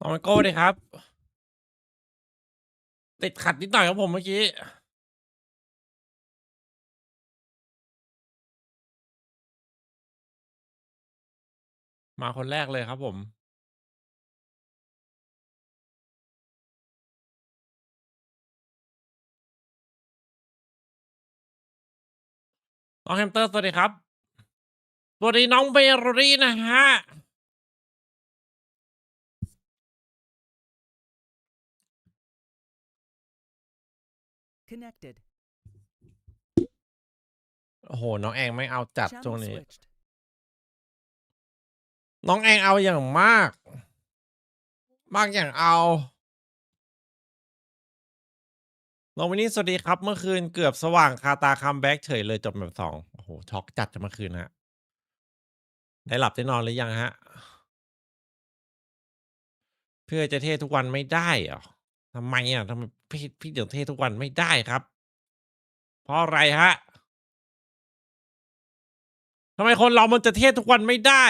น้องไมโก้เลยครับ ติดขัดนิดหน่อยครับผมเมื่อกี้ มาคนแรกเลยครับผม น้องแฮมสเตอร์สวัสดีครับ สวัสดีน้องเบลลี่นะฮะ Connected. โอ้โห น้องแองไม่เอาจัดช่วง Channel นี้ switched. น้องแองเอาอย่างมาก มากอย่างเอาน้องวินนี่สวัสดีครับ เมื่อคืนเกือบสว่างคาตาคัมแบ็กเฉยเลยจบแบบ2โอ้โห ช็อกจัดจะเมื่อคืนฮะ ได้หลับได้นอนหรือยังฮะ เพื่อจะเท่ทุกวันไม่ได้เหรอทำไมอ่ะทำไมพี่เดี๋ยวเท่ทุกวันไม่ได้ครับ เพราะอะไรฮะทำไมคนเรามันจะเท่ทุกวันไม่ได้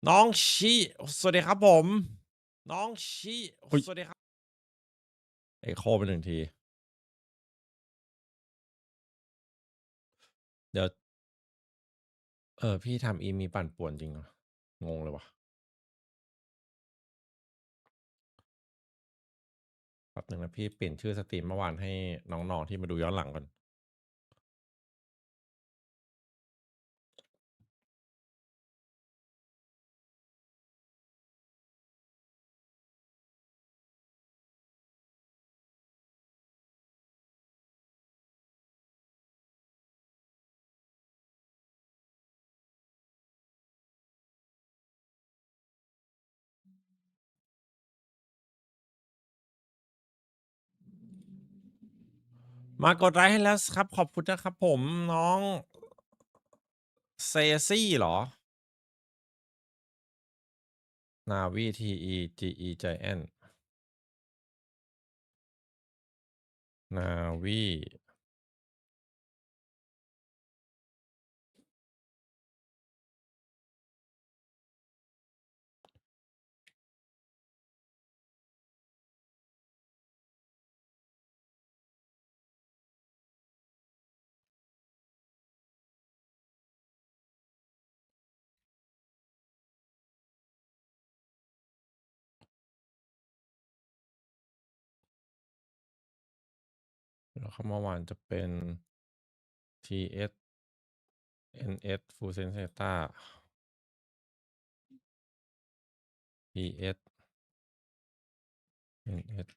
น้องชีสวัสดีครับผม น้องชีสวัสดีครับเอโคไป1 ทีเดี๋ยวพี่ทำอีมีปั่นป่วนจริงเหรองงเลยวะแป๊บหนึ่งนะพี่เปลี่ยนชื่อสตรีมเมื่อวานให้น้องๆที่มาดูย้อนหลังก่อนมากดไลค์ให้แล้วครับขอบคุณนะครับผมน้องเซซี่เหรอนาวีทีอีจีอีใจแอนนาวีแล้วเขาเมื่อวานจะเป็น TS NS Full Sensata TS NS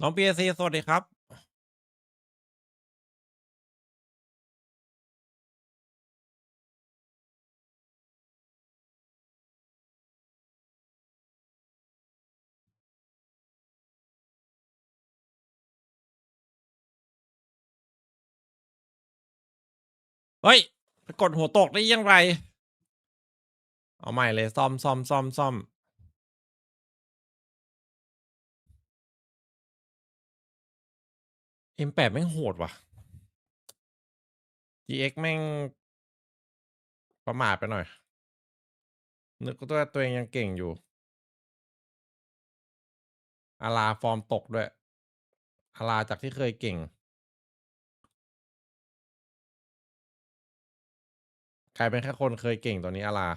น้อง PAC สวัสดีครับเฮ้ยไปกดหัวตกได้ยังไงเอาใหม่เลยซ่อมM8 แม่งโหดว่ะ GX แม่งประมาทไปหน่อยนึกว่าตัวเองยังเก่งอยู่อาราฟอร์มตกด้วยอาราจากที่เคยเก่งกลายเป็นแค่คนเคยเก่งตอนนี้อารา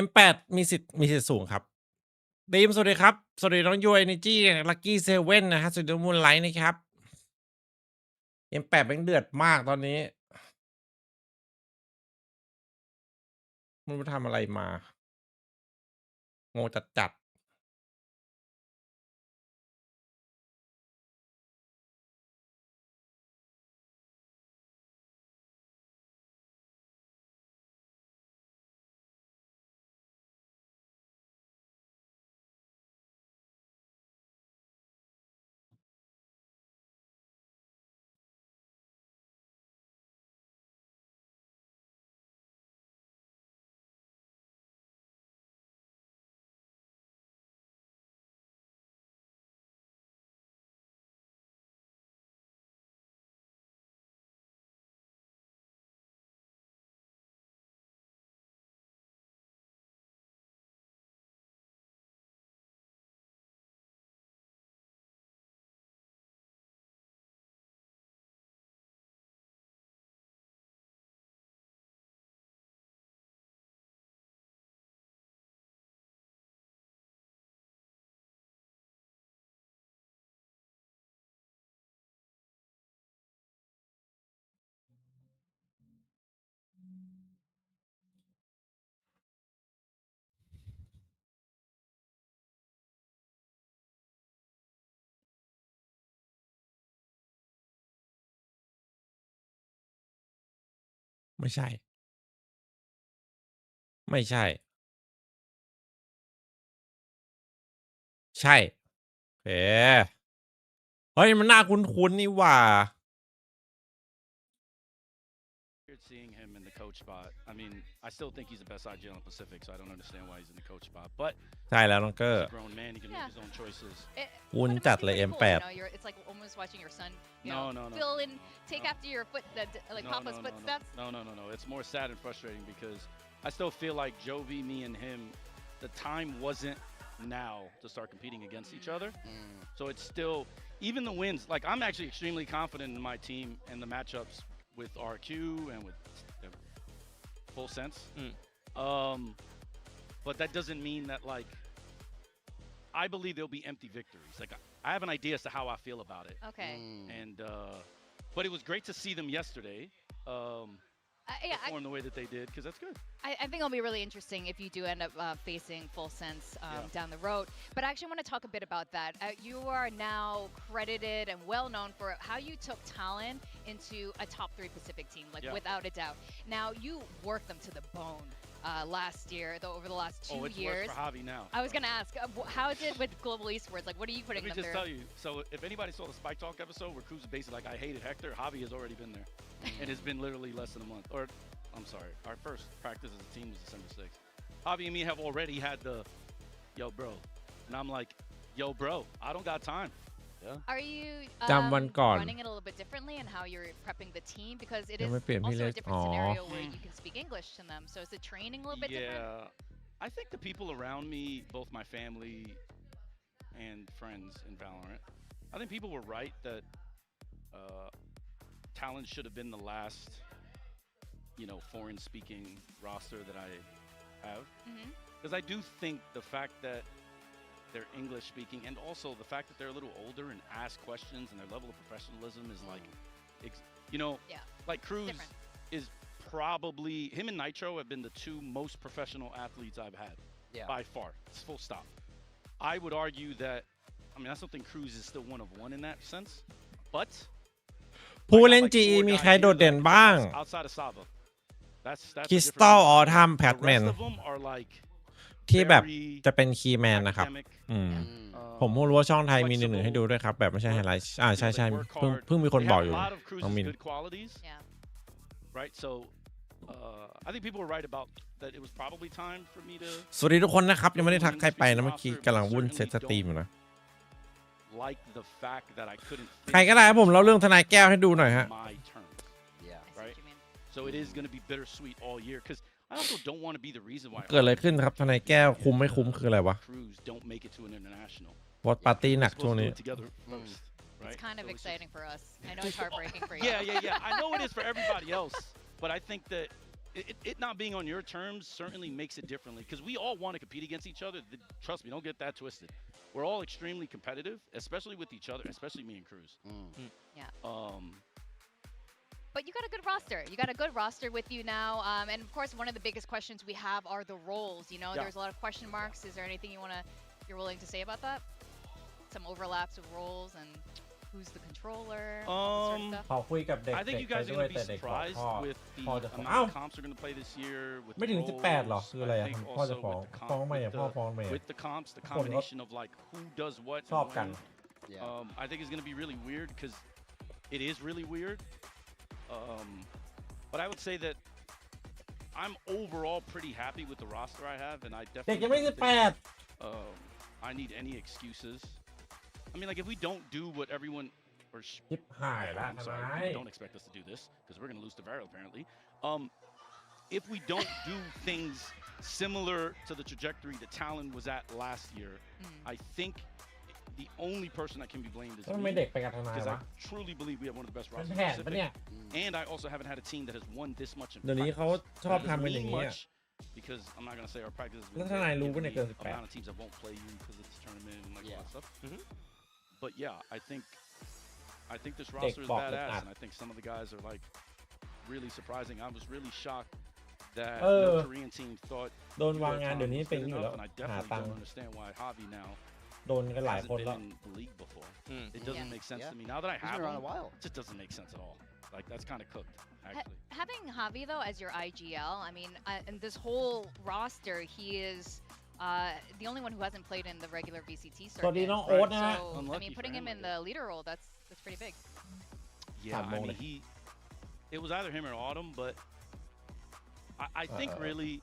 M8 มีสิทธิ์สูงครับดีมสวัสดีครับสวัสดีน้องยูเอเนจีลักกี้เซเว่นนะฮะสวัสดีมูนไลท์นะครับ M8 แม่งเดือดมากตอนนี้มันไปทำอะไรมาโง่จัดๆไม่ใช่ไม่ใช่ใช่เอ๊เฮ้ยมันน่าคุ้นๆนี่หว่า Seeing him in the coach spot. I mean, I still think he's the best IGL in the Pacific, so I don't understand why he's in the coach spot. But ใช่แล้วน้องเกอ he's ร์ a grown man; he can make his own choices. คุณ But it จัด must be เลย pretty cool, M8 you know, it's like almost watching your son, No, fill in, take no. after your like Papa's footsteps. No. It's more sad and frustrating because I still feel like Jovi, me, and him, the time wasn't now to start competing against each other. So it's still, even the wins. Like I'm actually extremely confident in my team and the matchups with RQ and with full sense. But that doesn't mean that like I believe there'll be empty victories. Like I have an idea as to how I feel about it. Okay. And but it was great to see them yesterday. Perform the way that they did because that's good. I think it'll be really interesting if you do end up facing Full Sense down the road. But I actually want to talk a bit about that. You are now credited and well known for how you took talent into a top 3 Pacific team, like without a doubt. Now you worked them to the bone last year, though over the last 2 it's years. Worse for Javi now. I was gonna ask, how is it with Global Esports? Like, what are you putting them through? Let me just tell you. So if anybody saw the Spike Talk episode where Cruz is basically like, I hated Hector, Javi has already been there, and it's been literally less than a month. Or I'm sorry, our first practice as a team was December 6th. Javi and me have already had the, yo, bro. And I'm like, yo, bro, I don't got time. Yeah. Are you จำวันก่อน running it a little bit differently and how you're prepping the team? Because it ยัง is ไม่เปลี่ยนพี่ also เล็ a ก different scenario where you can speak English to them. So is the training a little bit different? Yeah. I think the people around me, both my family and friends in Valorant, I think people were right that Talon should have been the last, foreign-speaking roster that I have. Because I do think the fact that they're English-speaking and also the fact that they're a little older and ask questions and their level of professionalism is like, like Cruz is probably, him and Nitro have been the 2 most professional athletes I've had by far. It's full stop. I would argue that, I still think Cruz is still one of one in that sense, but ผู้เล่น GE มีใครโดดเด่นบ้าง outside of Saba. That's คริสตัลออทัมแพทแมน the rest of them are like ที่แบบ very จะเป็นคีย์แมนนะครับ academic. ผมเพิ่งรู้ว่าช่องไทยมีหนึ่งให้ดูด้วยครับ แบบไม่ใช่ไฮไลท์ใช่ They work เพิ่ง hard. มีคน They บอก have อยู่ a lot of Cruz's น้องมิน good qualities, right? So I think people were right about that. It was probably time for me to สวัสดีทุกคนนะครับ ยังไม่ได้ทักใครไปนะเมื่อกี้กำลังวุ่นเซตสตรีมอยู่นะ like the fact that I couldn't ใครก็ได้ครับผมเล่าเรื่องทนายแก้วให้ดูหน่อยฮะ my turn. I see Right. what you mean. So it is going to be bittersweet all year because I also don't want to be the reason why เกิดอะไรขึ้นครับทนายแก้วคุ้มไม่คุ้มคืออะไรวะ Cruz don't make it to an international. วอตปาร์ตี้หนัก We're ช่วง supposed to นี้ do it together first, right? It's kind of So it's just- exciting for us. I know it's heartbreaking for you. Yeah. I know it is for everybody else, but I think that it not being on your terms certainly makes it differently because we all want to compete against each other. Trust me, don't get that twisted. We're all extremely competitive, especially with each other, especially me and Cruz. Yeah. But you got a good roster. You got a good roster with you now. And of course, one of the biggest questions we have are the roles. You know, there's a lot of question marks. Is there anything you're willing to say about that? Some overlaps of roles and who's the controller, all that sort of stuff? ขอคุยกับเด็ก I think you guys are ด้วย going to แต่ be เด็กบอก surprised พ่อ with the พ่อจะฟ้อง amount อ้าว of comps are going to play this year. With ไม่ถึง the 18หรอ roles. คืออะไร I อ่ะ think พ่อจะ also ฟ้อง with the ฟ้องไหมอ่ะ with พ่อฟ้องไหม with the comps, the combination of like who does what. ชอบกัน I think it's going to be really weird because it is really weird. But I would say that I'm overall pretty happy with the roster I have, and I เด็ก definitely ยังไม่ don't 18 think I need any excuses. I mean, like if we don't do what everyone or ชิบหายละ I'm ทำ sorry, ไม people don't expect us to do this because we're going to lose to Viral apparently. If we don't do things similar to the trajectory that Talon was at last year, I think the only person that can be blamed is ทำไม me เด็กไปกับทนา because ยวะ I truly believe we have one of the best เป็น rosters แผ in นปะเนี่ย Pacific, and I also haven't had a team that has won this much in เดี๋ยวนี้ practice. เขาชอบ That ทำ doesn't เป็นอย่าง mean นี้อ่ะ much because I'm not going to say our practice is แล้วทนายรู้ปะเนี่ยเกิน the amount of teams that won't play you because of this tournament and like all that stuff. But yeah, I think this roster is badass, and I think some of the guys are like really surprising. I was really shocked that no Korean team thought โดนวางงานเดี๋ยวนี้ was เป็น good อยู่ enough, แล้ว and I หา definitely ตังค์ don't understand why Javi now โดนกันหลาย hasn't คนแล้ว been in the league before. It doesn't make sense to me. Now that I He's have been around him, a while. it just doesn't make sense at all. Like that's kind of cooked, actually. Having Javi though as your IGL, I mean, in this whole roster, he is the only one who hasn't played in the regular VCT สวัสดี circuit. น้องโอ๊ตนะฮะ So I Unlucky mean, for putting him him, in I the leader role, that's pretty big. Yeah, I mean, Sabone. it was either him or Autumn, but I think really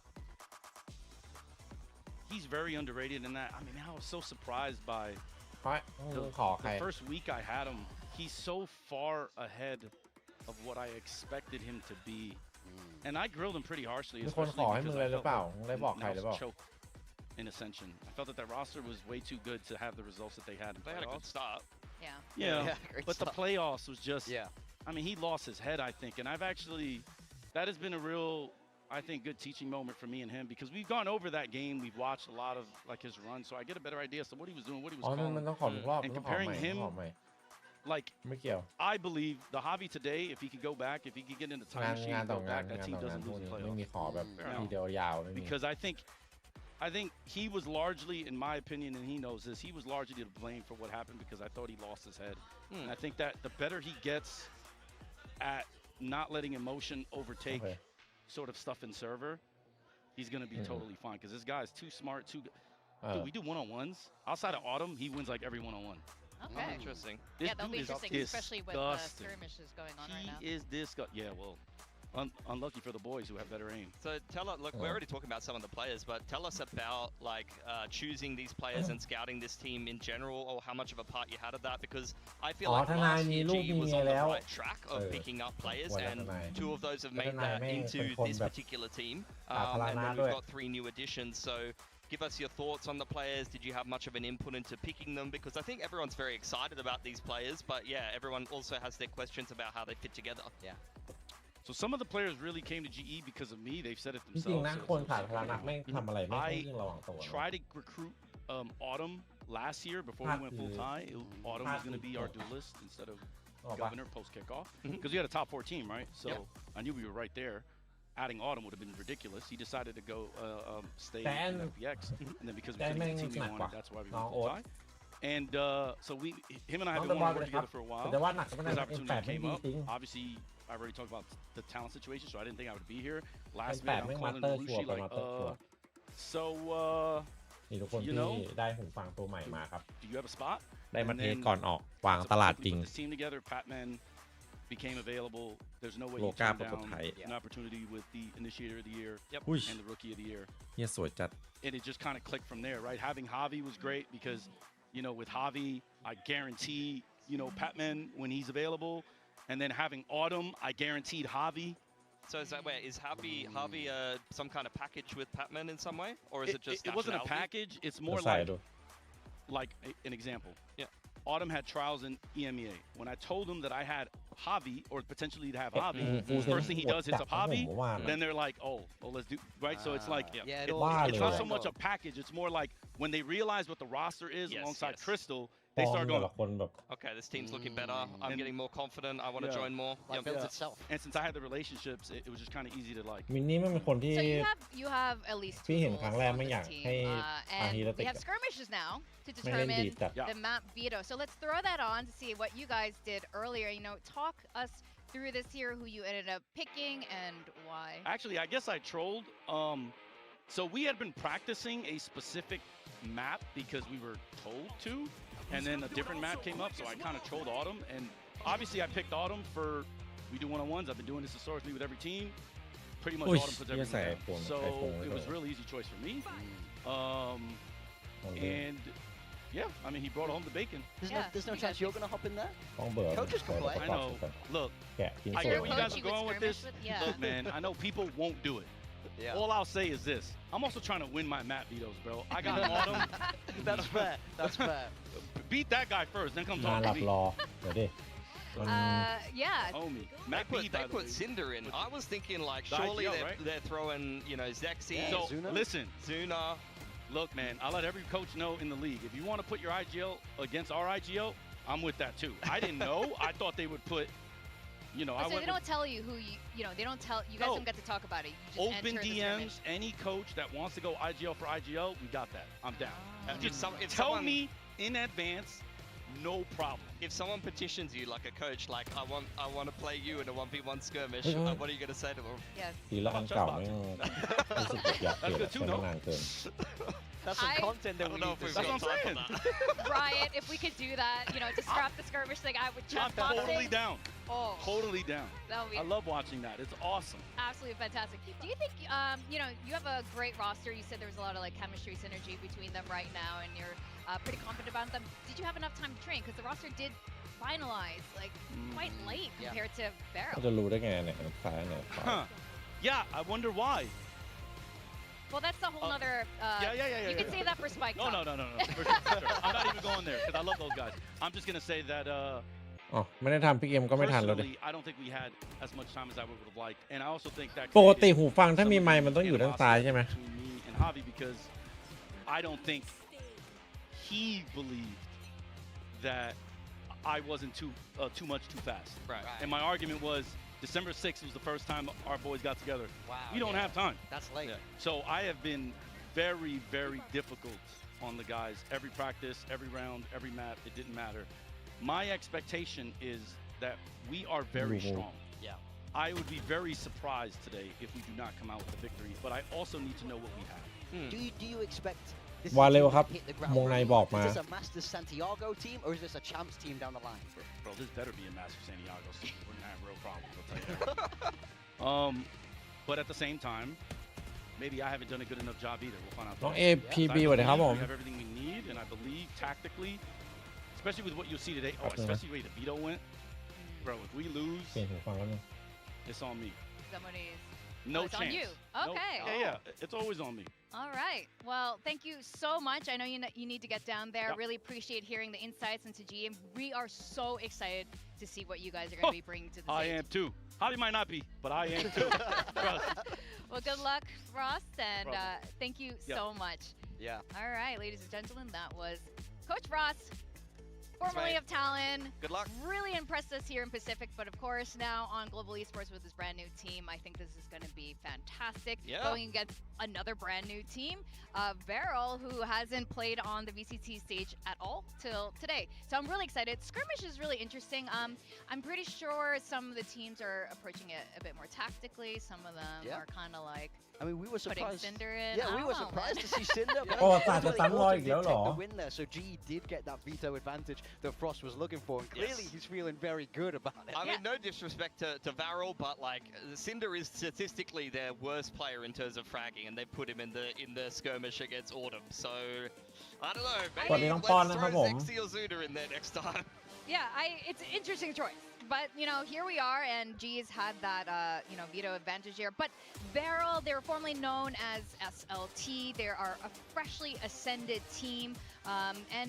he's very underrated in that. I mean, I was so surprised by เพราะขอใคร the first week I had him. He's so far ahead of what I expected him to be, and I grilled him pretty harshly. มีคนขอให้มึงเลยหรือเปล่ามึงได้บอกใครหรือเปล่า choked in Ascension. I felt that roster was way too good to have the results that they had. They had a good start. Yeah. Yeah, great but the stuff. playoffs was just. Yeah. I mean, he lost his head, I think, and I've actually. That has been a real, I think, good teaching moment for me and him because we've gone over that game. We've watched a lot of like his run, so I get a better idea as to what he was doing, what he was อ๋อมัน calling. ต้องขอทุกรอบ And มันต้องขอใหม่ comparing him ขอใหม่ Like ไม่เกี่ยว I believe the Javi today, if he could go back, if he could get in the งา time น machine งาน and ต่อ go งาน back, that งาน team ต่องาน doesn't พวก lose the นี้ไม่มี playoffs. ขอแบบ No. ทีเดียวยาวไม่มี Because I think he was largely, in my opinion, and he knows this, he was largely to blame for what happened because I thought he lost his head. And I think that the better he gets at not letting emotion overtake sort of stuff in server, he's going to be totally fine because this guy is too smart, too good. Dude, we do one-on-ones. Outside of Autumn, he wins like every one-on-one. Okay. Interesting. This Yeah, that'll be dude is interesting, especially with the disgusting. skirmishes going on right now. He is disgusting. Yeah, well, unlucky for the boys who have better aim. So look, we're already talking about some of the players, but tell us about like choosing these players and scouting this team in general, or how much of a part you had of that, because I feel like last year G was on the right track of picking up players, and two of those have made that into this particular team, and then we've got 3 new additions. So give us your thoughts on the players. Did you have much of an input into picking them? Because I think everyone's very excited about these players, but yeah, everyone also has their questions about how they fit together. Yeah. So some of the players really came to GE because of me. They've said it จริง themselves. ๆนะคนสาธารณะไม่ทำอะไรไม่ต้องยิ่งระวังตัว Tried to recruit Autumn last year before we went full time. Autumn was going to be our duelist instead of ออกปะ governor post kickoff because we had a top 4 team, right? So I knew we were right there. Adding Autumn would have been ridiculous. He decided to go stay in FPX, and then because we couldn't get the team we wanted, that's why we went full time. And so him and I have น้อง been ตะวัน wanting to เลย work ครับ together for a แต่ while. ว่าหนักก็ไม่ได้ This เอ็นแปด opportunity ไม่ came ดี up. จริง Obviously, I've already talked about the talent situation, so I didn't think I would be here. เอ็น Last แปด minute, ไม่ I'm มาส calling เตอร์ชัว Rushi ร์เป็น like, มาสเตอร์ชัวร์ so นี่ทุกคน you ที่ know ได้หูฟังตัวใหม่มาครับ do you have a spot? ได้มา And เทส then ก่อนออกวาง so ตลาด we จริง put this team together. Patman became available. There's no way โล you กา turn ประกบ down ไทย an opportunity with the initiator of the year อุ้ย and the rookie of the year. เฮียสวยจัด And it just kind of clicked from there, right? Having Javi was great because, you know, with Javi, I guarantee, you know, Patman when he's available. And then having Autumn, I guaranteed Javi. So is that where is Javi some kind of package with Patman in some way, or is it just It wasn't a nationality? package. It's more ใส่ like ดู an example. Yeah. Autumn had trials in EMEA. When I told him that I had Javi or potentially to have โอ้ Javi. โหฟูลเซน First thing he โหด does จั hits ด up นะผม Javi. ว่านะ Then they're like, oh, let's do right. So it's like Yeah, it's not so yeah. much a package. It's more like when they realize what the roster is Yes, alongside yes. Crystal, ฟ they อร์ม start แต่ going. ละคนแบบ Okay, this team's looking better. I'm And- getting more confident. I want to Yeah. join more. Like Yep. built Yeah. itself. And since I had the relationships, it was just kind of easy to like. มินนี่ไม่เป็นคนที่ So you have at least พี่ two เห็น goals ครั้งแรก on ไม่ this อยาก team. ให้อาฮี And และ we ติก have skirmishes now to ไม่เล่นดี determine จัด Yeah. the map veto. So let's throw that on to see what you guys did earlier. Talk us through this here, who you ended up picking and why. Actually, I guess I trolled. So we had been practicing a specific map because we were told to, and then a different map came up, so I kind of trolled Autumn. And obviously, I picked Autumn for we do one-on-ones. I've been doing this historically with every team. Pretty much Uy, Autumn puts yes, everything I down. iPhone, So iPhone, it was iPhone. a really easy choice for me. ของเดิม And yeah, I mean, he brought home the bacon. There's no you chance guys you're going to hop in there? ต้องเบิร์ Coaches can play. I know. Look, แกะกิน I โซ่ get where you guys Coach, are you would going with skirmish this. with- yeah. Look, man, I know people won't do it. Yeah. All I'll say is this: I'm also trying to win my map vetoes, bro. I got Autumn. That's fair. That's fair. Beat that guy first, then come มา talk หลั to บ me. รอเดี๋ยวดิมัน Yeah. Homie, They Matt B, put, by they the put way. Cinder in. I was thinking like The surely IGL, they're, right? they're throwing Zexy, Yeah. So Zuna? listen, Zuna. look, man. I let every coach know in the league. If you want to put your IGL against our IGL, I'm with that too. I didn't know. I thought they would put. I So went they with don't tell you who they don't tell you guys No. don't get to talk about it. You just open enter the DMs. skirmish. Any coach that wants to go IGL for IGL, we got that. I'm down. Ah. If Tell someone- me in advance, no problem. If someone petitions you like a coach, like I want to play you in a 1v1 skirmish, Mhm. what are you going to say to them? Yes. ทีละอันเก่าไม่รู้สึกอยากเปลี่ยน That's good ใช้ too, มานานเกิน That's some I- content I that we don't know need if we've to That's got what I'm time for that. Riot, if we could do that, to scrap the skirmish thing, I would jump I'm boxing. totally down. Oh, Totally down. that would be I love watching that. It's awesome. absolutely fantastic. Do you think, you have a great roster? You said there was a lot of like chemistry synergy between them right now, and you're pretty confident about them. Did you have enough time to train? Because the roster did finalize like quite late Yeah. compared to เขา Barrel. จะรู้ได้ไงเนี่ยซ้ายเนี่ยขวา Huh. Yeah, I wonder why. Well, that's a whole nother. Yeah. You can say that for Spike. No. Talk. For sure, for sure. I'm not even going there because I love those guys. I'm just gonna say that อ๋อไม่ได้ทำพี่เกมก็ไม่ทันแล้วดิ personally, I don't think we had as much time as I would have liked, and I also think that ปกติ created หูฟังถ้า some มี of ไม the ค์มันต้องอยู่ด้านซ้ายใช่ไหม animosity between me and Javi because I don't think he believed that I wasn't too much too fast. Right. And my argument was December 6th was the first time our boys got together. Wow. We don't yeah. have time. That's late. Yeah. So I have been very, very difficult on the guys. Every practice, every round, every map, it didn't matter. My expectation is that we are very Mhm. strong. Yeah. I would be very surprised today if we do not come out with a victory, but I also need to know what we have. Do you expect this วาเร็ว team ครับ to hit the ground วงใน running? บอกมา Is this a Masters Santiago team or is this a champs team down the line? Bro, this better be a Master Santiago team. We're gonna have real problems, I'll tell you that. But at the same time, maybe I haven't done a good enough job either. We'll find out. น้อง today. APB I สวัสดีครับผ believe ม we have everything we need, and I believe tactically, especially with what you'll see today. Oh, Okay. especially the way the veto went, bro. If we lose, เปลี่ยนหูฟังแล้วนึง it's on me. Somebody's. No it's chance. on you. No- Okay. Yeah. It's always on me. All right. Well, thank you so much. I know you need to get down there. Yep. Really appreciate hearing the insights into G, and we are so excited to see what you guys are going to be bringing to the I stage. am too. Javi might not be, but I am too. Trust. Well, good luck, Ross, and Brother. thank you Yep. so much. Yeah. All right, ladies and gentlemen, that was Coach Ross, formerly mate. of Talon. Good luck. Really impressed us here in Pacific, but of course now on Global Esports with his brand new team. I think this is going to be fantastic. Yeah. Going against another brand new team, Varel, who hasn't played on the VCT stage at all till today. So I'm really excited. Skirmish is really interesting. I'm pretty sure some of the teams are approaching it a bit more tactically. Some of them Yeah. are kind of like I mean, we were putting surprised. Cinder in. Yeah, I we don't were know, surprised man. to see Cinder. but โอ้ ultimately ตาจะซ้ำรอยอีก did แล้วเหรอ take the win there, so G did get that veto advantage that Frost was looking for, and clearly Yes. he's feeling very good about it. I mean, no disrespect to Varel, but like Cinder is statistically their worst player in terms of fragging, and they put him in the skirmish against Autumn. So I don't know. สวัสดี Maybe น้องปอน let's นะครับ throw ผม Zexy or Zuna in there next time. Yeah, it's an interesting choice. But, here we are, and G's had that, veto advantage here. But Barrel, they were formerly known as SLT. They are a freshly ascended team. And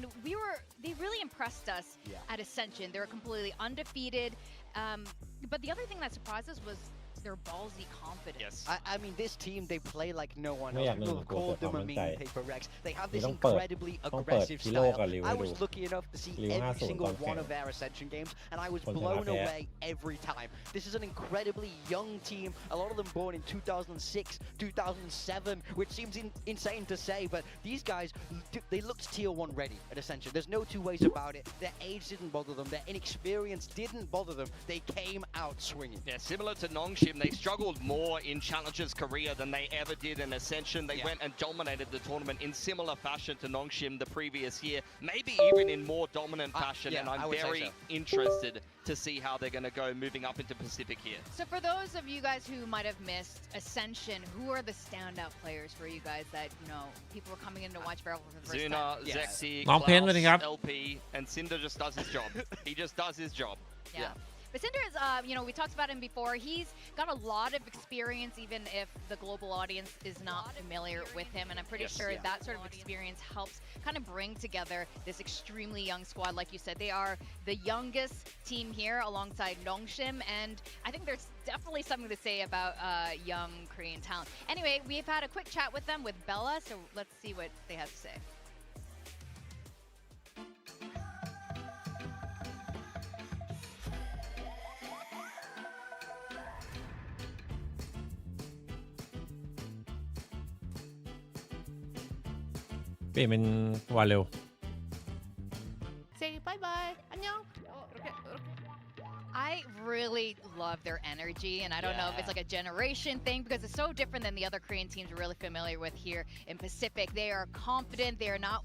they really impressed us Yeah. at Ascension. They were completely undefeated. But the other thing that surprised us was their ballsy confidence. Yes. I mean, this team, they play like no one ไม่อยาก else. หนึ่ง We'll กลัว call เกิดความ them a มั่นใจ mean paper Rex. They have นี่ this ต้องเปิด incredibly ต้องเปิด aggressive กิโล style. กับริว I ให้ดู was lucky enough to see ริว every 50 single ตอนแข่ง one of their Ascension games, and I was คนชนะ blown แพ้ away every time. This is an incredibly young team. A lot of them born in 2006, 2007, which seems insane to say, but these guys, they looked tier 1 ready at Ascension. There's no two ways about it. Their age didn't bother them. Their inexperience didn't bother them. They came out swinging. Yeah, similar to Nongshim, they struggled more in Challengers Korea than they ever did in Ascension. They went and dominated the tournament in similar fashion to Nongshim the previous year, maybe even in more dominant fashion, yeah, and I'm I would say very so. interested to see how they're going to go moving up into Pacific here. So for those of you guys who might have missed Ascension, who are the standout players for you guys that, you know, people are coming in to watch Valorant for the first Zuna, time? Yeah. Zexy, น้องเพนสวัสดีครับ Klaus, LP, and Cinder just does his job. He just does his job. Yeah. But Cinder is, you know, we talked about him before. He's got a lot of experience, even if the global audience is not familiar with him. And I'm pretty Yes. sure that sort of experience helps kind of bring together this extremely young squad. Like you said, they are the youngest team here alongside Nongshim. And I think there's definitely something to say about young Korean talent. Anyway, we've had a quick chat with them with Bella. So let's see what they have to say.เปลี่ยนเป็นวาเร็ว Say bye bye. 안녕. I really love their energy, and I don't know if it's like a generation thing because it's so different than the other Korean teams we're really familiar with here in Pacific. They are confident. They are not.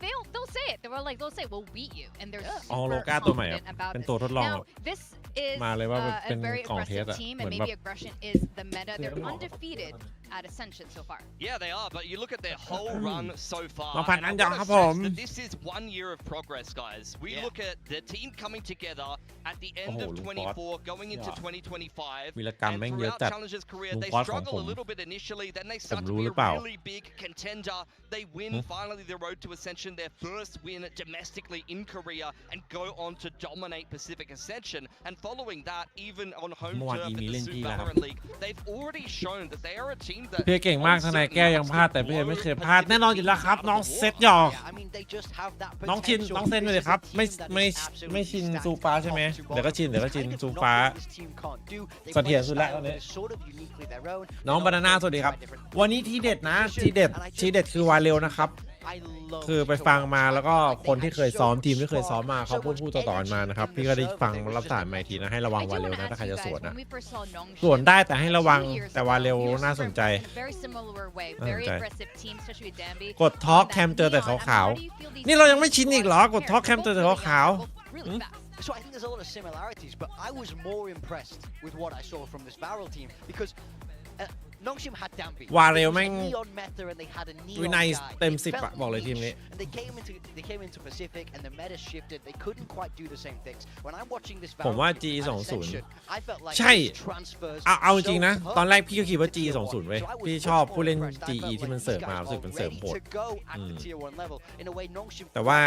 They'll say it. They'll say we'll beat you, and they're อ๋อ super โลก้าตัวใหม่ครับ confident about เป็น this. ตัวทดลองค Now รับ this is มาเลยว่าเป็น a very กล่องเทส aggressive อะ team, เหมื and อนแบบ maybe aggression is the meta. They're undefeated at Ascension so far. Yeah, they are, but you look at their whole run so far. น้องพัน and อั I นยัง wanna ครับ stress ผม that this is 1 year of progress, guys. We look at the team coming together at the end of 24, going into 2025, วีรกรรม and แม่งเยอะ throughout จัด Challengers career, ลุง they พอดของ struggle ผม a little bit initially, then they start ผม to รู้ be หรื a อเปล่า really big contender. They win finally the road to Ascension, their first win domestically in Korea, and go on to dominate Pacific Ascension. And following that, even on home เมื่อวาน turf อี at มี the เล่น Suit ที่แล้วครับ Valorant League, they've already shown that they are a team that พี่เก่งมากทนายแก้วยังพลาดแต่พี่ไม่เคยพลาดแน่นอนอยู่แล้วครับ น้องเซตหยอก Yeah, I mean, they just have that น้องชิน potential. น้องเซนไป This เลย is ครับ a ไม่ team that ไม่ is ไม่ absolutely ชิน stacked ซูฟ้าใช่ไหม top to เดี๋ยวก็ชิน bottom. เดี๋ยวก็ชิน Kind of ซู not ฟ้า what this team can't do. They เสถียร play a สุดแล้ว style ตอนนี้ that is sort of uniquely their own. น้องบานาน่าสวัสดีครับ วันนี้ทีเด็ดนะทีเด็ดคือวาเร็วนะครับ I love คือไปฟังมาแล้วก็คนที่เคยซ้อมทีมที่เคยซ้อมมาเขาพูดต่อๆกันมานะครับพี่ก็ได้ฟังรับสารมาอีกทีนะให้ระวัง I do วาเร็ว want to นะถ้า ask ใคร you จะ guys, สวนนะ when we first saw Nongshim สวนได้แต่ให้ระวัง 2 years แต่วาเร็ว ago, you น่าสนใจ in a very similar way, very aggressive team, especially with Danby. กดทอล์กแคมเจอแต่ขาวๆนี่เรายังไม่ชินอีกเหรอกดทอล์กแคมเจอแต่ขาว Really fast. So I think there's a lot of similarities, but I was more impressed with what I saw from this Barrel team because Nongshim had Danby. วาเร็วแม่ง Neon meta and they had a neon วินัย guy. เต็ม It 10 felt อะบอกเลยทีมนี้ niche, and they came into Pacific and the meta shifted. They couldn't quite do the same things. When I'm watching this ผม Barrel ว่า team at G20 Ascension, I felt like ใช่ these transfers เอาจริง so ๆนะ ตอนแรกพี่ก็คิดว่า perfect to G20 tier เว้ย one. So I was พี่ much ชอบ more ผู้เล่น impressed. I GE felt ที่มัน like เสิร์ฟ these มา guys รู้สึก are มันเสริม ready โหด to go at the tier 1 level. In a way, Nongshim แต่ว่า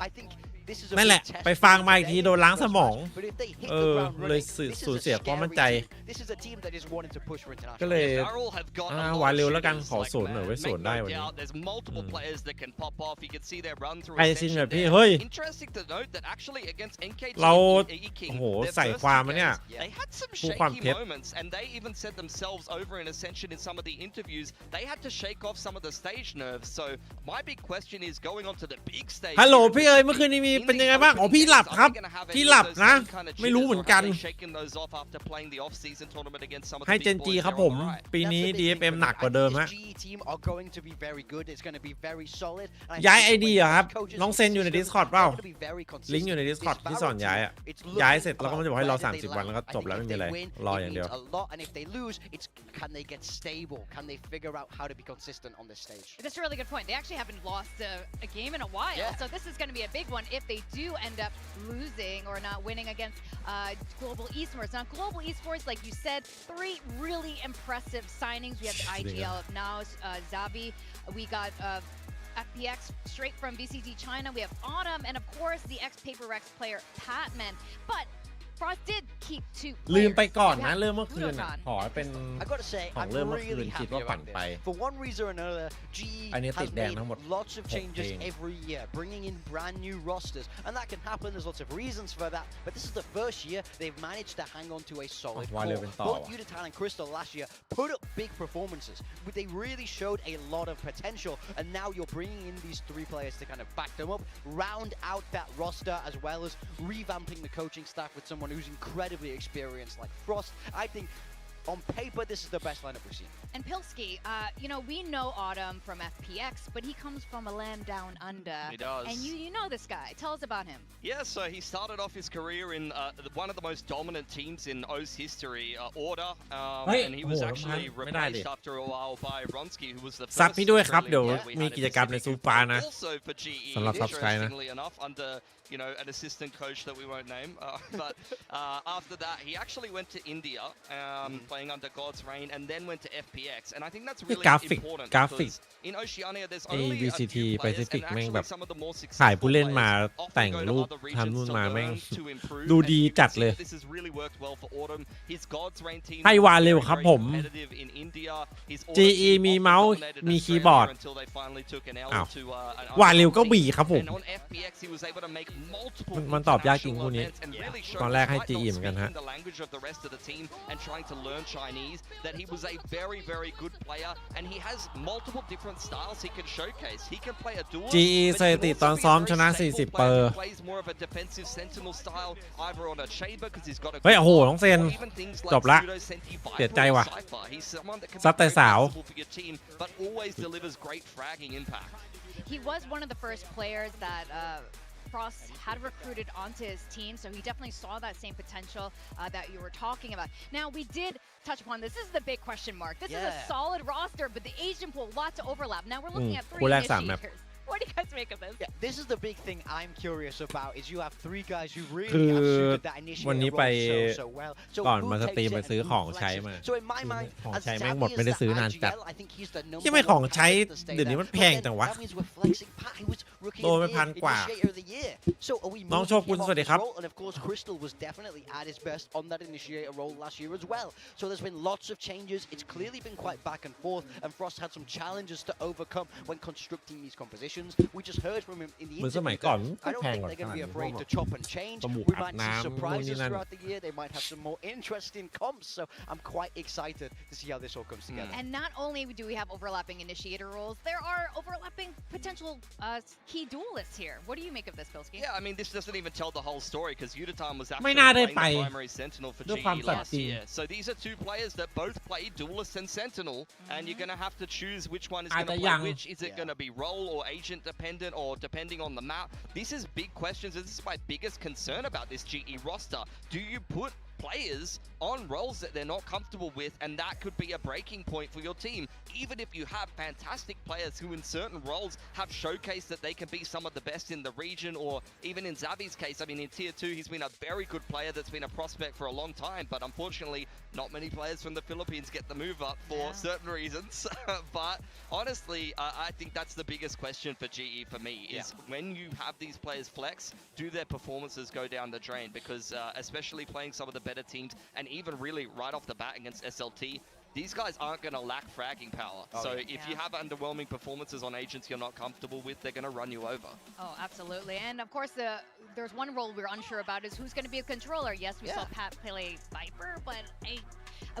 I think this is a นั่นแหละ big test ไปฟัง for มาอีกที them โดนล้างสมอง But if they hit เอ the อ ground เลย running, this สูญ is เสีย a ความมั่น scary ใจ team. This is a team that is wanting to push for ก็ international. เลย Barrel have got a วา lot เร็ว of แล้วกัน shooters ขอ like สวนหน่อย man. ไว้สวน Make ได้ no วันนี้ doubt, there's multiple players that can pop off. You can see their run through ใครจะชิน Ascension แบบพี่ there. เฮ้ย Interesting to note that actually against NKT เรา and E-King, โอ้โห their ใส่ first ความ two มาเนี่ย games, they had some พูดความ shaky เท็จ moments, and they even said themselves over in Ascension in some of the interviews, they had to shake off some of the stage nerves. So my big question is going on to the big stage. ฮัลโหล here in พี่เอ๋ย Pacific, เมื่อคืนนี้มี in เป็น the ยังไงบ้างอ๋อ opening พี่หลับ days, ครับ are they gonna have พี่ any หลั of บ those นะ same kind of ไม่รู้ jitters, เหมือน or กัน have they shaken those off after playing the off-season tournament against some of ให้ the เจ big น boys จี there ครับ on ผม the right? ปีนี้ That's the big thing DFM for หนัก them. กว่า I เดิม think ฮะ this GE team are going to be very good. It's going to be very solid. And I ย้าย think ไอ the ดี way เหรอครับ these coaches น้องเซนอยู่ใน system, Discord เปล่า they're gonna be very ลิงก์อยู่ใน consistent. Discord This ที่สอน Valorant ย้ายอะ team, it's ย้าย looking เสร็จแล้วก็มันจะ good. บอกให้รอ Where do they 30 วัน แล้วก็ land? จบ I แล้ว think ไม่ if มีอะไร they win, รอ it อย่างเดียว means a lot. And if they lose, it's can they get stable? Can they figure out how to be consistent on this stage? That's a really good point. They actually haven't lost a game in a while, Yeah. so this is going to be a big one if they do end up losing or not winning against Global Esports. Now, Global Esports, like you said, 3 really impressive signings. We have the IGL of now, Xavi. We got FPX straight from VCT China. We have Autumn, and of course the ex-Paper Rex player Patman. But Frost did keep 2 ลืมไป players. ก่อน You นะ have เริ่มเมื่อคืน Budokan. ขอเป็น I gotta say, ของ I'm เริ่มเมื่อคืน really คิด happy ว่าฝัน about ไป this. For one reason or another, GE อันนี้ติด has แดง made ทั้งหมด lots of 6 changes เพลง every year, bringing in brand new rosters, and that can happen. There's lots of reasons for that, but this is the first year they've managed to hang on to a solid วาเล core. เป็นต่อ Both ว่ะ Uditan and Crystal last year put up big performances. They really showed a lot of potential, and now you're bringing in these 3 players to kind of back them up, round out that roster, as well as revamping the coaching staff with someone who's incredibly experienced like Frost. I think on paper, this is the best lineup we've seen. And Pilsky, we know Autumn from FPX, but he comes from a land down under. He does. And you know this guy. Tell us about him. Yeah, so he started off his career in one of the most dominant teams in O's history, Order, and he was actually replaced after a while by Ronsky, who was the ซับ first พี่ด้วยครับ Australian เดี๋ยว player we มี had กิ in จกรรมใน Pacific ซู who ปา played นะ also for GE, สำหรับ Subscribe นะ interestingly enough, under an assistant coach that we won't name. But after that, he actually went to India, playing under God's Reign, and then went to FPX. And I think that's really important because in Oceania, there's ไอ้ only a VCT few players, Pacific and แม่งแบ actually บ some of the more ถ่าย successful ผู้เล่นมา players แต่ง often go รู to ป other ทำ regions นู่น to มาแม่ง learn, to improve. ดู And ดี you can จัด see เลย that this has really worked well for Autumn. His God's Reign team ให้วาเร็ว very, ครับ very ผม competitive in India. His Autumn GE team มี often เมาส์ dominated มี Australia คีย์บอร์ด until they finally took an L อ้าว to an วาเร็ว underdog ก็ team. บีครับผม And on FPX, he was able to make multiple มันตอบยากจริง international คู่นี้ events and really showed ตอนแรกให้ despite not GE เหมือนกันฮะ speaking the language of the rest of the team and trying to learn Chinese, that he was a very, very good player, and he has multiple different styles he can showcase. He can play a duelist, GE but ส he ถิ can ติ also ตอน be a ซ้อม very ชนะ stable 40 player who plays more of a defensive sentinel style, either on a chamber because he's got a เฮ้ย good โอ้โห block, น้องเซน or even things like จบละ pseudo senti เสีย viper ใจ or ว่ะ cypher. He's someone that can ซับ be แต่ very สาว flexible for your team, but always delivers great fragging impact. He was one of the first players that Frost had recruited onto his team, so he definitely saw that same potential that you were talking about. Now, we did touch upon this. This is the big question mark. This is a solid roster, but the Asian pool, lots of overlap. Now, we're looking at 3 คู่แรก3 แมป initiators. What do you guys make of this? Yeah, this is the big thing I'm curious about. Is you have 3 guys who คื really อ have suited that วัน initiator นี้ไป role so well. So ก่อน who มาสตรีม takes ไป it ซื้อ and ของ who ใช้ flexes? มา So in my mind, ของ as ใช้แม่ง savvy หมด as ไม่ได้ the ซื้อนานจัด IGL, I think he's the number ที่ไม่ของ 1 ใช้ candidate to stay เดี๋ยวนี้ there. มันแพง But จัง then วะ that means we're flexing Pat, who was rookie โด of น the ไป year, พันกว่า initiator of the year. So are we น้อง moving โชกุน him ส off วัสดี his ครับ role? And of course, Crystal was definitely at his best on that initiator role last year as well. So there's been lots of changes. It's clearly been quite back and forth, and Frost had some challenges to overcome when constructing these compositions. We just heard from him in the เหมือนส interview มัยก่อน that I don't แพง think กว่า they're ข going to นาด be นี้ afraid to chop and change. จมูก We อาบ might see น้ำนู่น surprises นี่นั่น throughout the year. They might have some more interesting comps. So I'm quite excited to see how this all comes together. And not only do we have overlapping initiator roles, there are overlapping potential key duelists here. What do you make of this, Pilsky? Yeah, I mean, this doesn't even tell the whole story because Uditan was ไม่ actually น่าได้ playing ไป the primary sentinel for ด้วยความ GE สัตย์ last จริง year. So these are 2 players that both play duelist and sentinel, and you're going to have to choose which one is อาจ going จะ to ยั play ง which. Is it going to be role or agent dependent or depending on the map? This is big questions, and this is my biggest concern about this GE roster. Do you put players on roles that they're not comfortable with, and that could be a breaking point for your team, even if you have fantastic players who in certain roles have showcased that they can be some of the best in the region, or even in Xavi's case, I mean, in Tier 2, he's been a very good player that's been a prospect for a long time, but unfortunately, not many players from the Philippines get the move up for certain reasons. But honestly, I think that's the biggest question for GE for me, is when you have these players flex, do their performances go down the drain? Because especially playing some of the better teams, and even really right off the bat against SLT, these guys aren't going to lack fragging power. So if you have underwhelming performances on agents you're not comfortable with, they're going to run you over. Oh, absolutely. And of course, there's one role we're unsure about is who's going to be a controller. Yes, we saw Pat play Viper, but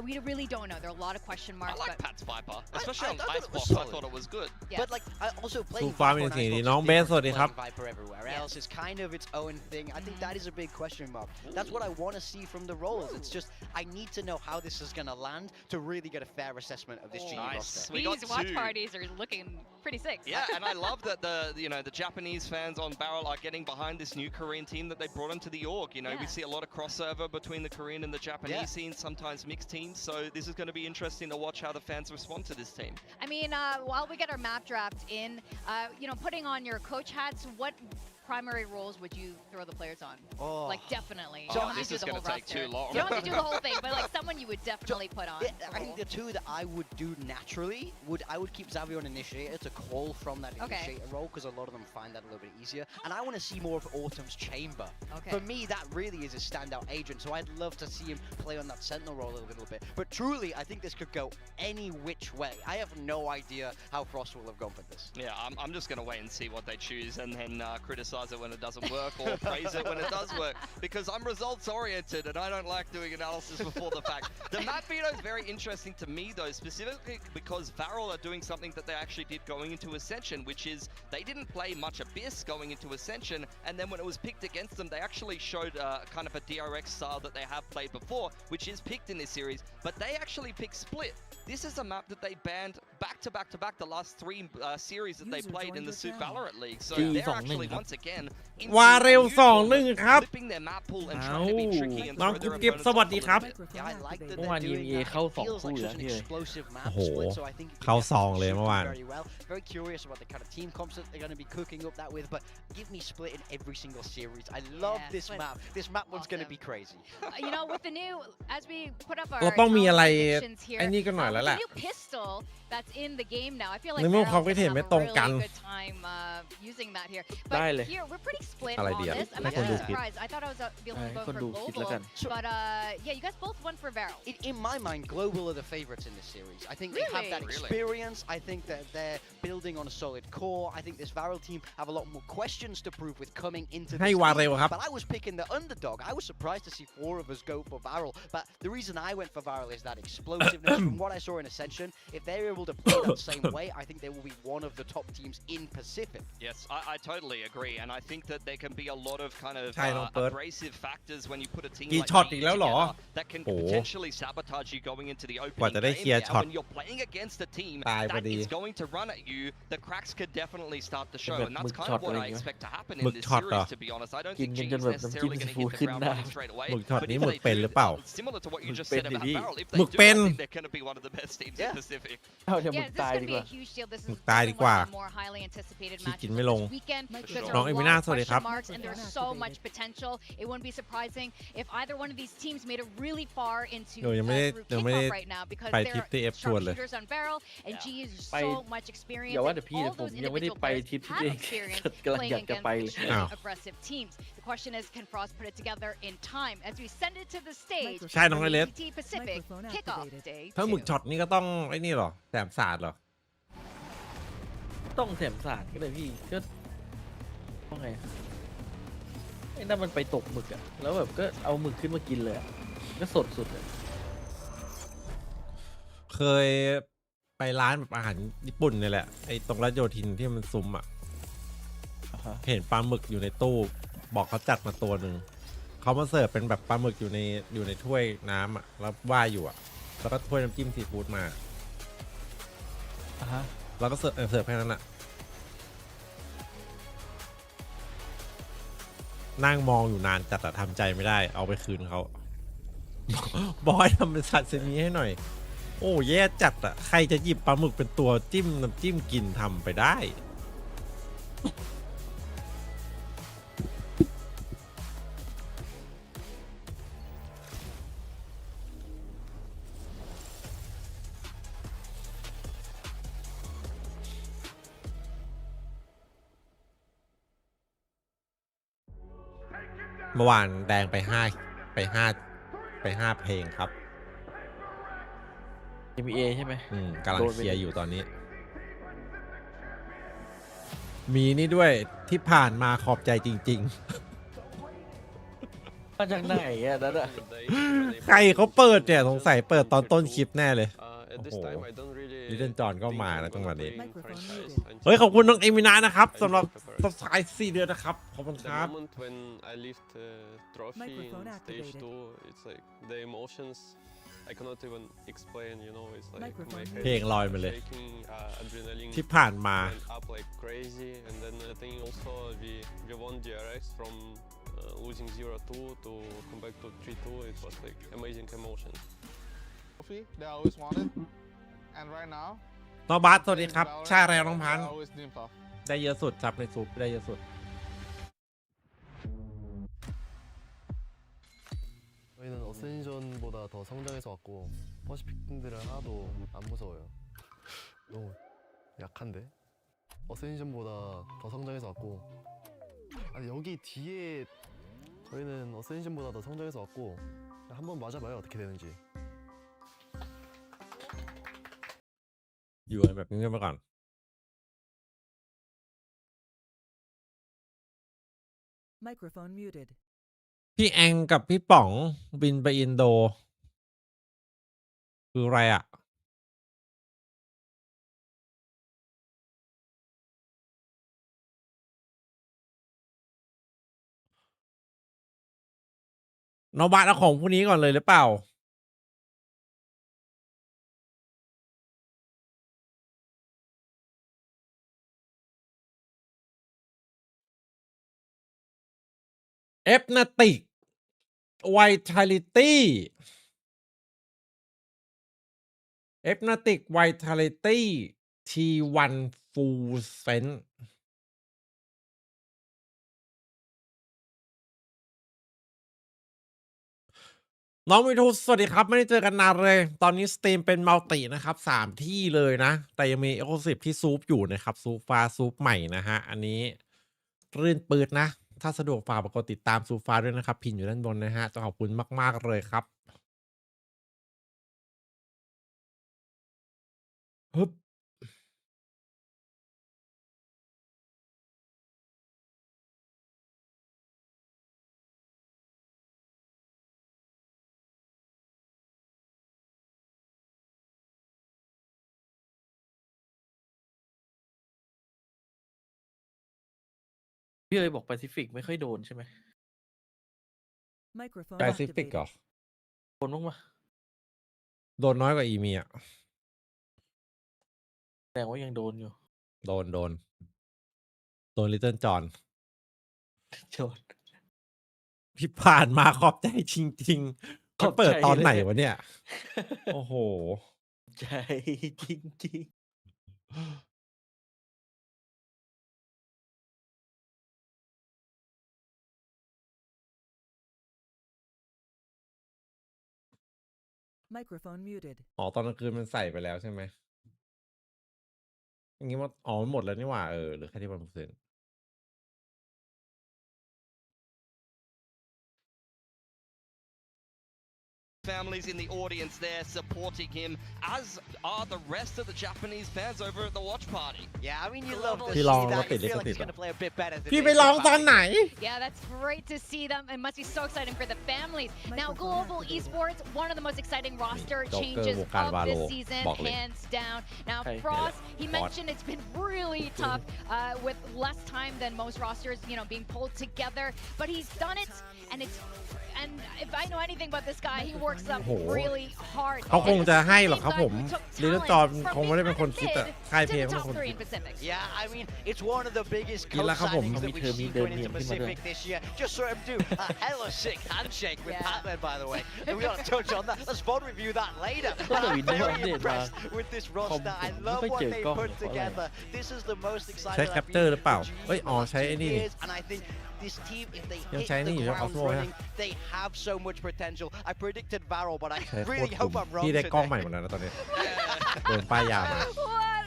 we really don't know. There are a lot of question marks. I like Pat's Viper, especially on thought it was Icebox. I solid. thought it was good. Yes. But like, I also playing สู้ฟ้า Viper มี on สิ่ง Icebox ดี is น้องเบส different สวัสดี from ครับ playing Viper everywhere else. It's kind of its own thing. I think that is a big question mark. That's what I want to see from the roles. It's just I need to know how this is going to land to really get a fair assessment of this GE Nice. roster. We got These watch 2. parties are looking pretty sick. Yeah, and I love that the Japanese fans on Barrel are getting behind this new Korean team that they brought into the org. You know, we see a lot of crossover between the Korean and the Japanese scenes, sometimes mixed teams. So this is going to be interesting to watch how the fans respond to this team. I mean, while we get our map draft in, putting on your coach hats, primary roles would you throw the players on? Oh. Like definitely. So You don't have this to do is the going whole to take roster. too long. You don't have to do the whole thing, but like someone you would definitely put on. Yeah, a I think role. the two that I would do naturally I would keep Xavier on initiator to call from that Okay. initiator role because a lot of them find that a little bit easier. And I want to see more of Autumn's chamber. Okay. For me, that really is a standout agent. So I'd love to see him play on that sentinel role a little bit. But truly, I think this could go any which way. I have no idea how Frost will have gone for this. Yeah, I'm just going to wait and see what they choose and then criticize it when it doesn't work or praise it when it does work because I'm results oriented and I don't like doing analysis before the fact. The map veto is very interesting to me though, specifically because Varel are doing something that they actually did going into Ascension, which is they didn't play much Abyss going into Ascension, and then when it was picked against them, they actually showed kind of a DRX style that they have played before, which is picked in this series, but they actually picked Split. This is a map that they banned back to back to back the last 3 series that they played in the Suit Valorant League. So they're actually once again วาเร็ว2-1ครับ flipping their map pool and trying to be tricky and น้อง throw กุ๊ their บกิ๊บ opponents สวัส off a ดี little ครับ bit. Yeah, I like that เมื่อวาน they're doing EMEA that. เข้า It feels 2 คู่ like แล้ว such an พี่เอ๋ย explosive map โอ้โห split, so I think it เข้า could ซองเลย shoot เมื่อวาน very well. Very curious about the kind of team comps that they're going to be cooking up that with, but give me Split in every single series. I love Yeah, this Split. map. This map one's going to Awesome. be crazy. You know, with the new, as we put up our เราต้องมีอะไร talent predictions here, ไอ้นี่กันหน่อยแล้ว with แห the ละ new pistol that's in the game now, I feel like ในเมื่อ Barrel's ความคิด gonna เห็น have ไม่ a ตรงกัน really good time using that here. But ได้เลย here, we're pretty split อะไร on ดีอะ this. I'm ให้คน actually ดูคิด surprised. I thought I was the only ให้ one คน for ดูคิดแล้ว global. กัน But yeah, you guys both went for Barrel. In my mind, Global are the favorites in this series. I think they have that Really? experience. I think that they're building on a solid core. I think this Varel team have a lot more questions to prove with coming into this ให้วาเร็ว league. ครับ But I was picking the underdog. I was surprised to see 4 of us go for Varel. But the reason I went for Varel is that explosiveness. From what I saw in Ascension, if they're able to play that same way, I think they will be one of the top teams in Pacific. Yes, I totally agree, and I think that there can be a lot of kind of ใช่น้องเปิด abrasive factors when you put a team กี่ like ช็อต GE อีกแล้วเหรอ together that can โอ้ potentially sabotage you going into the กว่า opening จะได้ game. เคลียร์ And ช็อต when you're playing against a team ตายพอ that ดี is going to run at you, the cracks could definitely start to show, แบบ and หมึ that's ก kind ช็อ of ต what อะไร I อย่างเงี้ย expect to happen หมึ in ก this ช็อตเหรอ series. To be honest, I don't กิน think กัน GE จ is นแบบน้ำจิ้ม necessarily ซี going to ฟู้ hit ด the ขึ้น ground หน้า running straight away. หมึกช็อต But นี้ if หมึก they เป็น do, หรือเปล่า similar to what you หมึก just เป็ said นดิ about พี่ Barrel, if หมึ they ก do, เป็น I think they're going to be one of the best teams in Yeah. Pacific. เอาเดี๋ยวหมึ Yeah, ก this ตาย is ดี going to ก be ว่า a huge deal. This is หมึกตายดีกว่า one of the more highly anticipated ขี้กิน matches ไม่ of ลง this weekend. Because there น้อง are เอ a มิ lot น่า of สวัสดีครับ question marks and there's so much potential. It wouldn't be surprising if either one of these teams made it really far into เดี๋ยวยังไม่ได้ through เดี๋ยวไม่ได้ kickoff right now because ไป there ทริป are ที่เอฟชวนเลย sharpshooters on Barrel and Yeah. G is ไป so much experience อย่าว่า and แต่พี่ all แต่ผม those ยังไม่ได้ individual ไป players ทริปที่ have ตัวเอง experience กำลัง playing อยากจะ against ไปเลย extremely อ้าว aggressive teams. The question is, can Frost put it together in time as we send it to the stage ใช่น้องไอเลส VCT Pacific kickoff day ถ้าหมึก 2. ช็อตนี่ก็ต้องไอ้นี่เหรอแสมศาสตร์เหรอ ต้องแถมสารก็เลยพี่ก็ว่าไงไอ้นั่นมันไปตกหมึกอะแล้วแบบก็เอาหมึกขึ้นมากินเลยอะก็สดสุดอะ เคยไปร้านแบบอาหารญี่ปุ่นเนี่ยแหละไอ้ตรงรัชโยธินที่มันซุ้มอ่ะ อ่าฮะ เห็นปลาหมึกอยู่ในตู้ บอกเขาจัดมาตัวหนึ่งเขามาเสิร์ฟเป็นแบบปลาหมึกอยู่ในถ้วยน้ำอ่ะแล้วว่ายอยู่อ่ะแล้วก็ถ้วยน้ำจิ้มซีฟู้ดมา อ่าฮะ แล้วก็เสิร์ฟแค่นั้นอ่ะนั่งมองอยู่นานจัดแต่ทำใจไม่ได้เอาไปคืนเขา บอยทำเป็นซาซิมิให้หน่อยโอ้แย่จัดอ่ะใครจะหยิบปลาหมึกเป็นตัวจิ้มน้ำจิ้มกินทำไปได้เมื่อวานแดงไปห้าเพลงครับ EMEA ใช่ไหม กำลัง โดน เค ไป ลียร์อยู่ตอนนี้ มีนี่ด้วยที่ผ่านมาขอบใจจริง มาจากไหนอะนั่นอะ ๆ ใครเขาเปิดเนี่ยสงสัยเปิดตอนต้นคลิปแน่เลย At this Oh. time, I don't really Little John ก็ think มาแล้ว about จังหวะนี้ playing Microphone franchise muted. until เฮ้ย ขอบคุณน้องเอมินานะครับ I สำหรับ leave prepared. ซับสไครต์4 เดือนนะครับ ขอบคุณค The รับ moment when I lift trophy Microphone in stage activated. 2, it's like the emotions I cannot even explain. You know, it's like Microphone my muted. head เพลงลอยมาเลย shaking, adrenaline ที่ผ่านมา went up like crazy, and then I think also we won DRX from losing 0-2 to come back to 3-2. It was like amazing emotion. Trophy they always wanted, and right now น้องบัสสวัสดี in ครับ Valorant, ชาแรงน้องพัน they ธุ์ always dreamed of. ได้เยอะสุดครับในซุปได้เยอะสุด 저희는 어센션보다 더 성장해서 왔고 퍼시픽 팀들은 하나도 안 무서워요. 너무 약한데? 어센션보다 더 성장해서 왔고 아니 여기 뒤에 저희는 어센션보다 더 성장해서 왔고 한번 맞아봐요 어떻게 되는지. อยู่แบบเงียบๆไปก่อน Microphone muted. พี่แองกับพี่ป๋องบินไปอินโดคืออะไรอ่ะน้องบ้านเอาของพวกนี้ก่อนเลยหรือเปล่าเอฟนาติกไวทาลิตี้เอฟนาติกไวทาลิตี้ทีวันฟูลเซนน้องวิทูสวัสดีครับไม่ได้เจอกันนานเลยตอนนี้สตรีมเป็นมัลตินะครับ3ที่เลยนะแต่ยังมีเอ็กซ์คลูซีฟที่ซูปอยู่นะครับซูปฟ้าซูปใหม่นะฮะอันนี้รื่นปืดนะถ้าสะดวกฝากกดติดตามซูปฟ้าด้วยนะครับพินอยู่ด้านบนนะฮะจะขอบคุณมากๆเลยครับฮึบพี่เลยบอกแปซิฟิกไม่ค่อยโดนใช่ไหม Microphone แปซิฟิก activated. เหรอ โดนบ้างปะ โดนน้อยกว่าอีมีอ่ะ แสดงว่ายังโดนอยู่ โดนลิตเติ้ลจอน โดน พี่ผ่านมาขอบใจจริงๆเขาเปิดตอนไหนวะเนี่ย โอ้โห ใจจริง Microphone muted. อ๋อตอนกลางคืนมันใส่ไปแล้วใช่ไหมอย่างงี้ว่าอ๋อมันหมดแล้วนี่หว่าเหรือแค่ที่1%Families in the audience there supporting him, as are the rest of the Japanese fans over at the watch party. Yeah, I mean, you love to พี่ see ลอง that. แล้ว You ติดลิ feel ข like สิท he's ธิ์ going to play a bit better than พี่ this ไปลอง in ตอน fact. ไหน Yeah, that's great to see them. It must be so exciting for the families. Now, Microphone Global activated. Esports, one of the most exciting roster Joker changes วงการ of วาโล this season, บอกเลย hands down. Now, Hey. Frost, he Frost. mentioned it's been really tough with less time than most rosters, being pulled together. But he's done it, and if I know anything about this guy, he works up โอ้โห really hard. เขาคงจะให้หรอก He's ครับ the ผ same ม guy who took ลิตเติ้ล talent จอน from คงไม่ได้เป็นคน being คิดอะ mid ค่าย to เพลง the เป็น top คน 3 คิ in ด Pacific. Yeah, I mean, it's one of the biggest Gila coach ka po, signings that we've Mid-term seen going into Indian Pacific this year. Just saw him do a hella sick handshake with Yeah. Pac-Man, by the way. And we got to touch on that. Let's bond review that later. But Well, I'm we never very did, impressed with this roster. I love what they put together. This is the most ใช้ excited แค I've ป been เจอร์ with หรือเปล่า the G เอ้ย อ๋อ ใช้ไอ้ for นี่นี่ years, and I think this team, if they ยัง hit ใช้นี่ the อยู่ยัง ground Osmo ฮะ running, they have so much potential. I predicted Varro, but I ใช้โคต really รคุ้ม hope I'm wrong พี่ได้กล้อง today. ใหม่หมดแล้วนะตอนนี้โดนป้ายยามา What?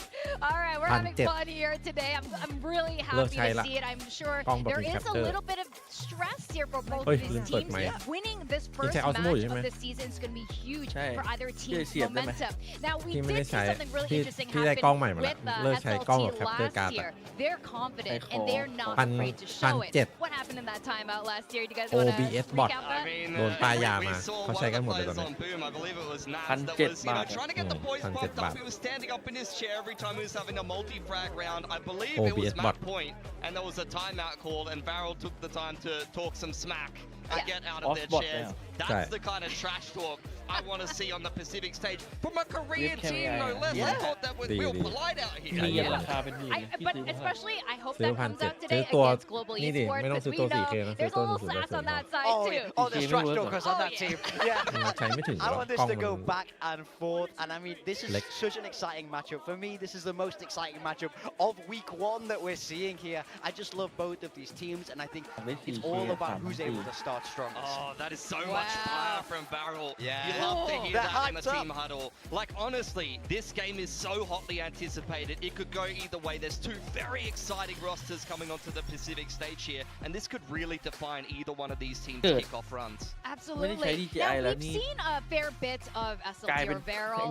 All right, we're having 1,700 fun here today. I'm really เลิก happy ใช้ to ละ see it. I'm sure กล้องแบบ there มี is a capture little bit of stress here for both เฮ้ย of ลื these มเปิด teams. ไมค์ Winning this ยัง first ใช้ match Osmo อยู่ใช่ไหม of this season is going to be huge ใช่ for either พี่ team's เสียบได้ไหม momentum. Now, we พี่ไม่ did ได้ see ใช้ something really พี่ interesting พี่ได้ happen กล้องใหม่มาแล้ว with เลิกใช้กล้องแบบ SLT แคปเจอร์ last การ์ด year. They're confident Hey, and they're not Pan- afraid to show it. 1,700 What happened in that timeout last year? Do you guys want to OBS bot recap I that? mean, โดนป้ายยา we มา saw เขา one ใช้ of กัน the หมดเลยตอน players นี้ on Boom, I believe it was Nats, that 1,700 was, บาท trying to get the boys 1,700 pumped up. บาท He was standing up in his chair every time he was having a multi-frag round. I believe it OBS was bot. match point, and there was a timeout called, and Varro took the time to talk some smack and Yeah. get out of their Off-bot chairs. now. That's Right. the kind of trash talk I want to see on the Pacific stage from a Korean With team, no KI. less. I Yeah. thought that was ดี real ดี polite out มี here. ใช่ ราคาเป็นหมื่นเลยพี่ But ซื้อมา especially, I hope ซื้อ that พัน comes เจ็ด out ซื้อ today ตัว against Global นี่ดิ Esports ไม่ต้อง because ซื้อ we ตัว know 4K นะซื้อ there's ตัว a little 1.0 sass on that side Oh, too. oh, there's trash Gaming talkers world. on Oh, that yeah. team. Yeah. ใช้ไม่ถึงหร I อก want ก this ล้อง to มัน go back and forth, and I mean, this is Like- such an exciting matchup. For me, this is the most exciting matchup of week one that we're seeing here. I just love both of these teams, and I think ได้ it's 4K all about 3,400 who's able to stop start strongest. Oh, that is so much fire from Barrel. Yeah. You love to hear They're that in a hyped team huddle. Like, honestly, this game is so hotly anticipated. It could go either way. There's two very exciting rosters coming onto the Pacific stage here, and this could really define either one of these teams' kickoff runs. Absolutely. Now, we've seen a fair bit of SLT or Vero,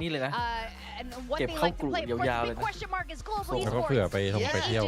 and what they like to play. Of course, the big question mark is global แล้วก็เผื่อ esports. ไปท่องไปเที่ยว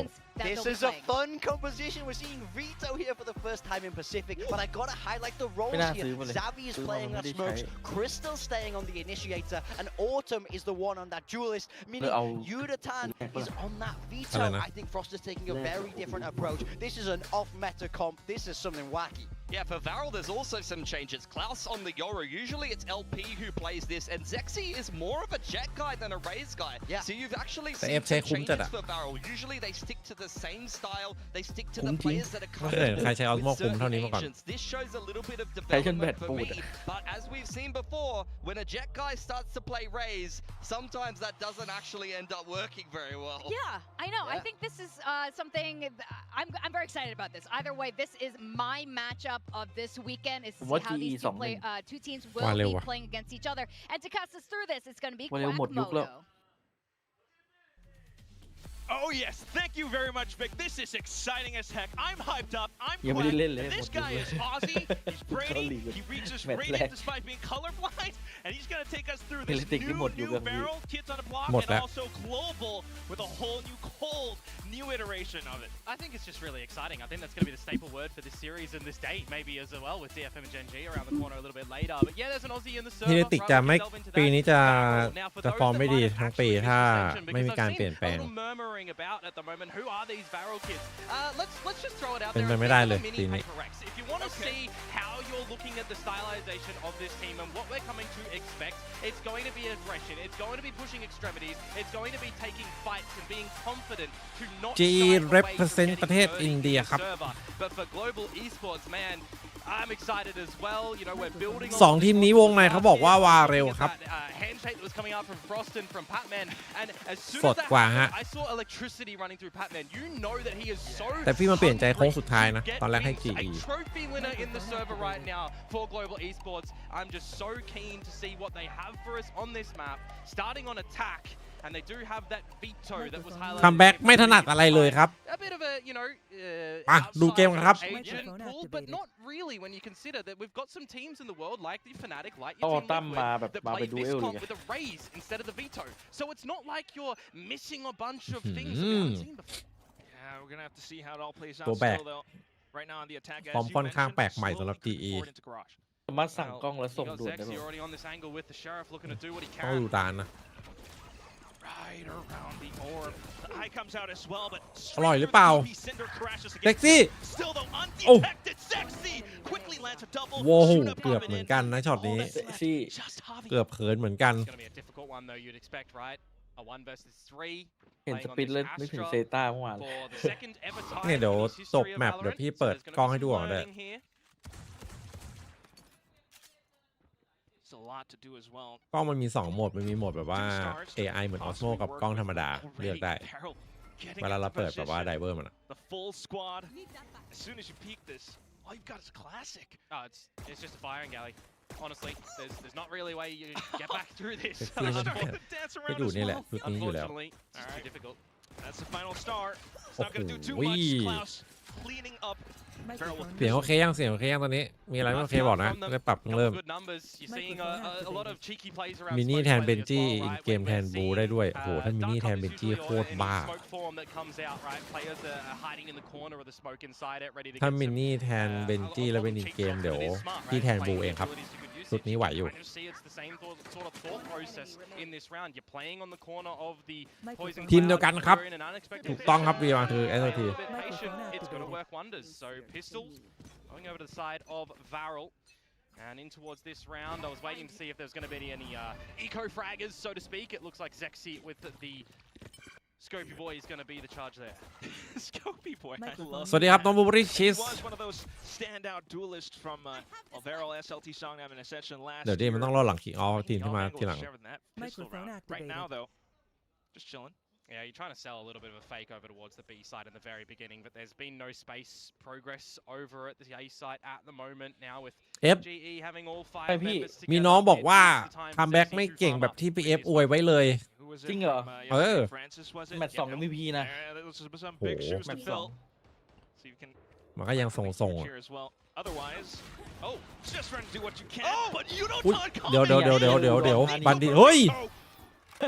This is a fun composition. We're seeing Vito here for the first time in Pacific, but I gotta highlight the roles here. Zavi is playing that smokes, Crystal staying on the initiator, and Autumn is the one on that duelist, meaning Yudatan is on that Vito. I think Frost is taking a very different approach. This is an off-meta comp. This is something wacky. Yeah, for Varel, there's also some changes. Klaus on the Yoru. Usually it's LP who plays this, and Zexy is more of a jet guy than a raise guy. Yeah. So you've actually seen some changes for Varel. Usually they stick to the same style. They stick to the players that are coming with certain agents. This shows a little bit of development for me. But as we've seen before, when a jet guy starts to play raise, sometimes that doesn't actually end up working very well. Yeah, I know. I think this is something I'm very excited about this. Either way, this is my matchup of this weekend is to see how these two teams will be playing against each other. And to cast us through this, it's going to be Quackmodo. Oh yes, thank you very much, Vic. This is exciting as heck. I'm hyped up. I'm Quack. This guy is Aussie. He's Brady. He reaches radiant despite being colorblind, and he's gonna take us through this new barrel, kids on the block, and also global with a whole new cold new iteration of it. I think it's just really exciting. I think that's going to be the staple word for this series and this date, maybe as well, with DFM and GenG around the corner a little bit later. But yeah, there's an Aussie in the server. ที่นิติจะไม่ปีนี้จะฟอร์มไม่ดีทั้งปีถ้าไม่มีการเปลี่ยนแปลง about at the moment. Who are these Varel kids? Let's just throw it out เป็น there. ไปไม่ได้เลยปีนี้ If you want to see how you're looking at the stylization of this team and what we're coming to expect, it's going to be aggression. It's going to be pushing extremities. It's going to be taking fights and being confident to not G shy away represent from ประเทศ getting อินเดีย dirty ครับ in the server. But for global esports, man, I'm excited as well. You know, we're building สองทีมนี้วงในเขาบอกว่าวาเร็วครับ handshake that was coming out from Frost and from Patman, and as soon ส as ด that กว่าฮะ happened, I saw electricity running through Patman. You know that he is so แต่พี่มาเปลี่ยนใจโค้งสุดท้ายนะ hungry ตอนแรกให้ to get GE a trophy winner in the server right now for global esports. I'm just so keen to see what they have for us on this map, starting on attack. And they do have that veto that was highlighted. คัมแบ็กไม่ถนัดอะไรเลยครับ A bit of a, you know, มาดูเกมกันครับ agent pool, but not really when you consider that we've got some teams in the world like the Fnatic, like ต่อ your team ตั้มมาแบบ that มา play เป็นดูเอ this ลเลย comp with a raise instead of the veto. So it's not like you're missing a bunch of things that we haven't seen before. Yeah, we're gonna have to see how it all plays out ตัวแบก still though. Right now on the attack, ฟอร์ม as you ค่อนข้าง mentioned, แปลกใหม่สำหรับ slowly GE forward into garage. สามารถสั่งกล้องแล้วส่ง You got ด่วนได้ Zexy หรอ already on this angle with the Sheriff looking to do what he ต้อง can. ดูตานนะ Right around the orb. The eye comes out as well, but อร่อยหรือเปล่า Cinder crashes เซ็ก against ซี่ Still though โอ้ undetected. Sexy quickly lands a double. โว้ว Shuna เกือบ popping เหมือน in. กันนะช็อต All นี้ that's left, ซี่ just Javi. เกือบเขินเหมือนกัน It's going to be a difficult one though, you'd expect, right? A 1 versus 3. เห็น playing ส on ปิน this แล้วนึกถึง Astra เซต้าเมื่อวาน for the second ever time เนี่ยเดี๋ยว in his จบ history of แมปเดี๋ยว Valorant. พี่ So เปิด there's gonna กล้อง be ให้ดู some ก่อนเลย learning here. It's a lot to do as well. กล้องมันมี2โหมดมันมีโหมดแบบว่า AI เหมือน Osmo กับกล้องธรรมดาเลือกได้ Carol getting เวลาเรา into เปิดแบบว่า position. ไดเวอร์มันอะ The full squad. As soon as you peek this, all you've got is a classic. Oh, it's just a firing galley. Honestly, there's not really a way you get back through this. Sexy man. Starting to dance ก็ around อยู่ as นี่แหละ well. ชุดนี้อยู่แล้ว Unfortunately, it's just too difficult. That's the final star. It's not going to do too โอ้โห much. Klaus cleaning up. Farrell with เสียงโอเคยังเสียงโอเคยังตอนนี้มีอะไรไม่โอเคบอกนะได้ปรับเพิ่งเริ่ม Good numbers. You're seeing a lot of cheeky plays around มินี่ smoke แทน play เบน as จี้ well, อิน right? เกม When แทน we're บูได้ด้วย seeing, โอ้โหถ้ามินี่ Dark แทน Up เบ is นจี้ usually โคตร any บ้า smoke form that comes out, right? Players are hiding in the corner of the smoke inside it, ready to ถ้า get มิ some นี่แทนเบนจี้แล้วเป็นอินเกมเดี๋ยวพี่แทนบูเองครับชุดนี้ไหวอยู่ I just see it's the same sort of thought process in this round. You're playing on the corner of the poison ทีมเดียวกันครับ You're in an unexpected ถูกต้องครับ position. VR คือ Playing a SLT little bit patient, it's going to work wonders. So pistols going over to the side of Varel. And in towards this round, I was waiting to see if there's going to be any eco-fraggers, so to speak. It looks like Zexy with the Scopy Boy is going to be the charge there. Scopy Boy. I love สวัสดีครับน้องบูเบอรี่ชีส He was one of those standout duelists from Valorant SLT Songnam and Ascension last เดี๋ยวดิ year. มันต้องรอหลังคิงออฟทีมที่มาทีหลัง Sharing that pistol Microphone round. Right activated. now, though, just chilling. Yeah, you're trying to sell a little bit of a fake over towards the B side in the very beginning, but there's been no space progress over at the A side at the moment. Now with GE having all 5 members together, มีน้องบอกว่าคัมแบ็กไม่เก่งแบบที่ PF อวยไว้เลย จริงเหรอ แมตช์2 MVP นะ โอ้โห แมตช์2 มันก็ยังส่งๆอ่ะ Oh, just trying to do what you can, but you don't อุ๊ย talk เดี๋ยวบันดีเฮ้ย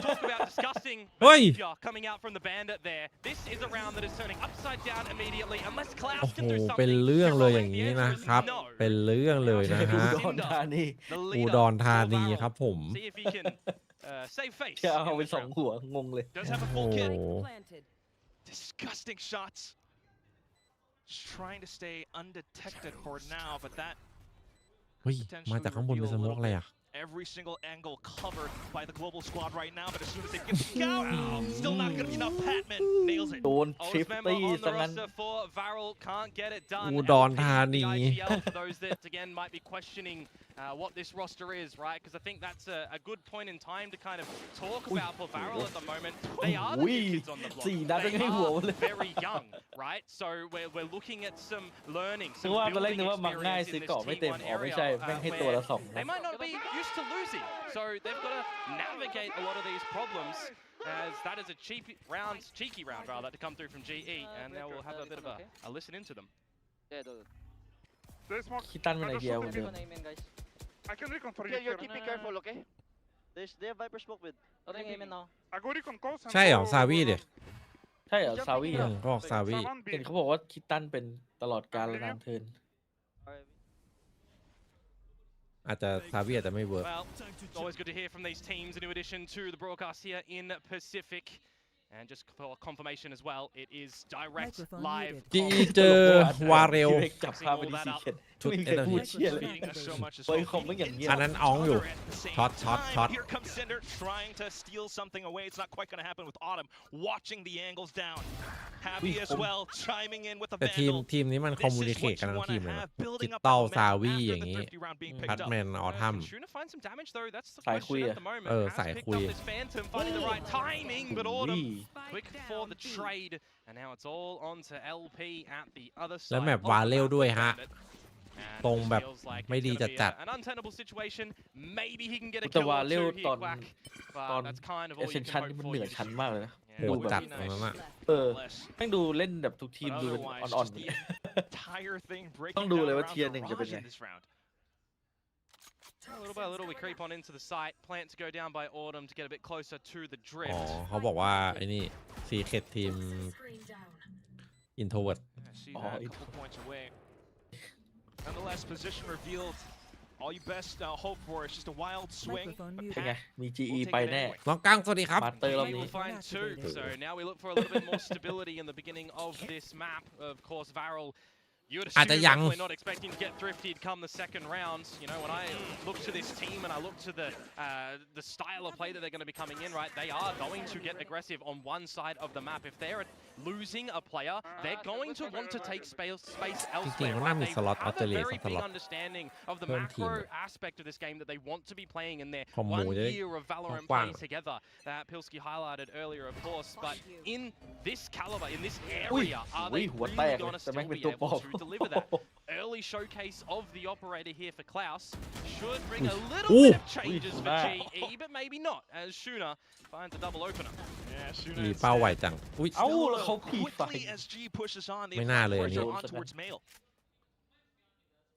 Talk about disgusting Oi! behavior coming out from the bandit there. This is a round that is turning upside down immediately unless โอ้ Klaus โห can do เป็น something. เรื่องเลยอย่าง They're นี้ going นะครับ the answer is no. เป็นเรื่องเลยนะฮะ อุดรธานี The อุ leader ดรธา for นี Valorant. ครับผม See if he can save face จะเอา in ไป this 2 round. หัวงงเลย Does have a โอ้ full โห kit. Disgusting shots. Just trying to stay undetected for now, but that เฮ้ยมาจากข้างบนเป็นสโมกอะไรอ่ะ every single angle covered by the global squad right now. But as soon as they get the count, still not going to be enough. Patman nails it. โดนทริป Oldest member ตี้ on ซะ the งั้น roster for Varel can't get it done. อุดรธานี LP, the IGL, for those that again might be questioning what this roster is, right? Because I think that's a good point in time to kind of talk about for Varel at the moment. They are the new kids on the block. 4 นัด They ไม่ให้หัว are เลย very young, right? So we're looking at some learning, นึ some กว่าตอนแรก building นึกว่ามักง่าย experience ซื้อ in เกาะ this ไม่เต็ม T1 อ๋อไม่ area ใช่แม่งให้ตัวละ where 2 they might not be used to losing. So they've got to navigate a lot of these problems as that is a cheeky round rather to come through from GE, and now we'll have a bit of a listen into them. คิดตันเป็นไอเดียคนเดิม I can recon for you. Yeah, you're keeping careful, okay? They have Viper smoke with. I go recon calls. ใช่เหรอซาวี่เดี๋ย ใช่เหรอซาวี่ ก็บอกซาวี่ เห็นเขาบอกว่าคิดตันเป็นตลอดกาลนานเทิน อาจจะซาวี่อาจจะไม่เวิร์ก Well, always good to hear from these teams, in addition to the broadcast here in Pacific. And just for confirmation as well, it is direct Microphone live. muted. จีเจอวาเรล ที่จับภาพไปที่ซีเคน ชุด ไม่มี เอ ใคร เนอร์ พูด จี เชี่ยเลย Feeding us so much as เฮ้ย well. คอมไม่อย่างเงี้ย อันนั้นอ้องอยู่ ช็อต Here comes Cinder trying to steal something away. It's not quite going to happen with Autumn. Watching the angles down. Happy as well, chiming in with a แต่ทีมนี้มันคอมมูนิเคชกันทั้งทีมเลยนะจิตเต้าซาวี่อย่างนี้พัดแมนออทัม Shuna find some damage though. That's the สายคุย question อะ at the moment. สาย Has คุ picked ย up this Phantom, finding the right timing, but อุ้ย Autumn quick for the trade, and now it's all on to LP at the other side. แล้วแมป of วา the เรล map ด้วย with ฮะ Bandit. And ตรง this แบบ feels like ไม่ it's ดี gonna be จัด an untenable situation. Maybe he can get a แต่ kill วา or เร็ว two ตอ here, น Quack. ตอ But น that's kind of เอ all เซ you น can ชัน hope นี่มัน for เหนือ here. ชั้นมากเลยนะ โหดจัดตรงนั้นอะ เออแม่งดูเล่นแบบทุกทีม But ดูเป็น otherwise, อ่อน just the entire thing ๆ breaking ต้องดูเลย down ว่า around เทียร์หนึ่งจะเป็น Garage ไง in this round. Little by little, we creep on into the site. Plant to go down by Autumn to get a bit closer to the อ๋อ drift. เขาบอกว่าไอ้นี่ซีเคททีมอินโทรเวิร์ด Yeah, see that a couple points away. Nonetheless, position revealed. All you best hope for is just a wild swing. Microphone But เป็น muted. ไง มี GE ไปแน่ น้องกั้งสวัสดีครับ มาเตอร์รอบ We นี้ will find two. So now we look for a little bit more stability in the beginning of this map. Of course, Varel, you would Aja assume yang. definitely not expecting to get thrifted come the second round. You know, when I look to this team and I look to the style of play that they're going to be coming in, right, they are going to get aggressive on one side of the map. If they're losing a player, they're going to want to take space จริง elsewhere. ๆมันน่า Right? มี They สล็อตออ have สเตร a เลีย very ส big ล็อต understanding of the เพิ่มทีม macro aspect of this game that they want to be playing in their คอมมู 1 จะได้ year of Valorant กว้าง play together that Pilsky highlighted earlier, of course. But in this caliber, in this อุ้ย area, are อุ้ย they หัวแต really กเลย going to แต่ still แม่งเป็น be ตัวปลอ able ม to deliver that? Early showcase of the operator here for Klaus should bring a little Ooh. bit of changes for Wow. GE, but maybe not, as Shuna finds a double opener. yeah, มี Shuna เป้าไวจัง อุ้ย เอ้าแล้วเขาผีไฟ quickly as G pushes on. They May apply naเลย pressure อันนี้ on towards Mail.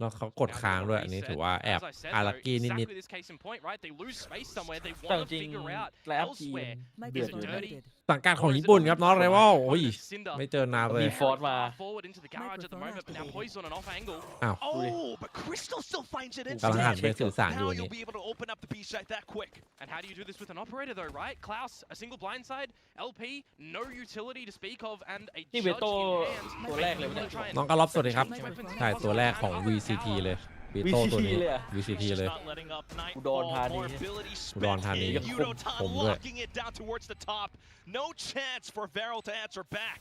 แล้วเขากดค้างด้วย อันนี้ถือว่าแอบ As I said, อา though, รักกี้นิด exactly this case in point, right? They lose space somewhere. They แต่ want จ to ริง figure out ไลน์อัพทีม elsewhere. เดือดอยู่ Microphone นะ muted. ๆสังกัดของญี่ปุ่นครับน้องไรวอลโอ้ย Cinder ไม่เจอนานเลย มีฟอร์สมา forward into the garage at the moment, but now Poison on off angle. อ้าว Oh, but Crystal still finds it กำลังหัน instead. ไปสื่อสารอยู่ Now อัน you'll นี้ be able to open up the B site that quick. And how do you do this with an operator though, right? Klaus, a single blindside, LP, no utility to speak of, and a นี่ judge เวโต้ in hand. ตัวแรกเลย Gonna try and น้องกระลอบสวัสดีครับ Microphone ใช่ ตัวแรกของ VCT เลยบีโต้ตัวนี้ เลยอะ VCT Just เลย not letting up. Nightfall, อุดรธานี more ability อุดร spent ธานี in ยัง Yudotan ผมด้วย locking it down towards the top. No chance for Varel to answer back.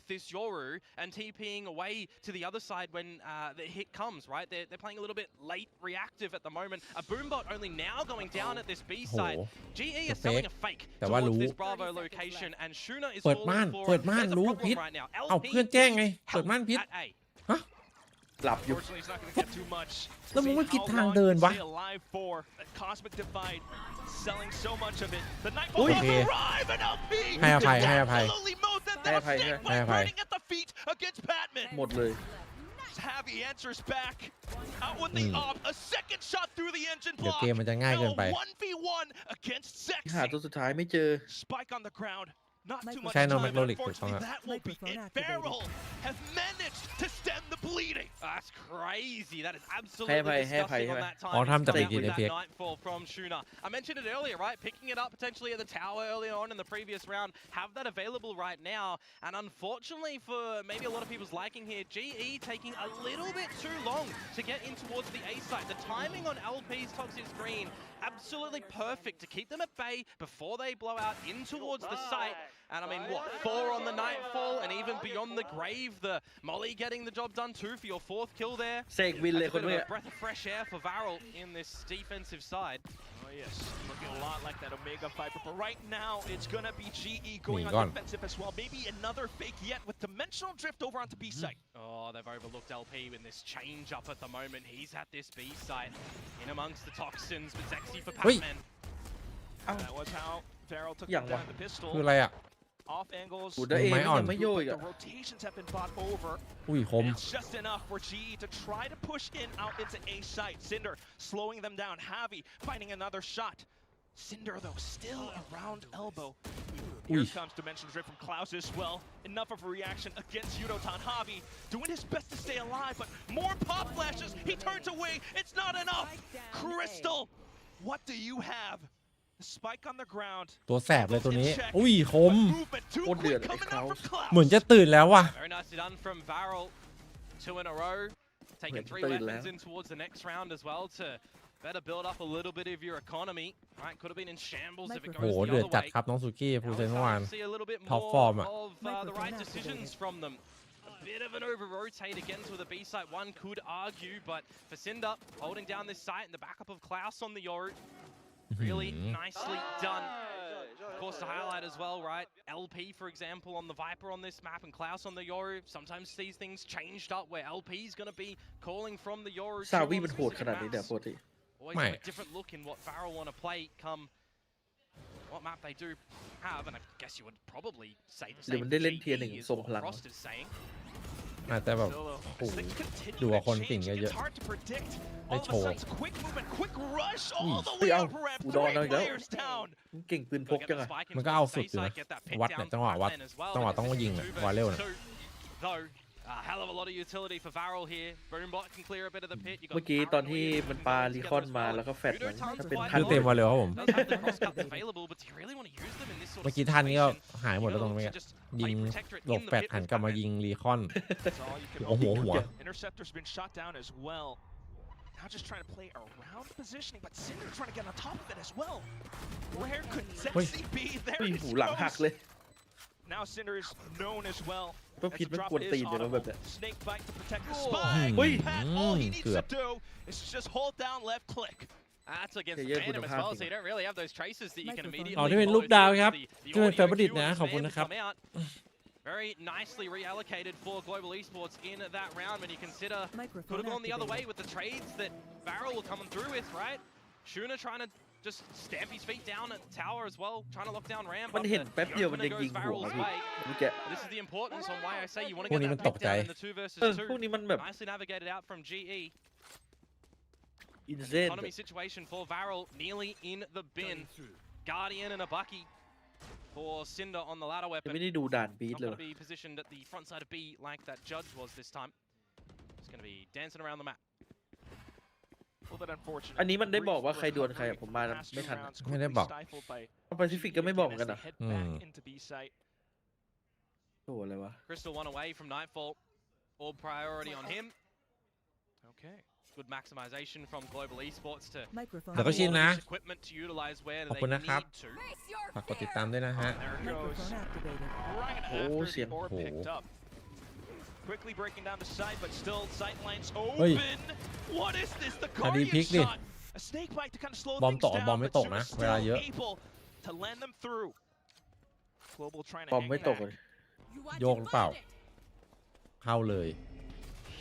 with this Yoru and TPing away to the other side when the hit comes, right? They're playing a little bit late reactive at the moment. A Boombot only now going down at this B side. GE is selling a fake. แต่ว่ารู้ this Bravo location, and Shuna is เปิด falling ม่าน for เปิ it. ดม่าน There's a รู้ problem พิษ right now. เอา LP เพื่อนแจ้งไง เปิดม่านพิษ at A. หลับอยู่ Unfortunately, he's not going to get too much. แล้วมึงไม่ See ผิด how ทาง long เดิน he วะ can stay alive for. A cosmic divide, selling so much of it. The Nightfall โอเค arrive and LP ให้อภัยให้อภัย absolutely mows them ให้ down. อภัย Snake ให้อ Bite ภัย running at the feet against Patman. หมดเลย Javi answers back. Out with the op. A second shot through the engine เดี๋ยว block. เกมมันจะง่ายเกินไป Now 1v1 against หา Sexy. ตัวสุดท้ายไม่เจอ Spike on the ground. Not too much ใช่ time, no but McLaurin unfortunately ถูกต้อง that will be Microphone it. activated. Farrell has managed to stem the bleeding. That's crazy. That is absolutely Hey, disgusting on that time. All time He's to coming beat out with DFM. that nightfall from Shuna. I mentioned it earlier, right? Picking it up potentially at the tower earlier on in the previous round. Have that available right now. And unfortunately for maybe a lot of people's liking here, GE taking a little bit too long to get in towards the A site. The timing on LP's toxic screen, absolutely perfect to keep them at bay before they blow out in towards the site. And I mean, what, 4 on the Nightfall, and even beyond the grave, the Molly getting the job done too for your 4th kill there. เสกวินเลย That's ค a น bit เมื่ of อ a breath of fresh air for Varel in this defensive side. Oh yes, looking a lot like that Omega Viper, but right now it's gonna be GE going on Gone. defensive as well. Maybe another fake yet with dimensional drift over onto B site. Oh, they've overlooked LP in this change up at the moment. He's at this B site in amongst the toxins, but Zexy for Wait. Pac-Man. That was how Farrell took Yang him down wah. the pistol. คืออะไรอ่ะ Off angles. กูได้เอง ไม้อ่อน ยังไม่โยย The อ่ะ rotations have been bought over. อุ้ยคม It's just enough for GE to try to push in out into A site. Cinder slowing them down. Javi finding another shot. Cinder though still around elbow. Here Oof. comes Dimension Drift from Klaus as well. Enough of a reaction against Yudotan. Javi doing his best to stay alive, but more pop flashes. He turns away. It's not enough. Crystal, what do you have? The spike on the ground. ตัวแสบเลยตัวนี้ อุ้ยคม Movement too What quick the- coming out from Klaus. เหมือนจะตื่นแล้วว่ะ Very nicely done from Varel. 2 in a row. Taking 3 ตื่น weapons แล้ว in towards the next round as well to better build up a little bit of your economy. Right, could have been in shambles if it โห goes the เดือด other จัด way. ครับน้องสุกี้พู Now เซ we're นเมื่อวาน starting to see a little bit Top more form. of the Microphone right activated. decisions from them. A bit of an over-rotate against with a B site, one could argue, but for Cinder, holding down this site and the backup of Klaus on the Yoru, really nicely done. Of course, to highlight as well, right? LP, for example, on the Viper on this map and Klaus on the Yoru, sometimes sees things changed up where LP is going to be calling from the Yoru. ซาวีมันโหดขนาดนี้เนี่ยปกติ Always have a different look in what Varel want to play come what map they do have, and I guess you would probably say the เดี๋ยว same มันได้เล่น for เทียร์หนึ่ง GE is ทรง what พลัง Frost is saying. อาจจะแบบ Still, though, โอ้ as โห things continue ดู to ว่าคน change, เก่งเยอะ it's hard to predict. They All of a told. sudden, it's quick movement, quick rush all the Ui, way ao, up ramp. ủ đòn 3 rồi đó. players down. มันเก่งปืนพ Go ก get จัง the อะ spike มัน into ก็เอา the สุด face อยู่ side, นะ get that pick วัดเนี่ย down จังหวะ from วัด Patman as well. จังหวะต้องยิงอะ Two วาเร็ว versus นะ two. Though, a hell of a lot of utility for Varel here. Boombot can clear a bit of the pit. You got เมื่อกี้ตอนที่ Paranoia มัน can ปา go รี together คอน as มา well. แล้วก็แฟดมัน Yudotan's ถ้าเป็น quite คือเต็มมาเลยครับผม Does have the cross cuts available, but do you really want to use them in this sort เมื่อ of กี้ท่านนี้ก็ situation? หายหมด You แล้วตรง gotta นี้ look to just ยิง play protectorate หลบ in the แฟด pit หัน with กลับมา Batman. ยิงรีคอน That's all you can หัว hope หัว for. หัว Interceptor's been shot down as well. Now just trying to play around positioning, but Cinder trying to get on top of it as well. Where could Zexy be? There อุ้ย it หูหลังหัก goes. เลย Now Cinder is known as well. ก็พิษ As มัน the กวน drop ตี is นเดี๋ยวมันแบบ audible. เนี้ย Snake bite to protect the spike. Ui. Pat, all he needs to Cướp. do is just hold down left click. That's against Okay, the yeah, Phantom good as well, half so you don't really have those traces that you can Microphone immediately อ๋อที่เป็น follow รูปดาว through ครับ the ที่เป็น audio เฟเวอร์ดิต cue นะ and ขอบคุณ spam นะ to ครับ come out. Very nicely reallocated for Global Esports in that round when you consider Microphone could have gone the other way activated. with the trades that Varel were coming through with, right? Shuna trying to just stamp his feet down at the tower as well, trying to lock down ramp. มัน but เห็น the แป๊บเดียวมัน opener ยังยิง goes หัว Varel's พี่ way. เมื่อกี้ This is the importance on why I say you want to พวก get นี้มัน that ตก pick ใจ down in the 2 versus พวก 2. นี้มันแบบ Nicely navigated out from GE. อินเซน Economy situation for Varel nearly in the bin. Guardian and a Bucky for Cinder on the ladder ยัง weapon. ไม่ได้ดูด่านบีท Not เลย going to be positioned at the front side of B like that Judge was this time. It's going to be dancing around the map. Well, but unfortunate. อันนี้มันได้บอกว่าใครดวลใครอะผมมาไม่ทัน ไม่ได้บอก แปซิฟิกก็ไม่บอกเหมือนกันนะ อืม โอ้อะไรวะ Crystal one away from Nightfall. All priority on him. Okay. Good maximization from Global Esports to Microphone เดี๋ยวก็ชิน all นะ this equipment to utilize where ขอบ they คุณนะครับ need to. ฝากกดติดตามด้วยนะฮะ There it goes. Microphone activated. Right Oh, after shit. the orb Oh. picked up. Quickly breaking down the side, but still sight lines Ôi. open. What is this? The Thằng đi Guardian pick đi. shot. A snake bite to kind of slow Bom things tổ, down, bom mới but tổ Zuma nè, still vé là dữ. able to land them through. Global trying to บอม hang ไม่ตก back. เลย โยกหรือเปล่าเข้าเลย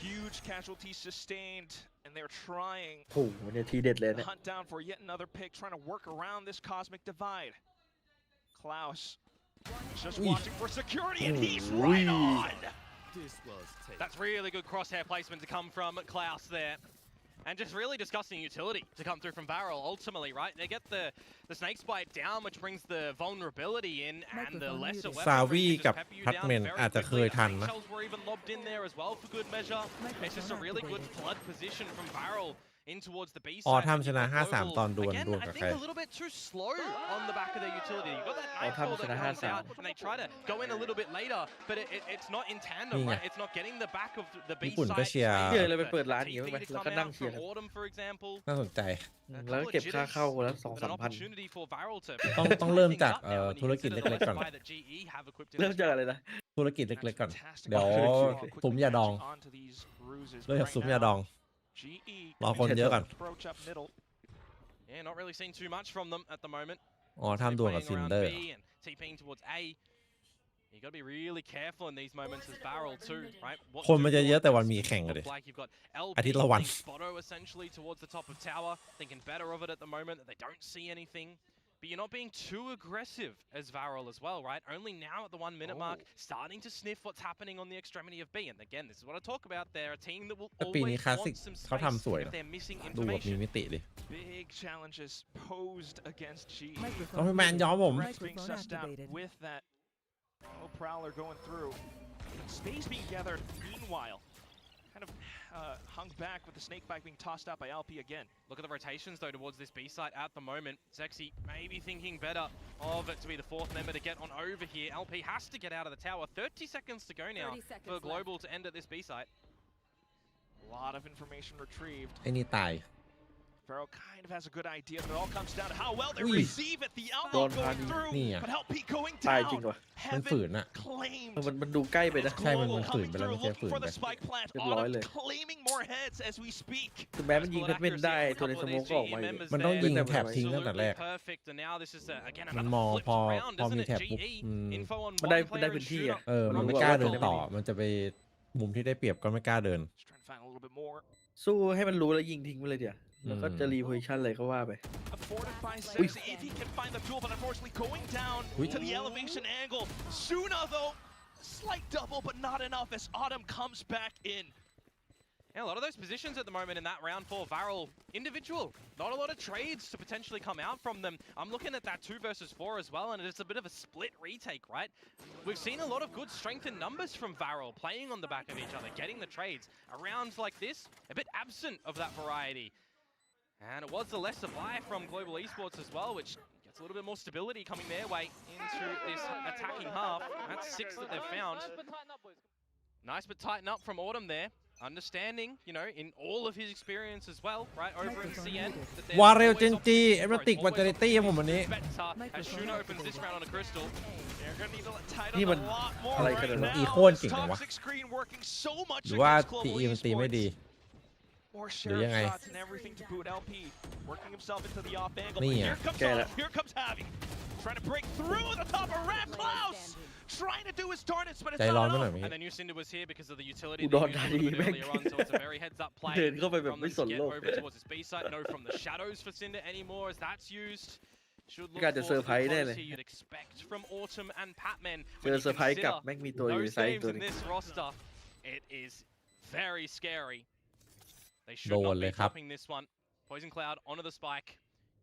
Huge casualties sustained, and they're trying โอ้โหเนี่ยทีเด็ดเลย to เนี่ย hunt down for yet another pick, trying to work around this cosmic divide. Klaus just watching for security, and he's right on. That's really good crosshair placement to come from Klaus there. And just really disgusting utility to come through from Varel ultimately, right? They get the Snake's Bite down, which brings the vulnerability in, and the lesser weapon ซาวีกับพัดเมนอาจจะเคยทันนะ Shells were even lobbed in there as well for good measure. It's just a really good flood position from Varel in towards the B side. ออทำชนะ 5-3 ตอนดวล Again, ดวล I กับ think ใคร a little bit too slow on the back of their utility. You've got that Oh, nightfall that Thompson, comes 5-3. out, and they try to go in a little bit later, but it's not in tandem, Ni right? It's not getting the back of the B ญี่ปุ่น side. ก็เชียร์ เชื่อเลยไปเปิดร้านอย่าง TP งี้ไหม to แล้ว come ก็นั่ง out เชียร์ from Autumn, for example. น่าสนใจ แล้วก็เก็บค่าเข้าคนละ But an opportunity for Varel to ต้องเริ่มจาก pick things up now when you ธุรกิจ consider the เล็กๆก่อน supply that GE have equipped in เริ่ม this จาก round. อะไรนะ ธุรกิจเล็กๆก่อน Fantastic เดี๋ยว opportunity. ซุ้มยาดอง Onto these bruises, เริ่ม but จาก right ซุ้มยา now, ดอง GE รอคนเยอะก่อน approach up middle. Yeah, not really seeing too much from them at the moment. อ๋อทำดวลกับซินเดอร์ B and TPing towards A. You got to be really careful in these moments as Varel too, right? What คน do มันจะเยอะ both แต่วัน teams มีแข่งกัน look ดิ like? You've got LP อาทิตย์ละวัน playing Spotto essentially towards the top of tower, thinking better of it at the moment that they don't see anything. But you're not being too aggressive as Varel as well, right? Only now at the 1 minute mark, starting to sniff what's happening on the extremity of B. And again, this is what I talk about. They're a team that will แต่ปีนี้ always คลาสสิก want some เขา space ทำสวย if นะ they're missing ดูแบบมี information. มิติดิ Big challenges posed against GE. ต้องให้แมนย้อมผม Threats being sussed out with that Prowler going through. Space being gathered meanwhile. Kind of hung back with the snake bite being tossed out by LP again. Look at the rotations though towards this B site at the moment. Zexy maybe thinking better of it to be the fourth member to get on over here. LP has to get out of the tower. 30 seconds to go now for Global to end at this B site. A lot of information retrieved. ไอ้นี่ตาย Varel kind of has a good idea, but it all comes down to how well they Ui. receive it. The outlaw Don going Pani. through, Ni à. but help Pete going ตายจริง down. ว่ะ มันฝืน Heaven อะ claimed. มันดูใกล้ไปนะ ใช่มัน Global ฝืน coming ไปแล้ว through, ไม่ใช่ฝื looking น for ไป the spike plant. เรียบร้อยเลย Autumn claiming more heads as we speak. คือแม้มันยิงเพชรเม่นได้โทเรสโมก็ออกมาอยู่ มันต้องยิงแถบทิ้งตั้งแต่แรก Perfect. And now this is again มัน another มอง flipped พอ round, พอ isn't มี it? แถบปุ๊บ GE อืม info on มันได้ one มันได้ player พื้น and ที่ shooter. อ่ะ มันไม่กล้าเดินต่อ มันจะไปมุมที่ได้เปรียบก็ไม่กล้าเดิน Just trying to find a little bit more. สู้ให้มันรู้แล้วยิงทิ้งไปเลยเดี๋ยวแล้วก็จะรีโพซิชั่นเลยก็ว่าไป Afforded by Sexy if he can find the duel, but unfortunately going down to the elevation angle. Suna though, slight double, but not enough as Autumn comes back in. Yeah, a lot of those positions at the moment in that round 4 Varel individual. Not a lot of trades to potentially come out from them. I'm looking at that 2 versus 4 as well, and it's a bit of a split retake, right? We've seen a lot of good strength in numbers from Varel, playing on the back of each other, getting the trades. A round like this, a bit absent of that variety. And it was the less supply from Global Esports as well, which gets a little bit more stability coming their way into this attacking half. That's 6 that they've found. Nice but tighten up from Autumn there. Understanding, you know, in all of his experience as well, right, over in CN. วาเรลเจนจีเอเมติกวัตเตอริตี้ผมวันนี้ As Shuna opens this round on a crystal. They're gonna need to tighten Ni up a man- lot moreอะไร right ขนาดนั้น now. อีโคตรเก่งจังวะ Toxic screen working so much หรือว่า against ที Global อีมันตีไม่ดี Esports. More หรือยัง sheriff ไง shots and everything to boot. LP working himself into the off angle. Ni But à. here comes Kaya Autumn, here comes Javi. Trying to break through the top of Ram Klaus. Trying to do his darnest, but it's ใจร้อน not มั้ยหน่อย enough. เมื่อ And กี้ then Yusinda was here because of the utility อุ that ด he ร used ธา a นี little bit แม่ง earlier on, so it's a very heads up play เดินเข้าไปแบบ from ไม่ them ส to น get โลก over towards this B side. No from the shadows for Cinder anymore as that's used. Should look การจะ for เซอร์ไพรส์ the แน่ close เลย here you'd expect from Autumn and Patman. เจอเซอร์ไพรส์กลับแม่งมีตัวอยู่ใน Those ไซส์ names ตัว in นึง this roster, it is very scary. They should โดน not เล be ยครับ dropping this one. Poison Cloud onto the spike.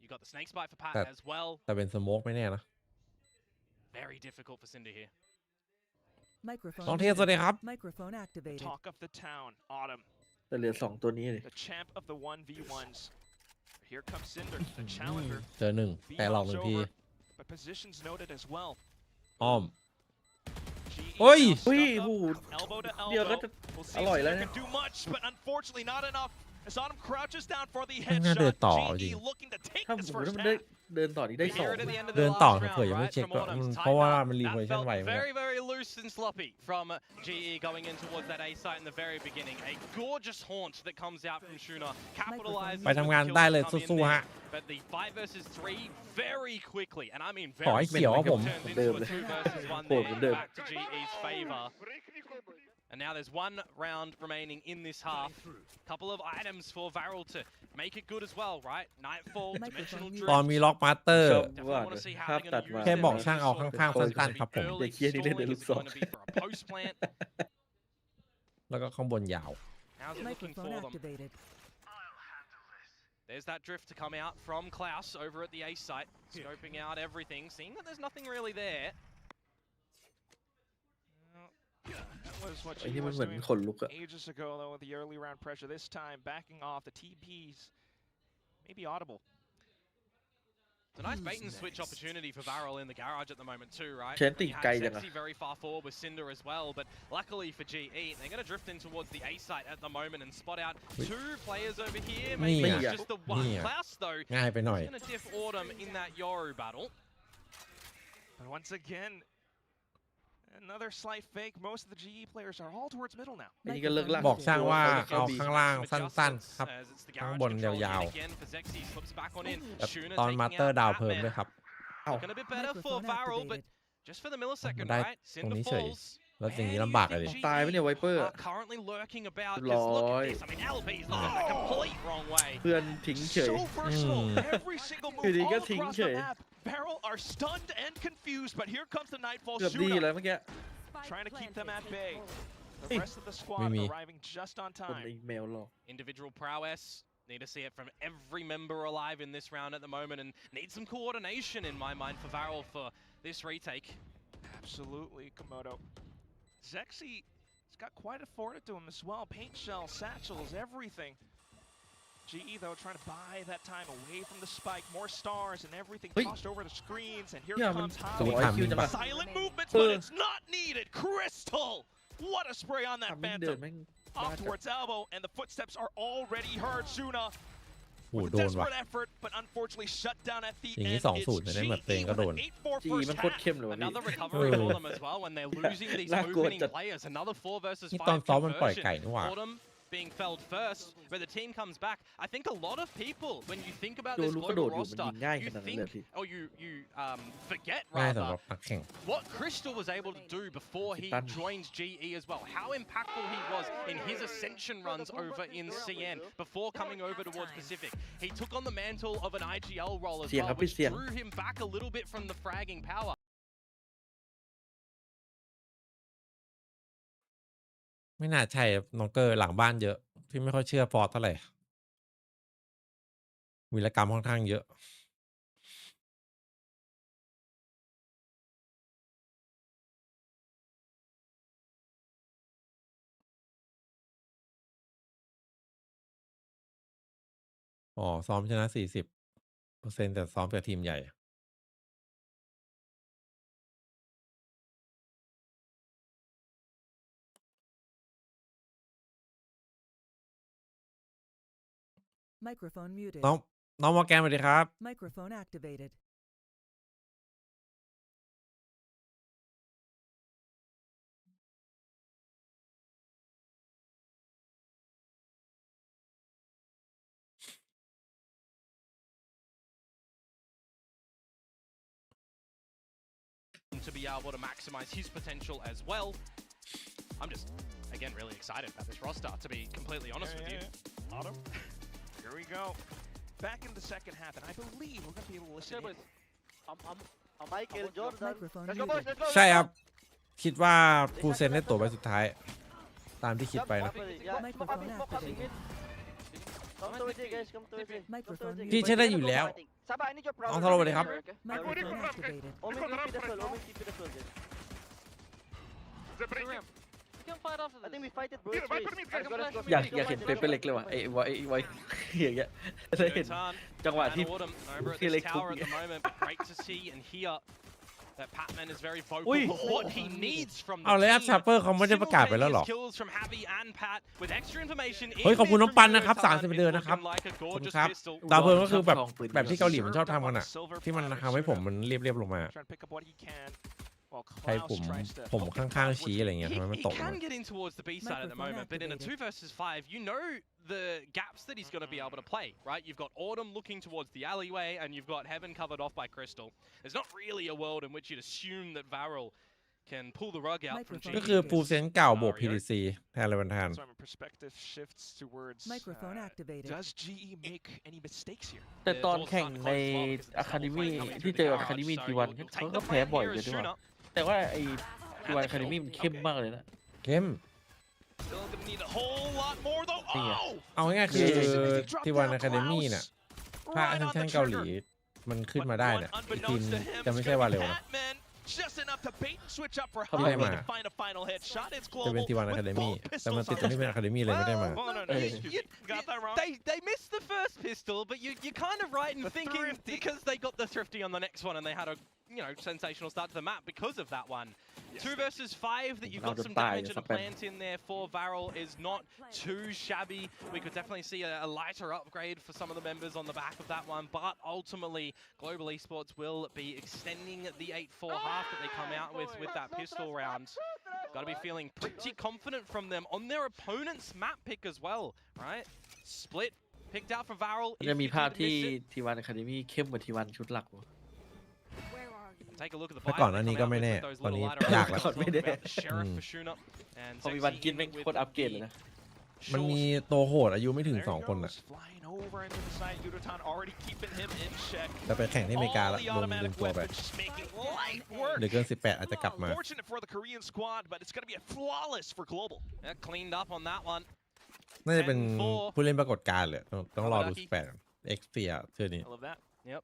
You got the snake spike for Pat That- as well. แต่เป็นสโมกไม่แน่นะ Very difficult for Cinder here. Microphone น้องเทียสวัสดีครับ Microphone activated. Talk of the town, Autumn, แต่เหลือ2ตัวนี้เลย the champ of the 1v1s. Here comes Cinder, the challenger. เจอหนึ่งแต่หลอกหนึ่งที But positions noted as well. อ้อม GE Oi! now stuck อุ้ย up, หู elbow to เดียวก็ elbow. จะ We'll see อ if ร่อยแล้ว Cinder นะ can do much, but unfortunately not enough. As Autumn crouches down for the ไม่น่าเดิน headshot. ต่อจริ GE ง looking to take ถ้า this สมมติ first ว่ามันได้ half. เดินต่อนี้ได้ Here at the 2 end of เดิ the นต่อ last round, เผื่อยังไม่ right, เช็ค from ก็ Autumn. เพราะว่า Tighten up. มันรีโพซิ That ชั่น felt ไวไม่ได้ very, very loose loose and sloppy from GE going in towards that A site in the very beginning. A gorgeous haunt that comes out from Shuna, capitalizes ไปทำงานได้เลยสู้ๆฮะ but the 5 versus 3 very quickly, and I mean ขอ very ให้เขียวครับผม quickly, turned into a 2 versus 1 there, back to GE's favor. And now there's one round remaining in this half. Couple of items for Varel to make it good as well, right? Nightfall, dimensional ตอน drift. มีล็อกมาสเตอร์ Definitely want to see how ภาพ they're ตัด going to มา use แค่ their บอกช่างเอา sort of ข้างๆ approach. สั้นๆครับผม Early เด็กเหี้ยนี่เล่น stalling, แต่ลู is ก it ศร going to be for a post plant? แล้วก็ข้างบนยาว How's it looking Microphone for them? activated. There's that drift to come out from Klaus over at the A site, scoping out everything, seeing that there's nothing really there. That was what ไอ้ she นี่มัน was เหมือน doing ขนลุกอะ ages ago, though, with the early round pressure. This time, backing off the TPs, maybe audible. It's a nice bait and switch opportunity for Varel in the garage at the moment too, right? เชนติ You had ไกลจังอะ Sexy very far forward with Cinder as well, but luckily for GE, they're going to drift in towards the A site at the moment and spot out 2 players over here. Maybe Yeah. it's just the one. Yeah. Klaus, though, ง่ายไปหน่อย is going to diff Autumn in that Yoru battle. But once again, another slight fake. Most of the GE players are all towards middle now. ไอ้นี่ก็เลิกลาก บอกช่างว่า เข้ เอา บี ข้างล่างสั้นๆครับ As it's the ข้าง garage บน control ยาว yet again for Zexy, slips back on in. ๆแบบ Shuna ตอน taking มาสเตอร์ out ดาวเพิ่ม Batman. ด้วยครับ Looking a bit better for Microphone Varel, but activated. just for the millisecond,ได้ right? ตรง Cinder นี้เฉย falls. แล้วอย่างนี้ลำบากเลยดิ ตายปะเนี่ยไวเปอร์ Are currently lurking about. เรียบ Just look ร้อย at this. I mean, LB's looking the complete wrong way. เพื่อนทิ้งเฉย So versatile. Every single move อยู่ดี all ก็ทิ้ง across เฉ the ย map. Barrel are stunned and confused, but here comes the Nightfall เกือบดี Shuna เลยเมื่อกี้ trying to keep them at bay. The Hey. rest of the squad Mimi. arriving just on คนใน time. เมลหรอก Individual prowess. Need to see it from every member alive in this round at the moment, and need some coordination in my mind for Varel for this retake. Absolutely, Komodo. Zexy's got quite a forward to him as well. Paint shells, satchels, everything. GE, though, trying to buy that time away from the spike. More stars and everything Hey. tossed over the screens. And here Yeah, comes man. Howie. สวิตช์ทำมิงปะ Silent movements, but it's not needed. Crystal! What a spray on that ทำไม่เดิน Phantom. แม่ง Off towards Elbow, and the footsteps are already heard. Shuna โอ้โห with โด a นว่ะ desperate effort, but unfortunately shut down at the อย่างนี้ end. 2-0 It's เลยนะแบบตัวเอง GE ก็ with โด an น 8-4 จี first มันโคตร half. เข้มเลยว่ะพี่ Another recovery for them as well when they're losing these Nah, good. opening players. Another 4 versus นี่ 5 ตอนซ้อมมันปล่อย conversion. ไก่นี่หว่า Autumn being felled first, but the team comes back. I think a lot of people, when you think about ดู this ลูกกระโด global ดอยู่มัน roster, ยิงง่ายข you นาดนั้น think, เลยพี่ or you forget ง่ายสำห rather รับนักแข่ง what Crystal was able to do before he Done. joined GE as well. How impactful he was in his ascension runs over in CN before coming over towards Pacific. He took on the mantle of an IGL role as เสียง well, ครับพี่ which เสียง drew him back a little bit from the fragging power. ไม่น่าใช่ครับน้องเกอร์หลังบ้านเยอะ พี่ไม่ค่อยเชื่อฟอร์ดเท่าไหร่วีรกรรมค่อนข้างเยอะ อ๋อ ซ้อมชนะ 40% แต่ซ้อมกับทีมใหญ่ Microphone muted. น้องมอร์แกนสวัสดีครับ Microphone activated. To be able to maximize his potential as well. I'm just, again, really excited about this roster, to be completely honest with you. Autumn. Here we go. Back in the second half, and I believe we're going to be able to listen in. Microphone Let's go, boys. muted. Let's go. ใช่ครับ คิดว่าฟูเซนได้ตัวใบสุดท้าย ตามที่คิดไปนะ Microphone activated. Come towards it, guys. Come towards it. Microphone พี่ muted. ใช่ได้อยู่แล้ว Saba, I need your power. น้องทะเลาะเลยครับ Microphone activated. Omen TP the full. Omen TP the full, guys. I think we fight it, bro. It's race. Let's go, let's go. อยากเห็นเปเปอร์เล็กเลยว่ะไอ้ไว้อย่างเงี้ยได้เห็น Turn จังหวะ and ที่ Autumn over at ที่ this เล็กทุบ tower at the moment, but great to see and hear that Patman is very vocal Ui. for what he needs from เอา the เลยครับ team. ชาร์เปอร์เขาไม่ได้ประกาศไปแล้วเหรอ Simultaneous kills from Javi and Pat with extra information เฮ้ย ขอบคุณน้องปัน in นะครับ Mid-Rotan 30 เดือนนะครับ is looking like a ขอบคุณ gorgeous ครับ pistol. ดาวเพิงก็คือแบบ ชอบปืน แบบที่เกาหลีมันชอบทำกันอะที่มันทำให้ผมมันเรียบๆลงมา Trying to pick up what he can. Well, ใคร Klaus tries to ผม poke ข้ him าง back ๆชี้ with อะไรเงี้ยทำไมมัน He ตกลง can มา get in towards the B side at the moment, but in a 2 versus 5, you know the gaps that he's going to be able to play, right? You've got Autumn looking towards the alleyway, and you've got Heaven covered off by Crystal. There's not really a world in which you'd assume that Varel can pull the rug out from GE. ก็คือฟูเซนเก่าบวก PDC แทนเลยวันทาน So my perspective shifts towards Microphone activated. does GE make any mistakes here? แต่ตอนแข่งใน Academy ที่เจอ Academy T1 เขาก็แพ้บ่อยเลยด้วยแต่ว่าไอ้ T1 Academy มันเข้มมากเลยนะ เข้ม Still gonna need a whole lot more though. นี่ไง Oh! เอาง่ายๆคือที่วันอะคาเดมี่น่ะถ้าอันชั่นเกาหลีมันขึ้นมาได้เนี่ยอีกทีมจะไม่ใช่ว่าเร็วนะ Just enough to bait and switch up for ไม่ได้ Hava มา to find a final headshot. It's จะเป็น global ที่วันอะคา with เดมี่ both แต่มัน pistols ติดตรงที่เป็น on. อะคาเดมี่เลยไม่ได้มา Well, no, you got that wrong. They missed the first pistol, but you're kind of right in thinking because they got the thrifty on the next one and they had a sensational start to the map because of that one. 2 versus 5 that you've got some damage and a plant in there for Varel is not too shabby. We could definitely see a lighter upgrade for some of the members on the back of that one, but ultimately Global Esports will be extending the 8-4 half that they come out with that pistol round. Got to be feeling pretty confident from them on their opponent's map pick as well, right? Split picked out for Varel. จะมีภาพที่ T1 Academy เข้มกว่า T1 ชุดหลักวะ Take a look at the แต่ก่อนอันนี้ก็ไม่แน่ตอนนี้ยากแล้ว ไม่ได้ พอมีวันกินแม่งโคตรอัปเกรดเลยนะ มันมีตัวโหดอายุไม่ถึง There he 2 คนอ่ะ goes, flying over into the side. Yudotan already keeping him in check. จะไปแข่งที่อเมริกาละ All the โดนดึ automatic งตัวไป weapons just making light work. หรือเกิน 18 อาจจะกลับมา Fortunate for the Korean squad, but it's going to be a flawless for Global. Cleaned up on that one. น่าจะเป็นผู้เล่นปรากฏการณ์เลยต้องรอดู 18 X เฟียเชื่อนี้ I love that. Yep.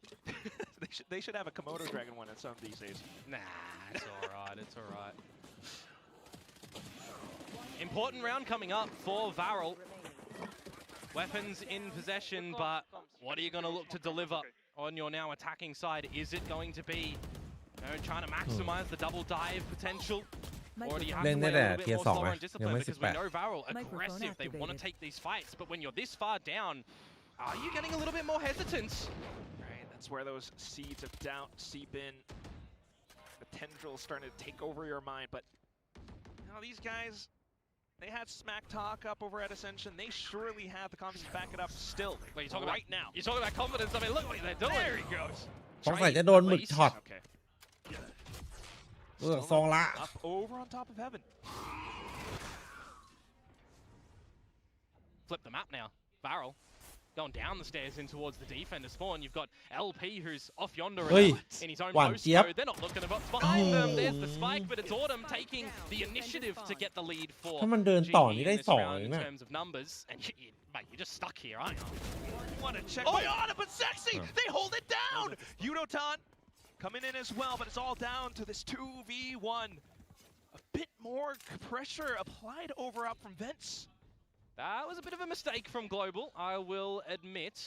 They should have a Komodo dragon one at some these days. Nah, it's alright, it's alright. Important round coming up for Varel. Weapons in possession, but what are you going to look to deliver on your now attacking side? Is it going to be trying to maximize the double dive potential? Or do you have to play a little bit more slower and disciplined? Because we know Varel aggressive, they want to take these fights, but when you're this far down, are you getting a little bit more hesitant? Right, that's where those seeds of doubt seep in. The tendrils starting to take over your mind, but now these guys, they had smack talk up over at Ascension. They surely have the confidence to back it up still. Wait, you're talking right now. You're talking about confidence. I mean, look what they're doing. There he goes. สงสัยจะโดนหมึกช็อต Okay. ทรงละ Up over on top of Heaven. Flip the map now. Varel going down the stairs in towards the defender spawn. You've got LP who's off yonder in his own post mode. They're not looking at what's behind them. There's the spike, but it's Autumn taking the initiative to get the lead for ถ้ามันเดินต่อ GE นี่ in ได้ this 2 round เลย in นะ terms of numbers. And mate, you're just stuck here, aren't you? Want to check? Oh, Autumn, but sexy! They hold it down! Yudotan coming in as well, but it's all down to this 2v1. A bit more pressure applied over up from Vince. That was a bit of a mistake from Global, I will admit.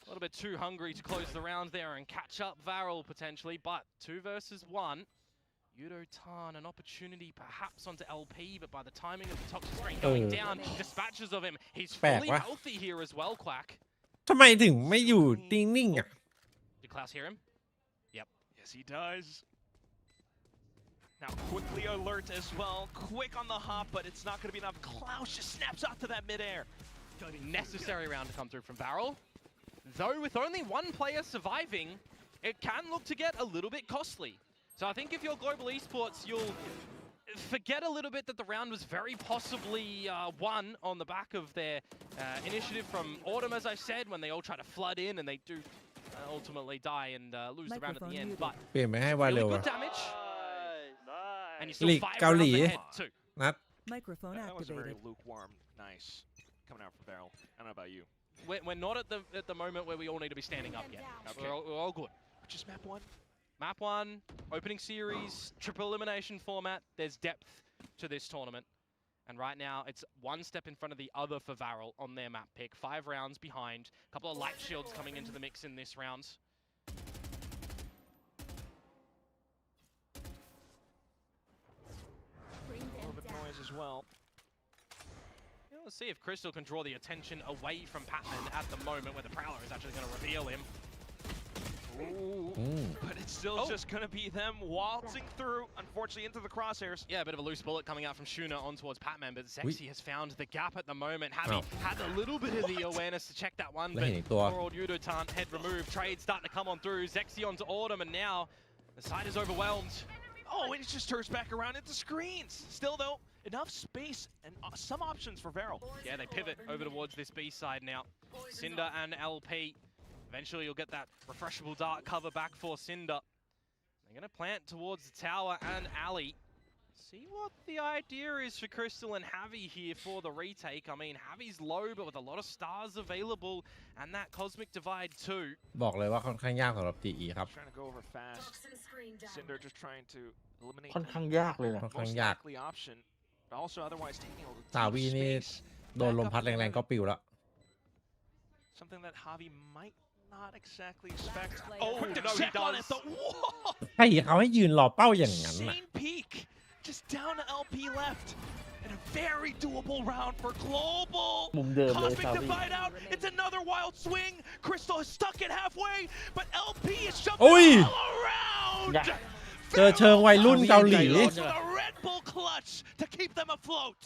A little bit too hungry to close the round there and catch up Varel potentially, but 2 versus 1. Yudotan, an opportunity perhaps onto LP, but by the timing of the toxic screen going down, dispatches of him. He's fully healthy here as well, Quack. ทำไมถึงไม่อยู่นิ่งๆอ่ะ Did Klaus hear him? Yep. Yes, he does. Now quickly alert as well. Quick on the hop, but it's not going to be enough. Klaus just snaps out to that midair. Necessary round to come through from Varel. Though with only 1 player surviving, it can look to get a little bit costly. So I think if you're Global Esports, you'll forget a little bit that the round was very possibly won on the back of their initiative from Autumn, as I said, when they all try to flood in and they do ultimately die and lose the round at the end. But เปลี่ยนไม่ให้วาเร็ว really อ่ะ good damage. And you ลี still ก 5 เกาหลี rounds ahead too. นัด Microphone That was a very activated. lukewarm, nice coming out from Barrel. I don't know about you. We're not at the moment where we all need to be standing up yet. Okay. We're all good. Which is map 1. Map 1, opening series, triple elimination format. There's depth to this tournament. And right now, it's 1 step in front of the other for Varel on their map pick. 5 rounds behind. A couple of light shields coming into the mix in this round. A little bit noise as well. Let's see if Crystal can draw the attention away from Patman at the moment where the Prowler is actually going to reveal him. But it's still just going to be them waltzing through, unfortunately, into the crosshairs. Yeah, a bit of a loose bullet coming out from Shuna on towards Patman, but Zexy has found the gap at the moment. Javi had a little bit of the awareness to check that one, but poor old Yudotan head removed. Trade starting to come on through. Zexy onto Autumn, and now the side is overwhelmed. Oh, and it just turns back around into screens. Still, though, enough space and some options for Varel. Yeah, they pivot over towards this B side now. Cinder and LP. Eventually, you'll get that refreshable dart cover back for Cinder. They're going to plant towards the tower and alley. See what the idea is for Crystal and Javi here for the retake. I mean, Javi's low, but with a lot of stars available, and that Cosmic Divide too. บอกเลยว่าค่อนข้างยากสำหรับ GE ครับ Trying to go over fast. Cinder just trying to eliminate ค่อนข้างยากเลยนะ ค่อนข้าง most ยาก likely option, but also otherwise taking a ซาวี deep นี่ space. โดนลมพัดแรงๆก็ปิวแล้ว Something that Javi might not exactly expect. Oh, Quick to no, he check on does. it, though. Whoa! ให้เขาให้ยืนรอเป้าอย่างนั้นน่ะ Insane peak. Just down to LP left. And a very doable round for Global. มุมเดิมเลย Cosmic ซาวี Divide out. It's another wild swing. Crystal is stuck at halfway, but LP is โอ้ย jumping all around. เจอเชิงวัยรุ่นเกาหลี With a Red Bull clutch to keep them afloat.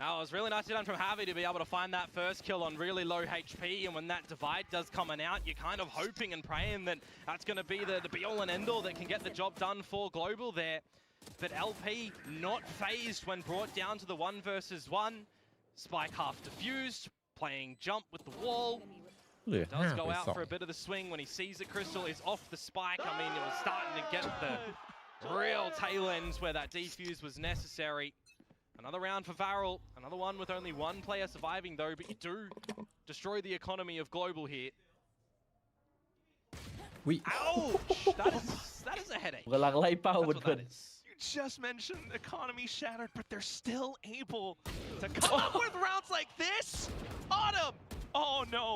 That was really nicely done from Javi to be able to find that first kill on really low HP, and when that divide does coming out, you're kind of hoping and praying that that's going to be the be-all and end-all that can get the job done for Global there. But LP not phased when brought down to the 1 versus 1. Spike half diffused, playing jump with the wall. เหลือ Does 5 go ไป out for a bit of the swing when he sees that Crystal is off the spike. I mean, it was starting to get the real tail ends where that defuse was necessary. Another round for Varel. Another one with only one player surviving though, but you do destroy the economy of Global here. วิ Ouch! That is a headache. กำลังไล่เป้า That's what เพื่อน that is. You just mentioned economy shattered, but they're still able to come up with rounds like this. Autumn. Oh no.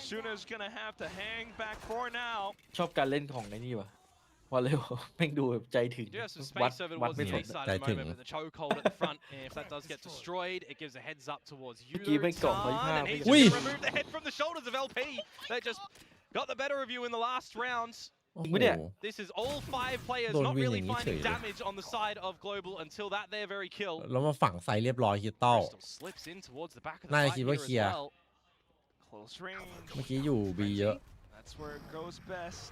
Suna's gonna have to hang back for now. ชอบการเล่นของไอ้นี่ว่ะพอเร็ว แม่งดูแบบใจถึง You do have some วัด space over วัด towards ไม่ the ส B น side at the moment, but the chokehold at the front, and if that does get destroyed, it gives a heads up towards you. Keep it going, And he's Ui. just removed the head from the shoulders of LP. They just got the better of you in the last rounds. โอ้โห This is all 5 players Don't not win really in finding Italy. damage on the side of Global until that their very kill. แล้วมาฝังใส่เรียบร้อยคิตตัล Crystal slips in towards the back of the น่าจะ fight คิด here ว่า as เคลียร์ well. Close range. เมื่อกี้อยู่ B เยอะ That's where it goes best.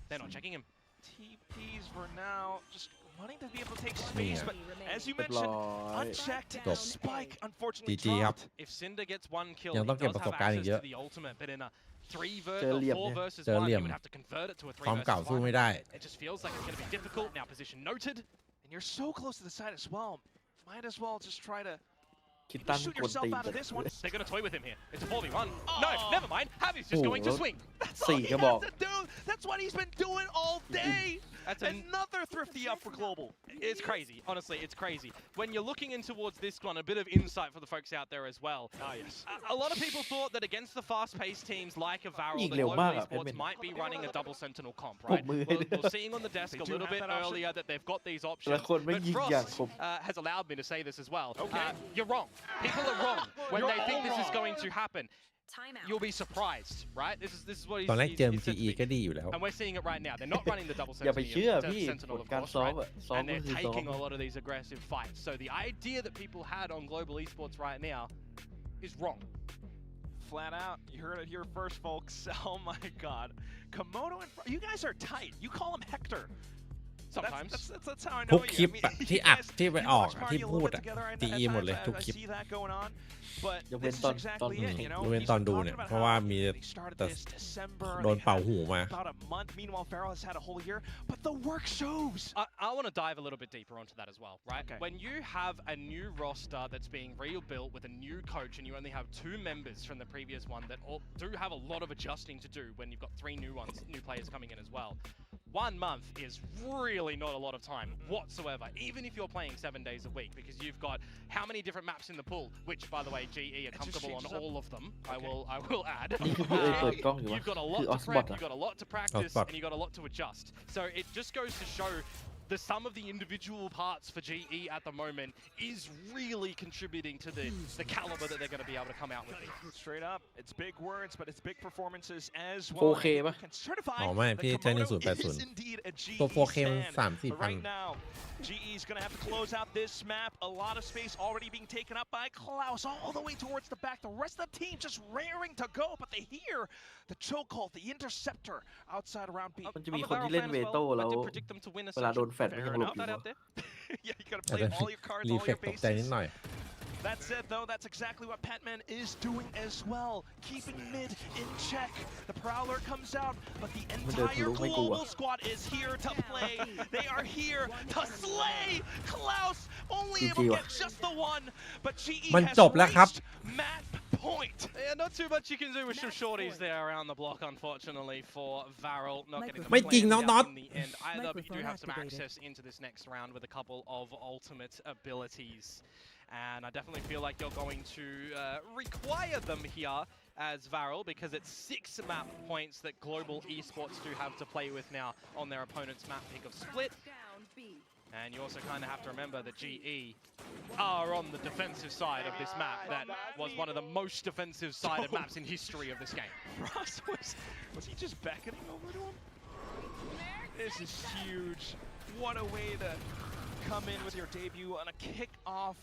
They're not checking him. TPs for now, just wanting to be able to take space, Yeah. but as you เรียบ mentioned, ร้อย unchecked, Stop. Spike unfortunately GG ครับ dropped. If Cinder gets 1 kill,ยัง he ต้องเก็บ does ประสบ have การณ์อีก access เยอะ to the ultimate, but in a เจอเหลี่ยม 4 เนี่ย versus เจอ 1, เหลี่ he ยม would have to convert it to a 3 ความ versus เก่าสู้ 1. ไม่ได้ It just feels like it's going to be difficult. Now position noted. And you're so close to the side as well. Might as well just try to คิดตั้ง shoot กวน yourself ตีน out of this one. They're going to toy with him here. It's a 4v1. No, never mind. Javi's just Oh, going to well, swing. That's all สี่ he กระ has บอก to do. That's what he's been doing all day. That's Another thrifty up for Global. It's crazy. Honestly, it's crazy. When you're looking in towards this one, a bit of insight for the folks out there as well. Ah, yes. A lot of people thought that against the fast-paced teams like a Varel, ยิง the เร็ว Global มากอะ Esports Edmund might be running a double Sentinel comp, ปรบ right? มือให้ด้วย We're seeing on the desk They a do little have bit that option. earlier that they've got these แต่ options. ละคนไม่ But ยิงอย่าง Frost คม has allowed me to say this as well. Okay. You're wrong. People are wrong when You're they think all this is wrong. going to happen. You'll be surprised, right? This is what ตอนแรก he's เจม said to GE me. ก็ดีอยู่แล้ว And we're seeing it right now. They're not running the double อย่าไป Sentinel, เชื่อพี่ Sentinel ผ of ลการ course, ซ้อม right? อะซ้อม And ก็ they're คือซ้อม taking a lot of these aggressive fights. So the idea that people had on Global Esports right now is wrong. Flat out. You heard it here first, folks. Oh my God. Komodo and you guys are tight. You call him Hector. Sometimes. That's how I ทุ know ก you. คลิป I mean, อะที่ you อัด guys- ที่ไป you ออก watch อะ party ที่ a พู little ด bit อะ together. I- GE at หมดเลย times, ทุก I คลิป see that going on. But ยกเว้ this น is ตอน exactly นี้ it, you know? ยกเว้น He's ตอนดู talking เนี่ย about เพราะว่า how มี they started แต่ this December. โดน They เป่า had หูมา about a month. Meanwhile, Farrell has had a whole year, but the work shows. I want to dive a little bit deeper onto that as well, right? Okay. When you have a new roster that's being rebuilt with a new coach and you only have 2 members from the previous one that all do have a lot of adjusting to do when you've got 3 new players coming in as well. 1 month is really not a lot of time whatsoever, even if you're playing 7 days a week, because you've got how many different maps in the pool, which, by the way, GE are comfortable on changes up. all of them. Okay. I will add. นี่คือเอ้ยเปิดกล้องอยู่วะ You've got a คือ lot ออ to สบอท prep, อะ you've got a lot to practice, Hotspot. and you've got a lot to adjust. So it just goes to show the sum of the individual parts for GE at the moment is really contributing to the caliber that they're going to be able to come out with. Straight up, it's big words, but it's big performances as โอ well. เคปะ อ๋อไม่พี่ใช้1080 indeed a GE ตัว 4K มัน stand. 3-4 But พัน right now, GE is going to have to close out this map. A lot of space already being taken up by Klaus all the way towards the back. The rest of the team just raring to go, but they hear the chokehold, the interceptor outside around B. มันจะมีคนที่เล่นเวโต้แล้วเวลาโดนแฟลชมันยังหลบอยู่ Yeah, you got to play all your cards, รี all เฟ your กตกใจนิด bases. หน่อย That said, though, that's exactly what Patman is doing as well, keeping mid in check. The Prowler comes out, but the entire global squad is here to play. They are here to slay Klaus, only able to get just the one, but GE มัน has จบแล้วครับ reached map point. Yeah, not too much you can do with some shorties there around the block, unfortunately, for Varel. Not getting the ไม่จริง play น้อง out น็อต in the end either, but you do have some Microphone access into this next round with a couple of ultimate abilities. And I definitely feel like you're going to require them here as Varel, because it's 6 map points that Global Esports do have to play with now on their opponent's map pick of Split. And you also kind of have to remember that GE are on the defensive side of this map. That was one of the most defensive-sided maps in history of this game. Ross, was he just beckoning over to him? This is huge. What a way to come in with your debut on a kick-off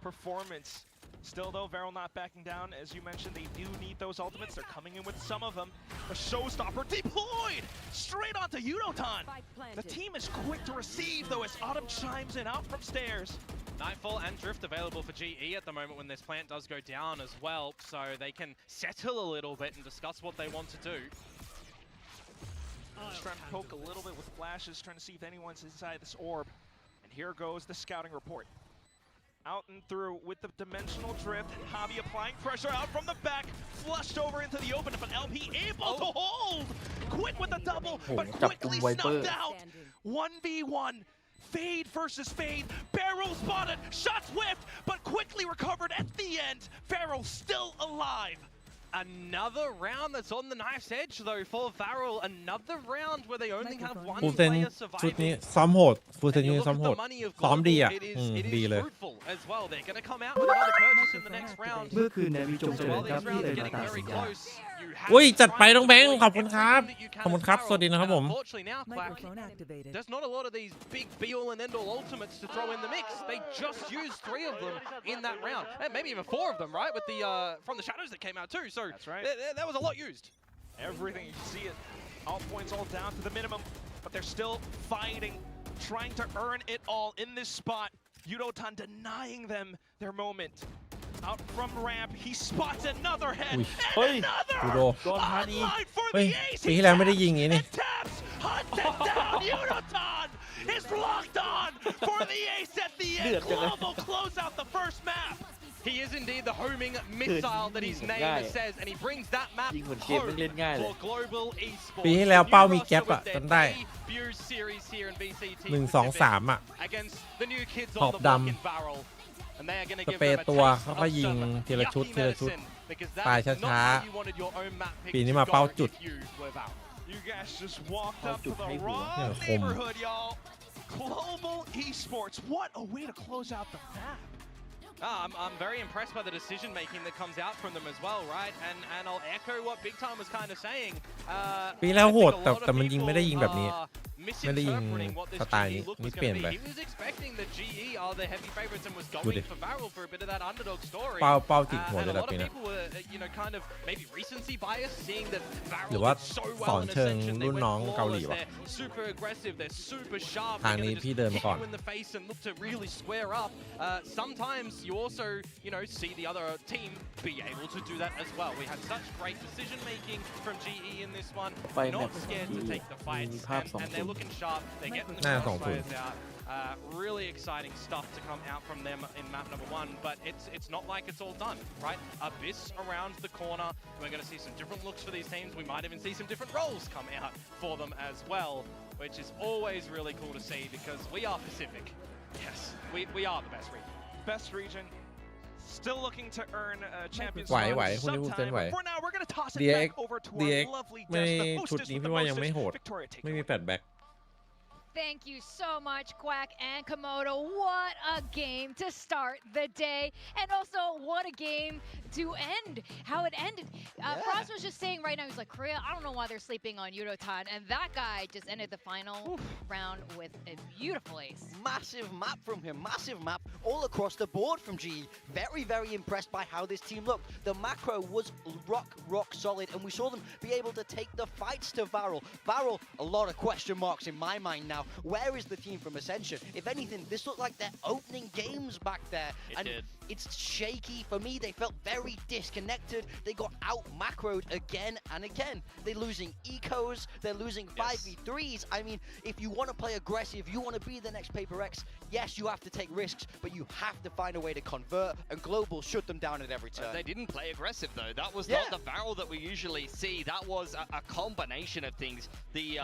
performance. Still, though, Varel not backing down. As you mentioned, they do need those ultimates. They're coming in with some of them. A showstopper deployed straight onto Yudotan. The team is quick to receive, though, as Autumn chimes in out from stairs. Nightfall and Drift available for GE at the moment when this plant does go down as well, so they can settle a little bit and discuss what they want to do. Just trying to poke a little bit with flashes, trying to see if anyone's inside this orb. And here goes the scouting report. Out and through with the dimensional drift. Hobby applying pressure out from the back, flushed over into the open, but LP able to hold. Quick with the double, but quickly snuffed out. 1v1. Fade versus Fade. Barrel spotted, shots whiffed, but quickly recovered at the end. Barrel still alive. Another round that's on the knife's edge, though, for Varel. Another round where they only have one ฟูเซน player ชุดนี้ surviving. ซ้อมโหดฟูเซน And นี้ you look ซ้อม at โห the ด money of ซ้อมดี Global, อ่ะ it ดี is เลย fruitful as well. They're going to come out with another purchase in the next round. เมื่อคืนเนี่ยมีจงเจ So ริญ while ครับ these ที่ rounds เล are ยมา getting ตัด very สินใจ close, you have อุ้ย to จัดไป try and น้องแบงค์ deploy ขอบคุณครับ everything that you can ขอบคุณ as ครับ Varel. สวัสดีนะครับผม And unfortunately now, Quack, Microphone activated. there's not a lot of these big be-all and end-all ultimates to throw in the mix. They just used 3 of them in that round. And maybe even 4 of them, right? With the from the shadows that came out too. So That's right. That was a lot used. Everything, you see it. All points all down to the minimum, but they're still fighting, trying to earn it all in this spot. Yudotan denying them their moment. Out from ramp, he spots another head, Ui. and another! กูโด Online for เฮ้ย the ace! ปีที่แล้วไม่ได้ยิงอย่างนี้นี่ And taps, hunted down, Yudotan is locked on for the ace at the end. Global close out the first map. He is indeed the homing missile that his name says, and he brings that map ยิงเหมือนเกม home มันเล่นง่ายเลย for Global Esports. ปีที่แล้วเป้ามี New แก๊ป roster อะ with their จำได้ debut series here in VCT 1 2 3 อ่ะ against the new kids ขอ on บ the ด block in Varel. And they are going to ส give เปร them ย์ a ตัว taste แล้วก็ of ยิง some ทีละชุด yucky ทีละชุด medicine, because ตาย that's not ช้า how you wanted your own map pick ปีนี้ to มา go เป้าจุด if you were Varel. You guys just walked up to Jude the hay wrong Yeah, neighborhood, y'all. Global Esports, what a way to close out the map. I'm very impressed by the decision making that comes out from them as well, right? And I'll echo what Big Time was kind of saying. ปีแล้วโหด I think a แต่ lot of แต่มันยิงไม่ได้ยิงแบบนี้ people are ไม่ได้ยิง misinterpreting what this สไตล์ GE นี้ look นี่ was เปลี่ยน going to ไป be. He was expecting that GE are the heavy favorites and was ดูดิ going for Varel for a bit of that underdog story. เป้าจิกหัว And เล a ยแหละ lot ปี of นี้ people were, kind of maybe recency bias, seeing that หรือ Varel ว่า did so สอ well น in เชิง Ascension. They รุ่น went น้องเกาหลี flawless. วะ They're super aggressive. They're super sharp. ทาง They're นี้ gonna พี่ just เดินมา hit ก่อน you in the face and look to really square up. Sometimes you also, see the other team be able to do that as well. We had such great decision making from GE in this one. ไปแม Not ตช์ scared to take the fights, มีภาพ and they're looking sharp. They're getting the หน้า crossfires 2-0 out. Really exciting stuff to come out from them in map number 1, but it's not like it's all done, right? Abyss around the corner. We're going to see some different looks for these teams. We might even see some different roles come out for them as well, which is always really cool to see because we are Pacific. Yes, we are the best region. Best region. Still looking to earn a champion's ไหว spot ไหวพวกนี้พูดเส้น sometime. ไหว But for now, we're going to toss it DX back over to DX our lovely ไม่ guest, the ชุด hostess นี้ with พี่ the ว่ายังไม่ mostest, โหด Victoria, take ไม่ it มี away. แฟลชแบ็ค Thank you so much, Quack and Komodo. What a game to start the day, and also what a game to end. How it ended. Frost was just saying right now, he's like, Korea, I don't know why they're sleeping on Yudotan, and that guy just ended the final round with a beautiful ace. Massive map from him, massive map all across the board from GE. Very, very impressed by how this team looked. The macro was rock solid, and we saw them be able to take the fights to Varel. Varel, a lot of question marks in my mind now. Where is the team from Ascension? If anything, this looked like their opening games back there. It did. It's shaky. For me, they felt very disconnected. They got out-macroed again and again. They're losing ecos. They're losing 5v3s. I mean, if you want to play aggressive, you want to be the next Paper X, yes, you have to take risks, but you have to find a way to convert, and Global shut them down at every turn. They didn't play aggressive, though. That was not the Varel that we usually see. That was a combination of things. The,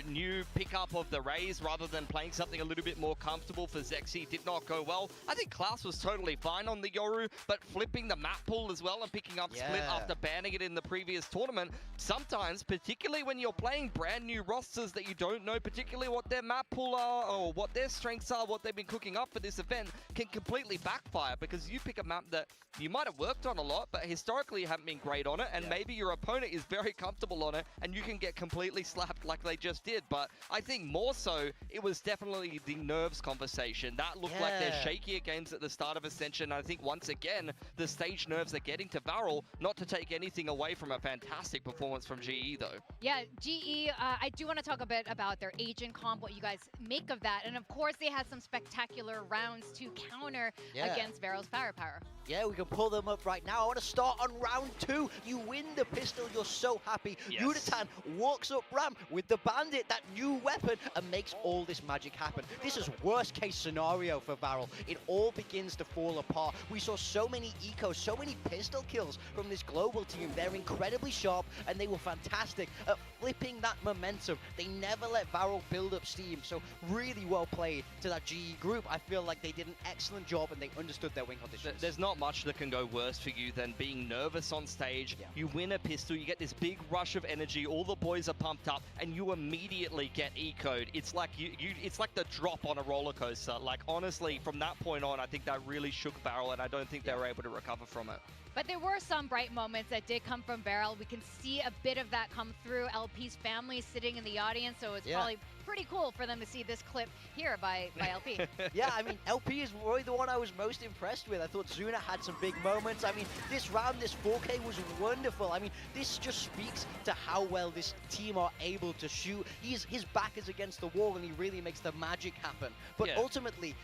new pickup of the Rays, rather than playing something a little bit more comfortable for Zexy, did not go well. I think Klaus was totally fine on the Yoru, but flipping the map pool as well and picking up Split after banning it in the previous tournament, sometimes, particularly when you're playing brand new rosters that you don't know particularly what their map pool are or what their strengths are, what they've been cooking up for this event, can completely backfire, because you pick a map that you might have worked on a lot, but historically you haven't been great on it, and maybe your opponent is very comfortable on it, and you can get completely slapped like they just did. But I think more so, it was definitely the nerves conversation. That looked like their shakier games at the start of Ascension. I think once again, the stage nerves are getting to Varel, not to take anything away from a fantastic performance from GE though. Yeah, GE, I do want to talk a bit about their agent comp, what you guys make of that. And of course, they had some spectacular rounds to counter against Varel's firepower. Yeah, we can pull them up right now. I want to start on round 2. You win the pistol, you're so happy. Yudotan walks up ramp with the bandit, that new weapon, and makes all this magic happen. This is worst case scenario for Varel. It all begins to fall apart. We saw so many ecos, so many pistol kills from this global team. They're incredibly sharp, and they were fantastic at flipping that momentum. They never let Varel build up steam, so really well played to that GE group. I feel like they did an excellent job, and they understood their win conditions. There's not much that can go worse for you than being nervous on stage. You win a pistol, you get this big rush of energy, all the boys are pumped up, and you immediately get eco'd. It's like it's like the drop on a roller coaster. Like, honestly, from that point on, I think that really shook Varel, and I don't think they were able to recover from it. But there were some bright moments that did come from Varel. We can see a bit of that come through. LP's family sitting in the audience, so it's probably pretty cool for them to see this clip here by LP. Yeah, I mean, LP is really the one I was most impressed with. I thought Zuna had some big moments. I mean, this round, this 4K was wonderful. I mean, this just speaks to how well this team are able to shoot. His back is against the wall, and he really makes the magic happen. But ultimately,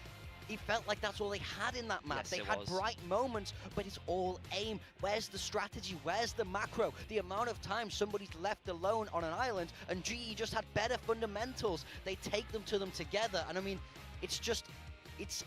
it felt like that's all they had in that map. They had bright moments, but it's all aim. Where's the strategy? Where's the macro? The amount of time somebody's left alone on an island, and GE just had better fundamentals. They take them to them together, and I mean, it's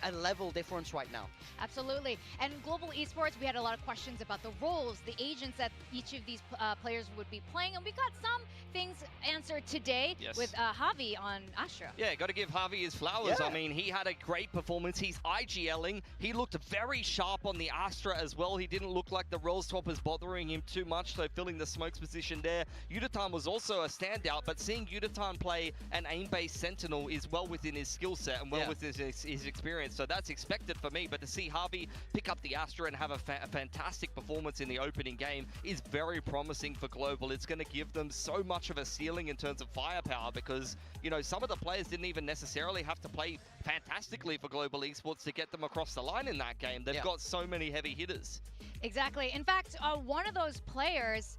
a level difference right now. Absolutely. And Global Esports, we had a lot of questions about the roles, the agents that each of these players would be playing, and we got some things answered today with Javi on Astra. Yeah, got to give Javi his flowers. I mean, he had a great performance. He's IGLing. He looked very sharp on the Astra as well. He didn't look like the roll swap was bothering him too much, so filling the smokes position there. Yudotan was also a standout, but seeing Yudotan play an aim-based Sentinel is well within his skill set and well within his experience, so that's expected for me. But to see Javi pick up the Astra and have a fantastic performance in the opening game is very promising for Global. It's going to give them so much of a ceiling in terms of firepower, because, you know, some of the players didn't even necessarily have to play fantastically for Global Esports to get them across the line in that game. They've got so many heavy hitters. Exactly. In fact, one of those players,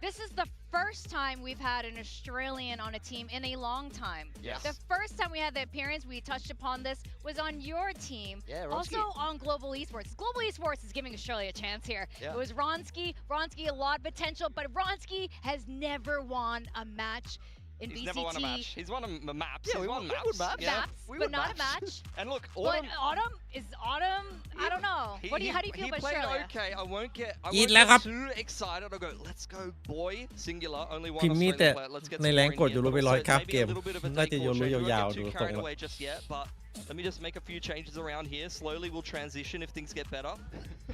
this is the first time we've had an Australian on a team in a long time. The first time we had the appearance, we touched upon this, was on your team. Also on Global Esports. Global Esports is giving Australia a chance here. It was Ronski. Ronski, a lot of potential, but Ronski has never won a match in VCT. He's never won a match. He's won a maps. Yeah, He's won maps. Maps, but not a match. And look, Autumn, I don't know. How do you feel about Australia? He played okay. I won't get too excited. I'll go, let's go, boy. Singular, only one Australian player. Let's get some more in here. But also maybe a little bit of a default change. Don't get too carried away just yet, but let me just make a few changes around here. Slowly we'll transition if things get better.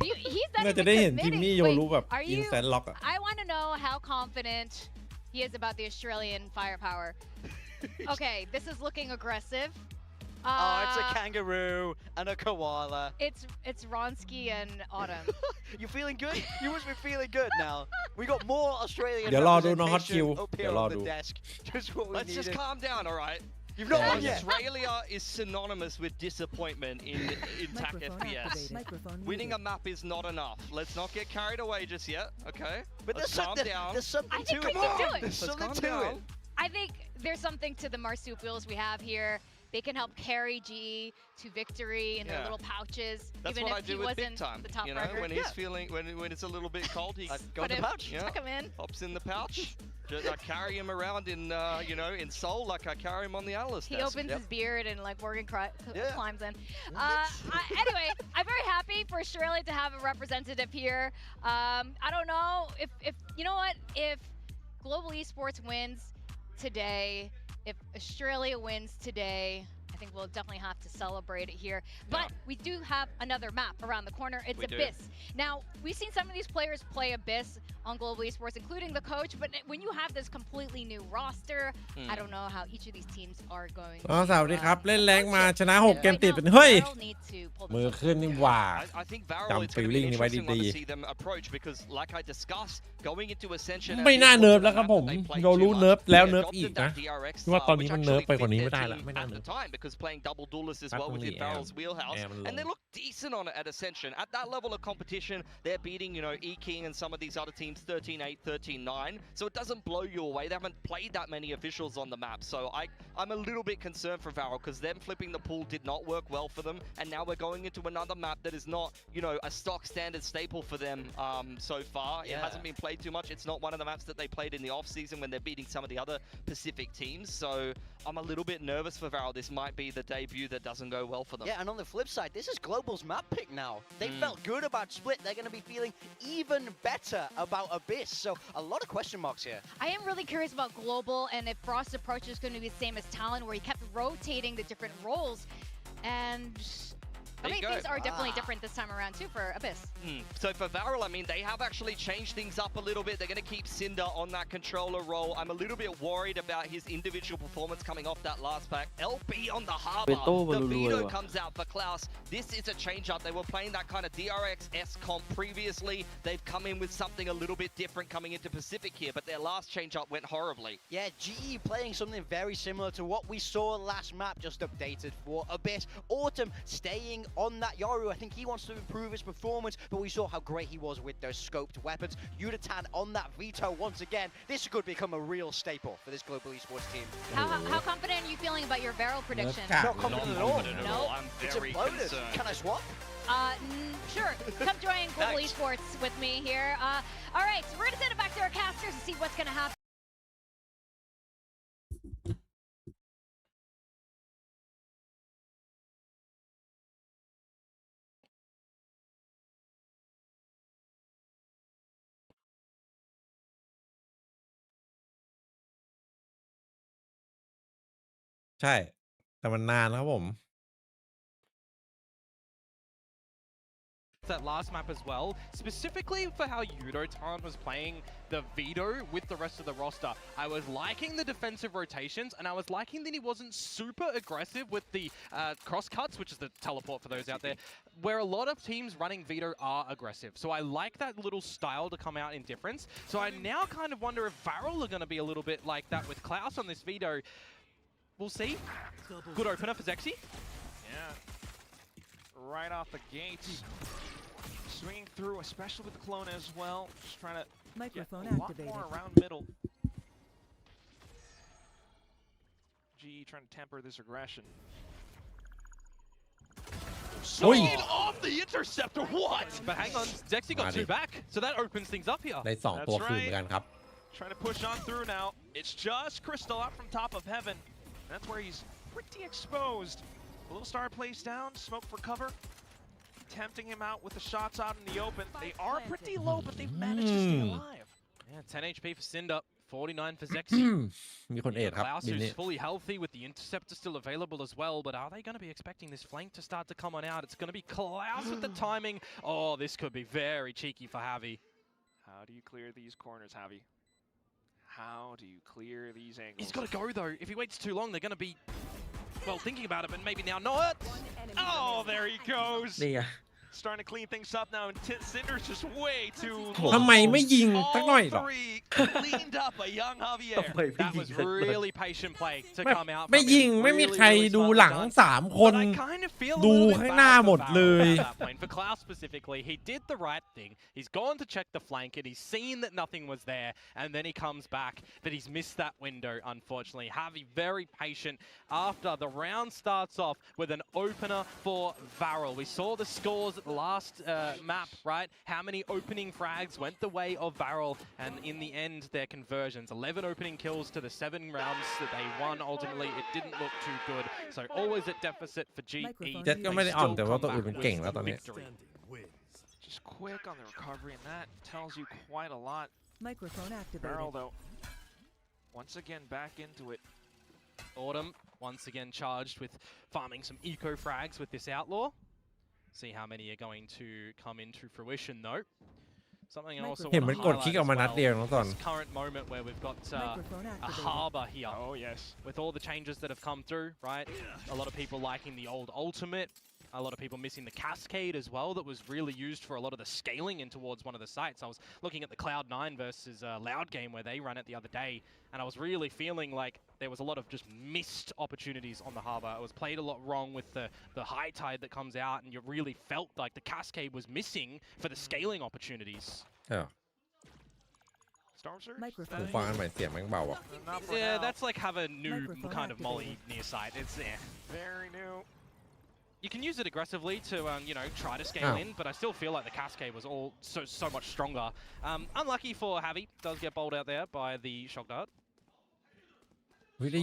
He's not น่าจะ even ได้เห็นทีม committing. นี้โยรู้แบบ Are อิน you? แซนล็อกอะ I want to know how confident he is about the Australian firepower. Okay, this is looking aggressive. Oh, it's a kangaroo and a koala. It's Ronsky and Autumn. You feeling good? You must be feeling good now. We got more Australian เดี๋ยวรอดูน้องฮอตคิว representation up เดี๋ย here วรอ on ดู the desk. Just what we Let's just needed. calm down, all right? You've not won yet. Australia is synonymous with disappointment in TAC Microphone FPS. activated. Microphone Winning a muted. map is not enough. Let's not get carried away just yet, okay? But Let's calm down. there's something I think to we it. can do it. There's Let's something calm to down. it. I think there's something to the marsupials we have here. They can help carry GE to victory in their Yeah. little pouches, That's even what if I he do with Big wasn't Time. the top You know, record. when he's feeling, when it's a little bit cold, he Go in the pouch. Yeah. Tuck him in. hops in the pouch. Just, I carry him around in, you know, in Seoul like I carry him on the Atlas He desk. opens his beard and like Morgan Yeah. climbs in. Anyway, I'm very happy for Australia to have a representative here. I don't know if you know what, if Global Esports wins today, if Australia wins today, I think we'll definitely have to celebrate it here. But we do have another map around the corner. It's We do. Abyss. Now, we've seen some of these players play Abyss on Global Esports, including the coach, but when you have this completely new roster, I don't know how each of these teams are going อ๋อ to สวัสดีครับ เล่นแรงมาชนะ 6 เกม Right ติด now, เป็นเฮ้ย Varel need to pull มือ this off. ขึ้นนี่หว่า I think Varel Jump is going to be feeling an ไว้ interesting one ดี to see them approach because, like I discussed, going into Ascension. ไม่น่า as เนิร์ฟ the แล้วครับผม map that they play เรารู้ too เนิร์ฟ much, แล้ว they เนิร์ฟ adopted อีกนะ that DRX คิดว่าตอน style, นี้ which มันเนิร์ฟ actually ไปกว่า fit นี้ their ไม่ได้ละ team ไม่น่า at เนิ the ร์ฟ time because playing double duelist as Back well on was the in Varel's air. wheelhouse, Air and they low. look decent on it at Ascension. At that level of competition, they're beating, you know, E-King and some of these other teams 13-8, 13-9, so it doesn't blow you away. They haven't played that many officials on the map, so I'm a little bit concerned for Varel because them flipping the pool did not work well for them, and now we're going into another map that is not, you know, a stock standard staple for them so far. It hasn't been played too much. It's not one of the maps that they played in the off-season when they're beating some of the other Pacific teams, so I'm a little bit nervous for Varel. This might be the debut that doesn't go well for them. Yeah, and on the flip side, this is Global's map pick now. They felt good about Split. They're going to be feeling even better about Abyss. So a lot of question marks here. I am really curious about Global and if Frost's approach is going to be the same as Talon, where he kept rotating the different roles. And I There you mean, go. things are definitely different this time around too for Abyss. So for Varel, I mean, they have actually changed things up a little bit. They're going to keep Cinder on that controller role. I'm a little bit worried about his individual performance coming off that last pack. LB on the harbor. The veto comes out for Klaus. This is a change up. They were playing that kind of DRX-S comp previously. They've come in with something a little bit different coming into Pacific here, but their last change up went horribly. Yeah, GE playing something very similar to what we saw last map, just updated for Abyss. Autumn staying on that Yoru. I think he wants to improve his performance, but we saw how great he was with those scoped weapons. Yudatan on that veto once again. This could become a real staple for this Global Esports team. How confident are you feeling about your Varel prediction? Not confident at all. No? I'm It's very imploded. concerned. Can I swap? Sure. Come join Global Thanks. Esports with me here. All right, so we're going to send it back to our casters to see what's going to happen. ใช่ แต่มันนานครับผม that last map as well, specifically for how Yudotan was playing the veto with the rest of the roster. I was liking the defensive rotations, and I was liking that he wasn't super aggressive with the cross cuts, which is the teleport for those out there, where a lot of teams running veto are aggressive. So I like that little style to come out in difference. So I now kind of wonder if Varel are going to be a little bit like that with Klaus on this veto. We'll see. Good opener for Zexy. Yeah. Right off the gate. Swinging through, especially with the clone as well. Just trying to Microphone get a lot activated. more around middle. GE trying to temper this aggression. Swinging off the interceptor, what? But hang on, Zexy got 2 back, so that opens things up here. ได้ 2 ตัวคืนเหมือนกันครับ Trying to push on through now. It's just Crystal up from top of heaven. That's where he's pretty exposed. A little star placed down, smoke for cover. Tempting him out with the shots out in the open. They are pretty low, but they've managed to stay alive. Yeah, 10 HP for Cinder, 49 for Zexy. มีคนเอทครับ Klaus มิน who's นี่ fully healthy with the interceptor still available as well, but are they going to be expecting this flank to start to come on out? It's going to be Klaus with the timing. Oh, this could be very cheeky for Javi. How do you clear these corners, Javi? How do you clear these angles? He's got to go though. If he waits too long, they're going to be, well, thinking about it, but maybe now not. Oh, there he goes. นี่ไง Starting to clean things up now, and Cinder's just way too ทำไมไม่ยิงสักหน่อย All หรอ three cleaned up a young ทำ Javier. ไมไม่ That ยิง was กันเลย really patient play to ไม่ come out. ไม่ from ยิง it. ไม่มี Really, ใคร really ดู smartly หลัง done. 3 คน But I kind of feel a ดู little bit ข้าง bad หน้า for หมดเลย Valorant at that point. For Klaus specifically, he did the right thing. He's gone to check the flank and he's seen that nothing was there, and then he comes back, but he's missed that window, unfortunately. Javi very patient after the round starts off with an opener for Varel. We saw the scores at the last map, right? How many opening frags went the way of Varel, and in the end, their conversions. 11 opening kills to the 7 rounds that they won. Ultimately, it didn't look too good. So always at deficit for GE. เจ็ดก็ไม่ได้อ่อนแต่ว่าตัวอื่นมันเก่งแล้วตอนนี้ Just quick on the recovery, and that tells you quite a lot. Microphone activated. Barrel, though, once again back into it. Autumn once again charged with farming some eco frags with this outlaw. See how many are going to come into fruition though. Something I also เห็น want มัน to กด highlight คลิก as ออกมานัด well, เดียวน้องตอน this current moment where we've got Microphone a activated. harbour here. Oh yes. With all the changes that have come through, right? A lot of people liking the old ultimate. A lot of people missing the cascade as well that was really used for a lot of the scaling in towards one of the sites. I was looking at the Cloud9 versus Loud game where they ran it the other day, and I was really feeling like there was a lot of just missed opportunities on the harbour. It was played a lot wrong with the high tide that comes out, and you really felt like the cascade was missing for the scaling opportunities. เออ Storm Surge? หูฟังอันใหม่เสียงแม่งเบาอ่ะ Not for Yeah, now. that's like have a new Microphone kind of molly activated. near site. It's Very new. You can use it aggressively to, you know, try to scale in, but I still feel like the cascade was all so much stronger. Unlucky for Javi, does get bowled out there by the shock dart. เฮ้ยได้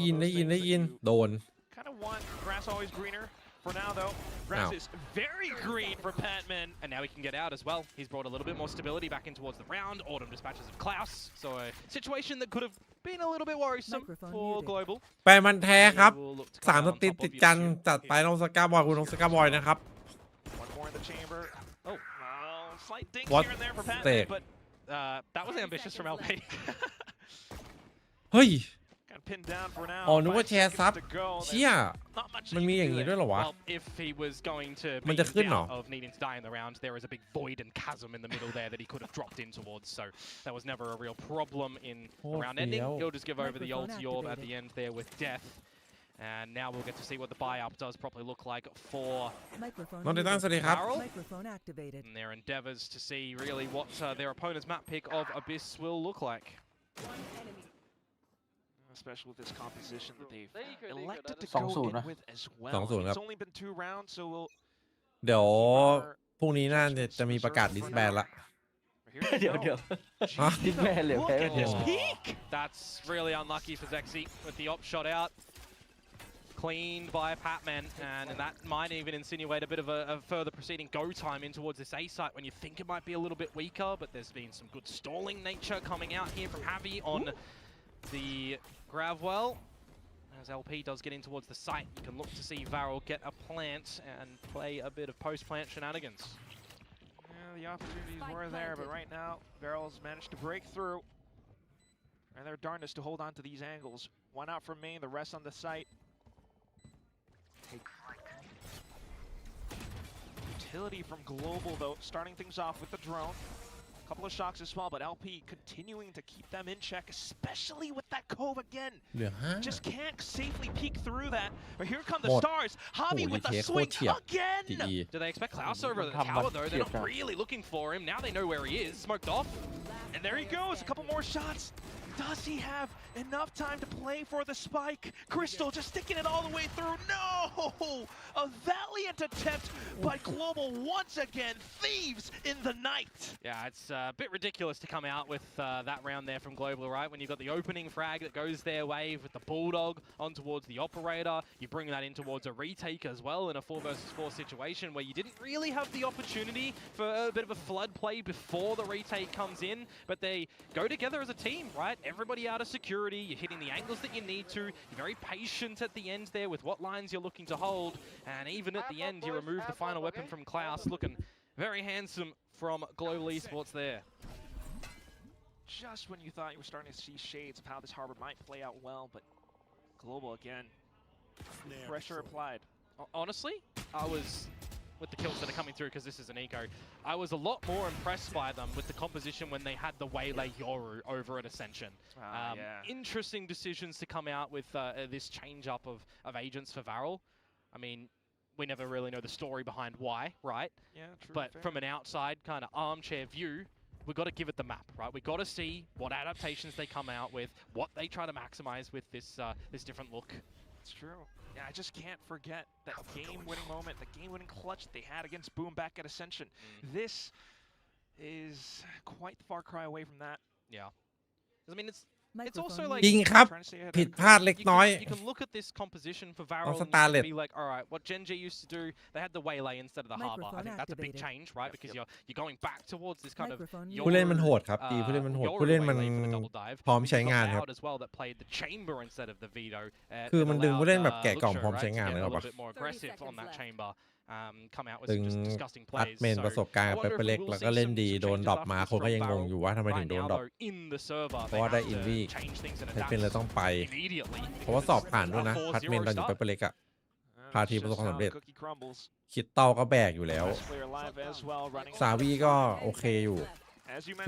ยินโดน Kind of want grass always greener. For now, though, grass is very green for Patman. And now he can get out as well. He's brought a little bit more stability back in towards the round. Autumn dispatches of Klaus. So a situation that could have been a little bit worrisome Microphone for muted. Global. แปลมันแท้ครับ They will look to สาม come ส out on ติด top ติด of กัน your จัดไปน้องสกาบอยคุณน้องสกาบอยนะครับ One more in the chamber. Oh. Slight dings What here and there for Patman, stick? but that was ambitious from LP. เฮ้ย kind of pinned down for now. อ๋อนึกว่า 5 แชร์ seconds ซับ to go. เชี่ย Not much มันมีอย่างนี้ด้วยเหรอวะ Well, if he was going to มัน be จะขึ้น in เหรอ doubt of needing to die in the round, there is a big void and chasm in the middle there that he could have dropped in towards. So that was never a real problem in the round ending. Feel. He'll just give over the ult Microphone Yorb at activated. the end there with death. And now we'll get to see what the buy-up does properly look like for Microphone น้องไททัน muted. สวัสดีครับ Barrel. Microphone activated. And their endeavors to see really what their opponent's map pick of Abyss will look like. Especially with this composition that they've elected to 2-0 go in นะ with as well. 2-0 ครับ It's only been 2 rounds, so we'll เดี๋ยวพรุ่งนี้น่าจะมีประกาศดิสแบนละ here we เดี๋ยว go. เดี๋ยว ฮะ ดิสแบนเหลือ Look แพ้ at เดียว this peak. That's really unlucky for Zexy with the op shot out. Cleaned by Patman, and that might even insinuate a bit of a further proceeding go time in towards this A site when you think it might be a little bit weaker, but there's been some good stalling nature coming out here from Javi on the Gravwell. As LP does get in towards the site, you can look to see Varel get a plant and play a bit of post-plant shenanigans. Yeah, the opportunities were there, but right now, Barrel's managed to break through. And their darndest to hold on to these angles. One out from main, the rest on the site. Utility from Global, though, starting things off with the drone. Couple of shocks as well, but LP continuing to keep them in check, especially with that cove again. เหลือห้า Just can't safely peek through that. But here come the What? stars. Javi Holy with the heck, swing what here? again. DE Do they expect Klaus over the Come tower on, though? They're shit, not man. really looking for him. Now they know where he is. Smoked off. And there he goes. A couple more shots. Does he have enough time to play for the spike? Crystal just sticking it all the way through. No! A valiant attempt by Global once again. Thieves in the night. Yeah, it's a bit ridiculous to come out with that round there from Global, right? When you've got the opening frag that goes their way with the Bulldog on towards the Operator. You bring that in towards a retake as well in a 4 versus 4 situation where you didn't really have the opportunity for a bit of a flood play before the retake comes in, but they go together as a team, right? Everybody out of security, you're hitting the angles that you need to, you're very patient at the end there with what lines you're looking to hold, and even at the end you remove the final weapon from Klaus, looking very handsome from Global Esports there. just when you thought you were starting to see shades of how this harbor might play out well, but Global again, pressure applied. Honestly, I was, with the kills that are coming through, because this is an eco, I was a lot more impressed by them with the composition when they had the Waylay Yoru over at Ascension. Interesting decisions to come out with this change-up of agents for Varel. I mean, we never really know the story behind why, right? Yeah, true. But from an outside kind of armchair view, we've got to give it the map, right? We've got to see what adaptations they come out with, what they try to maximize with this different look. It's true. Yeah, I just can't forget that game-winning moment, the game-winning clutch they had against Boom back at Ascension. This is quite far cry away from that. Yeah. I mean, it's also like จริงครับผิดพลาดเล็กน้อย You can look at this composition for Varel and Starlet be like, all right, what GenG used to do, they had the Waylay instead of the harbor. I think that's a big change, right? Because you're going back towards this kind of ผู้เล่นมันโหดครับดีผู้เล่นมันโหดผู้เล่นมันพร้อมใช้งานครับ as well that played the chamber instead of the veto. คือมันดึงผู้เล่นแบบแกะกล่องพร้อมใช้งานเลยครับ a little bit more aggressive on that chamber. Come out with ตึง some just disgusting อัด plays. เมนประสบการณ์ไปเล็กแล้วก็เล่นดีโดนดรอปมาคนก็ยังงงอยู่ว่าทำไมถึงโดนดรอป เพราะว่าได้อินวี่เป็นเลยต้องไปเพราะว่าสอบผ่านด้วยนะพัดเมนตอนอยู่ไปเล็กอะพาทีมประสบความสำเร็จคิดเต้าก็แบกอยู่แล้วซาวีก็โอเคอยู่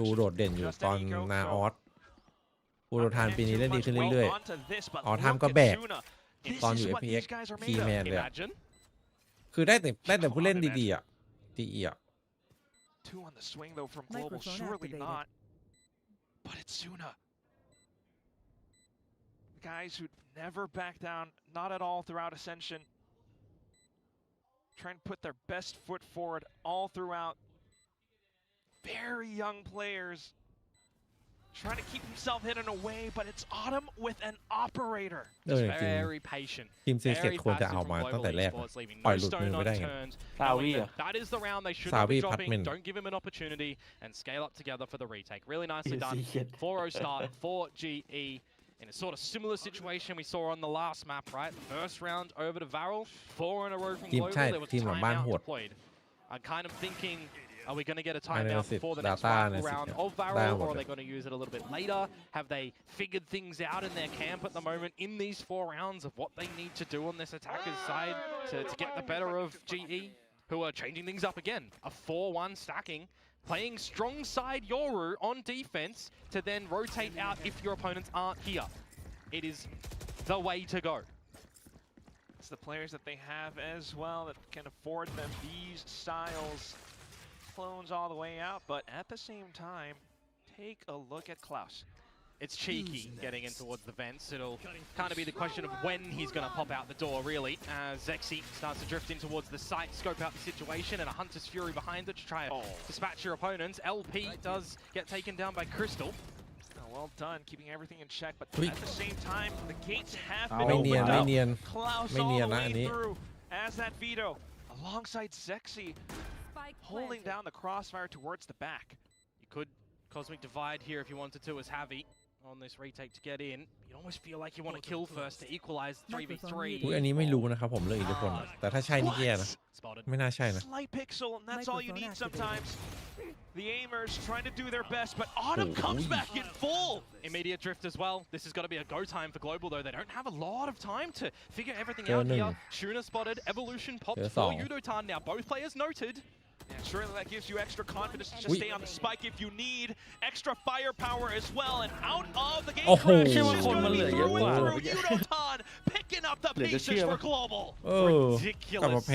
ดูโดดเด่นอยู่ตอนนาออสปูโรธานปีนี้เล่นดีขึ้นเรื่อยๆออทามก็แบกตอนอยู่ FPX คีย์แมนเลยคือได้แต่ผู้เล่นดีๆอ่ะดีอ่ะ Two on the swing though from Global, surely not. But it's Suna. Guys who never back down, not at all throughout Ascension. Trying to put their best foot forward all throughout. Very young players. Trying to keep himself hidden away, but it's Autumn with an operator. Very patient. ทีมซีเกตควรจะเอามาตั้งแต่แรกปล่อยหลุดมือไม่ได้ไง That is the round they should be dropping. Don't give him an opportunity and scale up together for the retake. Really nicely done. 4-0 start for GE. In a sort of similar situation we saw on the last map, right? First round over to Varel, 4 in a row from Global. There was a timeout deployed. I'm kind of thinking, are we going to get a timeout before the next round of Varel, or are they going to use it a little bit later? Have they figured things out in their camp at the moment in these 4 rounds of what they need to do on this attacker's side to get the better of GE, who are changing things up again? A 4-1 stacking. Playing strong side Yoru on defense to then rotate out if your opponents aren't here. It is the way to go. It's the players that they have as well that can afford them these styles. Clones all the way out, but at the same time, take a look at Klaus. It's cheeky getting in towards the vents. It'll kind of be the question of when he's going to pop out the door, really, as Zexy starts to drift in towards the site, scope out the situation, and a Hunter's Fury behind it to try and dispatch your opponents. LP does get taken down by Crystal. Well done, keeping everything in check, but at the same time, the gates have been opened up. Klaus all the way through as that veto, alongside Zexy, holding down the crossfire towards the back. You could Cosmic Divide here if you wanted to as Javi on this retake to get in. You almost feel like you want to kill first to equalize 3v3. อันนี้ไม่รู้นะครับผมเลือกอิทธิพลแต่ถ้าใช่นี่แย่นะไม่น่าใช่นะ Slight pixel, and that's all you need sometimes. The aimers trying to do their best, but Autumn comes back in full. Immediate drift as well. This has got to be a go time for Global, though. They don't have a lot of time to figure everything out here. Shuna spotted, Evolution popped for Yudotan. Now both players noted. And surely that gives you extra confidence to just stay on the spike if you need extra firepower as well. And out of the game crash, it's going to be through and through. Yudotan picking up the pieces for Global. Ridiculous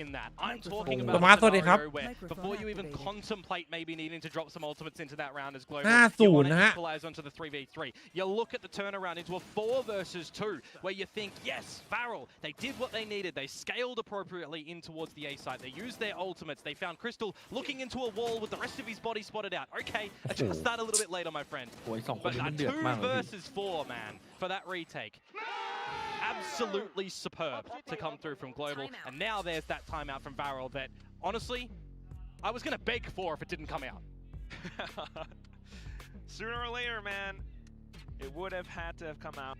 in that. I'm talking about a scenario where before you even contemplate maybe needing to drop some ultimates into that round as Global, you want to equalize onto the 3v3. You look at the turnaround into a 4 versus 2 where you think, yes, Varel, they did what they needed. They scaled appropriately in towards the A site. They used their ultimates. They found Crystal looking into a wall with the rest of his body spotted out. Okay, adjust that a little bit later, my friend. But a 2 versus 4, man, for that retake. Absolutely superb to come through from Global. And now there's that timeout from Varel that, honestly, I was going to beg for if it didn't come out. Sooner or later, man, it would have had to have come out.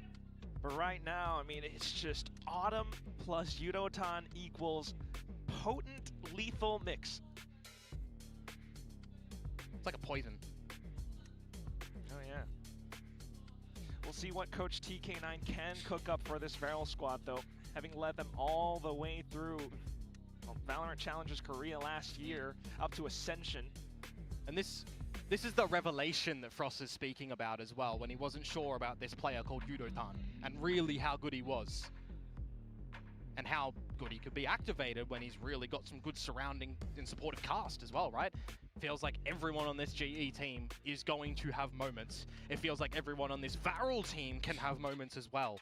But right now, I mean, it's just Autumn plus Yudotan equals potent lethal mix. It's like a poison. Oh yeah. We'll see what Coach TK9 can cook up for this Varel squad, though, having led them all the way through Valorant Challengers Korea last year up to Ascension. And this is the revelation that Frost is speaking about as well, when he wasn't sure about this player called Yudotan and really how good he was. And how good he could be activated when he's really got some good surrounding and supportive cast as well, right? Feels like everyone on this GE team is going to have moments. It feels like everyone on this Varel team can have moments as well.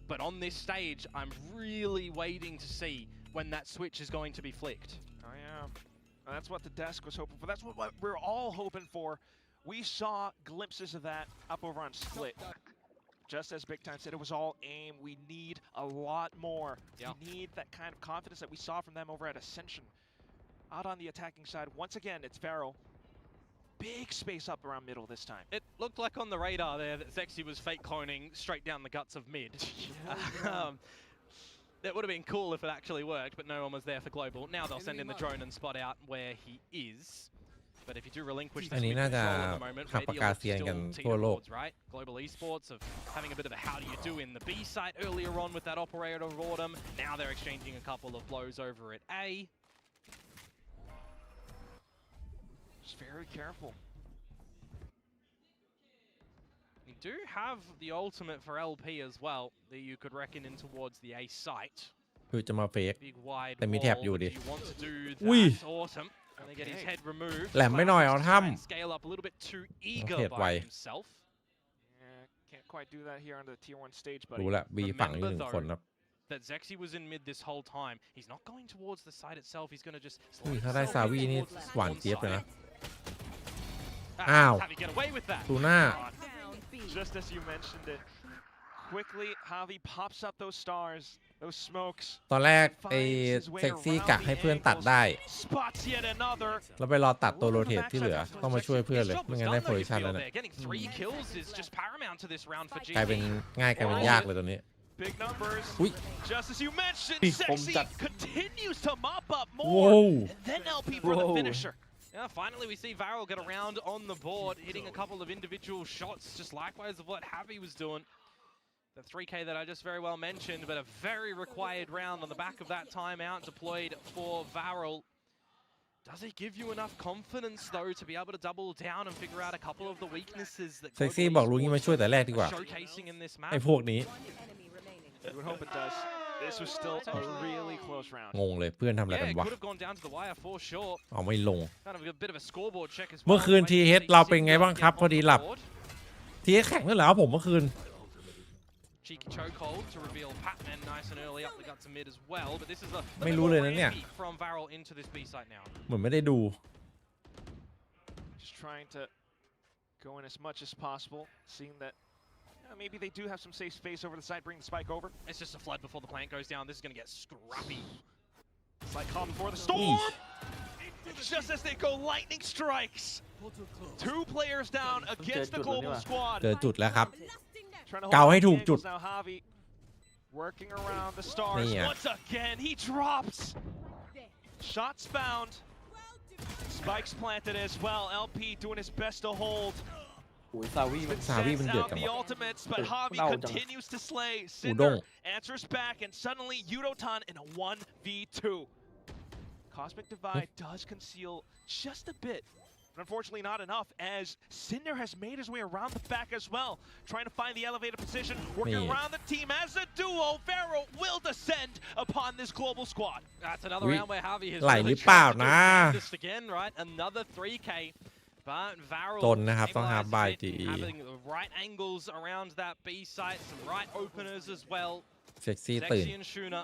But on this stage, I'm really waiting to see when that switch is going to be flicked. Oh yeah, and that's what the desk was hoping for. That's what we're all hoping for. We saw glimpses of that up over on Split. Just as Big Time said, it was all aim. We need a lot more. Yeah. We need that kind of confidence that we saw from them over at Ascension. Out on the attacking side, once again, it's Varel. Big space up around middle this time. It looked like on the radar there that Zexy was fake cloning straight down the guts of mid. That would have been cool if it actually worked, but no one was there for global. Now they'll send in the drone and spot out where he is. But if you do relinquish this mid control at the moment, maybe you'll still teeter towards, right? Global Esports of having a bit of a how do you do in the B site earlier on with that operator of Autumn. Now they're exchanging a couple of blows over at A. Just very careful. You do have the ultimate for LP as well that you could reckon in towards the A site. คือจะมาเฟก Big wide แต่มีแท็บ wall, อยู่ดิ but you want to do อุ้ย that. Autumn. And they get his head removed. แหลมไม่หน่อยเอาถ้ Scale up a little bit too eager เทรดไว by himself. Yeah, can't quite do that here on the tier 1 stage, but รู้ละ B ฝั่งนี้หนึ่งคนครับ that Zexy was in mid this whole time. He's not going towards the side itself. He's going to just อุ้ยถ้าได้ซาวีนี่หวานเจี๊ยบเลยนะ Ah, อ้าว Javi get away with that. ทูน่า just as you mentioned it, quickly Javi pops up those stars, those smokes. ตอนแรกไอ้เซ็กซี่กะให้เพื่อนตัดได้ Spots yet another. แล้วไปรอตัดตัวโรเทตที่เหลือต้องมาช่วยเพื่อนเลยไม่งั้นได้โพซิชันแล้วนะ Getting 3 kills is just paramount to this round for กลายเป็น GG. ง่ายกลายเป็นยากเลยตอนนี้ Big numbers. อุ้ย Just as you mentioned, Big Sexy bomb continues to mop up Whoa. more. And then LP for the Whoa. finisher. Yeah, finally we see Varel get around on the board, hitting a couple of individual shots, just likewise of what Javi was doing. The 3K that I just very well mentioned, but a very required round on the back of that timeout deployed for Varel. Does it give you enough confidence, though, to be able to double down and figure out a couple of the weaknesses that เซ็กซี่บอกรู้งี้มาช่วยแต่แรกดีกว่า showcasing in this ไอ้ map? พวกนี้ We would hope it does. This was still a really close round. งงเลยเพื่อนทำอะไร Yeah, กัน it วะ could have gone down to the wire for sure. เอาไม่ลง Kind of a bit of a scoreboard check as well. เมื่อคืน TH เราเป็นไงบ้างครับพอดีหลับ TH แข่งด้วยเหรอผมเมื่อคืน Cheeky chokehold to reveal Patman nice and early up the guts of mid as well, but this is a ไม่รู้เลยนะเนี่ย from Varel into this B site now. เหมือนไม่ได้ดู Just trying to go in as much as possible, seeing that maybe they do have some safe space over the side, bring the spike over. It's just a flood before the plant goes down. This is going to get scrappy. It's like calm before the storm! Just as they go, lightning strikes! 2 players down against the global squad. เจอจุดแล้วครับ Trying to เกา hold ให้ on ถูก the จุด angles now. Javi working around the stars. นี่อะ Once again, he drops! Shots found. Spikes planted as well. LP doing his best to hold. โอ้ยซาวีมัน ซาวีมัน Sends เดือด out จัง the วะ ultimates, but Javi เน่าจัง continues to slay. อูด้ง Cinder answers back, and suddenly Yudotan in a 1v2. Cosmic Divide does conceal just a bit, but unfortunately not enough, as Cinder has made his way around the back as well, trying to find the elevated position, working Man. around the team as a duo. Varel will descend upon this global squad. That's another We- round where Javi has ไหล really หรือเปล่า tried to นะ do this again, right? Another 3K. But Varel จนนะครับต้องหา stabilizes บาย it, GE having the right angles around that B site, some right openers as well. เซ็กซี่ตื่น Zexy and Shuna.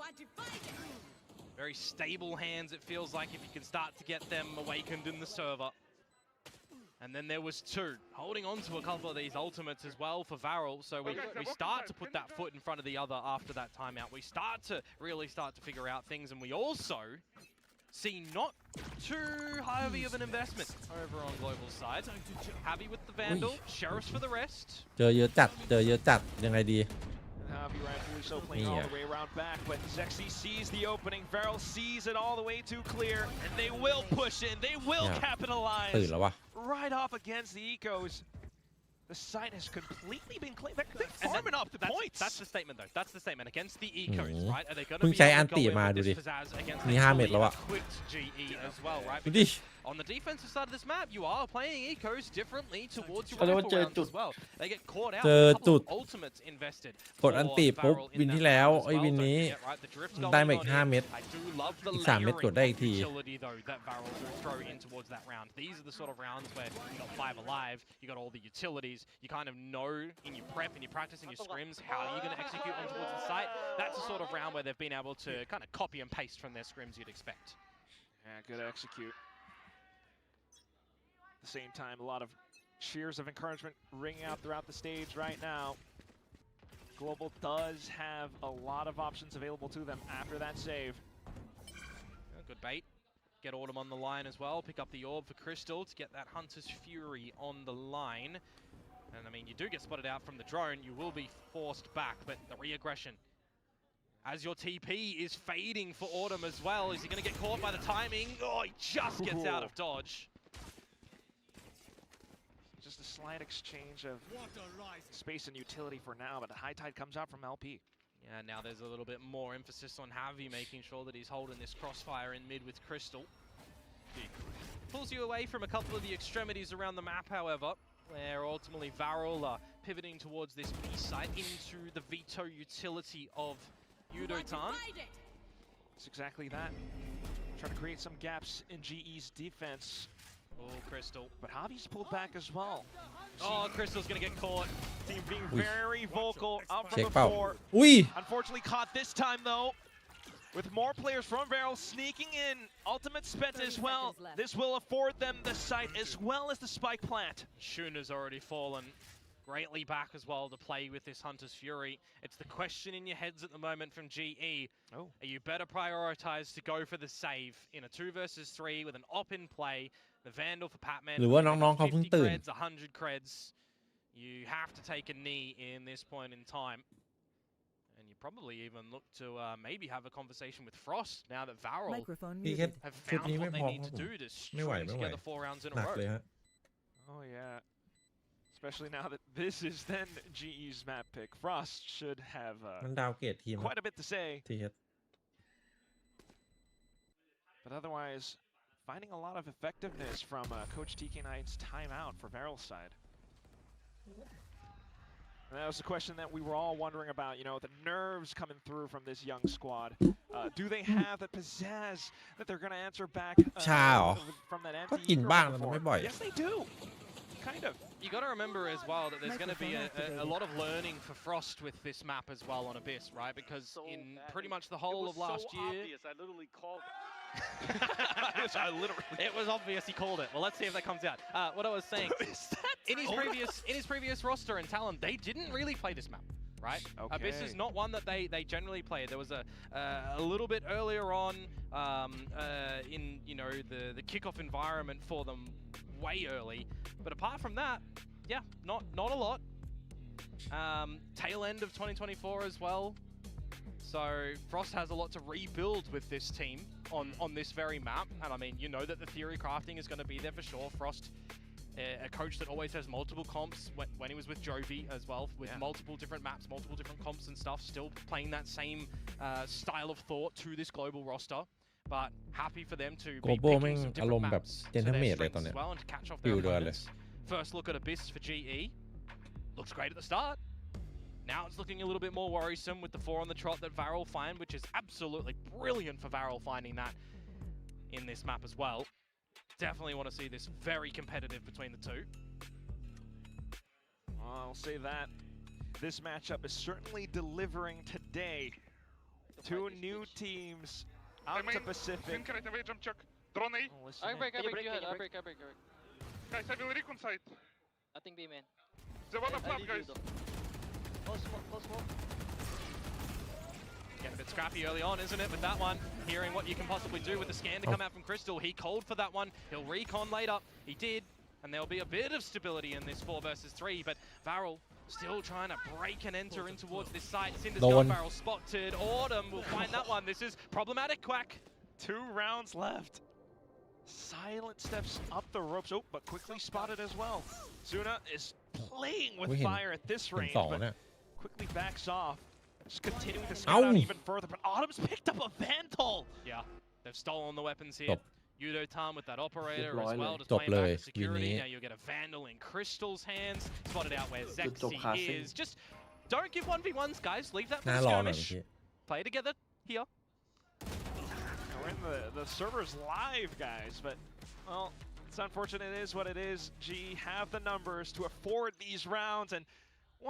Very stable hands, it feels like, if you can start to get them awakened in the server. And then there was 2, holding on to a couple of these ultimates as well for Varel. So we start to put that foot in front of the other after that timeout. We start to really figure out things, and we also see not too heavy of an investment over on global side. Javi with the Vandal, Sheriffs for the rest. เจอเยอะจัดเจอเยอะจัดยังไงดี Javi rightfully so playing all the way around back, but Zexy sees the opening. Varel sees it all the way too clear, and they will push in. They will Yeah. ตื่น capitalize แล้ววะ right off against the Ecos. The site has completely been claimed. They're farming off the points. That's the statement, though. That's the statement against the ecos, right? Are they going เพิ่ to ง be ใช้ able อัน to go ติ in มา with ดู this ดิ pizzazz against มี the 5 เม็ดแล้ว fully อะ equipped GE as well, right? ดูดิ Because on the defensive side of this map, you are playing ecos differently towards your เขาเรียกว่า rifle เจอ rounds จุด as well. They get caught out เจอ with a จุ couple ด of ultimates invested กดอันติ for ปุ๊บ Varel in วิน that ที่แล้ว round as ไอ้ well. วิน Don't นี้ forget, right, the drift ได้มา going อีก on 5 in. เม็ด I do love the อีก 3 เม็ดกด layering ได้อีกที utility though that Varel will throw in towards that round. These are the sort of rounds where you got 5 alive, you got all the utilities, you kind of know in your prep and your practice and your scrims how you're going to execute on towards the site. That's the sort of round where they've been able to kind of copy and paste from their scrims you'd expect. Yeah, good execute. At the same time, a lot of cheers of encouragement ringing out throughout the stage right now. Global does have a lot of options available to them after that save. Good bait. Get Autumn on the line as well. Pick up the orb for Crystal to get that Hunter's Fury on the line. And I mean, you do get spotted out from the drone. You will be forced back, but the re-aggression. As your TP is fading for Autumn as well. Is he going to get caught by the timing? Oh, he just gets out of dodge. Just a slight exchange of space and utility for now, but the high tide comes out from LP. Yeah, now there's a little bit more emphasis on Javi making sure that he's holding this crossfire in mid with Crystal. Pulls you away from a couple of the extremities around the map, however, where ultimately Varel are pivoting towards this B site into the veto utility of Yudotan. It's exactly that. Trying to create some gaps in GE's defense. Oh, Crystal. But Javi's pulled back as well. Oh, Crystal's going to get caught. Team being very vocal out from เช็คเปล่า before. อุ้ย Unfortunately caught this time though. With more players from Varel sneaking in, ultimate spent as well. This will afford them the site as well as the spike plant. Shuna's already fallen greatly back as well to play with this Hunter's Fury. It's the question in your heads at the moment from GE. Oh. Are you better prioritized to go for the save in a 2 versus 3 with an op in play? The Vandal for Patman. หรือว่าน้องๆเขาเพิ่ง 50 ตื่น creds, 100 creds. You have to take a knee in this point in time. And you probably even look to maybe have a conversation with Frost now that Varel Microphone พี่แค่ muted. have ชุด found นี้ไม่ what พ they อ need ครับ to ผม do to ไม่ไหว string ไม่ไหว together 4 rounds in หนั a ก row. เลยฮะ Oh yeah. Especially now that this is then GE's map pick. Frost should have มันดาวเกตทีม quite a bit to say. ทีเอส But otherwise, finding a lot of effectiveness from Coach TK9's timeout for Varel's side. And that was the question that we were all wondering about, you know, the nerves coming through from this young squad. Do they have the pizzazz that they're going to answer back ชาเหรอ from that ก็ empty กิน eco บ้างแต่ before? ไม่บ่อย Yes, they do. Kind of. You got to remember as well that there's going to be a lot of learning for Frost with this map as well on Abyss, right? Because in pretty much the whole of last year... Obvious. I literally called It was obvious he called it. Well, let's see if that comes out. What I was saying, in his previous roster in Talon, they didn't really play this map, right? Okay. Abyss is not one that they generally play. There was a little bit earlier on in the kickoff environment for them way early, but apart from that, yeah, not a lot. Tail end of 2024 as well. So Frost has a lot to rebuild with this team on this very map, and I mean, you know that the theory crafting is going to be there for sure. Frost, a coach that always has multiple comps when he was with Jovi as well, with multiple different maps, multiple different comps and stuff, still playing that same style of thought to this global roster. But happy for them to be Global picking some แม่งอารม different ณ์แบบ maps to Gentleman เลย their ตอน strengths เนี้ as ย well and to catch off ฟิ their ลเดือนเลย opponents. First look at Abyss for GE. Looks great at the start. Now it's looking a little bit more worrisome with the 4 on the trot that Varel find, which is absolutely brilliant for Varel finding that in this map as well. Definitely want to see this very competitive between the two. I'll say that. This matchup is certainly delivering today. Two new teams out to Pacific. Drone A. Oh, listen I in. break, I break. Guys, I will recon site. Nothing B, man. They wanna plant, guys. Getting a bit scrappy early on, isn't it, with that one? Hearing what you can possibly do with the scan to come out from Crystal. He called for that one. He'll recon later. He did. And there'll be a bit of stability in this 4 versus 3, but Varel still trying to break and enter in towards this site. Cinder's gun barrel spotted. Autumn will find that one. This is problematic, Quack. 2 rounds left. Silent steps up the ropes. Oh, but quickly spotted as well. Suna is playing with เห็น fire at this เห็น range, สอง but เนี่ย quickly backs off. Just continuing to เอ้า scout out even further, but Autumn's picked up a Vandal. Yeah, they've stolen the weapons จ here. บ Yudo Tan with that operator เรียบร้อย as เลย well, just จบ playing เล back ย the security. วินนี้ Now you'll get a Vandal in Crystal's hands, spotted out where จุดจบ Zexy คาซิ่ง is. Just don't give 1v1s, guys. Leave that ห for น้า the รอหน่อย skirmish. เมื่อกี้ Play together here. We're in the server's live, guys, but, well, it's unfortunate. It is what it is. G have the numbers to afford these rounds, and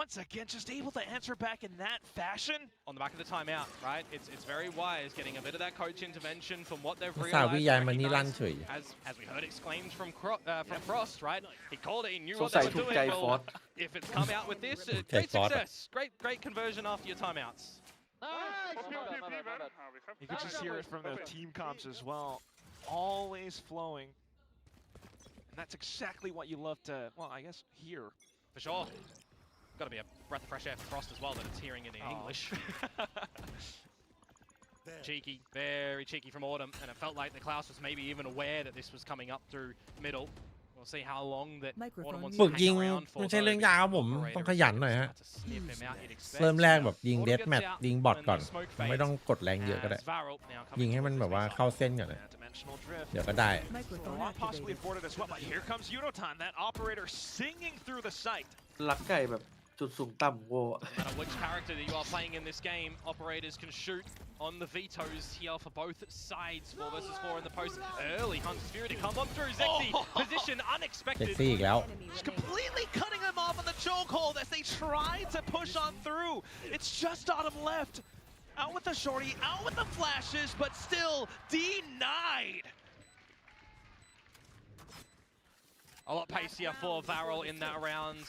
once again, just able to answer back in that fashion. On the back of the timeout, right? It's very wise getting a bit of that coach intervention from what they've ภาษาวิ realized. ยายมันนี่ลั่น recognized. เฉย As we heard exclaimed from Frost, right? He called it, he knew สง what สั they ย were ถูก doing. ใจ Well, ฟอส if it's come out with this, Okay, great Ford. success. Great conversion after your timeouts. You could just hear it from the team comps as well. Always flowing. And that's exactly what you love to, well, I guess, hear. For sure. Got to be a breath of fresh air for Frost as well, that it's hearing it in English. Cheeky, very cheeky from Autumn, and it felt like the Klaus was maybe even aware that this was coming up through middle. We'll see how long that Autumn wants ฝึ to กยิง hang around for. ไม่ใช่เรื่องยากครับผมต้องขยันหน่อยฮะ To sniff him out, you'd expect. เริ่มแรกแบบยิงเด Autumn ธ gets แมท out ยิงบอท when ก่อน the smoke ไม่ต้อง fades กดแรงเยอะก็ได้ as Varel now coming ยิงให้มัน towards แบบว่า this เข้าเส้นก่อนเลย Dimensional drift. เดี๋ยวก็ได้ A Microphone lot possibly activated. afforded as well, but here comes Yunotan, that operator singing through the site. ลักไก่แบบจุดสูงต่ำโว No matter which character that you are playing in this game, operators can shoot on the vetoes here for both sides. 4 versus 4 in the post. Early Hunter's Fury to come on through. Zexy, position เซ็ก unexpected. ซี่อีกแล้ว Just completely cutting them off on the chokehold as they try to push on through. It's just Autumn left. Out with the shorty, out with the flashes, but still denied. A lot pacier for Varel in that round.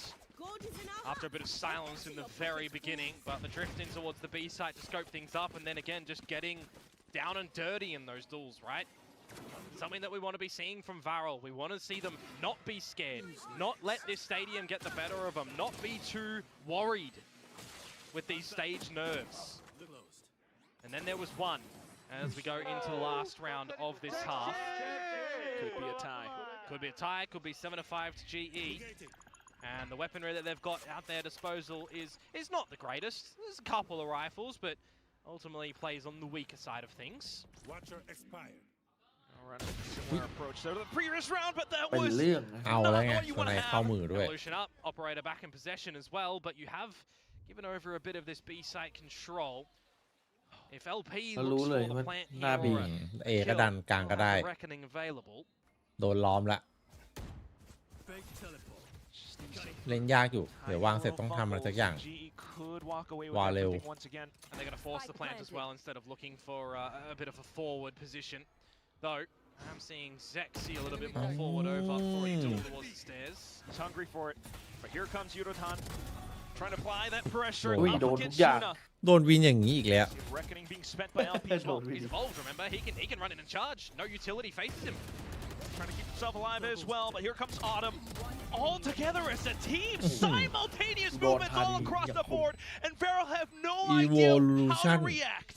After a bit of silence in the very beginning, but the drift in towards the B site to scope things up, and then again just getting down and dirty in those duels, right? Something that we want to be seeing from Varel. We want to see them not be scared, not let this stadium get the better of them, not be too worried with these stage nerves. And then there was one as we go into the last round of this half. Could be a tie. Could be a tie, could be 7-5 to GE. And the weaponry that they've got at their disposal is not the greatest. There's a couple of rifles, but ultimately plays on the weaker side of things. Watcher expired. All right, similar approach there to the previous round, but that เป็น was เรื่องนะ เอาแล้วไงสไนเข้ามือด้วย Evolution up, operator back in possession as well, but you have given over a bit of this B site control. If LP ก็ looks รู้เลย for ว่า the plant หน้า here บี or a เอก็ดันกลางก็ได้ kill, reckoning available. โดนล้อมละ Fake teleport. เล่นยากอยู่ เดี๋ยววางเสร็จต้องทำอะไรสักอย่าง GE could walk away with วาเร็ว everything once again. And they're going to force the plant as well instead of looking for a bit of a forward position. Though, I'm seeing Zexy a little bit more forward over for a duel towards the stairs. He's hungry for it, but here comes Yudotan trying to apply that pressure Ui, up đồn against đúng dạ. Yuna. โดนวินอย่างนี้อีกแล้ว Reckoning being spent by LP as well. He's evolved, remember? He can run in and charge. No utility faces him. Trying to keep himself alive as well, but here comes Autumn. All together as a team, simultaneous movements all across the board, and Varel have no idea how Evolution. to react.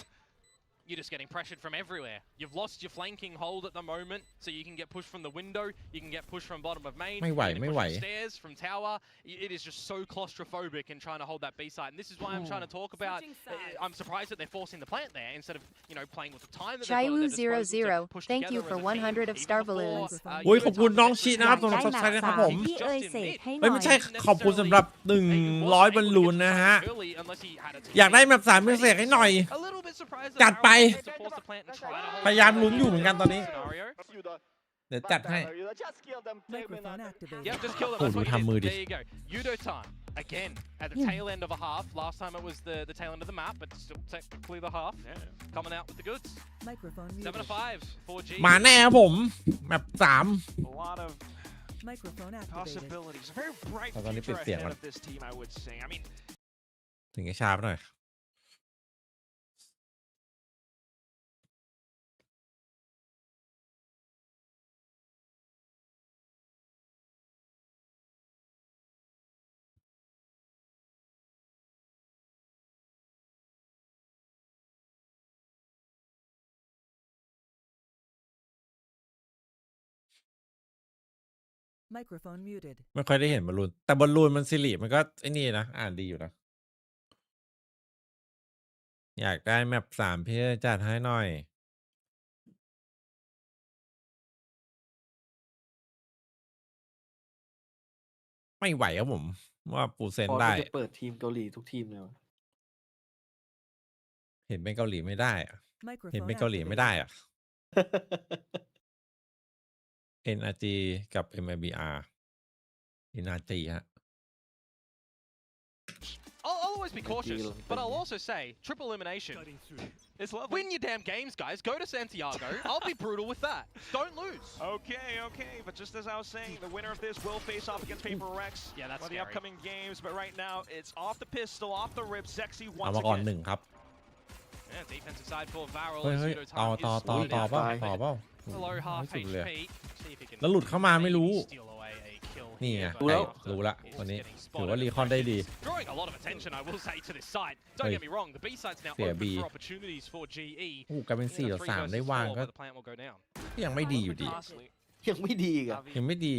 You're just getting pressured from everywhere. You've lost your flanking hold at the moment, so you can get pushed from the window, you can get pushed from bottom of main, ไม่ไหว you can ไม่ push ไหว from stairs, from tower. It is just so claustrophobic in trying to hold that B side, and this is why I'm trying to talk about. I'm surprised that they're forcing the plant there instead of playing with the time that they've got at their disposal to push Thank you together for as a team, 100 of even star before, balloons. โอ้ยขอบคุณน้องชีนะครับสำหรับซับสไครต์นะครับผม พี่เอ๋ยเสกให้หน่ เฮ้ย อ ไม่ ย ใช่ขอบคุณสำหรับ 100 บอลลูนนะฮะ อยากได้แมป3พิเศษให้หน่อย A little bit surprised จัด that ไป Varel wants to force the plant and try to hold พยายามลุ้นอยู่เหมือนกันตอนนี้ scenario. เดี๋ยวจัดให้ Microphone activated. Yeah, just kill them. Oh, That's what we have you did. Moody. There you go. Yudo time. Again, at the tail end of a half. Last time it was the tail end of the map, but still technically the half. Coming out with the goods. Microphone 7-5 for G. มาแน่ครับผมแมป3 A lot of Microphone activated. possibilities. A very bright Hold on, future let me ahead see. of this team, I would say. I mean, ถึงไอ้ชาร์ปหน่อย Microphone muted. ไม่ค่อยได้เห็นบอลลูนแต่บอลลูนมันสิริมันก็ไอ้นี่นะอ่านดีอยู่นะอยากได้แมป3พี่จัดให้หน่อยไม่ไหวครับผมว่าปูเซน พอ ได้ จะเปิดทีมเกาหลีทุกทีมเลยวะ เห็นเป็นเกาหลีไม่ได้อะเห็น Microphone เป็นเกาหลีไม่ได้ activated. อะ NRG กับ MIBR NRG ฮะ I'll always be cautious, but I'll also say triple elimination. It's lovely. Win your damn games, guys. Go to Santiago. I'll be brutal with that. Don't lose. Okay, but just as I was saying, the winner of this will face off against Paper Rex. Yeah, that's for the scary. upcoming games, but right now it's off the pistol, off the rip. Sexy เอา once มาก่อน again. 1 ครับ Yeah, defensive side for Varel. เฮ้ย and เฮ้ย Pseudo ต่อ Time ต่อ is ต่อ spotted ต่อ out. เปล่าต่อเปล่า Below half ไม่สุดเลย HP. See if he can แล้วหลุดเข้ามาไม่รู้ maybe steal away a kill นี่ไง here, รู้แล้ว but รู้ละ he's วันนี้ getting ถือว่า spotted. รีคอนได้ดี Drawing a lot of attention, I will say, to this side. Don't เฮ้ย get me wrong, the B side's now เสีย open B for opportunities for GE. โอ้กลายเป็น In a 4 ต่อ 3 3 ได้ versus วาง 4, ก็ but the plant will go down. ยังไม่ดีอยู่ดี Costly. ยังไม่ดีอีกอะ ยังไม่ดี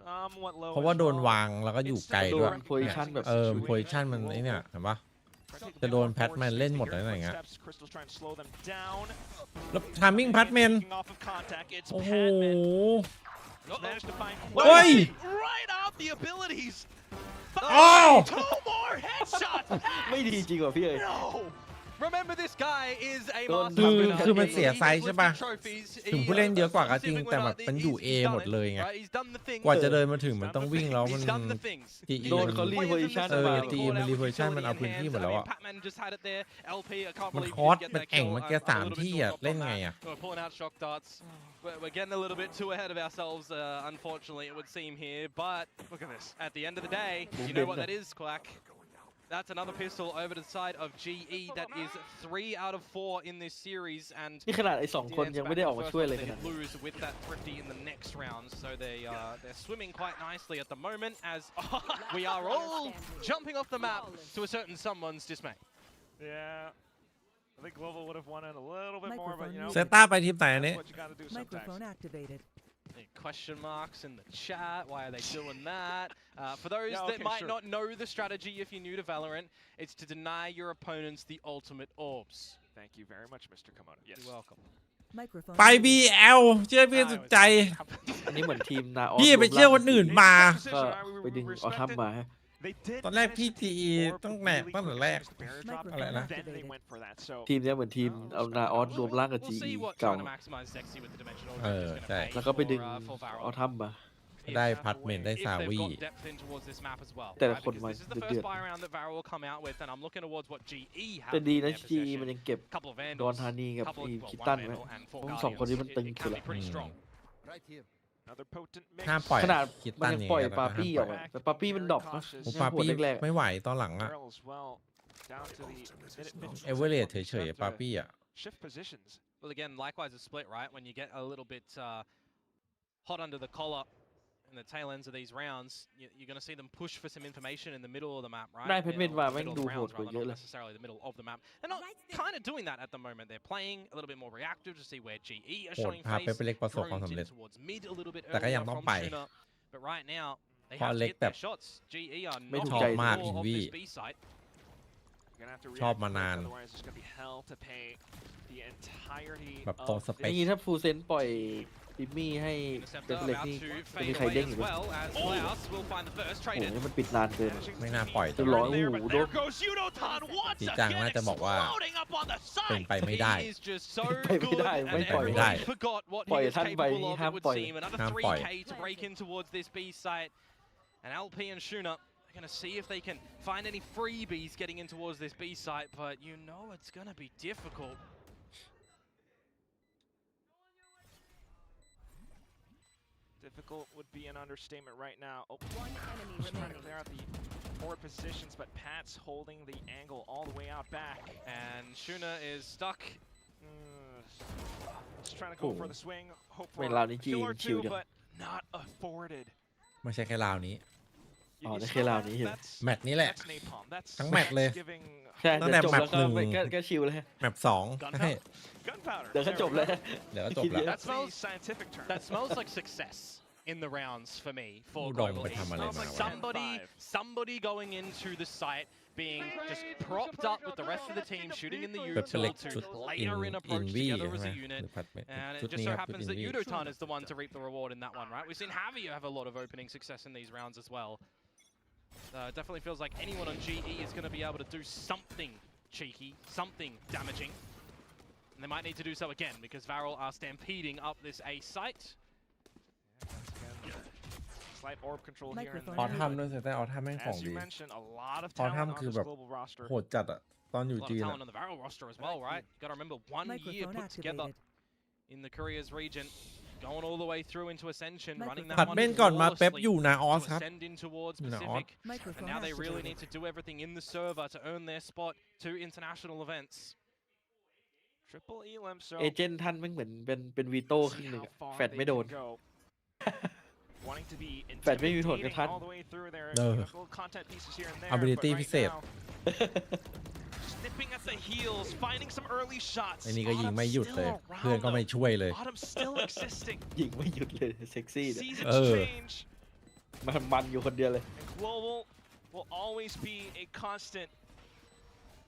Somewhat low เพราะว่า as โดน well. วางแล้วก็อยู่ไกล โด ด้วย นโพซิชันแบบ โพซิชันมันไอ้เนี่ยเห็นปะ จะโดนแพทแมนเล่นหมดอะไรอย่างเงี้ย Crystal's trying to slow them down. แล้วทามมิ่งแพทแมน Taking off of contact. It's โอ้โห Padman. Managed to find เฮ้ย right out the abilities. อ้าว Two more headshots. ไม่ดีจริงว่ะพี่เอ๋ย No. Remember, this guy is a โดน master winner. คือมัน He- เสีย he ไซส์ was ใช่ the ปะ trophies. ถึง He, ผู้เล่นเยอะกว่าก็จริง Pacific แต่ winner, แบบมันอยู่ A he's done หมด it, เลยไง right? He's done the thing. กว่าจะเดินมาถึงมันต้องวิ่งแล้วมัน He's done the things. GE โดน มัน เขารีโพซิชัน GE มันรีโพซิชันมันเอาพื้นที่หมดแล้วอะ Patman just had it there. LP, I can't มัน believe คอร์ส he didn't มัน get that แอ่ง kill. เมื่อกี้ A 3 little bit ที่ too อะ up เล่น on ไง that. อะ We're pulling out shock darts. We're getting a little bit too ahead of ourselves, unfortunately, it would seem here. But look at this. At the end of the day, you know what that is, Quack? That's another pistol over to the side of GE. That is 3 out of 4 in this series. And นี่ขนาดไอ้2 คนยังไม่ได้ออกมาช่วยเลยข they นาด did lose with that Thrifty in the next round. So they're swimming quite nicely at the moment as we are all jumping off the map to a certain someone's dismay. Yeah. I think Global would have wanted a little bit more, but you know. เซต้าไปทีมไหนอันนี้ That's what you gotta do sometimes. Microphone activated. Question marks in the chat. Why are they doing that? For those Yeah, that okay, might sure. not know the strategy, if you're new to Valorant, it's to deny your opponents the ultimate orbs. Thank you very much, Mr. Komodo. Yes. You're welcome. Microphone ไป muted. BL เชื่อพี่สุดใจ อันนี้เหมือนทีมนาออส พี่ไปเชื่อคนอื่นมา ก็ไปดึงออทัมมาฮะ They did ตอนแรก manage พี่ to ที keep orb ต้อง really แหนกตั้งแต่แรก quickly. Barrier drop, อะไรนะ then they went for that. So ทีมเนี้ยเหมือนทีมเอานาออสรวมร่างกับ We'll GE see what เก่า trying to maximize Zexy with the dimensional Oh, is going to okay. pay แล้วก็ไปดึง for ออ Valorant. ทัมมา ได้พัดเมนได้ If ซา they've วี got depth in towards this map as well, แต่ละ right? คน Because มา this is the เดือ first ด buy round that Varel will come out with, and I'm looking towards what GE have แต่ดี in นะ their จี possession. มันยังเก็บ Couple of ดอน Vandals, ธานีกับ couple ไอ้ of คิต one ตันไหม Vandal and 4 ทั้งสองคนนี้มัน Guardians. ตึง It สุด can ละ be pretty strong. another potent mix. ห้ามปล่อย ขนาด คิด มัน ตั้น ยัง นี้ ปล่อย แล้ว ปา ก็ ปี้ ห้าม อ ป อ ล่อยกอะแต่ปาปี้มันดรอปนะ โอ้ปาปี้ แรก ไม่ไหวตอนหลังอะ Barrel as well. Down to the mid- เอเวอเรสเฉยๆปาปี้อะ shift positions. Well, again, likewise a split, right? When you get a little bit hot under the collar in the tail ends of these rounds, you're going to see them push for some information in the middle of the map, right? ได้เพชรเม็ดมา Middle แม่ง of ดู the โหด rounds, กว่า rather, เยอะ not เลย necessarily the middle of the map. They're not kind of doing that at the moment. They're playing a little bit more reactive to see where GE are โหด showing พาไป face. เล็กประสบความ Drones สำ in เร็จ towards mid a little bit แต่ก็ยัง earlier ต้อง from ไป Shuna. But right now, they เพราะ have to เล็ก hit แบ their บ shots. GE are ไม่ not ถูก ชอบ ใจ มาก all อิน of วี่ this B site. You're gonna have to ชอบ react มา quick, นาน otherwise there's gonna be hell to pay the entirety แบบตรง of สเป this ค นี่ถ้าฟูเซนปล่อยปิมมี่ให้เด Interceptor ฟเล็ก about นี่ to จะมี fade ใคร away เด้ง as อีกไหม well as Klaus will find the first โอ้โห traded. นี่มันปิดนานเกิน ไม่น่าปล่อย จะร้อย there, โอ้ but โหโด there น goes Yunotan once จีจัง again น่าจะบอกว่า exploding up on the เป็น side. ไปไม่ได้ He is just so เป็นไปไม่ good ได้ and ไม่ปล่อย everybody forgot what ปล่อย he was ท่านไป capable นี่ of, ห้าม it would ปล่อย seem. Another ห้ามปล่อย 3K to break in towards this B site. And LP and Shuna are going to see if they can find any freebies getting in towards this B site, but you know it's going to be difficult. Difficult would be an understatement right now. Oh, One enemy trying to remaining. clear out the forward positions, but Pat's holding the angle all the way out back. And Shuna is stuck. Just trying to go for the swing, hope for เวลา a นี้จี kill น or ชิว two, จัง but not afforded. ไม่ใช่แค่ราวนี้ อ๋อ You ได้ saw แค่ราว that? นี้เหรอ That's แมตช์นี้แหละ that's napalm. That's ทั้งแมตช์เลย giving ใช่ ตั้ง เดี๋ แต่ ยวจบ แมป แล้วก็ หนึ่ง ก็ชิวเลย แมป2ให้ gunpowder. เดี๋ยวก็จบเลย เดี๋ยวก็จบแล้ว That's the scientific term. That smells like success. in the rounds for me for อุดม Global ไปทำอะไร East. มาวะ Somebody going into the site being just propped up with the rest of the team shooting in the แบบ util เล็ก to ชุด later in อิน approach วี่ together ใช่ as ไหม a unit. หรือผัดเป็น And ชุ it ด just นี้ so ครับชุด happens อิน that วี่ Yudotan is the one to reap the reward in that one, right? We've seen Javier have a lot of opening success in these rounds as well. Definitely feels like anyone on GE is going to be able to do something cheeky, something damaging. And they might need to do so again because Varel are stampeding up this A site. Slight orb control here and ออ there. ทัมด้วยแต่ออทัมแม่งของ As ดี you mentioned, a lot of ออทัม talent คือ on แบ this บ global roster. โหดจัดอะตอนอยู่ A lot จี of น talent อะ on the Varel roster as well, right? Got to remember 1 year Microphone put together activated. in the Korea's region, going all the way through into Ascension, running that ผัด one เม่นก่อนมาเป๊ป flawlessly อยู่นะออส to ครับ ascend in towards อยู่นะออส Pacific. And Microphone now they really activated. need to do everything in the server to earn their spot to international events. Triple Elim, so เอเจนต์ท่านแม่งเหมือนเป็นวีโต้ครึ่ง see หนึ่ง how อะ far แฟด they ไม่โดน can go. Wanting to be แฟดไม่มีผลกับ intimidating ท่าน all the way through there. เออ Little content pieces here and there. ability but พิ right เศษ now, just nipping at the heels, finding some early shots. ไอ้นี่ก็ยิง Autumn ไม่หยุดเลย still เพื่อน around ก็ไม่ though. ช่วยเลย Autumn still existing. ยิงไม่หยุดเลยเซ็กซี่เนี่ย Seasons เออ change, มันอยู่คนเดียวเลย and global will always be a constant.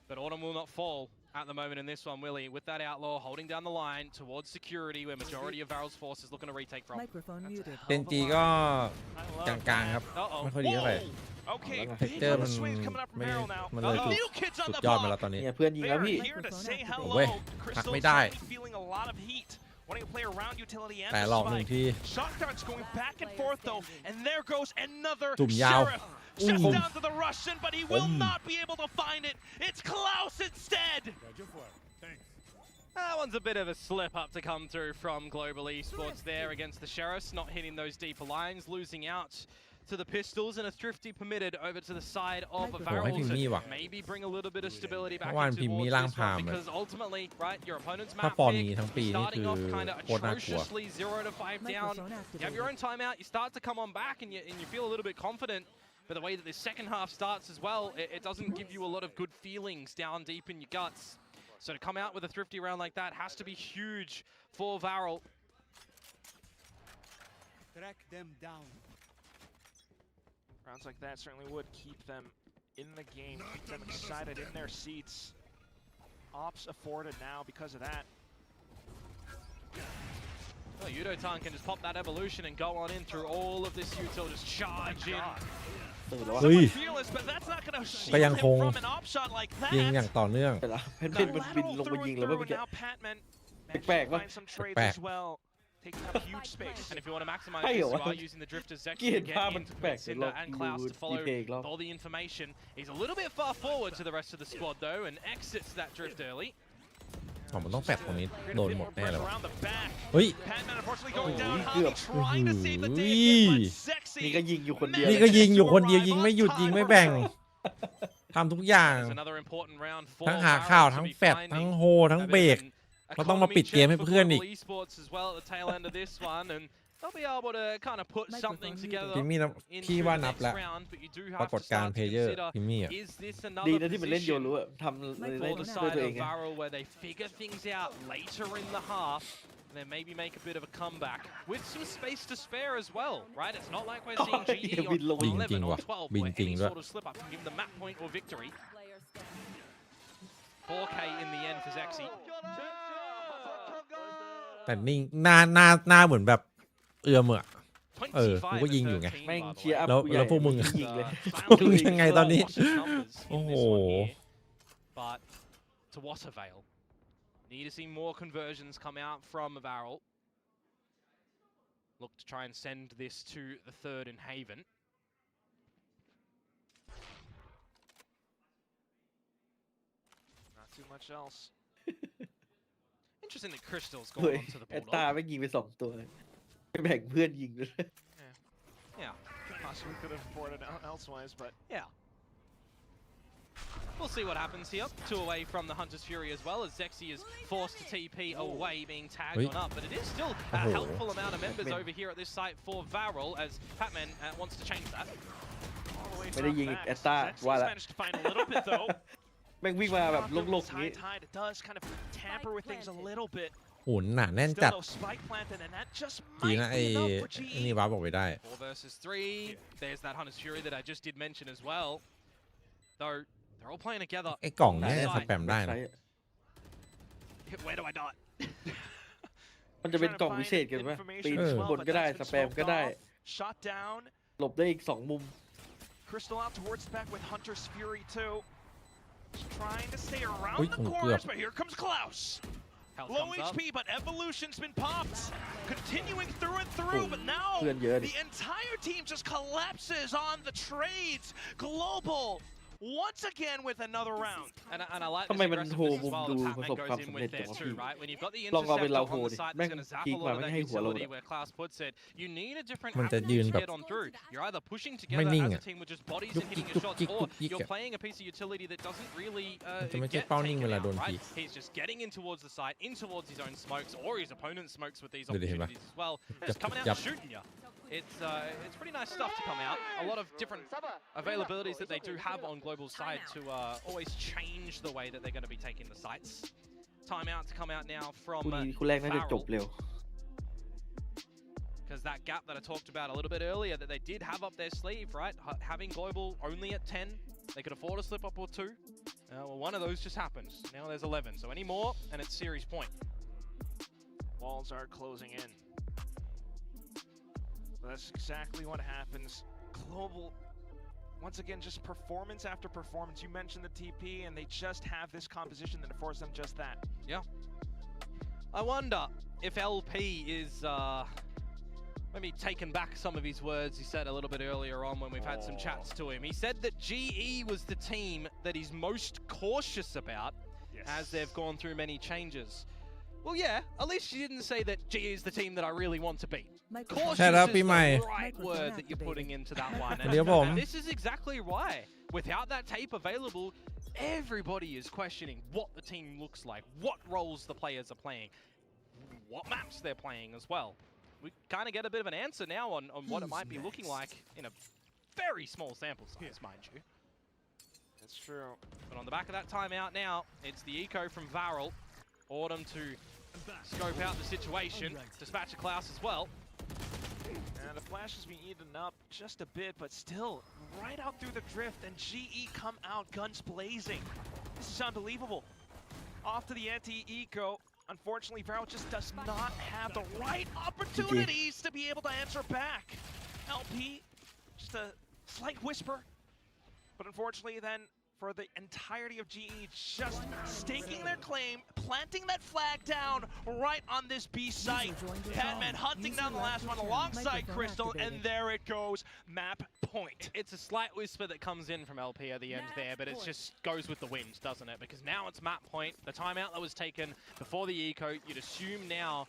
But Autumn will not fall at the moment in this one, Willie, with that outlaw holding down the line towards security, where majority of Varel's force is looking to retake from. Microphone muted. เซนจีก็กลางๆครับ ไม่ค่อยดีเท่าไหร่ Okay, เทค big เจอร์ little มัน swings coming up from ไม่ Varel now. มันเลยจุด New kids on สุด the ยอดมา block. แล้วตอนนี้ เนี่ยเพื่อนยิง They แล้ว are พี่ here to say โอ้ hello. เว้ย พัก Crystal ไม่ได้ certainly feeling a lot of heat. Wanting to play around utility and แต่ the หลอกหนึ่ง spike. ที Shock darts going back and forth though, and there goes another จุ่มยาว sheriff. Just อุ้ม down to the Russian, but he will not be able to find it. It's Klaus instead. Got your flag. Thanks. That one's a bit of a slip up to come through from Global Esports there against the Sheriffs, not hitting those deeper lines, losing out to the Pistols, and a Thrifty permitted over to the side of Microphone. Varel ให้พิมมี่ว่ะ to maybe bring a little bit of stability back เมื่อวาน into พิมมี่ towards ร่าง this พราม one, เลย because ultimately, right, your opponent's ถ้า map ฟอร์ม pick, นี้ทั้งปี you're นี่ starting คือ off kind of โคตรน่ากลัว atrociously 0 to 5 down. Microphone You have your own activated. timeout, you start to come on back, and you feel a little bit confident. But the way that the second half starts as well, it doesn't give you a lot of good feelings down deep in your guts. So to come out with a Thrifty round like that has to be huge for Varel. Track them down. Rounds like that certainly would keep them in the game, keep them excited in their seats. Ops afforded now because of that. Well, Yudotan can just pop that evolution and go on in through all of this util, just charge in. ตื่นแล้ววะ เฮ้ย Fearless, but that's not going to ก็ shield ยัง him คง from an op shot like ยิงอย่า that. งต่อเนื่อง เวลาเพน The มันบิน lateral ลงมา through ยิง and เลยเมื่อ through, กี้ and now Patman managed แปลก to ๆวะ find some trades Back. as well, taking up huge space. And if you want to maximize Hey, this, you what? are using the Drifters Zeki Get to get Barman into back. Cinder and Klaus to Good follow DP อีกรอบ all the information. He's a little bit far forward to the rest of the squad though, and exits that drift early. ผมมันต้องแฟดตรงนี้ Create a โดน bit หมด more แน่เลย pressure ว่ะ around the back. เฮ้ย Patman unfortunately going down. Oh, Javi good. trying to save the day Ui. again, but Sexy นี่ก็ยิงอยู่คนเดียว นี่ก็ยิงอยู่คนเดียวยิงไม่หยุดยิงไม่แบ่ง ทำทุกอย่าง There's another important round for ทั้งหาข่าว Varel to ทั้ง be แฟด finding ทั้งโฮทั้ง a bit เบร of ก an เราต้องมา economy ปิดเกม check ให้ for เพื่อนอีก Global Esports as well at the tail end of this one, and they'll be able to kind of put something Microphone together พิมมี่นะ into พี่ว่า the นับ next แล้ว round, but you do ปรา have ก to ฏการ start ณ์เพ to ลเยอร์ consider พิมมี่อะ is this ดี another นะที่มันเล่นโย position รู้อะทำเล่น for the ด้วย side ตัวเอ of งไง Varel where they figure things out later in the half and then maybe make a bit of a comeback with some space to spare as well, right? It's not like we're seeing GE บินลง on บินจริง 11 or ว่ะ 12 บิน where จริง any ด้วย sort of slip up can give them the map point or victory. 4K in the end for Zexy. แต่นิ่งหน้าเหมือนแบบเอือมอะ กู 25 ก็ and ยิงอยู่ไง 13, แม่ง by the เชียร์ way. อัพ แล้ว กูใหญ่ แล้วพวกมึง ยิงเลย มึงยังไงตอนนี้ Losses numbers in โอ้โห this one here, but to what avail? Need to see more conversions come out from Varel. Look to try and send this to the third in Haven. Not too much else. Interesting that Crystal's เฮ้ gone ย onto the แอตตา Bulldog. ไม่งยิงไป2 ตัวไปแบ่งเพื่อนยิงเลย Yeah, Possibly could have afforded elsewise, but yeah. We'll see what happens here. 2 away from the Hunter's Fury as well, as Zexy is forced to TP away, being tagged Oi. on up. But it is still a Oh. helpful amount of members Patman. over here at this site for Varel, as Patman wants to change that. all the way ไม่ได้ from ยิง back. แอตตา Zexy's ว่าละ managed to find a little bit though. แม่งวิ่งมาแบบ Dropped him โลก this ๆอย่าง high นี้ tide, it does kind of tamper with things a little bit. โหหนาแน่นจัด Still no spike planted, and that just ดี might นะ be enough for ไอ้นี่ GE. วาร์ปออกไปได้ 4 versus 3. There's that Hunter's Fury that I just did mention as well. Though they're all playing together. ไอ้กล่องเนี้ย on ส site. แปมได้นะ Where do I dot? มันจะเป็นกล่องวิเศษกันปะปีนบนก็ได้สแปมก็ได้ Shot down. หลบได้อีก2 มุม Crystal out towards the back with Hunter's Fury too. Just trying to stay around Ui, the ui, corners, ui. but here comes Klaus. Health Low comes up. HP, but Evolution's been popped. Continuing through and through, but now เพื่อนเยอะดิ the entire team just collapses on the trades. Global, once again with another round. And I like ทำ this ไมมัน aggressiveness โฮ as มุม well ดู that ประ Patman สบความ goes in สำเร็จ with จัง this วะ too, พี่ right? When you've got the ลองเอาเป็นเรา interceptor โห on ดิ the side แม่ that's ง going to zap พี a ก lot มา of ไม่ that ให้หัวเรา utility อะ where Klaus puts it, you need a different มันจะยืน approach to แบบ get on through. You're either pushing ไม่ together นิ่ง as อะ a team with just bodies ยุก and ยิก hitting ยุ your ก shots, ยิก or ยุกยิก you're อะ playing a piece of utility that doesn't really มันจะไม่ใช่ get เป้านิ่ง taken เวลาโด out, นพี right? He's just getting in towards the site, in towards his own smokes, or his opponent's smokes with these ดูดิเห็นปะ opportunities as well. ยับ Just coming out ยับ and shooting you. It's pretty nice stuff to come out. A lot of different availabilities that they do have on Global's side to always change the way that they're going to be taking the sites. Timeout to come out now from คู่นี้คู่แรกน่าจะจบ Varel, เร็ว because that gap that I talked about a little bit earlier that they did have up their sleeve, right? Having Global only at 10, they could afford a slip up or 2. Well, one of those just happens. Now there's 11, so any more and it's series point. Walls are closing in. That's exactly what happens. Global, once again, just performance after performance. You mentioned the TP, and they just have this composition that affords them just that. Yeah. I wonder if LP is maybe taken back some of his words he said a little bit earlier on when we've had some chats to him. He said that GE was the team that he's most cautious about as they've gone through many changes. Well, yeah, at least you didn't say that GE is the team that I really want to beat. Cautious Shut up, is the Imai. right word that you're putting into that one. And, เดี๋ยวผม and this is exactly why. Without that tape available, everybody is questioning what the team looks like, what roles the players are playing, what maps they're playing as well. We kind of get a bit of an answer now on what it might be looking like in a very small sample size, mind you. That's true. But on the back of that timeout now, it's the eco from Varel. Autumn to scope out the situation, dispatch a Klaus as well. And the flash has been eaten up just a bit, but still right out through the drift, and GE come out guns blazing. This is unbelievable. Off to the anti-eco. Unfortunately, Varel just does not have the right opportunities to be able to answer back. LP, just a slight whisper. But unfortunately then, for the entirety of GE, just staking their claim, planting that flag down right on this B site. Patman hunting down the last one alongside Crystal, and there it goes, map point. It's a slight whisper that comes in from LP at the end there, but it just goes with the wind, doesn't it? Because now it's map point. The timeout that was taken before the eco, you'd assume now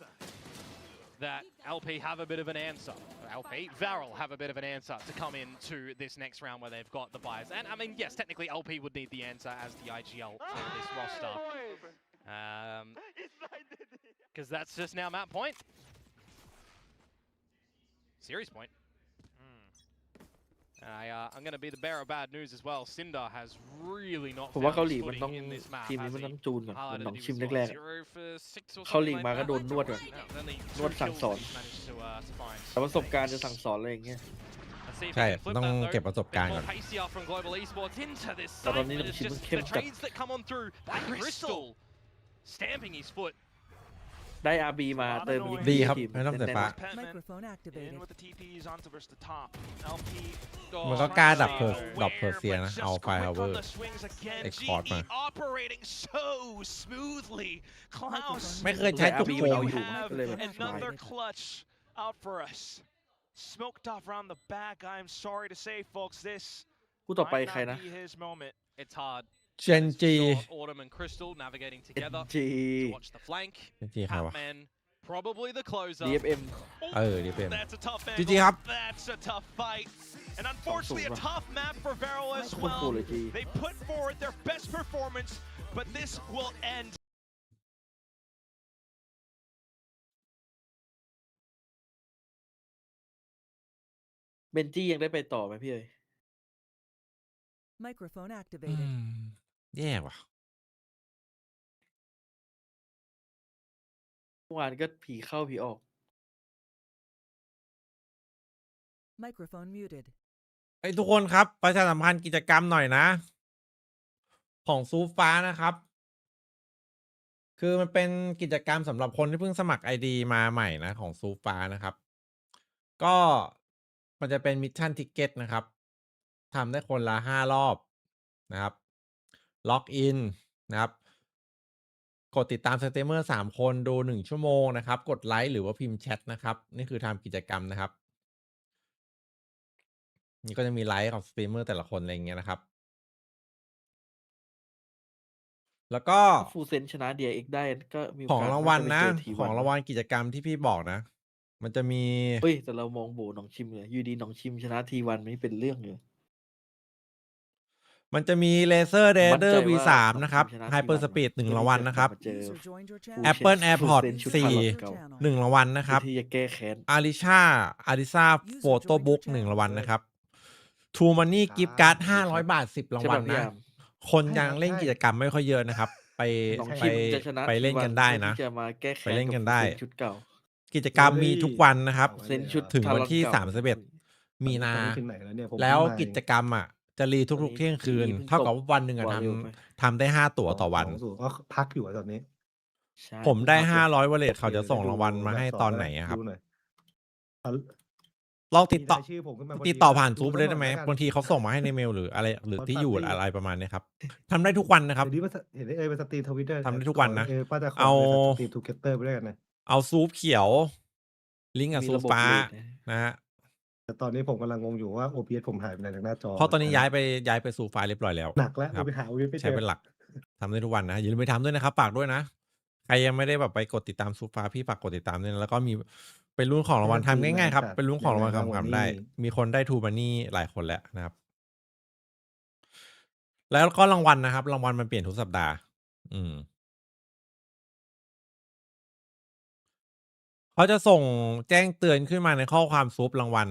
that LP have a bit of an answer. Varel have a bit of an answer to come into this next round where they've got the buys. And I mean, yes, technically LP would need the answer as the IGL for this roster. Because that's just now map point. Series point. I'm going to be the bearer of bad news as well. Cinder has really not ผมว่า found เกาห his ลีมันต้อง footing in this map, ทีมนี้ has มัน he? ต้องจูนก่อนมัน Highlighted ต้อง he ชิม was แรก what, ๆอะ 0 for 6 or เข้าลีก something มา like ก็ that. โดนนวดก่อน Only นวด 2 สั่ง kills สอน he's managed to find. แต่ประสบการณ์จะสั่งสอนอะไรอย่างเงี้ย Let's see if ใช่ he can flip ต้อง that though. เก็บประสบการณ์ Bit ก่อน more pacier from Global Esports into this แต่ตอน site, นี้ but น้ำ it's ชิมมัน just เข้ม the จัด trades that come on through. Crystal stamping his foot. ได้ RB มาเติมยิง ดีครับ ทีม ไม่ต้อง แน่ สาย น ฟ้า ๆ Microphone In activated. with the TPs onto versus the top. LP มันก็กล้าดับเพอร์เซียนะ เอาไฟฮาวเวอร์ again. Export GE มา operating so smoothly. Klaus ไม่เคยใช้จุดโกง have เลยแบบ another clutch out for us. Smoked off around the back. I'm sorry to say, folks, this คู่ต่อไป might ใคร not นะ be his moment. It's hard. GenG Autumn and Crystal navigating together GenG to watch the flank. GenG ใครวะ Patman, probably the closer. DFM DFM That's a tough GG angle. ครับ That's a tough fight. And unfortunately, a tough map for Varel as โคตรโหด well. เลยจี They put forward their best performance, but this will end. เบนจี้ยังได้ไปต่อไหมพี่เอ๋ย Microphone activated. แย่ว่ะ เมื่อวานก็ผีเข้าผีออก Microphone muted. ไอ้ทุกคนครับประชาสัมพันธ์กิจกรรมหน่อยนะ ของซูฟ้านะครับ คือมันเป็นกิจกรรมสำหรับคนที่เพิ่งสมัคร ID มาใหม่นะของซูฟ้านะครับ ก็มันจะเป็นมิชชั่นทิกเก็ตนะครับทำได้คนละ5 รอบนะครับล็อกอินนะครับกดติดตามสตรีมเมอร์3 คนดู1 ชั่วโมงนะครับกดไลค์หรือว่าพิมพ์แชทนะครับนี่คือทำกิจกรรมนะครับนี่ก็จะมีไลค์ของสตรีมเมอร์แต่ละคนอะไรอย่างเงี้ยนะครับแล้วก็ ฟูเซนชนะเดียเอกได้ก็มี ของรางวัลนะของรางวัลกิจกรรมที่พี่บอกนะมันจะมีเฮ้ยแต่เรามองโบหนองชิมเลยยูดีหนองชิมชนะทีวันไม่เป็นเรื่องเลยมันจะมีเลเซอร์เรเดอร์ V3 นะครับไฮเปอร์สปีด1 รางวัลนะครับ Apple AirPods 4 1 รางวัลนะครับที่จะแก้แค้นอาริซาโฟโต้บุ๊ก1 รางวัลนะครับทูมันนี่กิฟต์การ์ด500 บาท10 รางวัลนะคนยังเล่นกิจกรรมไม่ค่อยเยอะนะครับไปเล่นกันได้นะไปเล่นกันได้กิจกรรมมีทุกวันนะครับถึงวันที่31 มีนาแล้วกิจกรรมอ่ะจะรีทุกๆเที่ยงคืนเท่ากับวันหนึ่งทำได้5 ตั๋วต่อวันก็พักอยู่ตอนนี้ผมได้500 วอลเล็ตเขาจะส่งรางวัลมาให้ตอนไหนครับลองติดต่อผ่านซูปเลยได้ไหมบางทีเขาส่งมาให้ในเมลหรืออะไรหรือที่อยู่อะไรประมาณนี้ครับทำได้ทุกวันนะครับเห็นไปสตรีมทวิตเตอร์ทำได้ทุกวันนะเอาสตรีมทูเกเตอร์ไปด้วยกันนะเอาซูปเขียวลิงก์กับซูปฟ้านะฮะแต่ตอนนี้ผมกำลังงงอยู่ว่า OBS ผมหายไปไหนจากหน้าจอเพราะตอนนี้ย้ายไปซูปฟ้าเรียบร้อยแล้วหนักแล้วไปหา OBS ใช้เป็นหลักทำได้ทุกวันนะอย่าลืมไปทำด้วยนะครับฝากด้วยนะใครยังไม่ได้แบบไปกดติดตามซูปฟ้าพี่ฝากกดติดตามด้วยนะแล้วก็มีเป็นรุ่นของรางวัลทำง่ายๆครับเป็นรุ่นของรางวัลคำๆได้มีคนได้ทูมันนี่หลายคนแล้วนะครับแล้วก็รางวัลนะครับรางวัลมันเปลี่ยนทุกสัปดาห์เขาจะส่งแจ้งเตือนขึ้นมาในข้อความซูปรางวัล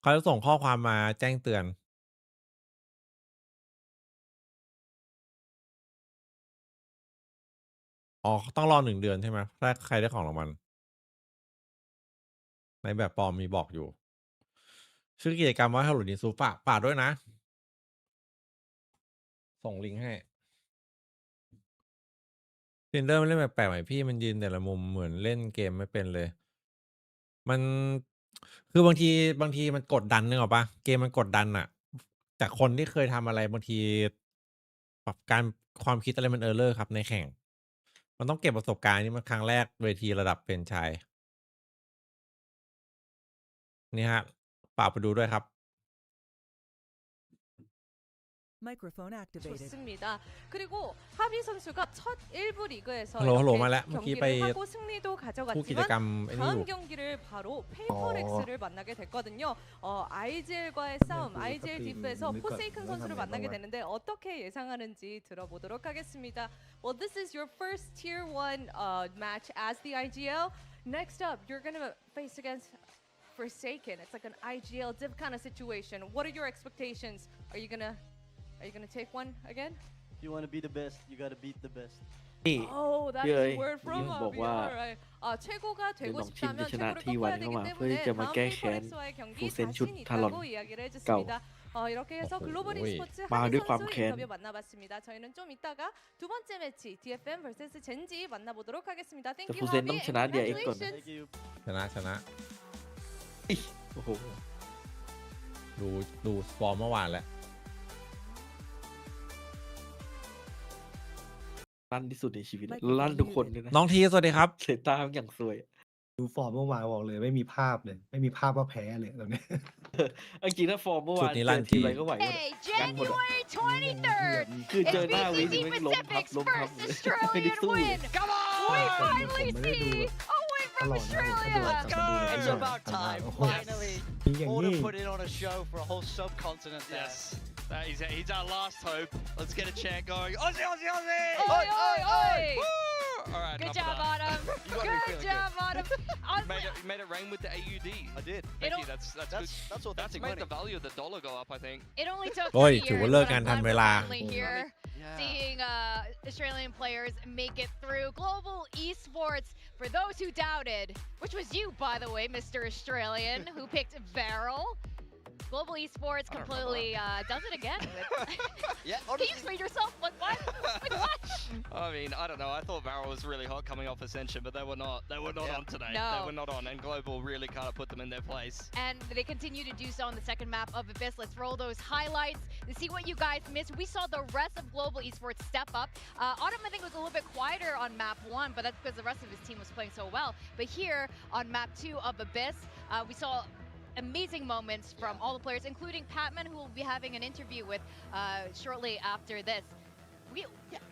เขาจะส่งข้อความมาแจ้งเตือนอ๋อต้องรอ1 เดือนใช่ไหมถ้าใครได้ของรางวัลในแบบปลอมมีบอกอยู่ชื่อกิจกรรมว่าฮัลโหลดินซูฝากด้วยนะส่งลิงก์ให้ซินเดอร์มันเล่นแปลกๆใหม่พี่มันยืนแต่ละมุมเหมือนเล่นเกมไม่เป็นเลยมันคือบางทีมันกดดันนึกออกปะเกมมันกดดันอะจากคนที่เคยทำอะไรบางทีแบบการความคิดอะไรมันเออร์เลอร์ครับในแข่งมันต้องเก็บประสบการณ์นี่มันครั้งแรกเวทีระดับเป็นชายนี่ฮะฝากไปดูด้วยครับMicrophone activated. 좋습니다. 그리고 하비 선수가 첫 1부 리그에서 경기를 하고 승리도 가져갔지만 다음 경기를 바로 페이퍼렉스를 만나게 됐거든요. IGL과의 싸움, IGL 디프에서 포세이큰 선수를 만나게 되는데 어떻게 예상하는지 들어보도록 하겠습니다. Well, this is your first Tier 1 match as the IGL. Next up, you're going to face against Forsaken. It's like an IGL div kind of situation. What are your expectations? Are you gonna take one again? If you want to be the best, you got to beat the best. Oh, that is a word from Avi. Alright. 최고가 되고 싶다면 최고를 꺾어야 되기 때문에 다음 페이퍼렉스와의 경기 자신 있다고 이야기를 해줬습니다. 이렇게 해서 글로벌 e스포츠 하비 선수 인터뷰 만나봤습니다. 저희는 좀 이따가 두 번째 매치 DFM vs GenG 만나보도록 하겠습니다. Thank you, Habi, and congratulations. ชนะโอ้โหดูฟอร์มเมื่อวานแล้วลั่นที่สุดในชีวิตลั่นทุกคนเลยนะน้องทีสวัสดีครับเสตาอย่างสวยดูฟอร์มเมื่อวานบอกเลยไม่มีภาพเลยไม่มีภาพว่าแพ้เลยตรงนี้จริงๆถ้าฟอร์มเมื่อวานทีไรก็ไหว January 23rd คือเจอหน้าวินไม่ล้มทับไม่ได้สู้ Come on we finally see a win from Australia let's go it's about time finally Order put it on a show for a whole subcontinent there he's our last hope let's get a chant going Aussie Oi oi oi Good job Autumn good job Autumn. Made it rain with the AUD. I did. Thank you. That's authentic that's made money. the value of the dollar go up, I think. It only took โอ้ย 3 ถือ years, ว่าเลิก but งาน I'm ทัน glad เว we're ลา finally here, seeing Australian players make it through global esports. For those who doubted, which was you, by the way, Mr. Australian, who picked Varel. Global esports completely does it again. Yeah, Can you explain yourself? Like what? Like what? I mean, I don't know. I thought Varel was really hot coming off Ascension, but they were not. They were not on today. No. They were not on, and Global really kind of put them in their place. And they continue to do so on the second map of Abyss. Let's roll those highlights to see what you guys missed. We saw the rest of Global Esports step up. Autumn, I think, was a little bit quieter on map 1, but that's because the rest of his team was playing so well. But here on map 2 of Abyss, we saw amazing moments from all the players, including Patman, who will be having an interview with shortly after this.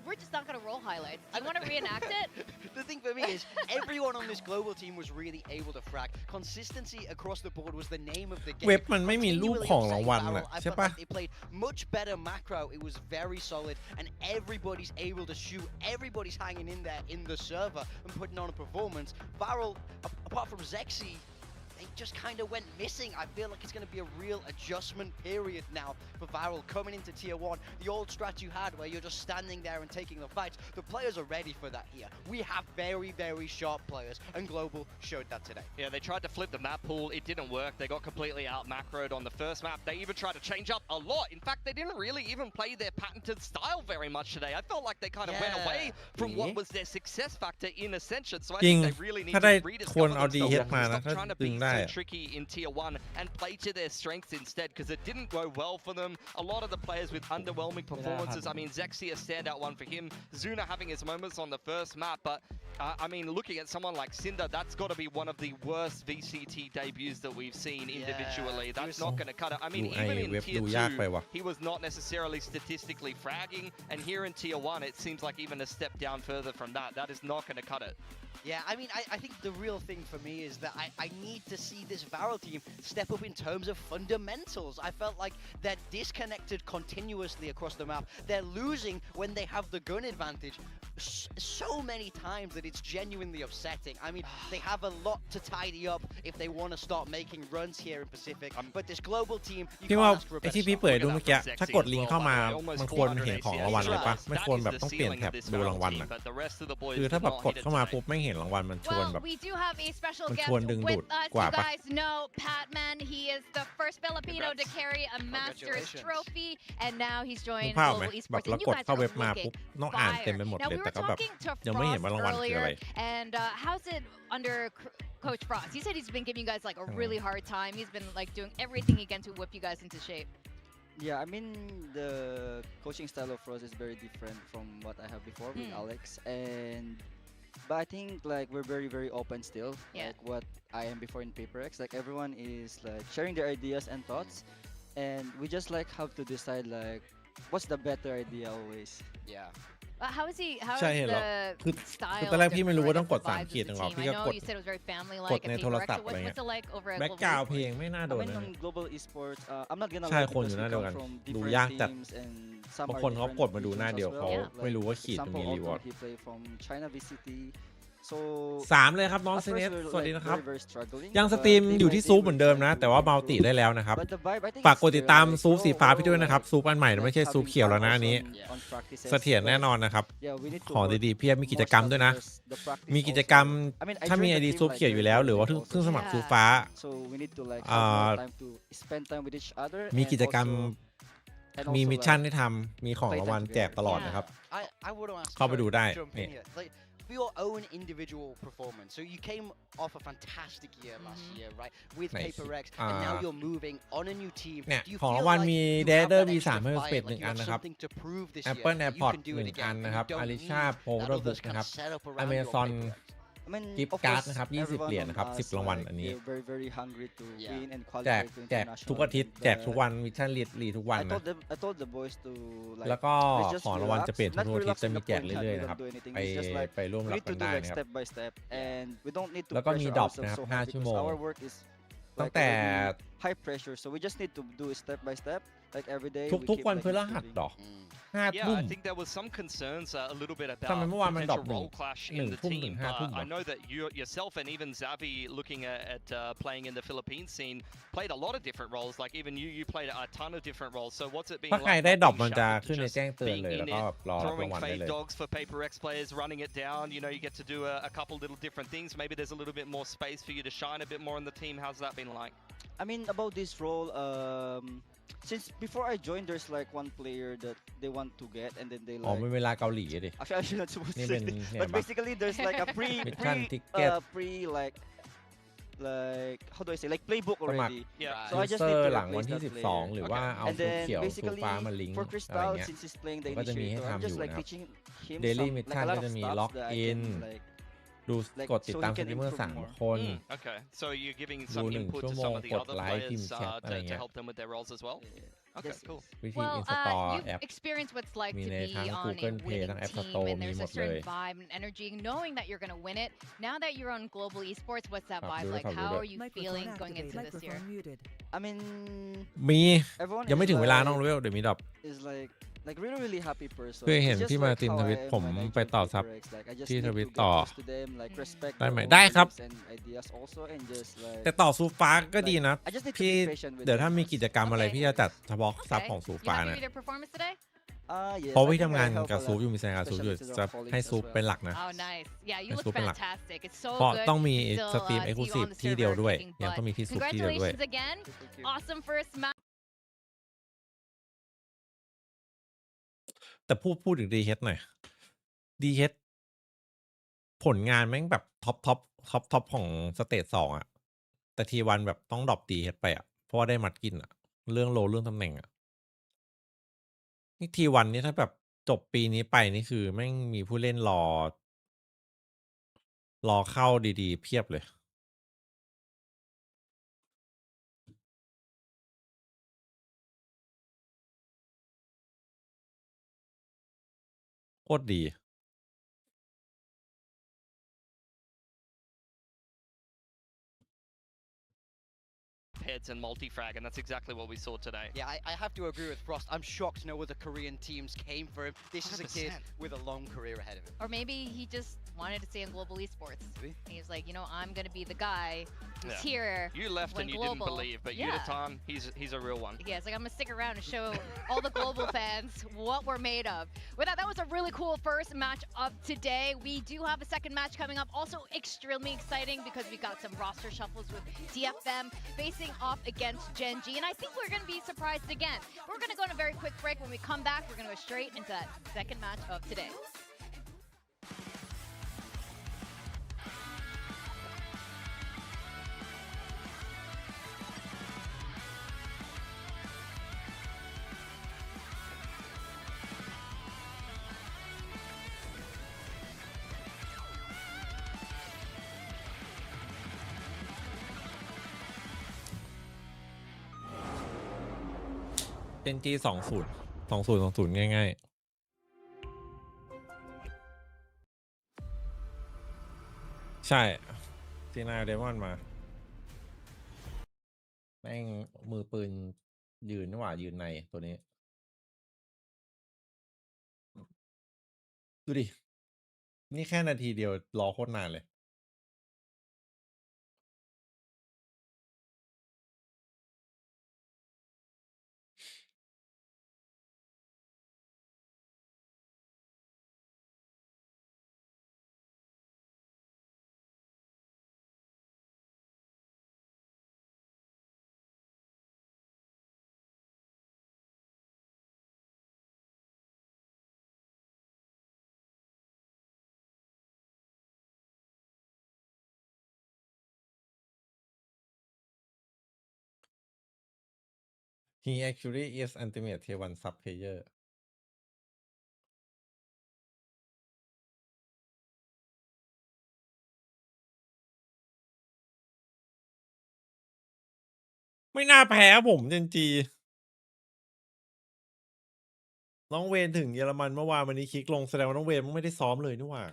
We're just not going to roll highlights. Do you want to reenact it? The thing for me is everyone on this global team was really able to frag. Consistency across the board was the name of the game. เว็บมันไม่มีรูปของรางวัลน่ะ I ใช่ felt ปะ like they played much better macro. It was very solid, and everybody's able to shoot. Everybody's hanging in there in the server and putting on a performance. Varel, apart from Zexy, they just kind of went missing. I feel like it's going to be a real adjustment period now for Varel coming into Tier 1. The old strat you had where you're just standing there and taking the fights, the players are ready for that here. We have very, very sharp players, and Global showed that today. Yeah, they tried to flip the map pool. It didn't work. They got completely out-macroed on the first map. They even tried to change up a lot. In fact, they didn't really even play their patented style very much today. I felt like they kind of went away from what was their success factor in Ascension. So I จริง think they really need ถ้าได้ to คน rediscover เอาดีเฮด themselves มา and นะ stop ถ้า trying to ดึ be งได้ so tricky in Tier 1 and play to their strengths instead, because it didn't go well for them. A lot of the players with underwhelming performances. I mean, Zexy, a standout one for him. Zuna having his moments on the first map, but I mean, looking at someone like Cinder, that's got to be one of the worst VCT debuts that we've seen individually. That's not going to cut it. I mean, even in Tier 2, he was not necessarily statistically fragging, and here in Tier 1, it seems like even a step down further from that. That is not going to cut it. Yeah, I mean, I think the real thing for me is that I need to see this Varel team step up in terms of fundamentals. I felt like they're disconnected continuously across the map. They're losing when they have the gun advantage so many times that it's genuinely upsetting. I mean, they have a lot to tidy up if they want to start making runs here in Pacific. But this global team, you พี่ can't ว่า ask for a ไอ้ better ที่พี่ start. เปิดดูเมื่อกี้ถ้ากดลิงก์เข้ามามันควรเห็นของรางวัลเลยปะไม่ควรแบบต้องเปลี่ยนแท็บดูรางวัลอ่ะคือถ้าแบบกดเข้ามาปุ๊บไม่เห็นรางวัลมันชวน Well, แบบ we do have a special มัน guest ชวนดึงดูด with us. กว่า You ปะ guys know Patman. He is the first Filipino to carry a Masters trophy, and now he's นึ joined กภาพไหม Global แบบ Esports. เรา And you กด guys เข้า are เว็บมา looking ปุ๊บต้องอ่านเต็มไปหมด Now เลย we แต่ were ก็แบบ talking to ยังไม่เห็นว่า Frost รางวัลคืออะไร earlier, and how's it under Coach Frost? He said he's been giving you guys like a really hard time. He's been like doing everything he can to whip you guys into shape. Yeah, I mean the coaching style of Frost is very different from what I have before with Alex, and but I think like we're very open still, like what I am before in PaperX. Like everyone is like sharing their ideas and thoughts, and we just like have to decide like what's the better idea always. Yeah. How is he? How ใช่ is เห็นหรอ the คือ style? ตอนแรกพี่ไม่รู้ว่าต้องกด different, 3 ขีด the จังหรอ team? พี่ I ก็ know กด you said it was very family ก like ด at ในโทร PaperX. ศัพ So ท์อะไร what's เงี้ย it like over at แบ็ก Global กราว Esports? เพลงไม่น่าโด I น mean นะ on global esports, I'm not gonna ใช่ lie คนอยู่ because หน้า we เดียวกัน come from ดู different ยากจัด teams and some บาง are คนเขา different กดมาดูหน้า regions เดียว as เขา well. ไม่รู้ว่า Like ขีดมัน example, มีรีวอร์ด Ultimate, he play from China VCT. So 3 เลยครับน้อง at เซเน first ส we're สวัสดี like นะครับ very struggling, ยังส but ตรีม day อยู่ by ที่ day ซูปเหมือน we're เดิม trying นะ to แต่ว่ามัลติ improve. ได้แล้วนะครับ But the vibe I think ฝาก is กดติด still ตาม like ซูปสีฟ้า grow พี่ด้วยนะครับ like ซูปอันใหม่นะไม่ใช่ like ซูป having เขียวแล้ว fun นะ also อันนี้ on practices. เสถียรแน่นอนนะครับ Yeah, we need to ของ work ดีๆพี่มีกิจกรรมด้วยนะ because the practice มีกิจกรรม also- I mean, I ถ้ามี joined ไอ the ดี team ซูป like เขียวอยู่ very แล้ว หรือว่า early เพิ่ง also. สมัครซูฟ้า So we need to like have more time to spend time with each other มี and กิจกรรม also- and มี also มิชชั่น like ให้ทำมีของรางวัลแจกตลอดนะครับ I would ask เข้าไปดูได้ jump in นี่ here. Like, for your own individual performance. So you came off a fantastic year last year, right? With Nice. PaperX, and now you're moving on a new team. เนี่ย Do you ของ feel รางวัล like มี you เด have เดอร์ that มี extra 3เพิ่ม fight, เป็ด like 1 you อัน have นะครับ something to prove this Apple year, that you AirPod can do it 1 อัน again, นะครับ and you อา don't ริชา need โพล that เดอร์บุ๊ others ก kind นะครั of บ set up around อเม your ซอน PaperX. I mean, กิฟ of ต์การ์ด course, นะครับ 20 everyone เหรียญนะครับ on us, 10 รางวัล like, อันนี้ they're very hungry to win and แจก qualify to แจกทุก international. อาทิตย์แจกทุกวันมิชชั่นลีทุกวัน I นะ told the boys to like แล้วก็ let's just ของรางวัล relax, จะเปลี่ยนทุ not กอาทิต relax ย์จะ in มี the แจก point เรื่ that อย we ๆนะครับ don't do anything. ไป It's just like ไปร่วม we รับ need กั to น do ได้ like นะครับ step by step, and we don't need to แล้วก็มี pressure ดรอป ourselves นะครับ so hard 5 ชั่ว because โมง our work is ตั้ like งแต่ already high pressure, so we just need to do it step by step like every day ทุก we ทุก keep วัน like พฤหัส improving. หรอ5 Yeah, ทุ่ม I think there was some concerns a little bit ทำไม about เมื่อวานมันดรอป potential role clash in the 1 ทุ่มถึ team, ง 5 ทุ่ม but เหร I อ know that you yourself and even Zavi, looking at playing in the Philippines scene, played a lot of different roles. Like even you played a ton of different roles. So what's it been ถ้าใคร like ได้ not ดรอป being มันจะ shackled to ขึ้นใน just แจ้งเตือน being เลย in แล้วก็ it, รอรับ throwing รางวัลได้ fade เลย dogs for Paper X players, running it down? You know, you get to do a couple little different things. Maybe there's a little bit more space for you to shine a bit more in the team. How's that been like? I mean, about this role, since before I joined, there's like one player that they want to get, and then they อ๋อ like. เป็นเวลาเกาหลีอะดิ Actually, I'm not supposed นี่ to เป็ say น this, เนี่ย but ปะ basically there's like a Mission ticket pre like how do I say like playbook สมัคร already. Yeah. So I just เซ need อ to ร์หลังวัน replace ที่ that player. 12 หรือว่าเอา And สู then เขียวสู basically ฟ้ามาลิงก์ for อะไร Crystal, เงี้ย since he's playing the ก็จะมีให้ initiator, I'm ทำอ just ยู่ like นะครับ teaching him Daily some like Mission a lot ก็ of จะมี stuff ล็อก that I อิน can like ดู like กดติด so ตาม he ส can ตรีมเมอร์ improve 3 more. คน Okay. So you're giving ดู some 1 input ชั่ว to โมง some of the กด other ไลค์พิม players พ์แชทอะไร to เงี้ย help them with their roles as well. Okay, Yes, cool. วิธี Well, อินสตอล you've แอป experienced what it's like มี to ใน be ทั้ง on a Google Play winning ทั้ง App team, Store and มี there's หม a ดเลย certain vibe and energy, knowing that you're going to win it. Now that you're on global esports, what's that ครับ vibe ดูด้วย like? ครับดู How ด้วย are you Microphone feeling going into activated. this year? Microphone muted. I mean, มี everyone ยังไม่ is ถึงเวลา like น้องรู้เดี๋ยวมีดรอป is like really happy person. เคยเห็น It's just ที่มา like ติน how ท I วิต am ผม when I ไป join ต่อซับ Paper X. Like I just ที่ need ท to วิต get ต่อ used to them, like respect ได้ their ไหม own ได้ครับ beliefs and ideas also, and just like แต่ต่อซูฟ้าก็ดีนะ I just need to พี่ be patient with เดี๋ยว them ถ้ามี first. กิจกรรมอะไร Okay. พี่จะจัดเฉพาะซับ Okay. ของซู You ฟ้า happy นะ with your performance today? Yes, เพราะ I พี่ think ทำงาน I help กับ a ซู lot, อยู่มีแซงกับซูอยู่ especially to the จะ colleagues ให้ as ซู well. เป็นหลักนะ Oh, nice. Yeah, you ให้ look ซูเป็นหลัก fantastic. It's so เพราะ good ต้องมี to still สตรีม see เอ็กซ์คลู you ซีฟ on the ที่เดียว server ด้วย kicking ยัง butt. ต้องมีที่ซูที่เดียวด้วย Congratulations again. Thank you. Awesome first match. แต่พูดถึงดีเฮดหน่อยดีเฮดผลงานแม่งแบบท็อปของสเตจ2อะแต่ทีวันแบบต้องดรอปดีเฮดไปอะเพราะว่าได้มัดกินอะเรื่องโลเรื่องตำแหน่งอะนี่ทีวันนี่ถ้าแบบจบปีนี้ไปนี่คือแม่งมีผู้เล่นรอเข้าดีๆ เพียบเลยโคตรดี Heads and multi-frag, and that's exactly what we saw today. Yeah, I have to agree with Frost. I'm shocked no other Korean teams came for him. This is a kid 100%. with a long career ahead of him. Or maybe he just wanted to stay in global esports. Maybe. He was like, you know, I'm going to be the guy who's Yeah. here. You left when and you global. didn't believe, but Yeah. Yudatan, he's a real one. Yeah, it's like I'm gonna stick around and show all the global fans what we're made of. With that was a really cool first match of today. We do have a second match coming up, also extremely exciting because we got some roster shuffles with DFM facing off against GenG, and I think we're gonna be surprised again. We're gonna go on a very quick break. When we come back, we're gonna go straight into that second match of today. GenG 20 ง่ายๆใช่จีน่าเดมอนมาแม่งมือปืนยืนนี่หว่ายืนในตัวนี้ดูดิ นี่แค่นาทีเดียวรอโคตรนานเลยHe actually is ultimate tier 1 sub player ไม่น่าแพ้ผมเจนจีน้องเวนถึงเยอรมันเมื่อวานวันนี้คลิกลงแสดงว่าน้องเวนไม่ได้ซ้อมเลยนี่หว่า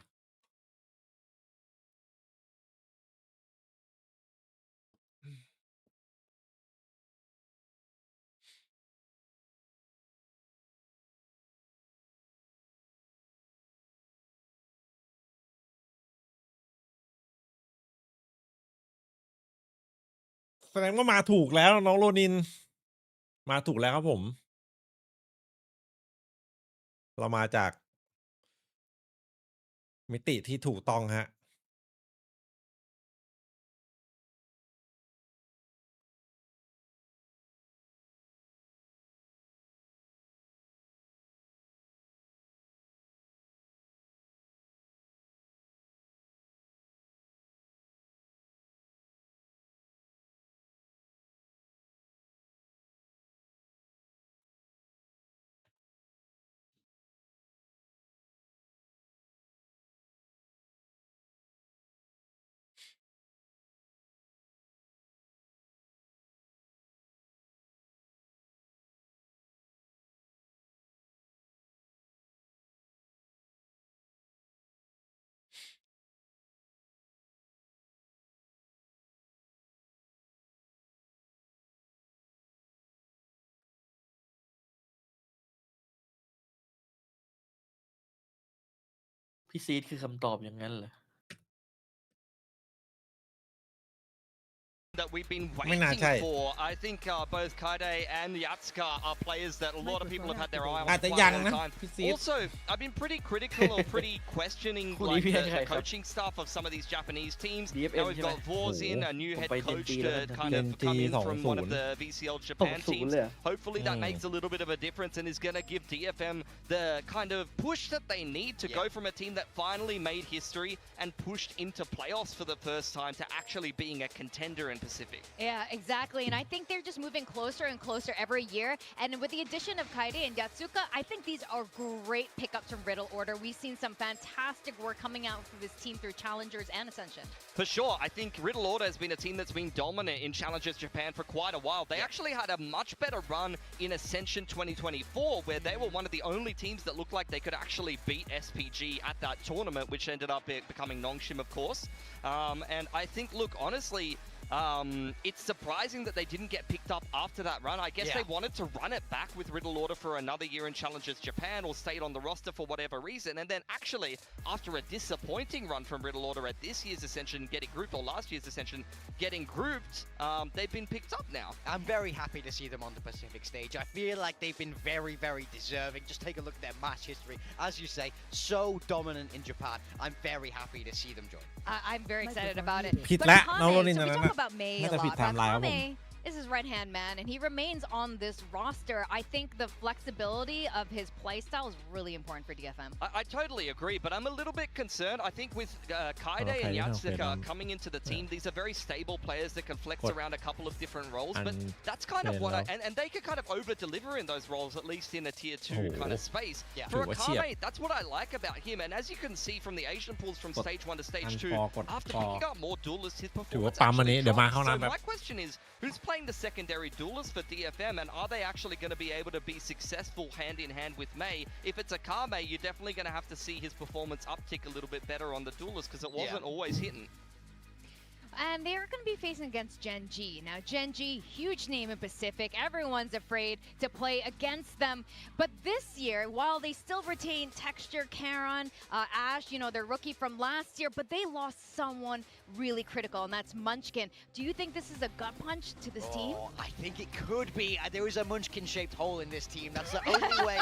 แสดงว่ามาถูกแล้วน้องโรนิน มาถูกแล้วครับผม เรามาจากมิติที่ถูกต้องฮะพี่ซีดคือคำตอบอย่างนั้นเหรอ that we've been ไม่น่า waiting ใช่ for. I think both Kaide and Yatsuka are players that a lot of people have had their eye on อาจ for จะ quite ยั a ง long นะ time. พี่ซีด Also, I've been pretty critical or pretty questioning like the coaching staff of some of these Japanese teams. Now we've got Vors in, a new head coach to kind of come in from one of the VCL Japan teams. Hopefully that makes a little bit of a difference and is going to give DFM the kind of push that they need to go from a team that finally made history and pushed into playoffs for the first time to actually being a contender in Pacific. Yeah, exactly. And I think they're just moving closer and closer every year. And with the addition of Kaide and Yatsuka, I think these are great pickups from Riddle Order. We've seen some fantastic work coming out from this team through Challengers and Ascension. For sure. I think Riddle Order has been a team that's been dominant in Challengers Japan for quite a while. They actually had a much better run in Ascension 2024, where they were one of the only teams that looked like they could actually beat SPG at that tournament, which ended up becoming Nongshim, of course. And I think, look, honestly, it's surprising that they didn't get picked up after that run. I guess they wanted to run it back with Riddle Order for another year in Challengers Japan or stayed on the roster for whatever reason. And then actually, after a disappointing run from Riddle Order at this year's Ascension getting grouped, or last year's Ascension getting grouped, they've been picked up now. I'm very happy to see them on the Pacific stage. I feel like they've been very, very deserving. Just take a look at their match history. As you say, so dominant in Japan. I'm very happy to see them join. I'm very excited about it. ผิด But แล้ว Kame, น้องโรนิน so อัน we นั้น talk น่ะ about May น่า a จะผิด lot. ไทม์ไลน์ครับผม Kame is his right-hand man, and he remains on this roster. I think the flexibility of his playstyle is really important for DFM. I totally agree, but I'm a little bit concerned. I think with Kaide and Yatsuka coming into the team, these are very stable players that can flex around a couple of different roles. But that's kind of what and they can kind of over-deliver in those roles, at least in a tier 2 kind of space. For Akame, that's what I like about him. And as you can see from the Asian pools from stage 1 to stage 2, after picking up more duelists, his performance actually dropped. So my question is, who's playing the secondary duelist for DFM, and are they actually going to be able to be successful hand-in-hand with May? If it's Akame, you're definitely going to have to see his performance uptick a little bit better on the duelist, because it wasn't always hitting. And they're going to be facing against GenG. Now, GenG, huge name in Pacific. Everyone's afraid to play against them. But this year, while they still retain Texture, Karon, Ash, you know, their rookie from last year, but they lost someone really critical, and that's Munchkin. Do you think this is a gut punch to this team? I think it could be. There is a Munchkin-shaped hole in this team. That's the only way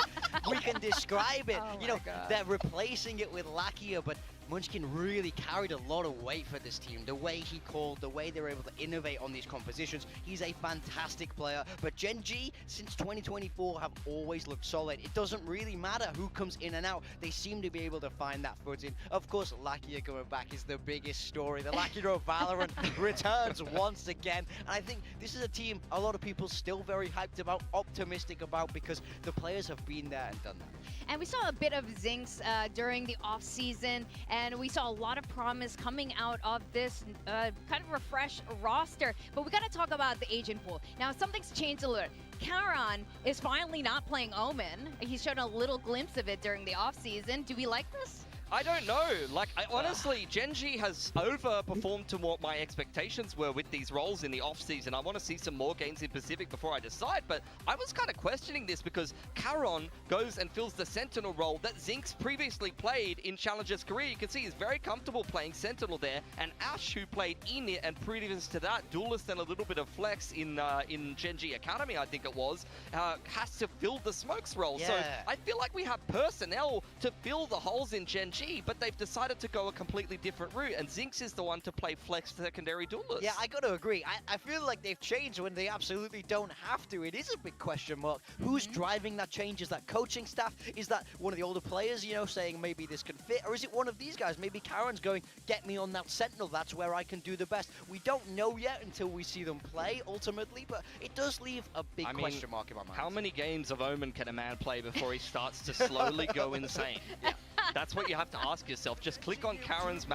we can describe it. You know, they're replacing it with Lakia, but Munchkin really carried a lot of weight for this team. The way he called, the way they were able to innovate on these compositions. He's a fantastic player. But GenG, since 2024, have always looked solid. It doesn't really matter who comes in and out. They seem to be able to find that footing. Of course, Lakia coming back is the biggest story. The Lakia of Valorant returns once again. And I think this is a team a lot of people still very hyped about, optimistic about, because the players have been there and done that. And we saw a bit of Zinx during the off-season, and we saw a lot of promise coming out of this kind of refreshed roster. But we got to talk about the agent pool. Now, something's changed a little. Karon is finally not playing Omen. He's shown a little glimpse of it during the off-season. Do we like this? I don't know. Like, honestly, GenG has overperformed to what my expectations were with these roles in the off-season. I want to see some more games in Pacific before I decide, but I was kind of questioning this because Caron goes and fills the Sentinel role that Zinx previously played in Challenger's career. You can see he's very comfortable playing Sentinel there, and Ash, who played Enit and previous to that, Duelist and a little bit of Flex in GenG Academy, I think it was, has to fill the Smokes role. Yeah. So I feel like we have personnel to fill the holes in GenG, but they've decided to go a completely different route, and Zinx is the one to play Flex secondary Duelist. Yeah, I gotta agree. I feel like they've changed when they absolutely don't have to. It is a big question mark. Who's driving that change? Is that coaching staff? Is that one of the older players, you know, saying maybe this can fit? Or is it one of these guys? Maybe Karen's going, get me on that Sentinel, that's where I can do the best. We don't know yet until we see them play, ultimately, but it does leave a big question mark in my mind. How many games of Omen can a man play before he starts to slowly go insane? Yeah. That's what you have to ask yourself. Just click on Karen's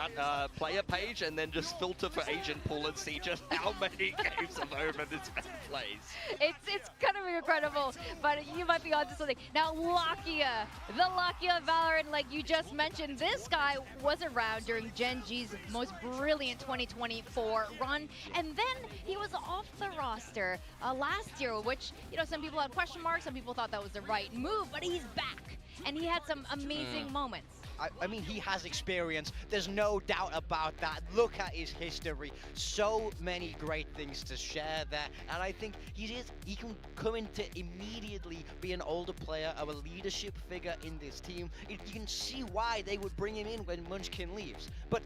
player page and then just filter for agent pool and see just how many games of Omen this man plays. It's kind of incredible, but you might be onto something. Now, Lakia, the Lakia Valorant, like you just mentioned, this guy was around during GenG's most brilliant 2024 run, and then he was off the roster last year, which, you know, some people had question marks, some people thought that was the right move, but he's back, and he had some amazing moments. I mean, he has experience. There's no doubt about that. Look at his history. So many great things to share there. And I think he can come in to immediately be an older player, a leadership figure in this team. You can see why they would bring him in when Munchkin leaves. But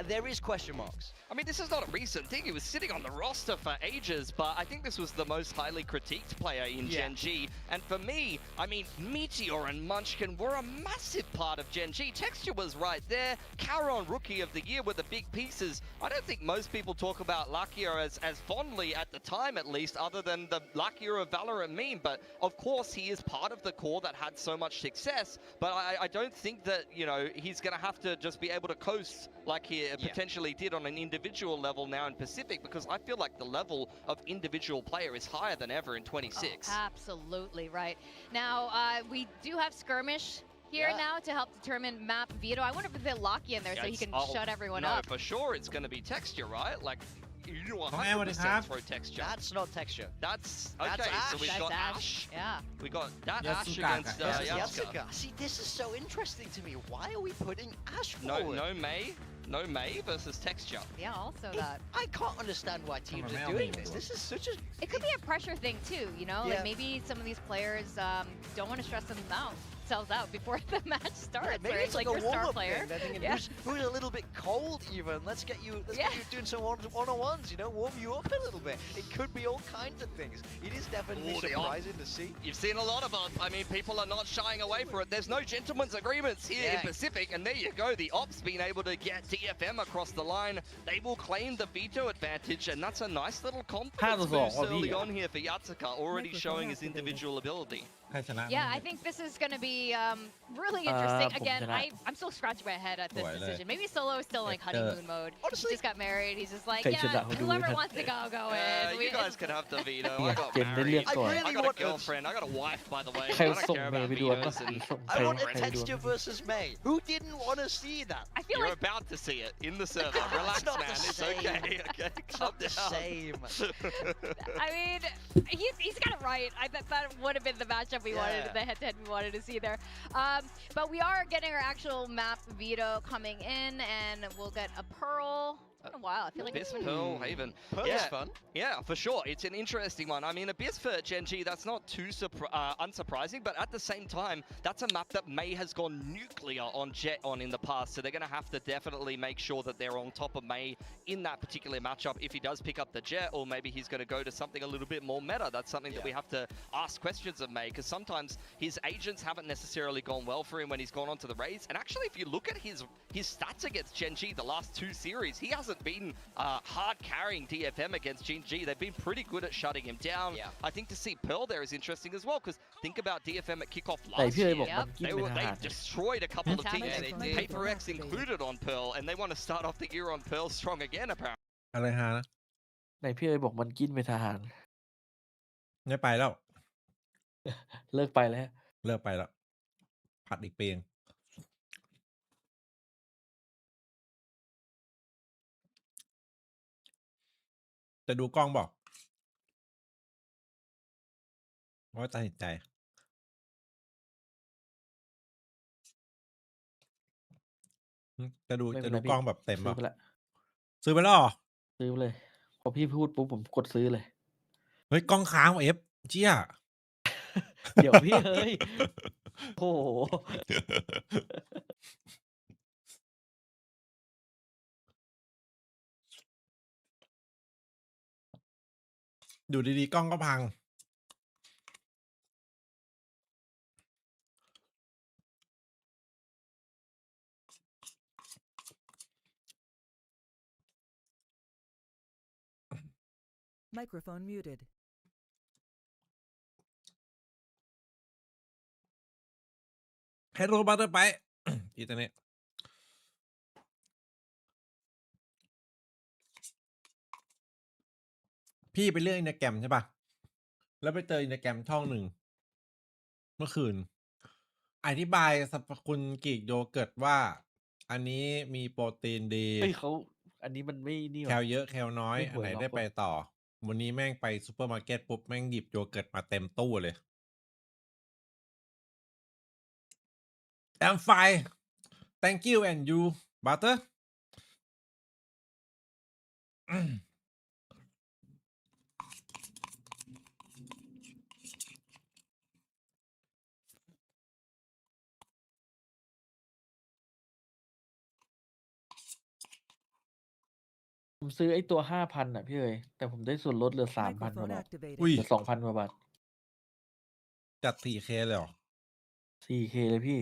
there is question marks. I mean, this is not a recent thing. He was sitting on the roster for ages, but I think this was the most highly critiqued player in GenG. And for me, I mean, Meteor and Munchkin were a massive part of GenG. Texture was right there. Caron, Rookie of the Year were the big pieces. I don't think most people talk about Lakia as fondly at the time, at least, other than the Lakia of Valorant meme. But of course, he is part of the core that had so much success. But I don't think that, you know, he's going to have to just be able to coast like he potentially did on an individual level now in Pacific, because I feel like the level of individual player is higher than ever in 26. Oh, absolutely right. Now, we do have Skirmish here now to help determine map veto. I wonder if they lock you in there so he can shut everyone up. No, for sure it's going to be Texture, right? Like, you 100% throw Texture. That's not Texture. That's Ash. So we've got Ash. Yeah. We got that Ash against Yasuka. See, this is so interesting to me. Why are we putting Ash forward? No May versus Texture. Yeah, also that. I can't understand why teams are doing this. This is such a... It could be a pressure thing too, you know? Like maybe some of these players don't want to stress themselves out before the match starts. Yeah, maybe right? it's like your a star warm-up player. thing. Who's a little bit cold even? Let's get you doing some one-on-ones, you know, warm you up a little bit. It could be all kinds of things. It is definitely surprising to see. You've seen a lot of them. I mean, people are not shying away for it. There's no gentleman's agreements here in Pacific, and there you go. The Ops being able to get DFM across the line. They will claim the veto advantage, and that's a nice little confidence boost early on here for Yasuka, already showing his individual ability. Yeah, I think this is going to be really interesting. Again, I'm still scratching my head at this decision. Maybe Solo is still like honeymoon mode. Honestly, he just got married. He's just like, yeah, whoever wants to go in. You guys can have the veto. I got married. I got a girlfriend. I got a wife, by the way. I don't care about vetoes. I want a Texture versus May. Who didn't want to see that? I feel You're about to see it in the server. Relax, man. It's okay. Okay, calm down. Same. I mean, he's got it right. I bet that would have been the matchup we wanted, the head-to-head we wanted to see there. But we are getting our actual map veto coming in, and we'll get a Pearl. In a while, I feel like Abyss, Pearl, Haven. Pearl is fun. Yeah, for sure. It's an interesting one. I mean, Abyss for GenG, that's not too unsurprising, but at the same time, that's a map that May has gone nuclear on Jet on in the past, so they're going to have to definitely make sure that they're on top of May in that particular matchup if he does pick up the Jet, or maybe he's going to go to something a little bit more meta. That's something that we have to ask questions of May, because sometimes his agents haven't necessarily gone well for him when he's gone onto the raids. And actually, if you look at his stats against GenG the last 2 series, he hasn't been hard carrying DFM against GenG. They've been pretty good at shutting him down. I think to see Pearl there is interesting as well, because think about DFM at kickoff last year. They destroyed a couple of teams, Paper X included on Pearl, and they want to start off the year on Pearl strong again, apparently. อะไรฮะ ไหนพี่เอ๋บอกมันกินเป็นทหาร ไม่ไปแล้ว เลิกไปแล้ว เลิกไปแล้ว ผัดอีกเปียง จะดูกล้องบอกว่าตัดสินใจจะดูกล้องแบบเต็ม ซื้อไปละ ซื้อไปแล้วเหรอ ซื้อไปเลยพอพี่พูดปุ๊บผมกดซื้อเลย เฮ้ยกล้องค้างเอฟเจี๊ย เดี๋ยวพี่เฮ้ยโอ้โห อยู่ดีๆกล้องก็พัง Microphone muted. ให้โรบัตเตอร์ไป อีตัวนี้พี่ไปเลือกอินสตาแกรมใช่ป่ะ แล้วไปเจออินสตาแกรมช่องหนึ่งเมื่อคืน อธิบายสรรพคุณกรีกโยเกิร์ตว่า อันนี้มีโปรตีนดี เฮ้ยเขาอันนี้มันไม่นี่ แคลเยอะแคลน้อย อันไหนได้ไปต่อ วันนี้แม่งไปซูเปอร์มาร์เก็ตปุ๊บ แม่งหยิบโยเกิร์ตมาเต็มตู้เลย I'm fine thank you and you butter ผมซื้อไอ้ตัว 5,000 อ่ะพี่เอ๋ยแต่ผมได้ส่วนลดเหลือ 3,000 กว่าบาท อุ้ย เหลือ 2,000 กว่าบาท จัด 4K เลยเหรอ 4K เลยพี่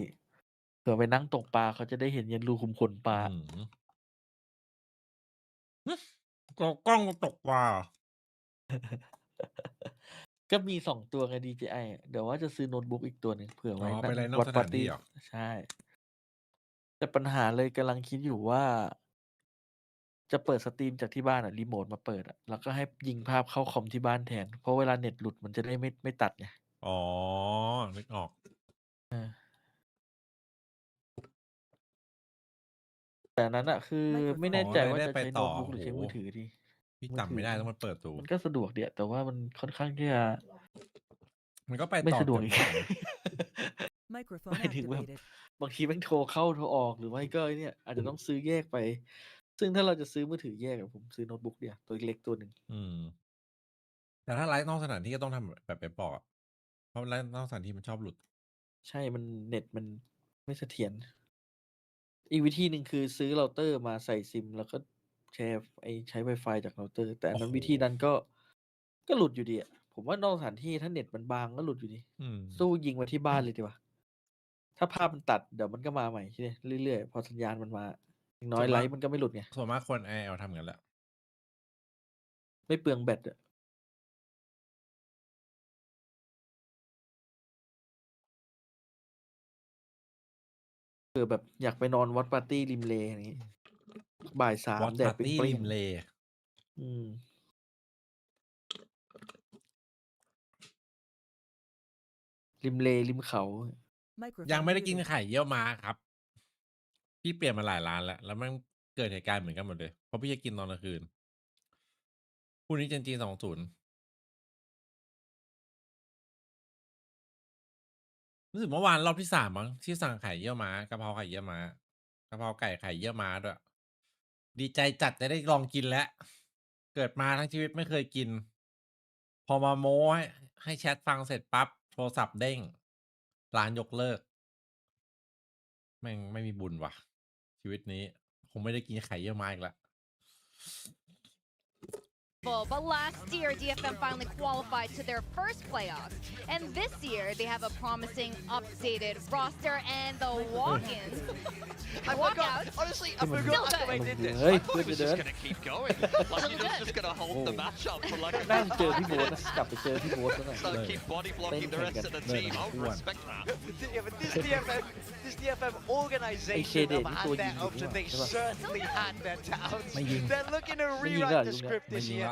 เผื่อไปนั่งตกปลาเขาจะได้เห็นยันรูขุมขนปลา กล้องตกปลา ก็มี 2 ตัวไง DJI อะเดี๋ยวว่าจะซื้อโน้ตบุ๊กอีกตัวหนึ่งเผื่อไว้ ไปอะไรนอก วัด ส ปา ถาน ร์ ที่ ตี้ เหรอ ใช่ แต่ปัญหาเลยกำลังคิดอยู่ว่า จะเปิดสตรีมจากที่บ้านอะรีโมทมาเปิดอะแล้วก็ให้ยิงภาพเข้าคอมที่บ้านแทน เพราะเวลาเน็ตหลุดมันจะได้ไม่ตัดไง อ๋อ นึกออก แต่อันนั้นอะคือไม่แน่ใจว่าจะใช้โน้ตบุ๊กหรือใช้มือถือดี พี่จำไม่ได้ต้องมาเปิดดู มันก็สะดวกเดียวแต่ว่ามันค่อนข้างที่จะ มันก็ไป ไม่ ต่อ สะดวก เกื อี อบ ก ไม่ได้ Microphone หมายถึงแบบ activated. บางทีแม่งโทรเข้าโทรออกหรือไม่ก็ไอ้เนี่ยอาจจะต้องซื้อแยกไป ซึ่งถ้าเราจะซื้อมือถือแยกอะผมซื้อโน้ตบุ๊กเดียวตัวเล็กตัวหนึ่ง แต่ถ้าไลฟ์นอกสถานที่ก็ต้องทำแบบไปบอกอะเพราะไลฟ์นอกสถานที่มันชอบหลุด ใช่มันเน็ตมันไม่เสถียรอีกวิธีหนึ่งคือซื้อเราเตอร์มาใส่ซิม แล้วก็แชร์ใช้ Wi-Fi จากเราเตอร์ แต่อันนั้นวิธีนั้นก็หลุดอยู่ดีอะผมว่านอกสถานที่ถ้าเน็ตมันบางก็หลุดอยู่ดี สู้ยิงมาที่บ้านเลยดีกว่า ถ้าภาพมันตัดเดี๋ยวมันก็มาใหม่ใช่ไหมเรื่อยๆ พอสัญญาณมันมาอย่างน้อยไลฟ์มันก็ไม่หลุดไง ส่วนมากคน IL ทำกันแหละ ไม่เปลืองแบตอะแบบอยากไปนอนวัดปาร์ตี้ริมเลอย่างนี้ บ่าย วัด 3 แดด ปาร์ตี้ ปริ้ ริ ง มเล ริมเลริมเขา ยังไม่ได้กินไข่เยี่ยวม้าครับ พี่เปลี่ยนมาหลายร้านแล้ว แล้วมันเกิดเหตุการณ์เหมือนกันหมดเลย เพราะพี่จะกินตอนกลางคืนพรุ่งนี้GenG 20รู้สึกเมื่อวานรอบที่ 3มั้งที่สั่งไข่เยี่ยวม้ากะเพราไข่เยี่ยวม้ากะเพราไก่ไข่เยี่ยวม้าด้วย ดีใจจัดจะได้ลองกินแล้ว เกิดมาทั้งชีวิตไม่เคยกิน พอมาโม้ให้แชทฟังเสร็จปั๊บโทรศัพท์เด้ง ร้านยกเลิก แม่งไม่มีบุญว่ะ ชีวิตนี้คงไม่ได้กินไข่เยี่ยวม้าอีกแล้ว But last year, DFM finally qualified to their first playoffs. And this year, they have a promising updated roster and the walk-ins. I forgot. Honestly, I forgot Akame did this. Hey, I thought he was just going to keep going. Like he was just going to hold the match up for like a นั่งเจอพี่โบ๊ทนะกลับไปเจอพี่โบ๊ทแล้วหน่อย So keep body blocking the rest of the team. I would respect that. Yeah, but this DFM organization have had their ups and they certainly had their downs. They're looking to rewrite the script this year.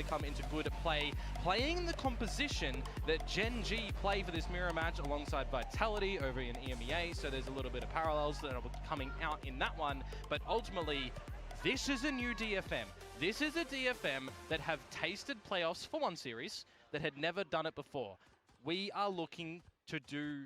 going to come into good play, playing the composition that GenG play for this mirror match alongside Vitality over in EMEA, so there's a little bit of parallels that are coming out in that one, but ultimately, this is a new DFM. This is a DFM that have tasted playoffs for one series that had never done it before. We are looking to do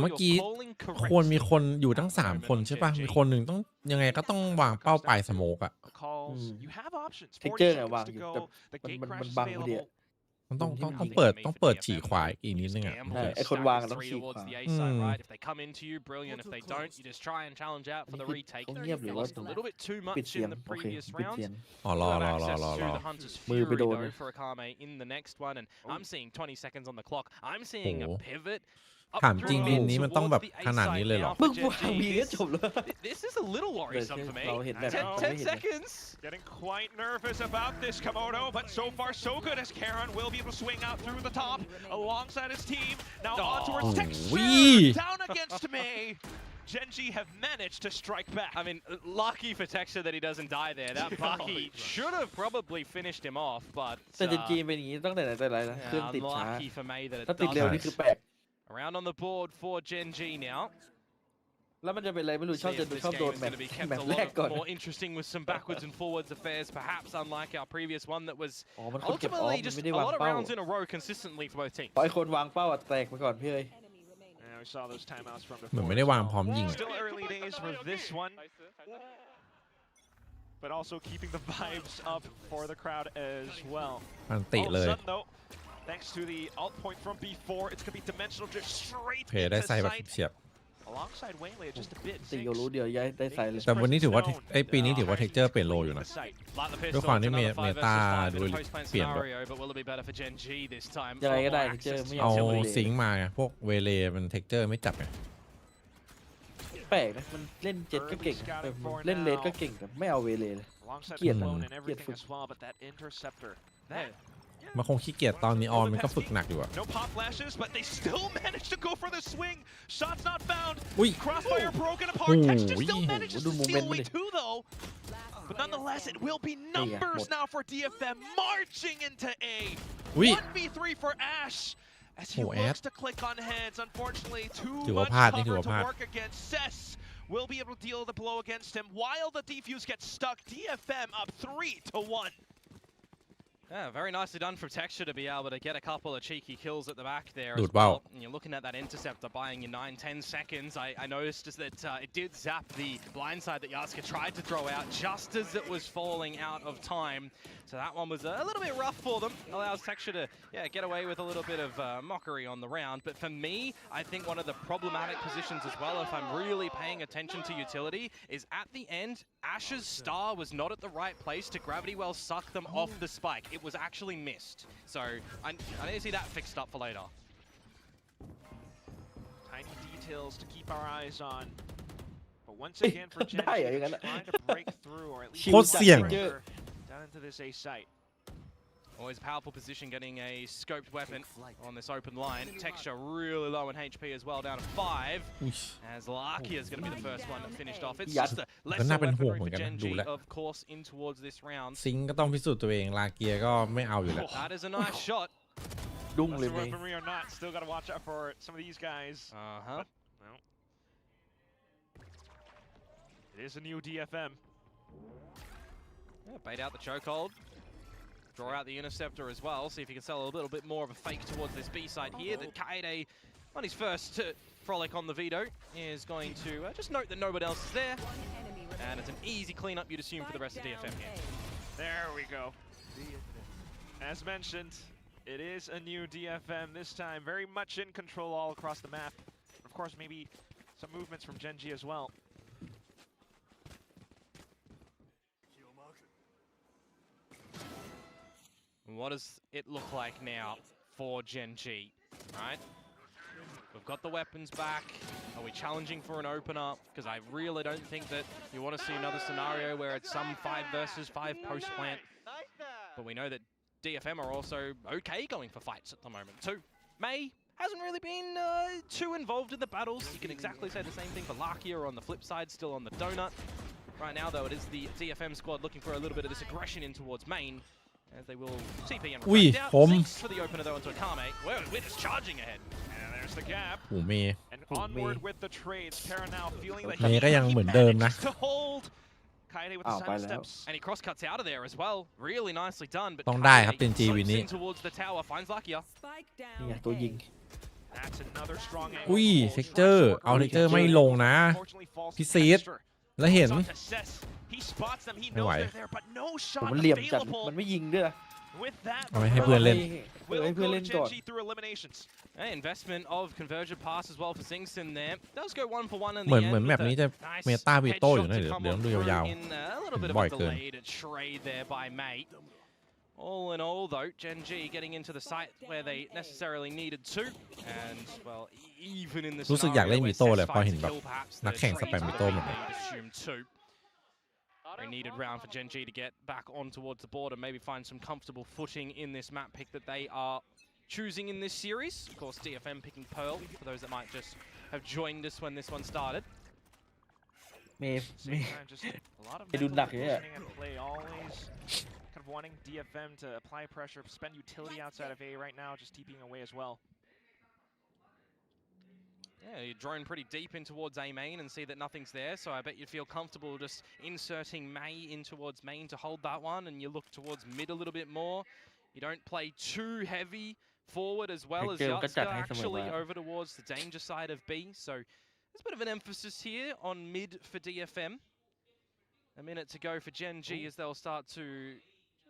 เมื่อกี้ควรมีคนอยู่ทั้ง3คนใช่ป่ะมีคนหนึ่งต้องยังไงก็ต้องวางเป้าปลายสโมกอะ You have options. เทคเจอร์เนี่ยวางอยู่แต่มันบังพอดี มันต้องเปิดฉี่ขวาอีกนิดนึงอ่ะ ไอ้คนวางต้องฉีกขวา If they come into you, brilliant. If they don't, you just try and challenge out for the retake. เขาเงียบหรือว่า Lost a little bit too ปิด much เสีย in ง the โอเค previous ปิด round. เสียง อ๋อรอ Access to the Hunter's มือไป Fury โดน though for Akame in the next one, and I'm seeing 20 seconds on the clock. I'm seeing a pivot. ถามจริงวินนี้มันต้องแบบขนาดนี้เลยเหรอ มึงวางวีก็จบแล้ว This is a little worrisome for me. เราเห็นแบบ 10 seconds. Getting quite nervous about this Komodo, but so far so good as Karen will be able to swing out through the top alongside his team. Now on towards Texture, down against May. GenG have managed to strike back. I mean, lucky for Texture that he doesn't die there. That Bucky should have probably finished him off, but แต่GenGเป็นอย่างนี้ตั้งแต่ไหนแต่ไรนะเครื่องติดช้า unlucky for May that it ถ้าติดเร็ว doesn't. นี่คือแปลก Around on the board for GenG now. แล้วมันจะเป็นอะไรไม่รู้ชอบ See จะ if this ชอบ game โดน is แม going ต to be ช์ kept แม a ตช์แรก lot ก่อน more interesting with some backwards and forwards affairs, perhaps unlike our previous one that was อ๋อมันคนเก็บออฟ ultimately มัน just ไม่ a ได้วาง lot of เป้า rounds in a row consistently for both teams. ปล่อยคนวางเป้าอะแตกไปก่อนพี่เอ้ย And we saw those timeouts from เหมือน before. ไม่ได้วางพร้อมยิงอะ Still early days for this one, but also keeping the vibes up for the crowd as well. มันติ All of เล a ย sudden, though, thanks to the alt point from B4, it's going to be dimensional drift straight เพได้ into ใส่แบบ sight. เฉียบ Alongside Waylay, just a bit. ตีโยรู้เดียวย้ายได้ใส่เลย แต่วันนี้ถือว่าไอ้ปีนี้ถือว่าเท็กเจอร์เปลี่ยนโลอยู่นะ ด้วยความที่เมตาดูเปลี่ยนด้วย ยังไงก็ได้เจอไม่อยาก เอา เชื่อเลย ซิงค์มาไงพวกเวเลมันเท็กเจอร์ไม่จับไง แปลกนะมันเล่นเจ็ตก็เก่งแต่เล่นเลดก็เก่งแต่ไม่เอาเวเลเลย Alongside เกลียด Malone นะ and เกลียด everything ฝึก as well, but that interceptor, that มันคงขี้เกียจตอนนี้ออนมันก็ฝึกหนักอยู่อะ no pop flashes, but they still managed to go for the swing. Shots not found. อุ้ย Crossfire broken โอ้ apart. โห Texture still manages ดู to โมเมน steal ต์มัน away ดิ too, though. But nonetheless, it will be numbers now for DFM marching into A. อุ้ย 1v3 for Ash. As he โอ้แอด looks to click on heads, unfortunately, too ถือว่า much พลาดนี่ถือ cover ว่าพลา to ด work against Cess. Will be able to deal the blow against him while the defuse gets stuck. DFM up 3-1. Yeah, very nicely done from Texture to be able to get a couple of cheeky kills at the back there Dude, as well. wow. And you're looking at that interceptor buying you 9-10 seconds. I noticed just that it did zap the blindside that Yaska tried to throw out just as it was falling out of time. So that one was a little bit rough for them. Allows Texture to get away with a little bit of mockery on the round. But for me, I think one of the problematic positions as well, if I'm really paying attention to utility, is at the end, Ash's star was not at the right place to gravity well suck them off the spike. It was actually missed. So I need to see that fixed up for later. Tiny details to keep our eyes on. But once again for GenG, ได้เหรออย่างนั้นอะ trying to break through or at least โคตรเสี่ยง down into this A site. Always a powerful position getting a scoped weapon on this open line. Texture really low in HP as well, down to 5. As Lakia is going to be the first one finished off. It's just a ก็น่า lesser เป็นห่วง weaponry เหมือ for นกันนะดู GenG, แล้ว of course, in towards this round. ซิงค์ก็ต้องพิสูจน์ตัวเองลาเกียก็ไม่เอาอยู่แล้ว That is a nice shot. ดุ้งเลย Lesser ไหม weaponry or not, still got to watch out for some of these guys. Uh-huh. But, well, it is a new DFM. Yeah, bait out the chokehold. Draw out the interceptor as well. See if he can sell a little bit more of a fake towards this B side here. That Kaede, on his first frolic on the veto, is going to just note that nobody else is there. And it's an easy cleanup, you'd assume, for the rest of DFM here. There we go. As mentioned, it is a new DFM this time. Very much in control all across the map. Of course, maybe some movements from GenG as well. What does it look like now for GenG, right? We've got the weapons back. Are we challenging for an opener? Because I really don't think that you want to see another scenario where it's some 5 versus 5 post-plant. But we know that DFM are also okay going for fights at the moment too. May hasn't really been too involved in the battles. You can exactly say the same thing for Lakia on the flip side, still on the donut. Right now, though, it is the DFM squad looking for a little bit of this aggression in towards main. As they will TP and reflect out. 6 for the opener though into Akame. We're just charging ahead. And there's the gap. โอ้เมย์ And onward with the trades. Kara now feeling like เมย์ก็ยังเหมือนเดิมนะ to hold. Kaede with the side steps. And he cross cuts out of there as well. Really nicely done. But ต้องได้ครับเป็น G วิน slips นี้ in towards the tower, finds Lakia. นี่ไงตัวยิง That's another strong angle. อุ้ยเท็กเจอร์เอาเท็กเจอร์ไม่ลงนะพี่ซีดแล้วเห็น He spots them. He ไม่ knows ไหว they're there, but no ผม shot มันเหลี่ยมจัด available. มันไม่ยิงด้วยนะ With that, เอาไว้ให้เพื่อนเล่น we'll ให้เพื่อน go เล่น to ก่อน GenG through eliminations. Investment of conversion pass as well for Zingston there. Does go 1 for 1 in เหมื the อน end. เหมือนแบบนี้จะ Nice เมตาวีโต้อยู่ headshot นะ to เดี๋ยว come เดี๋ยว on ดู through ยาว in a little bit of บ่อย a เกิน delayed trade there by Mate. All in all, though, GenG getting into the site where they necessarily needed to, and well, even in the รู้สึกอยากเล่น scenario วีโต้ where เลย Seth พอ finds เห็น a แบบ kill, perhaps นัก the แข่งส trade แปมวี would โต้ have หมด been เลย made, assumed too. Very needed round for GenG to get back on towards the board and maybe find some comfortable footing in this map pick that they are choosing in this series. Of course, DFM picking Pearl, for those that might just have joined us when this one started. เมย์ Just a lot of ไปดู mental หนักเนี่ย positioning at play always. Kind of wanting DFM to apply pressure, spend utility outside of A right now, just TPing away as well. Yeah, you drone pretty deep in towards A main and see that nothing's there, so I bet you'd feel comfortable just inserting May in towards main to hold that one, and you look towards mid a little bit more. You don't play too heavy forward as well as Yatska actually over towards the danger side of B, so there's a bit of an emphasis here on mid for DFM. A minute to go for GenG as they'll start to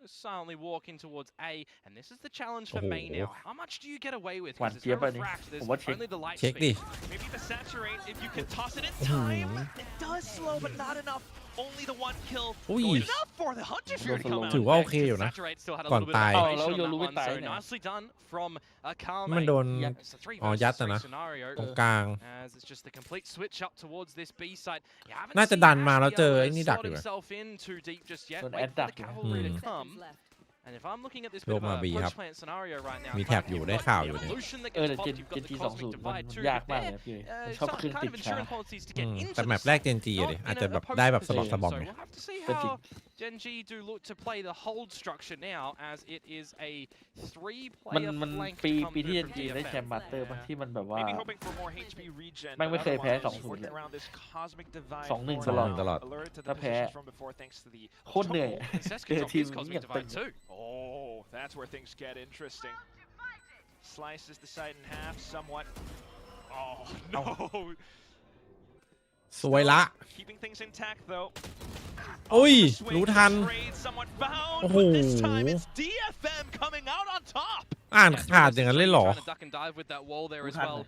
silently walk in towards A, and this is the challenge for May now. How much do you get away with? Because it's very fracked. There's only the light speed. Maybe the saturate, if you can toss it in time, it does slow, but not enough. Only the one kill. Good enough for the Hunter Fury to come out. ถือว่าโอเคอยู่นะ Saturate still had a ก่อน little bit ตาย of elevation on that one, so nicely done from Akame. มันโดน It's a 3 อ๋อ versus ยัด 3 นะ scenario. ตรงกลาง As it's just the complete switch up towards this B side. You haven't น่าจะ seen ดันมาแล้ว Ashley เจอ able ไอ้ to นี่ดัก slot อยู่อะ himself in too deep just yet. โดน Wait แอด for ดัก the อยู่ cavalry to come. And if I'm looking at this โย bit ก of มา a บีครับ post plant scenario right now, มีแท็บอยู่ได้ข่าวอยู่ the เนี่ย evolution that แต่ gets เจ popped, น you've got the จี cosmic 20 divide มัน too. ยากมาก But เลยพี่ they're ชอบเครื่อง kind ติ of ดช้า ensuring policies to อื get ม into แต่ the แมปแรก site, เจนจีอะ not ดิอาจ in จะ a แบบ post ได้แบบสลบ position. สะบอม So ไง we'll have to see ก็จริง how GenG do look to play the hold structure now, as it is a มัน 3-player มัน flank ปี come ปีที่ through เจน from จีได้แชม DFM. ป์มาสเตอร์ป่ะที่มันแบบว่า Maybe hoping for more HP regen. แม่งไม่เคยแพ้ Otherwise, 2-0 working เลย around this cosmic divide 2-1 for ตลอด now. ตลอด Alert to the ถ้าแพ้ positions from before thanks to the โคตรเหนื่อย And Seska เจอ dropped ทีม his เงีย cosmic บตึง divide too. Oh, that's where things get interesting. Slices the side in half somewhat. Oh, no. สวยละ Keeping things intact though. อุ้ย Swing รู้ทัน trade somewhat found, โอ้โห but this time it's DFM coming out on top. อ่านขาดอย่างนั้นเลยเหรอ Trying to duck and dive with that wall there as well.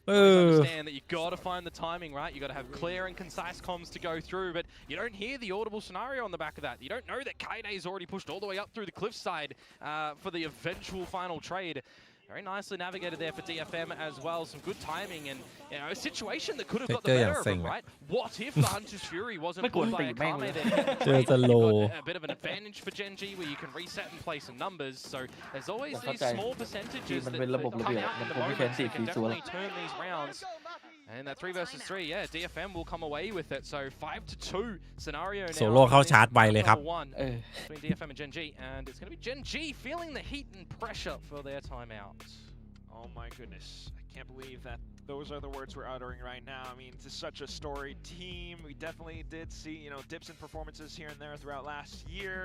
เอ Always อ understand that you got to find the timing right. You got to have clear and concise comms to go through, but you don't hear the audible scenario on the back of that. You don't know that Kaide's already pushed all the way up through the cliffside for the eventual final trade. Very nicely navigated there for DFM as well. Some good timing and a situation that could have got the better of them, right? What if the Hunter's Fury wasn't pulled by Akame there? A bit of an advantage for GenG where you can reset and play some numbers. So there's always these small percentages that come out in the moment that can definitely turn these rounds. And that 3 versus 3, yeah, DFM will come away with it. So 5-2 scenario now. โซโล่เข้าชาร์จไวเลยครับ Between DFM and GenG, and it's going to be GenG feeling the heat and pressure for their timeout. Oh my goodness. I can't believe that those are the words we're uttering right now. I mean, it's such a storied team. We definitely did see, dips in performances here and there throughout last year.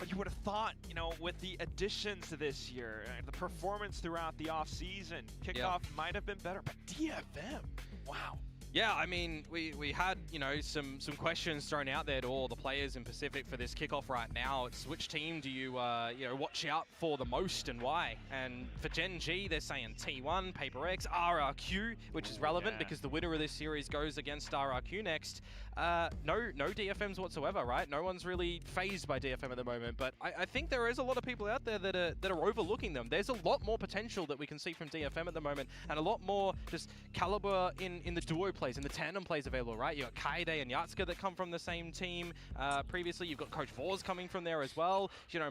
But you would have thought, with the additions to this year, the performance throughout the offseason, kickoff might have been better, but DFM, wow. Yeah, I mean, we had, some questions thrown out there to all the players in Pacific for this kickoff right now. It's which team do you, watch out for the most and why? And for GenG, they're saying T1, Paper X, RRQ, which is relevant because the winner of this series goes against RRQ next. No DFMs whatsoever, right? No one's really phased by DFM at the moment, but I think there is a lot of people out there that are overlooking them. There's a lot more potential that we can see from DFM at the moment, and a lot more just caliber in the duo plays, in the tandem plays available, right? You got Kaide and Yatska that come from the same team. Previously, you've got Coach Vors coming from there as well.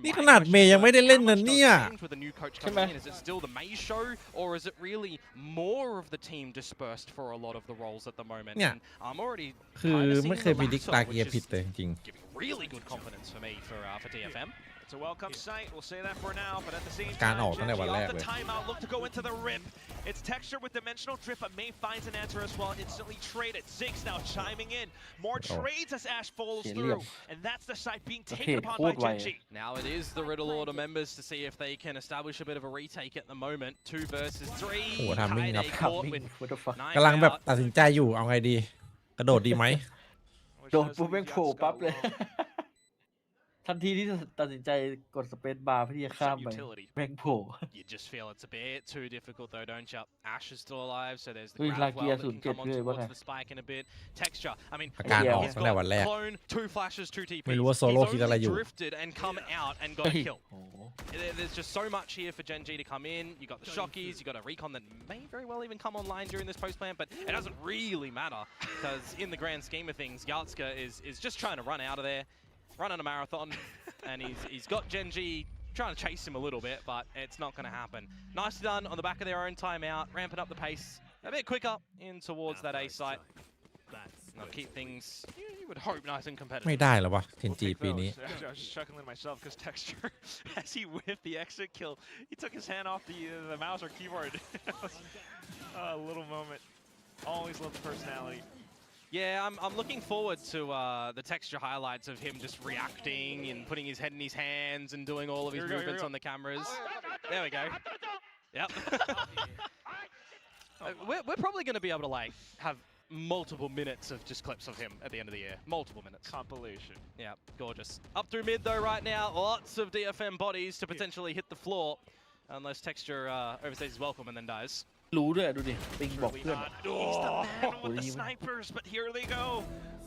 นี่ขนาดเมย์ยังไม่ได้เล่นนะเนี่ย With a new coach coming in, is it still the May show, or is it really more of the team dispersed for a lot of the roles at the moment? Yeah. And I'm already คือไม่เคยพิจิกตาเกียร์ผิดเลยจริง giving really good confidence for me for DFM. It's a welcome sight, we'll say that for now, but at the same การ time, ออกตั้งแต่วัน GenG แร off ก the เลย timeout, look to go into the rip. It's texture with dimensional drift, but May finds an answer as well, instantly traded. Ziggs now chiming in. More trades as Ash follows through, and that's the site being taken upon by GenG. Now it is the Riddle Order members to see if they can establish a bit of a retake at the moment. 2 versus 3. โอ้โหทำมิ่งครับ Kaide caught with กำลังแบบตัดสินใจอยู่เอาไงดี กระโดดดีไหม โดดปุ๊บแม่งโผล่ปั๊บเลย ทันทีที่ตัดสินใจกดสเปซบาร์เพื่อที่จะข้ามไปแม่งโผล่ You just feel it's a bit too difficult though, don't you? Ash is still alive, so there's the เฮ้ย grab ลา well เกียร์ that ศูน can ย์เจ็ด come on เลยว่าไง towards the spike in a bit. Texture, I mean, อาการออก he's ตั้งแต่วันแรก clone, 2 flashes, 2 TPs. ไม่รู้ว่าโซโล่คิดอะไรอยู่ He's only drifted and come out and got a kill. There's just so much here for GenG to come in. You got the shockies, you got a recon that may very well even come online during this post plant, but it doesn't really matter because in the grand scheme of things, Yatska is just trying to run out of there, running a marathon, and he's got GenG trying to chase him a little bit, but it's not going to happen. Nicely done on the back of their own timeout, ramping up the pace a bit quicker in towards that A site. They'll keep things, you would hope, nice and competitive. ไม่ได้แล้ววะเทนจีปีนี้ I was just chuckling myself because Texture, as he whiffed the exit kill, he took his hand off the mouse or keyboard. A little moment. Always love the personality. Yeah, I'm looking forward to the texture highlights of him just reacting and putting his head in his hands and doing all of his movements on the cameras. There we go. Yep. We're probably going to be able to like have multiple minutes of just clips of him at the end of the year. Multiple minutes. Compilation. Yeah, gorgeous. Up through mid though right now. Lots of DFM bodies to potentially hit the floor. Unless Texture overstays his welcome and then dies. รู้ด้วยดูดิปิงบอก Surely เพื่อน not. He's the man with the snipers, but here they go.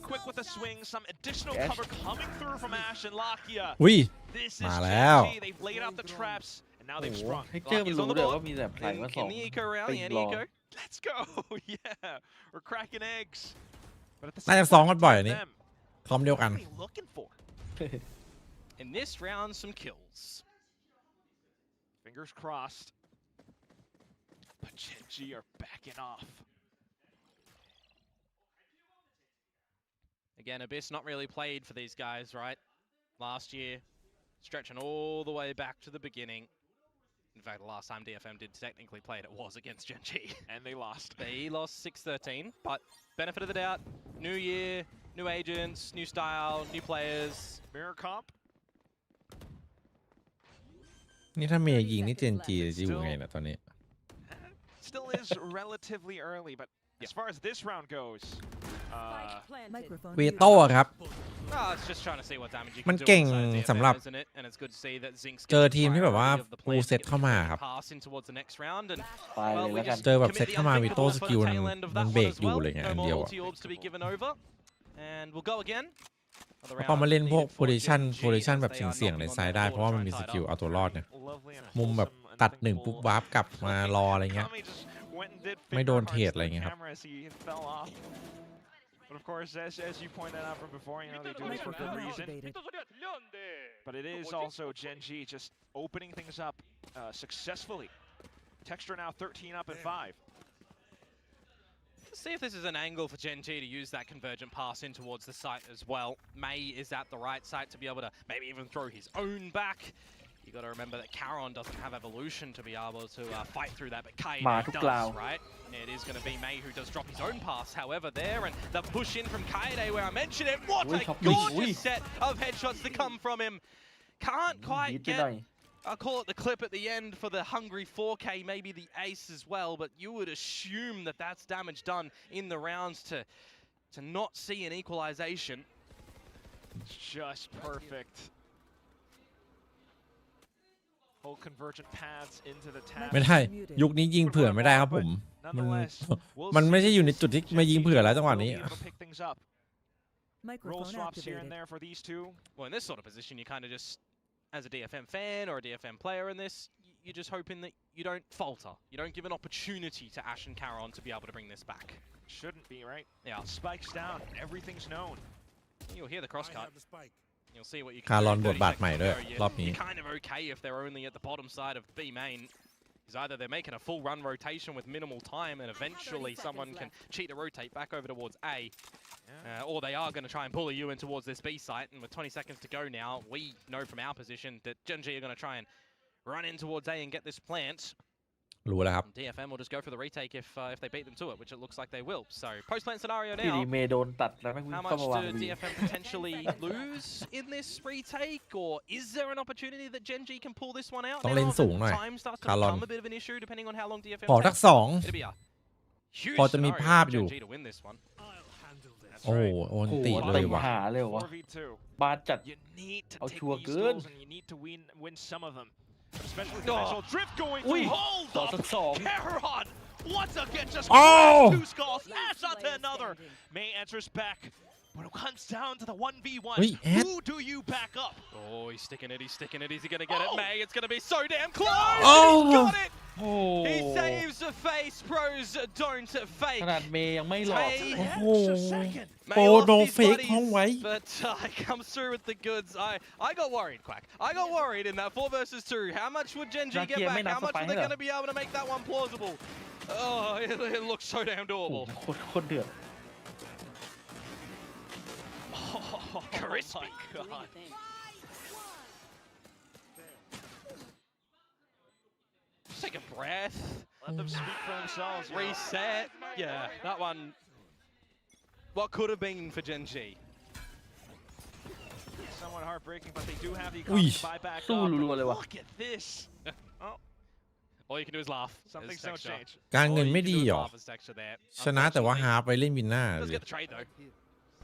Quick with the swing, some additional cover coming through from Ash and Lakia. อุ้ย This is มาแล้ว GenG. They've laid out the traps, and now they've sprung. ให้เจอมันรู้ด้วยว่ามีแบบใครมาสอง In the eco round, ปิง the รอ eco. Let's go. Yeah, we're cracking eggs. But at the น่า same จะซ้อม time, กันบ่อยอัน it's นี้ them. คอมเดียวกัน What are they looking for? In this round, some kills. Fingers crossed. But GenG are backing off. Again, Abyss not really played for these guys, right? Last year, stretching all the way back to the beginning. In fact, the last time DFM did technically play it was against GenG. And they lost. They lost 6-13, but benefit of the doubt, new year, new agents, new style, new players. Mirror comp. นี่ถ้าเมย์ยิงนี่เจนจีจะอยู่ไงนะตอนนี้ Still is relatively early, but as far as this round goes, เวโต้ครับ Oh, it's just trying to see what damage you มัน can do เก่ง inside DFM, สำหรับ isn't it? And it's good to see that Zink's เจอทีมที่แบบว่าฟูลเซตเข้ามาครับ pass in towards the next round and ไปเลยแล้วกัน เจอแบบเซตเข้ามาวีโต้สกิลมันเบรกอยู่อะไรเงี้ยอัน no เดียว more อะ ulti orbs to be given over. And we'll go again. พอมาเล่นพวกโพซิชันแบบเสี่ยงๆในซ้ายได้เพราะว่ามันมีสกิลเอาตัวรอดเนี่ยมุมแบบตัดหนึ่งปุ๊บวาร์ปกลับมารออะไรเงี้ย ไม่โดนเทรดอะไรเงี้ยครับ But of course, as you pointed out from before, you know, they do this for good reason. But it is also GenG just opening things up successfully. Texture now 13 up at 5. Let's see if this is an angle for GenG to use that convergent pass in towards the site as well. May is at the right site to be able to maybe even throw his own back. You got to remember that Caron doesn't have evolution to be able to fight through that, but Kaide does, right? It is going to be May who does drop his own pass, however, there, and the push in from Kaide where I mentioned it. What a gorgeous set of headshots to come from him. Can't quite get, I'll call it the clip at the end for the hungry 4K, maybe the ace as well, but you would assume that that's damage done in the rounds to not see an equalization. Just perfect. Whole convergent paths into the tab. ไม่ได้ยุคนี้ยิงเผื่อไม่ได้ครับผมมันไม่ใช่อยู่ในจุดที่มายิงเผื่อแล้วจังหวะนี้ Roll swaps here and there for these two. Well, in this sort of position, you kind of just, as a DFM fan or a DFM player in this, you're just hoping that you don't falter. You don't give an opportunity to Ash and Caron to be able to bring this back. Shouldn't be, right? Yeah. Spikes down. Everything's known. You'll hear the crosscut. You'll see what you คารอนบทบาทใหม่ด้วยรอบนี้ You're kind of okay if they're only at the bottom side of B main. Because either they're making a full run rotation with minimal time and eventually someone can cheat a rotate back over towards A. Or they are going to try and bully you in towards this B site. And with 20 seconds to go now, we know from our position that GenG are going to try and run in towards A and get this plant. รู้แล้วครับ DFM will just go for the retake if they beat them to it, which it looks like they will. So post-plant scenario ที่ now. ดีเมย์โดนตัดแล้วไม่วิ่ง How เข้า much มาวาง do วี DFM potentially lose in this retake, or is there an opportunity that GenG can pull this one out? ต้องเล่นสูงหน่อย Time starts to คารอน become a bit of an issue depending on how long DFM ขอทัก takes. สอง It'll be a huge พอจะมี scenario ภาพ for อยู่ GenG to win this one. โอ้โอนติเลยว่ะ หาเลยวะ 4v2. บาจัด You need to เอา take ชัวร์ these เกิน goals and you need to win some of them. Especially with the visual drift going through. Hold ต่อ up. สักสอง Caron once again just Oh! crashed 2 skulls. Ash onto another. May answers back. When it comes down to the 1v1, Wait, Ed? who do you back up? Oh, he's sticking it. He's sticking it. Is he going to get it? May, it's going to be so damn close. Oh! He's got it. Oh. He saves the face. Pros don't ข fake. นาดเมย์ยังไม่หลอก Tay โอ้โห May โปร lost โน his เฟก buddies, ห้องไว้ but he comes through with the goods. I got worried, Quack. I got worried in that 4 versus 2. How much would GenG get Jackie, back? may How much were they nasa going to be able to make that one plausible? Oh, it looks so damn โอ้โห doable. โคตรเดือด Oh, crispy. God. Just take a breath. Let them speak for themselves. you know. Reset. Yeah, that one. What could have been for GenG? Somewhat heartbreaking, but they do have the Ui. economy to buy back สู้ up. รัวๆเลยวะ Look at this. Oh, All you can do is laugh. something's There's don't texture. change. การ All เงิน you ไม่ can ดี do is หรอ laugh as texture there. ชนะแต่ว่า Unfortunately, ฮาไปเล่นวินหน้า does เลย get the trade though.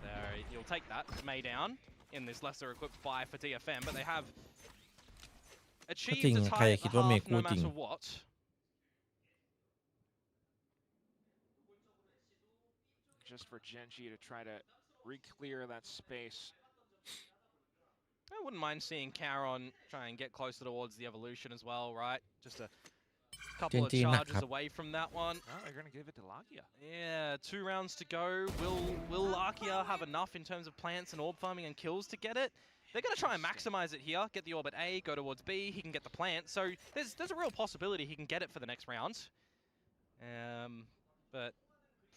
So you'll take that. May down in this lesser equipped buy for DFM, but they have ก็ achieved จริง a ใคร tie at คิด the ว่าเม half ย์กู no จริง matter what. Just for GenG to try to re-clear that space. I wouldn't mind seeing Caron try and get closer towards the evolution as well, right? Just a couple of GenG หนัก charges ครับ away from that one. Oh, they're going to give it to Lakia. Yeah, 2 rounds to go. Will Lakia have enough in terms of plants and orb farming and kills to get it? They're going to try and maximize it here. Get the orb at A, go towards B. He can get the plant. So there's a real possibility he can get it for the next round. But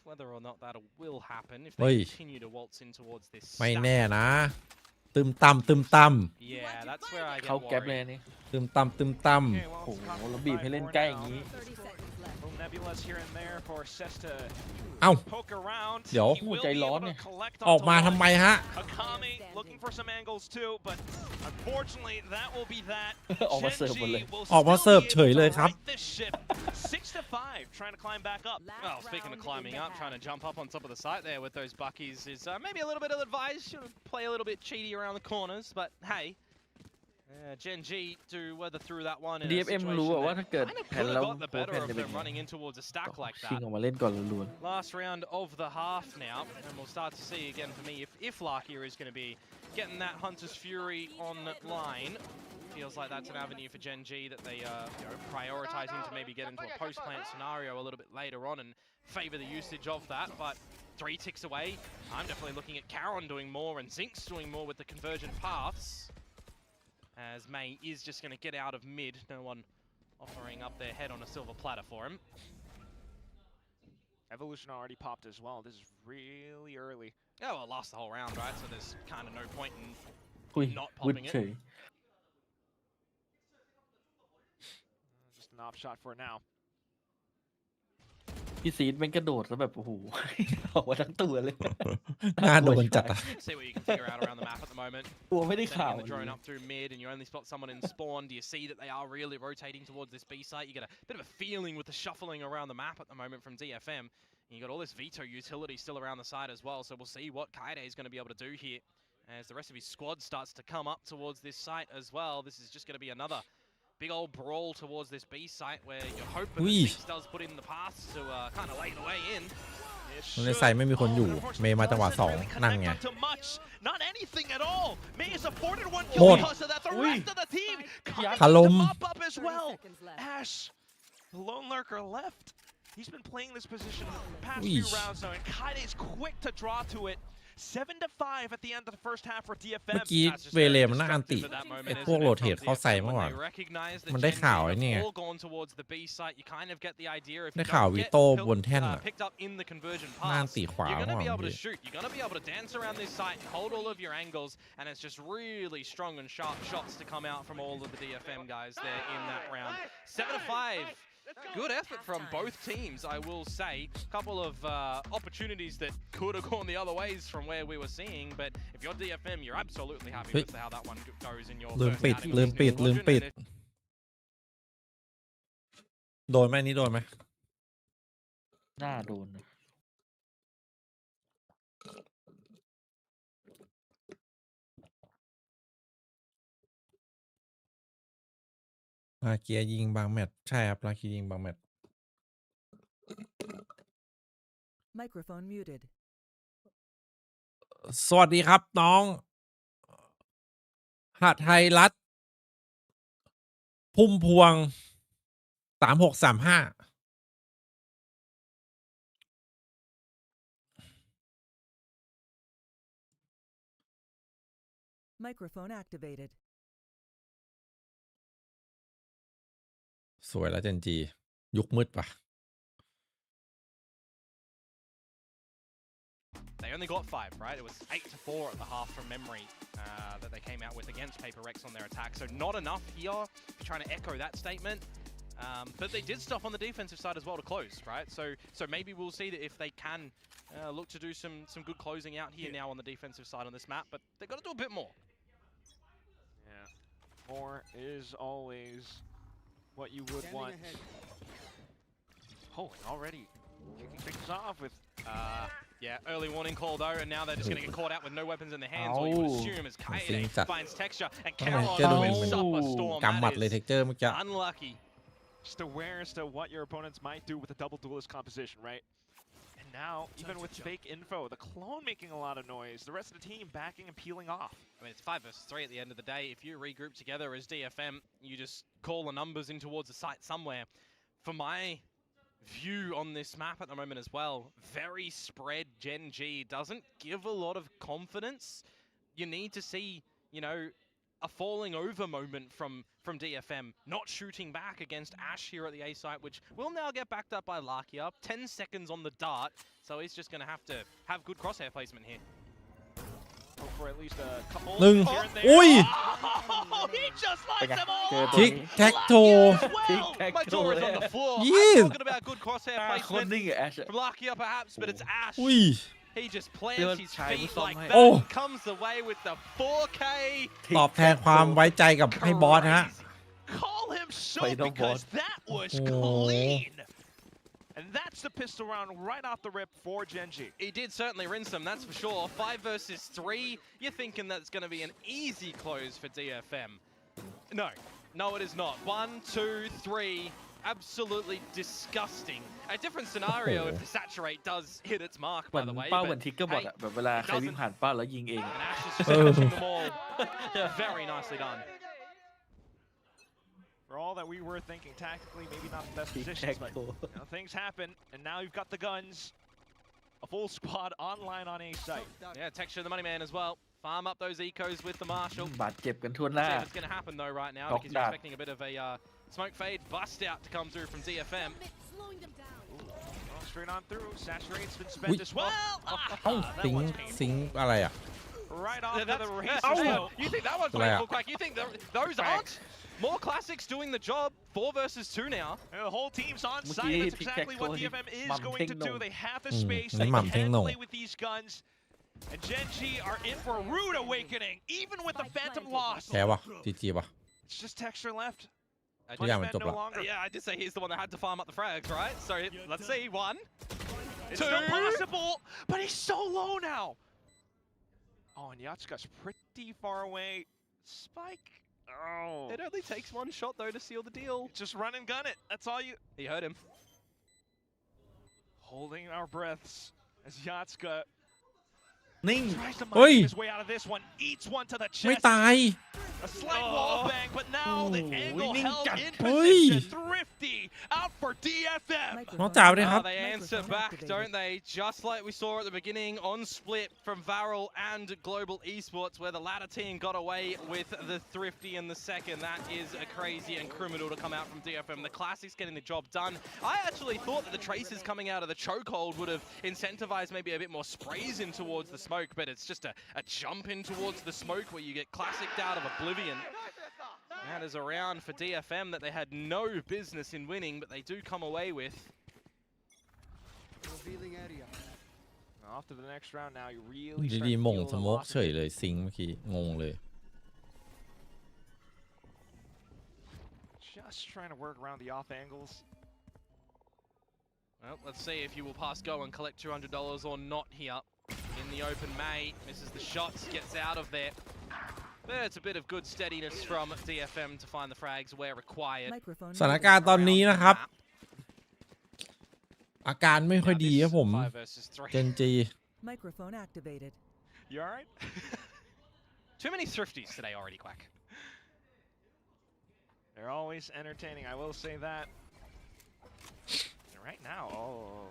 whether or not that will happen if they Oi. continue to waltz in towards this ไม่ stack. แน่นะ ตึมตำตึมต Yeah, that's where I เขา get แก๊ปเลย worried. อันนี่ ำตึมตำตึมต Okay, well, โอ้โห it's แล้วบีบให้เล่นใกล้อย่างนี้ Little nebulas here and there for Cess to ำเอ้า poke around. เดี๋ยว He will ใจ be ร้อน able เนี่ย to collect ออก onto มา one. ทำไมฮะ Akami looking for some angles too, but unfortunately that will be that. ออกมาเสิร์ฟหมดเลย GenG will ออกมา still เสิร์ฟ be เฉย able เลย to ครับ right this ship. 6-5, trying to climb back up. Well, speaking of climbing up, trying to jump up on top of the site there with those buckies is maybe a little bit of advice. Should play a little bit cheaty around the corners, but hey. GenG do weather through that one in a DFM situation รู้อะ that ว่าถ้าเกิด kind of แผ่น could แล้ have ว got the โปร better แผ่น of จะเป็น them ไง running in towards a stack like ชิง that. ออกมาเล่นก่อนล้วน Last round of the half now, and we'll start to see again for me if Lakia is going to be getting that Hunter's Fury online. Feels like that's an avenue for GenG that they prioritize him to maybe get into a post-plant scenario a little bit later on and favor the usage of that. But 3 ticks away, I'm definitely looking at Caron doing more and Zinx doing more with the convergent paths. As May is just going to get out of mid, no one offering up their head on a silver platter for him. Evolution already popped as well. This is really early. Yeah, well, it lasts the whole round, right? So there's kind of no point in ๆอุ้ย not วึด popping เฉ it. ย Just an off shot for now. พี่ซีดเป็นกระโดดแล้วแบบโอ้โห ออกมาทั้งตัวเลย น่าโดนจัดอะ See what you can figure out around the map at the moment. ตัวไม่ได้ Sending ข่าว in the drone up through mid, and you only spot someone in spawn. Do you see that they are really rotating towards this B site? You get a bit of a feeling with the shuffling around the map at the moment from DFM. And you got all this veto utility still around the side as well. So we'll see what Kaide is going to be able to do here as the rest of his squad starts to come up towards this site as well. This is just going to be another big old brawl towards this B site where you're hoping that Six does put in the paths to kind of lay the way in. ในไซต์ไม่มีคนอยู่ เมย์มาจังหวะสองนั่นไง Not anything at all. May is afforded one หม kill ด because of that. The rest of the team ถล่ม mop up as well. Ash, the lone lurker left. He's been playing this position the past few rounds now, and Kaide is quick to draw to it. 7-5 at the end of the first half for เมื่ DFM. อกี้เวเลมันน่าอันติไอ้พวกโรเทตเข้าใส่เมื่อก่อนมันได้ข่าวไอ้นี่ไง all gone towards the B site. You kind of get the idea if ได้ you ข่าว don't วิ get โต้บนแท่นอะ picked up in the conversion น่าอัน pass, ติขวา you're เมื่ going อ to ก่ be อน able to พี่ shoot. You're going to be able to dance around this site and hold all of your angles, and it's just really strong and sharp shots to come out from all of the DFM guys there in that round. 7-5. Good effort from both teams, I will say. A couple of opportunities that could have gone the other ways from where we were seeing, but if you're DFM, you're absolutely happy with how that one goes in your ลืม first ปิด outing ลื with ม this ปิด new ลืม Legend, ปิด and โดนไหมนี่โดนไหม น่าโดนนะ ลาเกียยิงบางแมตช์ใช่ครับลาเกียยิงบางแมตช์ Microphone muted. สวัสดีครับน้องหไทยรัฐพุ่มพวง3635Microphone activated. สวยแล้วเจนจียุคมืดปะ They only got 5, right? It was 8-4 at the half from memory that they came out with against Paper Rex on their attack. So not enough here. If you're trying to echo that statement. But they did stop on the defensive side as well to close, right? So maybe we'll see that if they can look to do some good closing out here now on the defensive side on this map. But they've got to do a bit more. Yeah. More is always what you would want. Oh, and already kicking things off with... Yeah, early warning call though, and now they're just going to get caught out with no weapons in their hands. All you would assume is Kaede finds texture, and Carol wins up a storm. กำหมัดเลยเทคเจอร์เมื่อกี้ unlucky. Just aware as to what your opponents might do with a double duelist composition, right? And now, even with fake info, the clone making a lot of noise, the rest of the team backing and peeling off. I mean, it's 5 versus 3 at the end of the day. If you regroup together as DFM, you just call the numbers in towards the site somewhere. For my view on this map at the moment as well, very spread GenG doesn't give a lot of confidence. You need to see, you know, a falling over moment from DFM, not shooting back against Ash here at the A site, which will now get backed up by Lakia. 10 seconds on the dart, so he's just going to have good crosshair placement here. Hope for at least a couple หนึ่ง here and there. อุ้ย Oh, he just lights them all ทิก up. แท็กโท My jaw is on the floor. Yes. I'm talking about good crosshair คน placement นิ่งกับแอช from Lakia perhaps, but it's Ash. อุ้ย He just plants his feet like that, Oh. comes away with the 4K. ตอบแทนความไว้ใจกับให้บอสฮะ Call him so Final because boss. that was Oh. clean. And that's the pistol round right off the rip for GenG. He did certainly rinse them, that's for sure. 5 versus 3. You're thinking that's going to be an easy close for DFM. No, it is not. 1, 2, 3. Absolutely disgusting. A different scenario if the saturate does hit its mark, เหมื by อน the way. เป้าเหมือนทิกเกอร์บอท hey, อะแบบเวลาใครวิ่งผ่านเป้าแล้วยิงเอง and Ash is just catching them all. Very nicely done. For all that we were thinking tactically, maybe not the best positions, but you know, things happen, and now you've got the guns. A full squad online on A site. Yeah, Texture the money man as well. Farm up those ecos with the Marshal. บาดเจ็บกันทั่วหน้า See if it's going to happen though right now Knock because you're that. expecting a bit of a smoke fade bust out to come through from DFM. Well, straight on through. Saturate's been spent Wait. as well. เอ้า That ซิง one's ค์ painful. ซิงค์อะไรอ่ะ Right off to the races. Oh, you think that one's Right. painful, Quack? You think those aren't? More classics doing the job. 4 versus 2 now. And the whole team's on มื่อ site. กี้ That's ทิกแท็ก exactly โท what นี่ DFM หม่ำ is going เท่ง to หน do. ง They have the อืม space. นี่ They หม่ำเท่ง can หนง play with these guns. And GenG are in for a rude awakening, even with the Phantom loss. แพ้วะจีจีวะ It's just texture left. Yeah, Punishment man, no longer. Yeah, I did say he's the one that had to farm up the frags, right? So let's see. 1, It's 2. still possible, but he's so low now. Oh, and Yatsuka's pretty far away. Spike. Oh. It only takes 1 shot though to seal the deal. Just run and gun it. That's all you. He heard him. Holding our breaths as Yatsuka นิ่ง tries to เฮ้ย mine his way out of this one. Eats one to the ไม่ chest. ตาย A slight wall bang, but now the angle Winning held gun. in Oi. position. Thrifty out for DFM. น้องจ๋าสวัสดีครับ They answer back, don't they? Just like we saw at the beginning on split from Varel and Global Esports, where the latter team got away with the Thrifty in the second. That is a crazy and criminal to come out from DFM. The Classics getting the job done. I actually thought that the Traces coming out of the chokehold would have incentivized maybe a bit more sprays in towards the smoke, but it's just a jump in towards the smoke where you get classicked out of oblivion. That is a round for DFM that they had no business in winning, but they do come away with. Off to the next round now. You อยู่ really start ดี to ๆมง feel ส the โมก loss เฉ of ย it. เลยซิงค์เมื่อกี้งงเลย Just trying to work around the off angles. Well, let's see if you will pass go and collect $200 or not here in the open May. Misses the shots, gets out of there. There's a bit of good steadiness from DFM to find the frags where required. สถานการณ์ตอนนี้นะครับ อาการไม่ค่อยดีครับผม GenG Microphone activated. You alright? Too many thrifties today already, Quack. They're always entertaining, I will say that. And right now, oh.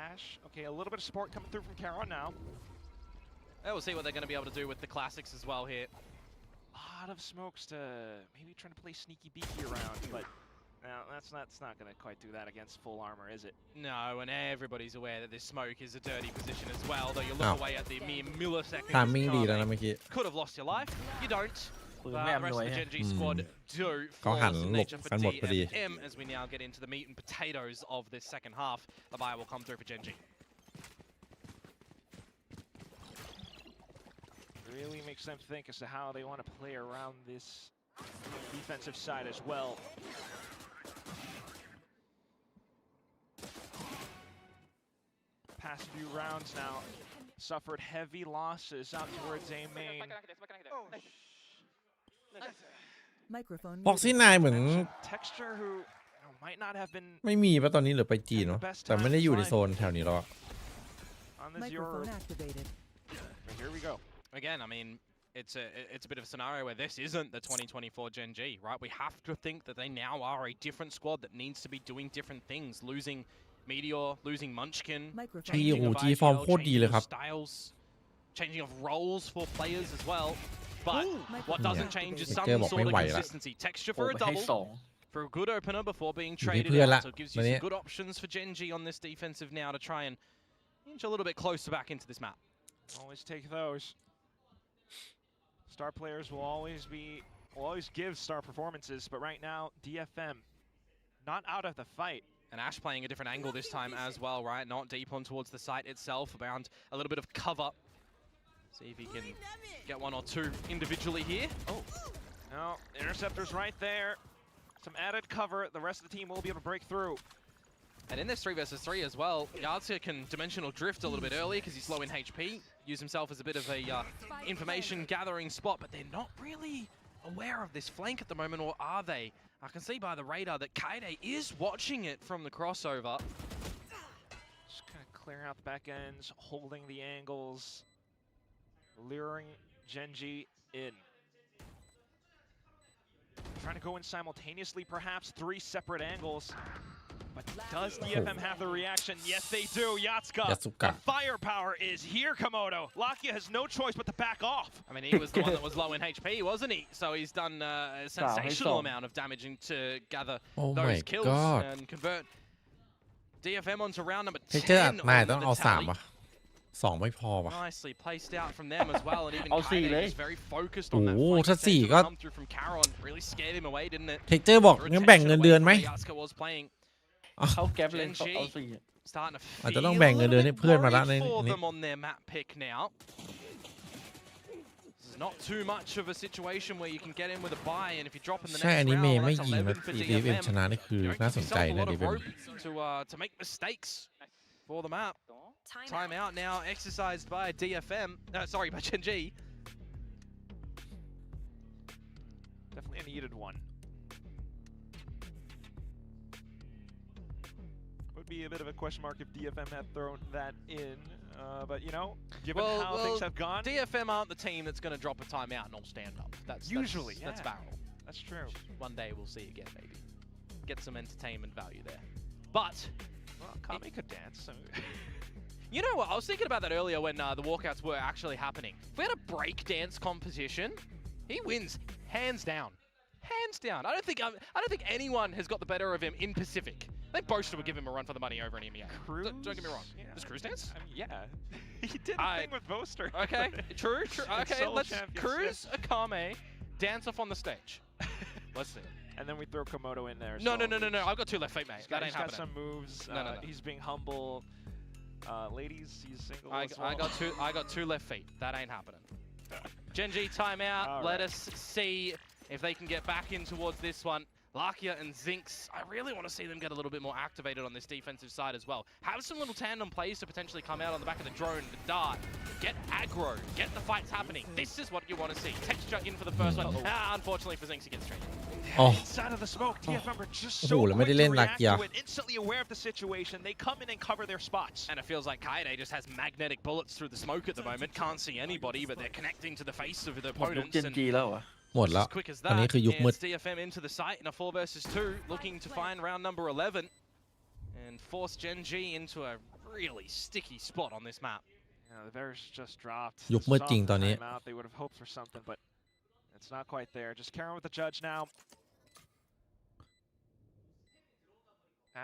Ash, okay, a little bit of support coming through from Caron now. We'll see what they're going to be able to do with the classics as well here. A lot of smokes to maybe trying to play sneaky beaky around, but now that's not going to quite do that against full armor, is it? No, and everybody's aware that this smoke is a dirty position as well, though you look away at the mere milliseconds. Timing ดีแล้วนะเมื่อกี้ Could have lost your life. You don't. But the rest of the GenG อืม squad do เขาหัน fall หลบ signature for กันหมดพอดี DFM as we now get into the meat and potatoes of this second half. The buy will come through for GenG. Really makes them think as to how they want to play around this defensive side as well. Past few rounds now, suffered heavy losses out towards A main. Microphone ฟ็อกซี่นายเหมือน Texture who might not have been ไม่มีป่ะตอนนี้หรือไปจีนเนาะแต่ไม่ได้อยู่ในโซนแถวนี้แล้วอะ on the zero. Microphone activated. Here we go. Again, I mean, it's a bit of a scenario where this isn't the 2024 GenG, right? We have to think that they now are a different squad that needs to be doing different things, losing Meteor, losing Munchkin, changing of ideals, styles, changing of roles for players as well. But what doesn't change is some sort of consistency. Texture for a double, for a good opener before being traded out, so it gives you some good options for GenG on this defensive now to try and inch a little bit closer back into this map. Always take those. Star players will always give star performances, but right now DFM not out of the fight. And Ash playing a different angle this time as well, right? Not deep on towards the site itself, around a little bit of cover. See if he can get one or two individually here. Oh, no, interceptor's right there. Some added cover. The rest of the team will be able to break through. And in this 3 versus 3 as well, Yardsia can dimensional drift a little bit early because he's low in HP, use himself as a bit of a information gathering spot, but they're not really aware of this flank at the moment, or are they? I can see by the radar that Kaide is watching it from the crossover. Just kind of clearing out the back ends, holding the angles, luring GenG in. Trying to go in simultaneously, perhaps 3 separate angles. But does DFM have the reaction? Yes, they do. Yatsuka. The firepower is here, Komodo. Lakia has no choice but to back off. I mean, he was the one that was low in HP, wasn't he? So he's done a sensational amount of damage to gather those kills and convert DFM onto round number 10. นายต้องเอา3 ว่ะ 2 ไม่พอว่ะ Nicely placed out from them as well, and even เอา 4 เลย Kaide is very focused on that โอ้ flank ถ้า 4 ก็ come through from Caron. Really scared him away, didn't it? เทคเจอร์บอกงั้นแบ่งเงินเดือนไหม Yatsuka was playing. เขาแก๊ปเลยเขาเอา 4 Starting to อาจจะต้อง feel แบ่ง a เงิน little เดือนให้ bit เพื่อนมาละ worried ใน for นี้ them on their map pick now. This is not too much of a situation where you can get in with a buy, and if you drop in the ใช่ next อันนี้เม round, ย์ไม่ that's ยิงนะ 11 for DFM DFM. ชนะนี่คือ Going to น่า give สนใจ yourself a นะ lot of DFM rope to make mistakes for the map. Time out now exercised by DFM. Sorry, by GenG. Definitely a needed one. Would be a bit of a question mark if DFM had thrown that in, but you know, given how things have gone, DFM aren't the team that's going to drop a timeout and all stand up. That's usually that's Varel. That's true. One day we'll see again, maybe. Get some entertainment value there. But well, Kami could dance. So you know what? I was thinking about that earlier when the walkouts were actually happening. If we had a break dance competition, he wins hands down. Hands down. I don't think anyone has got the better of him in Pacific. I think Boaster would give him a run for the money over in EMEA. Don't get me wrong. Yeah. Does Cruz dance? I mean, yeah. He did a thing with Boaster. Okay, true. Okay, let's Cruz, yes. Akame, dance off on the stage. Let's see. And then we throw Komodo in there. No. I've got 2 left feet, mate. That ain't happening. He's got some moves. No. He's being humble. Ladies, he's single as I well. got 2 left feet. That ain't happening. GenG timeout. Let us see if they can get back in towards this one. Lakia and Zinx, I really want to see them get a little bit more activated on this defensive side as well. Have some little tandem plays to potentially come out on the back of the drone, the dart, get aggro, get the fights happening. This is what you want to see. Texture in for the first one. Unfortunately for Zinx, he gets straight. Inside of the smoke, DFM are just so quick to react to it, instantly aware of the situation. They come in and cover their spots. And it feels like Kaide just has magnetic bullets through the smoke at the moment. Can't see anybody, but they're connecting to the face of the opponents. And GenG แล้วอ่ะ หมดแล้ว as quick as อันนี้ that, คือยุคมืด it's DFM into the site in a 4 versus 2, looking to find round number 11 and force GenG into a really sticky spot on this map. The Bears just dropped. ยุคมืดจริงตอนนี้ They would have hoped for something, but it's not quite there. Just Karen with the judge now.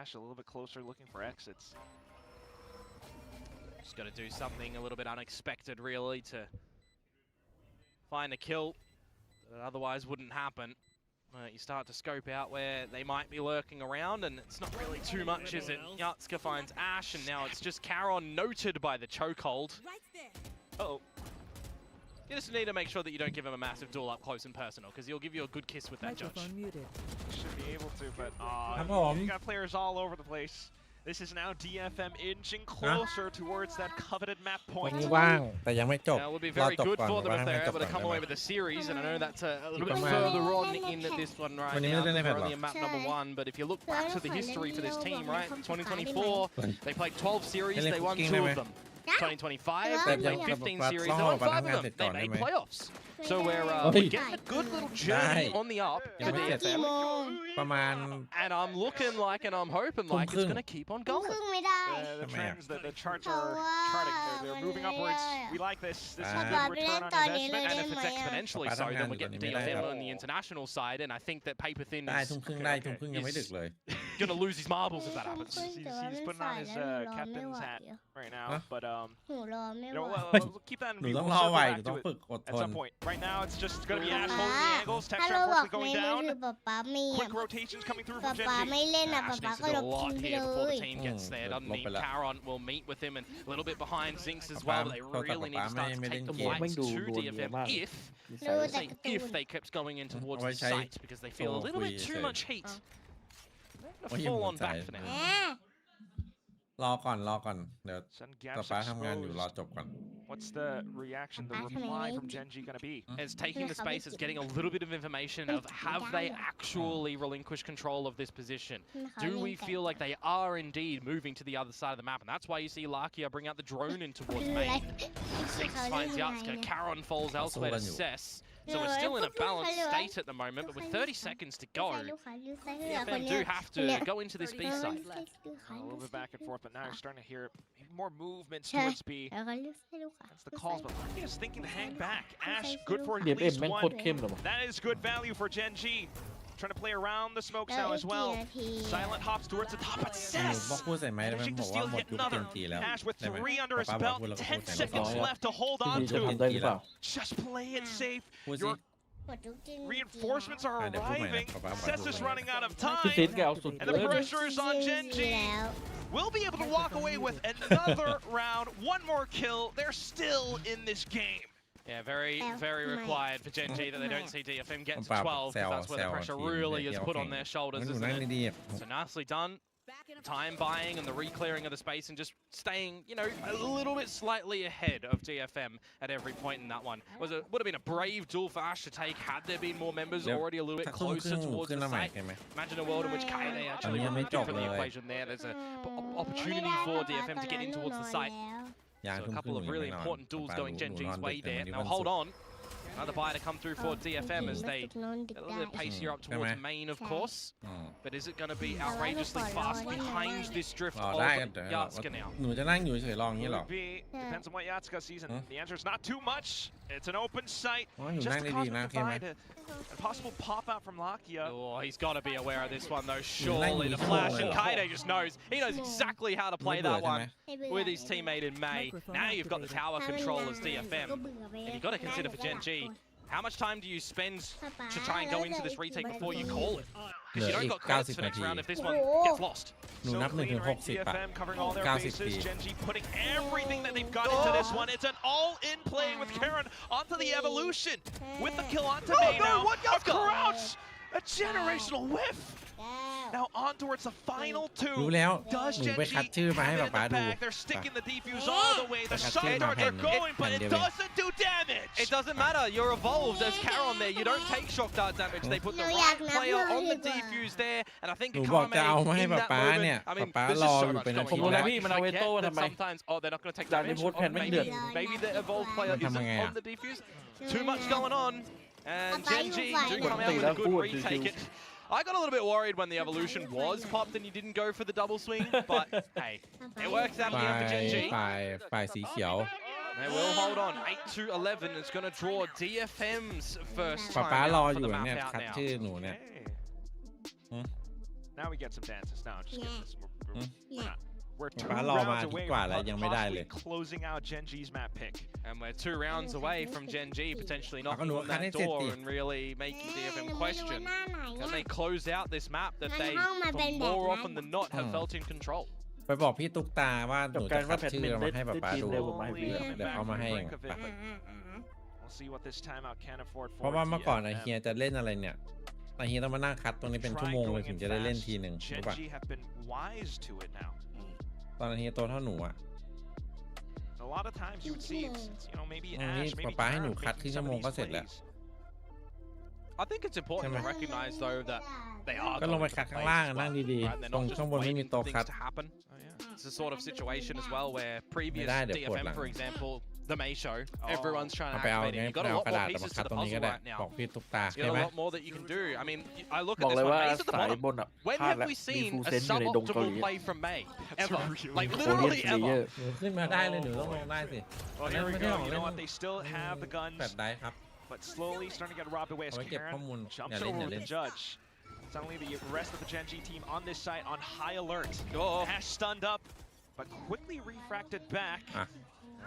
Ash a little bit closer, looking for exits. Just got to do something a little bit unexpected, really, to find a kill that otherwise wouldn't happen. You start to scope out where they might be lurking around, and it's not really too much, is it? Yatska finds Ash, and now it's just Caron noted by the chokehold. Uh-oh. You just need to make sure that you don't give him a massive duel up close and personal, because he'll give you a good kiss with that judge. Should be able to, but you got players all over the place. This is now DFM inching closer towards that coveted map วัน point. นี้ว่างแต่ยังไม่จบ It would be รอ very จบ good ก่อน for them ว่า if ให้ they're จบ able ก่อ to น come ได้ away ไหม with a series, and I know that's a little bit Come on. further on in this one right When you now, did it, we're Pet only in map number 1, but if you look back to the history for this team, right, 2024, they played 12 series, they won 2 of them. 2025, they played 15 series, they won 5 of them, they made playoffs. So we're getting a good little journey on the up for DFM. ประมาณ And I'm looking like and I'm hoping like it's going to keep on going. The trends, the charts are charting. They're moving upwards. We like this. This is a good return on investment. And if it's exponentially so, then we're getting DFM on the international side, and I think that Paper Thin ได้ is ทุ่มครึ่งได้ทุ่มครึ่งยังไม่ดึกเลย going to lose his marbles if that happens. He's putting on his captain's hat right now, but we'll keep that in หนู view. ต้อง We'll รอ circle ไหว back หนู to ต้อง it ฝึกอด at ทน some point. Right now, it's just going to be Ash holding the angles. Texture unfortunately going down. Quick rotations coming through from GenG. Ash needs to do a lot here before the team gets there, doesn't he? Caron will meet with him and a little bit behind Zinx as well. They really need to start to take the fights to DFM if they kept going in towards the site, because they feel a little bit too much heat. They're full on back for now. รอก่อนเดี๋ยวต่อไปทำงานอยู่รอจบก่อน What's the reaction, the reply from GenG going to be? It's taking the space, it's getting a little bit of information of have they actually relinquished control of this position? Do we feel like they are indeed moving to the other side of the map? And that's why you see Lakia bring out the drone in towards main. Six finds Yatska, Caron falls elsewhere to Cess. So we're still in a balanced state at the moment, but with 30 seconds to go, DFM do have to go into this B side. A little bit back and forth, but now you're starting to hear more movements towards B. That's the calls, but Lakia is thinking to hang back. Ash, good for at least one. That is good value for GenG. Trying to play around the smokes now as well. Silent hops towards the top, but Cess บอกพูดใส่ไหมแล้วมันบอกว่าหมดยุคเต็มทีแล้ว Ash with 3 under his ป๊า belt, พูดแล้วก็พูด 10 ใส่ seconds แล้ว left to hold on จะ to. ทำได้หรือเปล่า Just play it safe. พูดสิ Your reinforcements are arriving. Cess is running out of คือ time. เซนแกเอาสุด And the pressure is on GenG. We'll be able to walk away with another round, one more kill. They're still in this game. Yeah, very required for GenG that they don't see DFM get to 12, because that's where the pressure really is put on their shoulders, isn't it? So nicely done. Time buying and the re-clearing of the space and just staying, you know, a little bit slightly ahead of DFM at every point in that one. Would have been a brave duel for Ash to take had there been more members already a little bit closer towards the site. Imagine a world in which Kaide actually removed from the equation there. There's an opportunity for DFM to get in towards the site. So a couple of really important duels going GenG's way there. Now hold on. Another buy to come through for DFM as they a little bit pacier up towards main, of course. But is it going to be outrageously fast behind this drift of Yatska now? หนูจะนั่งอยู่เฉยๆรออย่างนี้เหรอ Depends on what Yatska sees. The answer is not too much. It's an open sight. อ๋ออยู่ Just นั่ง a ดีๆนะ cosmic โอเคไหม divide. A possible pop out from Lakia. Oh, he's got to be aware of this one though. Surely the flash, and Kaide just knows. He knows exactly how to play that one with his teammate in May. Now you've got the tower control as DFM, and you've got to consider for GenG. How much time do you spend to try and go into this retake before you call it? Because you don't got credits for next round if this one gets lost. หนูนับ1 ถึง 60 อ่ะ DFM covering all their 90 bases. ที GenG putting everything that they've got into this one. It's an all-in play with Karen onto the evolution with the kill onto May now. A crouch A generational whiff. Now on towards the final รู้ two. แล้ว Does หนูไปคัด GenG ชื่อมาให้ have it ป๊า in ป๊า the ดู bag? They're sticking the defuse all the way. The But shock that's darts it, are going, but it Devi. doesn't do damage. It doesn't matter. You're evolved as Caron there. You don't take shock dart damage. They put the right player on the defuse there, and I think หนูบอกจะเอามาให้ in ป๊า that ป๊าเนี่ย moment, I mean, ป๊า there's รอ just อ so ยู่ much เป็นอา going ทิต on. ย์แล้ว พี่มันเอาเวโต้ Forget ทำ that ไม sometimes, oh, they're not going to take ด่าน damage. ในโพสต์แพน Or แม่งเดือด maybe the evolved player What isn't am I on the defuse. Too much going on, and GenG do come out with a good retake. It. I got a little bit worried when the evolution was popped and you didn't go for the double swing, but hey, it works out in the end for GenG. ฝ่ายสีเขียว They will hold on. 8-11 is going to draw DFM's first ป๊า time ป๊ารอ out อ for ยู่ the เนี่ย map out คัด now. ชื่อหนูเนี่ย Now we get some dances. Now just get this. We're ป๊า 2 รอมา rounds อาทิต away ย์กว่าแล้ว from ยังไม่ได้เลย possibly closing out GenG's map pick. And we're 2 rounds away from GenG potentially Ako knocking no, on that kanit door city. and really making DFM question. Can they close out this map that they, Ben more Ben. often than not, have felt in control? ไปบอกพี่ตุ๊กตาว่าหนูจะคัดชื่อมาให้ป๊าป๊าดู เร็วกว่าไม้พี่ เดี๋ยวเอามาให้เอง We'll see what this timeout can afford เพ for ราะว่าเมื่อก่อนไอ DFM. เฮียจะเล่นอะไรเนี่ยไอเฮียต้องมานั่งคัดตรงนี้เป็นชั่วโมงเลยถึงจะได้เล่นทีหนึ่งรู้ป่ะ GenG have been wise to it now. ตอนไอเฮียตัวเท่าหนูอ่ะ A lot of times you would see it's, you know, maybe นี่ Ash, ป๊า maybe ป๊าให้หนู Karen คัด making ครึ่ง some ชั่ว of โมง these ก็เสร็จแล้ว plays. I think it's important to recognize though that they are ก็ลงไป going คัด to ข้าง plays ล่าง as นั่ง well, ดี right? They're ๆ ตรง not just ข้างบนไม่มี waiting โต๊ะ for คัด things to happen. It's a sort of situation as well where previousไม่ได้เดี๋ยวปวดหลัง DFM, for example, the May show, everyone's trying เอา to ไปเอา activate ไง it. You've ไป got a เอา lot กระ more ดาษมา pieces คั to ด the ตรงนี้ก็ puzzle ได้ right now. บอกพี่ตุ๊กตา You ใช่ got ไหม a lot more that you can do. I mean, I look บ at อก this เลย one. ว่า May's at the สาย bottom. บนอ่ะ When พลาด have แล้ว we มี seen ฟูล a เซนอยู่ในดงเกาห suboptimal ลี play from May ever? Really Like โคเรียน literally เพลเยอ ever. ร์ หนูขึ้นมาได้เลยหนูต้องลงได้สิ Well, here we go. You know what? They still have the แปด guns, ได้ครับ but slowly starting to get robbed away as เอาไว้เก็บข้อมูล Karen อย่า jumps เล่น over อย่า with เล่น the judge. Suddenly the rest of the GenG team on this side on high alert. Oh. Ash stunned up, but quickly refracted back. อ่ะ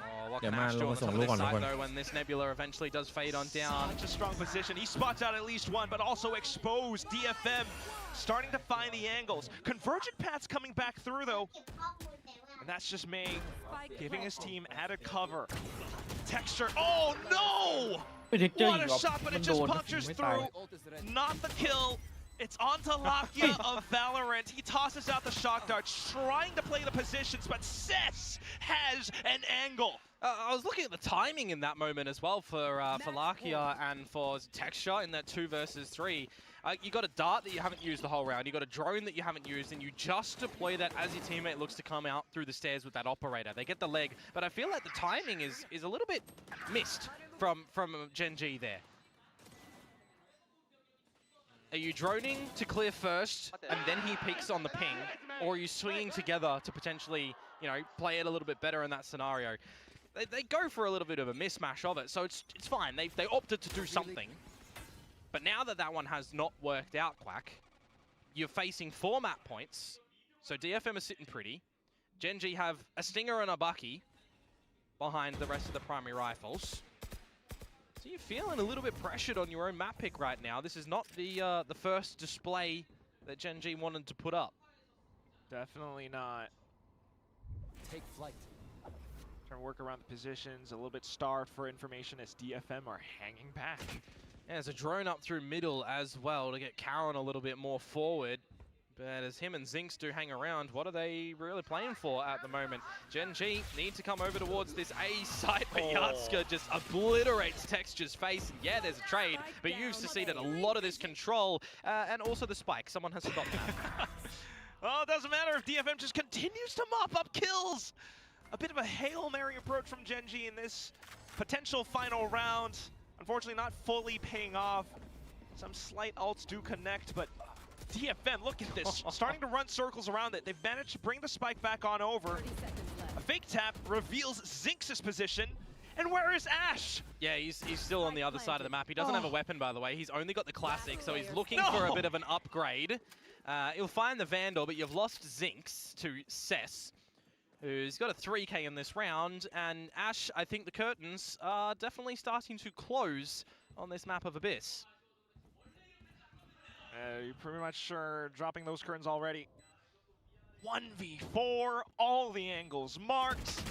Oh, what เดี๋ยว can มา Ash ล do ง on มา the ส่ง top of ลูก this ก่อนทุก side คน though when this Nebula eventually does fade on down? Such a strong position. He spots out at least one, but also exposed. DFM starting to find the angles. Convergent paths coming back through though. And that's just May giving his team added cover. Texture. Oh no! ไปเทคเจอร์ What อี a กรอบ shot, but มั it นโด just น punctures ไม่ตาย through. Not the kill. It's onto Lakia of Valorant. He tosses out the shock dart, trying to play the positions, but Cess has an angle. I was looking at the timing in that moment as well for Lakia and for Texture in that 2 versus 3. You got a dart that you haven't used the whole round. You got a drone that you haven't used, and you just deploy that as your teammate looks to come out through the stairs with that operator. They get the leg, but I feel like the timing is a little bit missed from GenG there. Are you droning to clear first, and then he peeks on the ping, or are you swinging together to potentially, you know, play it a little bit better in that scenario? They go for a little bit of a mismatch of it, so it's fine. They opted to do something. But now that one has not worked out, Quack, you're facing 4 map points, so DFM is sitting pretty. GenG have a Stinger and a Bucky behind the rest of the primary rifles. So you're feeling a little bit pressured on your own map pick right now. This is not the first display that GenG wanted to put up. Definitely not. Take flight. Trying to work around the positions, a little bit starved for information as DFM are hanging back. Yeah, there's a drone up through middle as well to get Karen a little bit more forward. But as him and Zinx do hang around, what are they really playing for at the moment? GenG need to come over towards this A site, but Yatska just obliterates Texture's face. And yeah, there's a trade, but you've succeeded a lot of this control. And also the spike, someone has stopped that. Well, it doesn't matter if DFM just continues to mop up kills. A bit of a Hail Mary approach from GenG in this potential final round. Unfortunately, not fully paying off. Some slight ults do connect, but DFM, look at this. Starting to run circles around it. They've managed to bring the spike back on over. A fake tap reveals Zinx's position. And where is Ash? Yeah, he's still on the other side of the map. He doesn't have a weapon, by the way. He's only got the classic, so he's looking for a bit of an upgrade. He'll find the Vandal, but you've lost Zinx to Cess, who's got a 3k in this round. And Ash, I think the curtains are definitely starting to close on this map of Abyss. You pretty much are dropping those curtains already. 1v4, all the angles marked.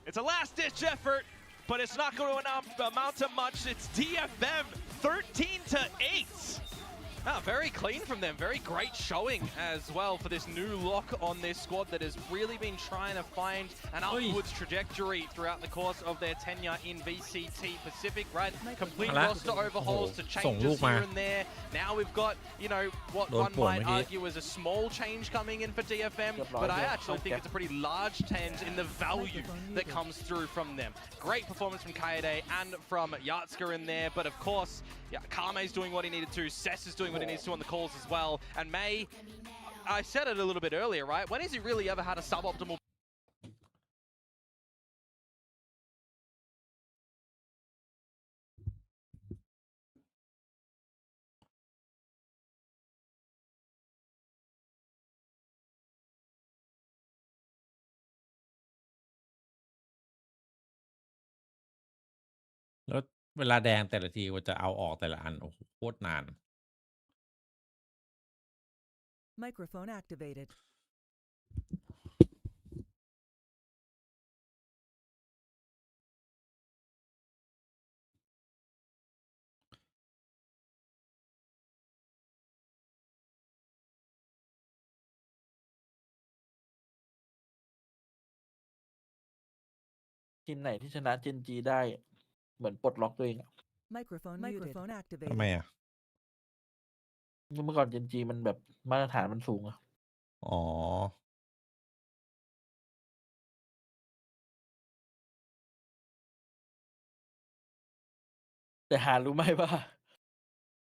It's a last-ditch effort, but it's not going to amount to much. It's DFM 13-8. Very clean from them. Very great showing as well for this new lock on this squad that has really been trying to find an upwards trajectory throughout the course of their tenure in VCT Pacific, right? Complete roster overhauls to changes here and there. Now we've got, you know, what one might argue is a small change coming in for DFM, but I actually think it's a pretty large change in the value that comes through from them. Great performance from Kaede and from Yatska in there, but of course, yeah, Kame's doing what he needed to, Cess is doing what he needs to on the calls as well, and May, I said it a little bit earlier, right? When has he really ever had a suboptimalแล้วเวลาแดงแต่ละทีว่าจะเอาออกแต่ละอันโอ้โหโคตรนาน Microphone activated. ทีมไหนที่ชนะเจนจีได้เหมือนปลดล็อกตัวเอง Microphone activated. ทำไมอ่ะ เมื่อก่อนเจนจีมันแบบมาตรฐานมันสูงอะ อ๋อ แต่หารู้ไหมว่า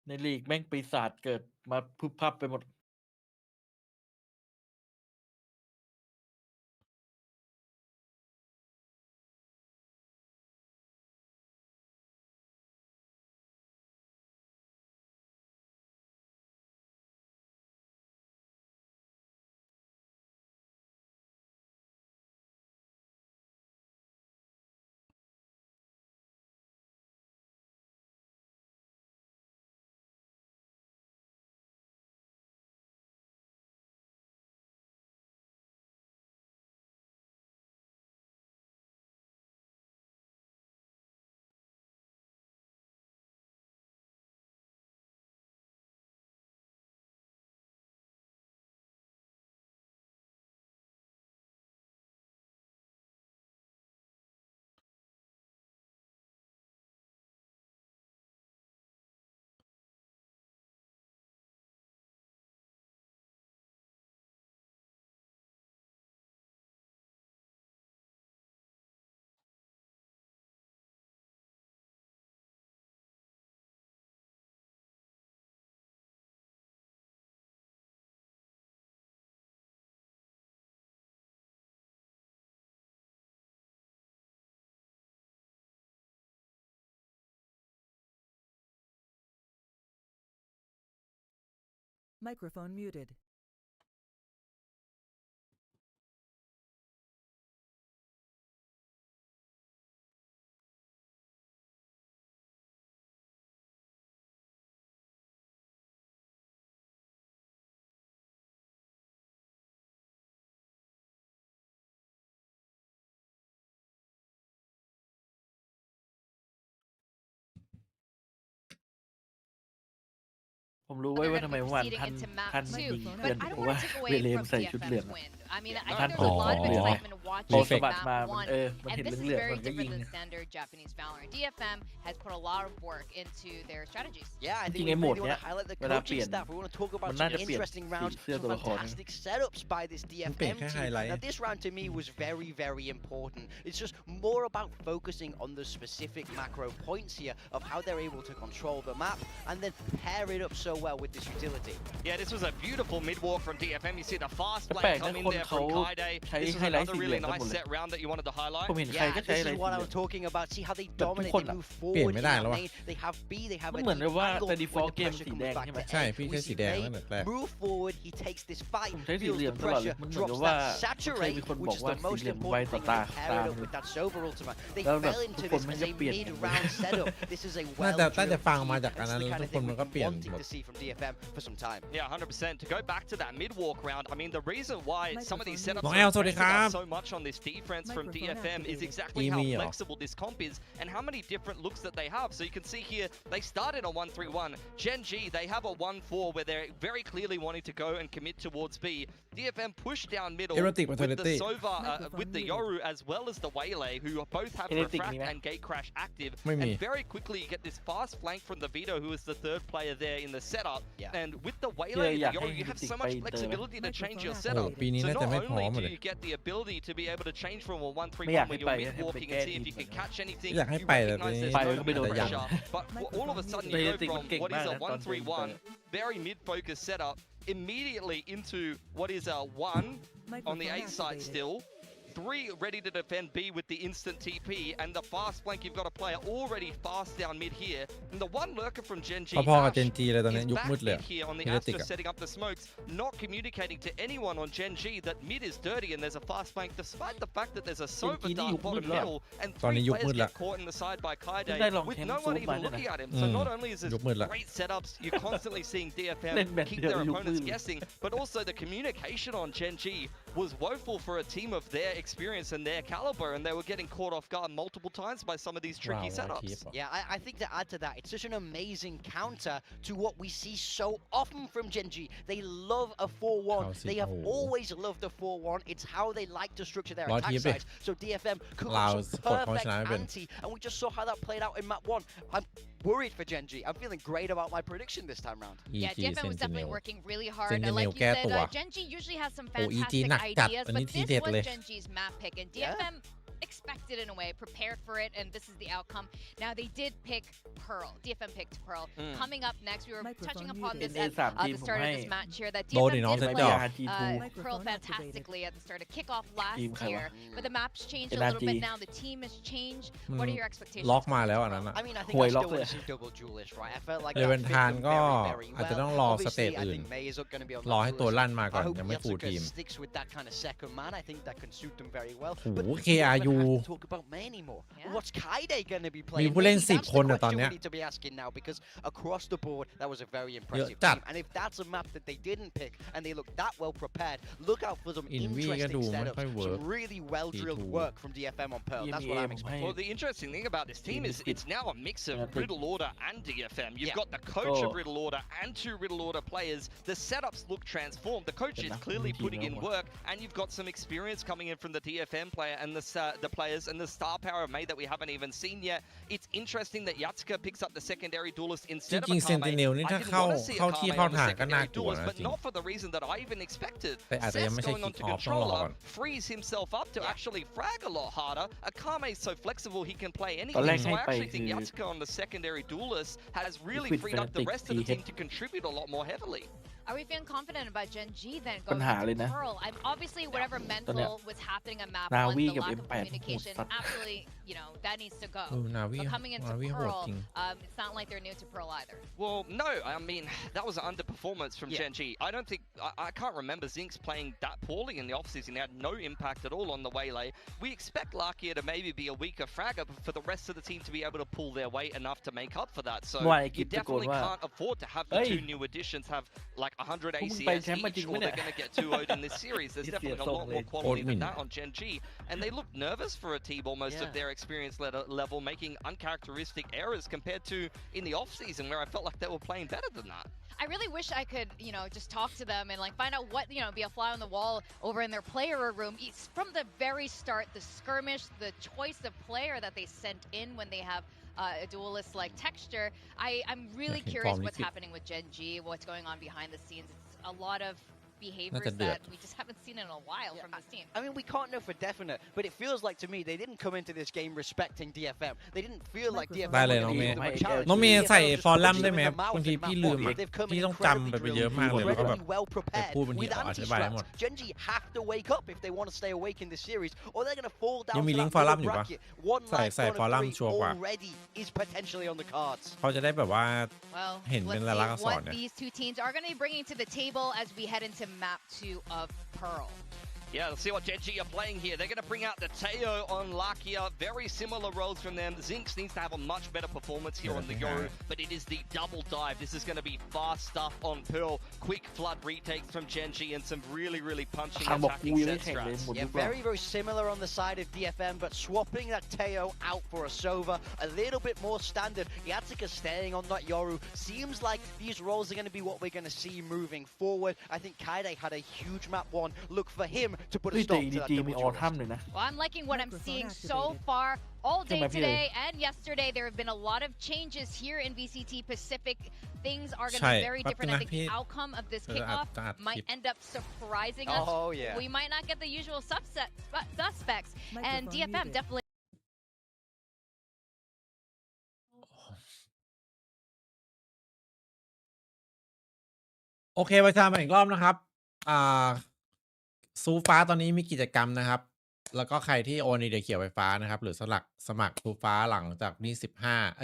ในลีกแม่งปีศาจเกิดมาพึบพับไปหมด Microphone muted.ผมรู้ไว้ว่าทำไมเมื่อวานท่านยิงเพื่อนเพราะว่าเวเลมใส่ชุดเหลืองท่านเปิดของเหลืองพอสะบัดมามันมันเห็นเหลืองมันก็ยิง DFM has put a lot of work into their strategies. Yeah, I think we really want to highlight the coaching staff. We want to talk about some interesting rounds, some fantastic setups by this DFM team. Now, this round to me was very, very important. It's just more about focusing on the specific macro points here of how they're able to control the map and then pair it up so well with this utility. Yeah, this was a beautiful mid-walk from DFM. You see the fast play come in there from Kaide. This is another really nice set round that you wanted to highlight. Yeah, this is what I was talking about. See how they dominate, they move forward. They have B, they have a deep angle when the pressure comes back to A. We see May move forward, he takes this fight, feels the pressure, drops that saturate, which is the most important thing, and pair it up with that Sober ultimate. They fell into this as a mid-round setup. This is a well-driven team, and it's the kind of thing we've been wanting to see from DFM for some time. Yeah, 100%. To go back to that mid-walk round, I mean, the reason why some of these setups are so much touch on this defense from DFM is exactly how flexible this comp is and how many different looks that they have. So you can see here, they started a 1-3-1. GenG, they have a 1-4 where they're very clearly wanting to go and commit towards B. DFM push down middle with the Sova, with the Yoru as well as the Waylay, who both have Refract and Gate Crash active. And very quickly you get this fast flank from the Vito, who is the third player there in the setup. And with the Waylay and the Yoru, you have so much flexibility to change your setup. So not only do you get the ability to be able to change from a 1-3-1 where you're mid-walking and see if you can catch anything, you recognize there's no pressure, but all of a sudden you go from what is a 1-3-1, very mid-focused setup, immediately into what is a 1 on the A side still, 3 ready to defend B with the instant TP, and the fast flank, you've got a player already fast down mid here, and the one lurker from GenG is back mid here on the Astra setting up the smokes, not communicating to anyone on GenG that mid is dirty and there's a fast flank, despite the fact that there's a Sova dark bottom middle, and 3 players get caught in the side by Kaide with no one even looking at him. So not only is this great setups, you're constantly seeing DFM keep their opponents guessing, but also the communication on GenG was woeful for a team of their experience and their caliber, and they were getting caught off guard multiple times by some of these tricky setups. Yeah, I think to add to that, it's such an amazing counter to what we see so often from GenG. They love a 4-1. They have always loved a 4-1. It's how they like to structure their attack sides. So DFM could have some perfect anti, and we just saw how that played out in map 1. I'm worried for GenG. I'm feeling great about my prediction this time round. Yeah, DFM was definitely working really hard. Like you said, GenG usually has some fantastic ideas, but this was GenG's map pick, and DFM expected in a way, prepared for it, and this is the outcome. Now they did pick Pearl. DFM picked Pearl. Coming up next, we were touching upon this at the start of this match here, that DFM did play Pearl fantastically at the start of kickoff last year, but the map's changed a little bit now. The team has changed. What are your expectations? ล็อกมาแล้วอันนั้น I mean, I think I still want to see double duelist, right? I felt like เลเวนทานก็อาจจะต้องรอสเตจอื่นรอให้ตัวลั่นมาก่อนยังไม่ฟูลทีม sticks with that kind of second man. I think that can suit them very well. โอ้โห KRU talk about May anymore. What's Kaide going to be มี playing? ผู้เล่น10 คนนะตอนเนี้ย We need to be asking now because across the board that was a very impressive team. And if that's a map that they didn't pick and they look that well prepared, look out for some interesting setups, some really well drilled work from DFM on Pearl. That's what I'm expecting. Well, the interesting thing about this team is it's now a mix of Riddle Order and DFM. You've got the coach of Riddle Order and 2 Riddle Order players. The setups look transformed. The coach is clearly putting in work, and you've got some experience coming in from the DFM player and the players and the star power of May that we haven't even seen yet. It's interesting that Yatsuka picks up the secondary duelist instead of a Kame. I didn't want to see a Kame on the secondary duelist, but not for the reason that I even expected. Seth's going on to controller, frees himself up to actually frag a lot harder. A Kame is so flexible he can play anything, so I actually think Yatsuka on the secondary duelist has really freed up the rest of the team to contribute a lot more heavily. Are we feeling confident about GenG then going into Pearl? I'm obviously whatever mental was happening at map 1, the lack of communication, absolutely, you know, that needs to go. But coming into Pearl, it's not like they're new to Pearl either. Well, no, I mean, that was an underperformance from GenG. I don't think, I can't remember Zinx playing that poorly in the offseason. He had no impact at all on the Waylay. We expect Lakia to maybe be a weaker fragger, but for the rest of the team to be able to pull their weight enough to make up for that. So you definitely can't afford to have the 2 new additions have like 100 ACS each, or they're going to get 2-0'd in this series. There's definitely a lot more quality than that on GenG. And they look nervous for a team almost of their experience level, making uncharacteristic errors compared to in the off-season where I felt like they were playing better than that. I really wish I could, you know, just talk to them and like find out what, you know, be a fly on the wall over in their player room. From the very start, the skirmish, the choice of player that they sent in when they have a duelist-like texture. I'm really curious what's happening with GenG, what's going on behind the scenes. It's a lot of behaviors that we just haven't seen in a while from this team. I mean, we can't know for definite, but it feels like to me they didn't come into this game respecting DFM. They didn't feel like DFM ได้เลยน้องเมย์น้องเมย์ใส่ฟอรัมได้ไหมบางทีพี่ลืมอ่ะพี่ต้องจำไปเยอะมากเลยแล้วก็แบบพูดบางทีอธิบายหมด GenG have to wake up if they want to stay awake in this series, or they're going to fall down ยังมี to ลิงก์ that ฟอรัม middle อยู่ปะ bracket. One ใส่ฟอรัมชัวร์กว่า already is potentially on the cards. เขาจะได้แบบว่า Well, เห็นเป็นลายลักษณ์อักษร what เนี่ย these 2 teams are going to be bringing to the table as we head into map 2 of Pearl. Yeah, let's see what GenG are playing here. They're going to bring out the Teo on Lakia. Very similar roles from them. Zinx needs to have a much better performance here on the Yoru, but it is the double dive. This is going to be fast stuff on Pearl. Quick flood retakes from GenG and some really, really punching attacking set strats. Yeah, very, very similar on the side of DFM, but swapping that Teo out for a Sova, a little bit more standard. Yatsika staying on that Yoru. Seems like these roles are going to be what we're going to see moving forward. I think Kaide had a huge map one. Look for him to put a stop to that double duel. Well, I'm liking what I'm seeing so far all day today and yesterday. There have been a lot of changes here in VCT Pacific. Things are going to be very different. I think the outcome of this kickoff might end up surprising us. Oh, yeah. We might not get the usual suspects. And DFM definitely. โอเคไปทำอีกรอบนะครับซูฟ้าตอนนี้มีกิจกรรมนะครับแล้วก็ใครที่โอนไอเดียเขียวไฟฟ้านะครับหรือสมัครซูฟ้าหลังจากนี้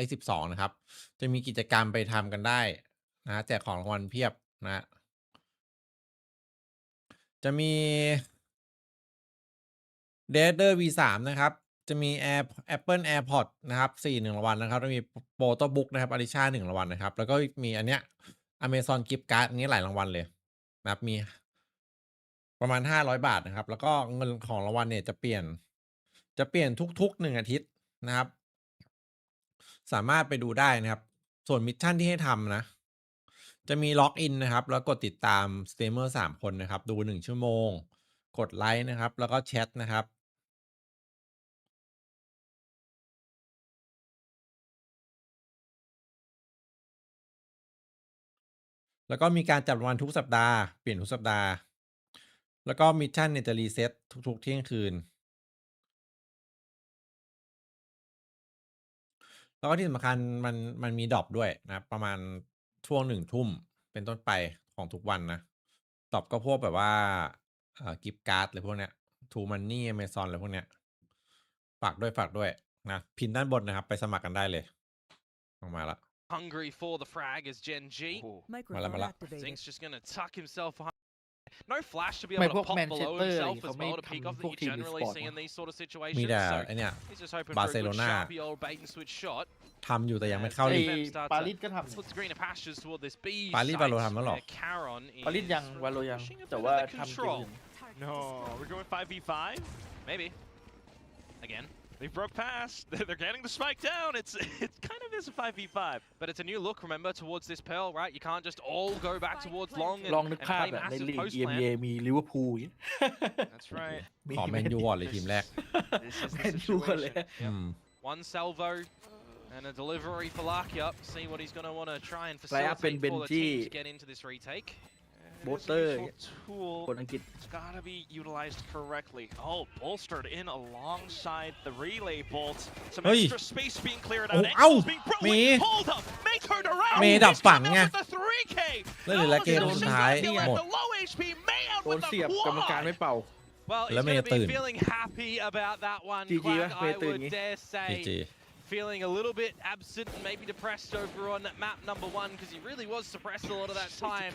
12นะครับจะมีกิจกรรมไปทำกันได้นะแจกของรางวัลเพียบนะจะมีเดเดอร์ V3 นะครับจะมีApple AirPod นะครับ1รางวัลนะครับแล้วมีโปรโตบุ๊กนะครับอาริชา1รางวัลนะครับแล้วก็มีอันเนี้ยAmazon Gift Card อันนี้หลายรางวัลเลยนะครับมีประมาณ500 บาทนะครับแล้วก็เงินของรางวัลเนี่ยจะเปลี่ยนทุก1 อาทิตย์นะครับสามารถไปดูได้นะครับส่วนมิชชั่นที่ให้ทำนะจะมีล็อกอินนะครับแล้วกดติดตามสตรีมเมอร์3 คนนะครับดู1 ชั่วโมงกดไลค์นะครับแล้วก็แชทนะครับแล้วก็มีการจับรางวัลทุกสัปดาห์เปลี่ยนทุกสัปดาห์แล้วก็มิชชั่นเนี่ยจะรีเซ็ตทุกเที่ยงคืนแล้วก็ที่สำคัญมันมีดรอปด้วยนะประมาณช่วง1 ทุ่มเป็นต้นไปของทุกวันนะดรอปก็พวกแบบว่ากิฟต์การ์ดอะไรพวกเนี้ยทูมันนี่อเมซอนอะไรพวกเนี้ยฝากด้วยนะพินด้านบนนะครับไปสมัครกันได้เลยออกมาละHungry for the frag is GenG. Zink's just going to tuck himself behind. No flash to be able to pop below himself as well to peek off that you generally see in these sort of situations. มีแต่ไอเนี้ยบาร์เซโลนาทำอยู่แต่ยังไม่เข้าลีกปารีสก็ทำปารีสวาโลทำแล้วหรอปารีสยังวาโลยังแต่ว่าทำจริง No, we're going 5v5. Maybe. Again. They broke past. They're getting the spike down. It kind of is a 5v5. But it's a new look, remember, towards this Pearl, right? You can't just all go back towards Long and play massive post plan. มีลิเวอร์พูล That's right. ขอแมนยูก่อนเลยทีมแรก This is the situation. One salvo and a delivery for Lakia. See what he's going to want to try and facilitate for the team to get into this retake. โบเตอร์คนอังกฤษ It's gotta be utilized correctly. Oh, bolstered in alongside the relay bolt. Some extra space being cleared out. Ankles being broken. Hold up. Make her around. เมย์ดับฝังไง The 3K. เล่นเหลือเกมสุดท้ายหมด The low HP May out โดน with เสียบ the กรรมการ quad. ไม่เป่า Well, he's going to be feeling happy about that one. Quack, I would dare say. Feeling a little bit absent and maybe depressed over on map number 1 because he really was suppressed a lot of that time.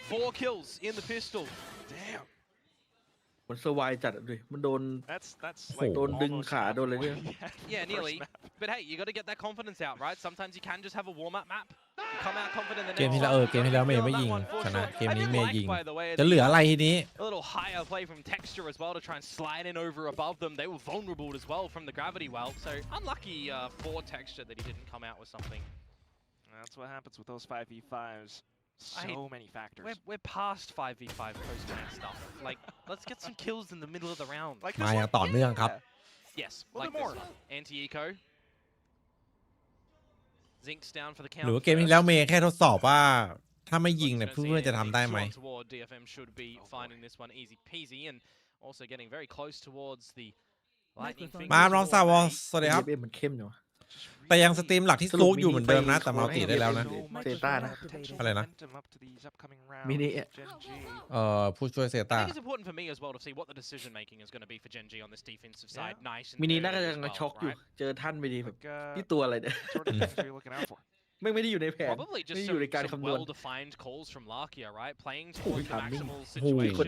4 kills in the pistol. Damn. มันสวายจัดเลยมันโดน That's โดนดึงขาโดนอะไรเนี่ย Yeah, nearly. But hey, you got to get that confidence out, right? Sometimes you can just have a warm-up map. You come out confident. เกมที่แล้วเมย์ไม่ยิงชนะเกมนี้เมย์ยิงจะเหลืออะไรทีนี้ A little higher play from Texture as well to try and slide in over above them. They were vulnerable as well from the gravity well. So unlucky for Texture that he didn't come out with something. That's what happens with those 5v5s. So many factors. We're past 5v5 post-plan stuff. Like, let's get some kills in the middle of the round. มาอย่างต่อเนื่องครับ Yes, like this one. Anti-eco. Zink's down for the count. หรือว่าเกมที่แล้วเมย์แค่ทดสอบว่าถ้าไม่ยิงเนี่ยเพื่อนจะทำได้ไหม DFM should be finding this one easy peasy and also getting very close towards the lightning finger. มาน้องสาวสวัสดีครับ มันเข้มอยู่ แต่ยังสตรีมหลักที่ซูกอยู่เหมือนเดิมนะแต่มัลติได้แล้วนะ เซต้านะ อะไรนะ มินิ ผู้ช่วยเซต้า I think it's important for me as well to see what the decision making is going to be for GenG on this defensive side. Nice. มินิน่าจะยังช็อกอยู่เจอท่านไม่ดีแบบที่ตัวอะไรเนี่ยไม่ได้อยู่ในแผน Probably ไม่ just อยู่ในการ some คำนวณ well-defined calls from Lakia, right? Playing towards the maximal situation.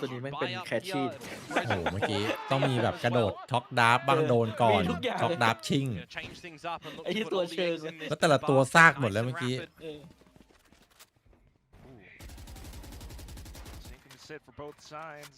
ตัวนี้แม่งเป็นแคชชี่ โอ้โหเมื่อกี้ต้องมีแบบกระโดดช็อกดาร์ฟบ้างโดนก่อนช็อกดาร์ฟชิง ไอ้ตัวเชิง แล้วแต่ละตัวซากหมดแล้วเมื่อกี้ Sink and sit for both sides.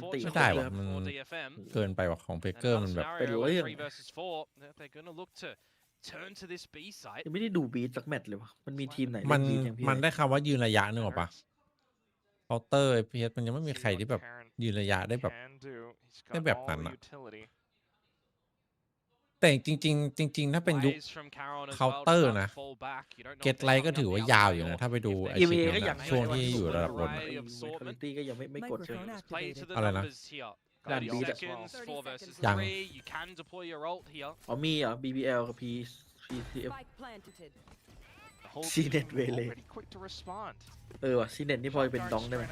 ไม่ได้ว่ะมันเกินไปว่ะของเบเกอร์มันแบบเป็นเรื่อง They're gonna look to turn to this B site ยังไม่ได้ดูบีทสักแมตช์เลยวะมันมีทีมไหน มัน เล่นบีทอย่างพี่ มันได้คำว่ายืนระยะนึกออกปะเคาน์เตอร์FPS มันยังไม่มีใครที่แบบยืนระยะได้แบบ Can do. He's ได้ got แบบ all นั้น the อะ utility. แต่จริงๆถ้าเป็นยุค Plays from Caron as เคาน์ well เตอ to ร์ start นะ to fall back. You don't know เก if ต they're ไลท์ก็ coming ถื up อ the ว่ายาวอยู่ outside นะ or ถ้าไปดูไอ EVA ชิป ก็ นั้น ยัง อะช่วงที่อยู่ระดับ full บนอะ array of assortment. ก็ยังไม่กดใช่ไหม Play to theอะไรนะ numbers here. ด่าน 30 บีดอะ seconds, 4 versus ยัง 3. You can deploy your ult here. อ๋อมีเหรอ BBL กับ PTF Spike planted. The whole Seated team Melee. already quick to respond. ว่ะซีเน็ตนี่พอจะเป็นดองได้ไหม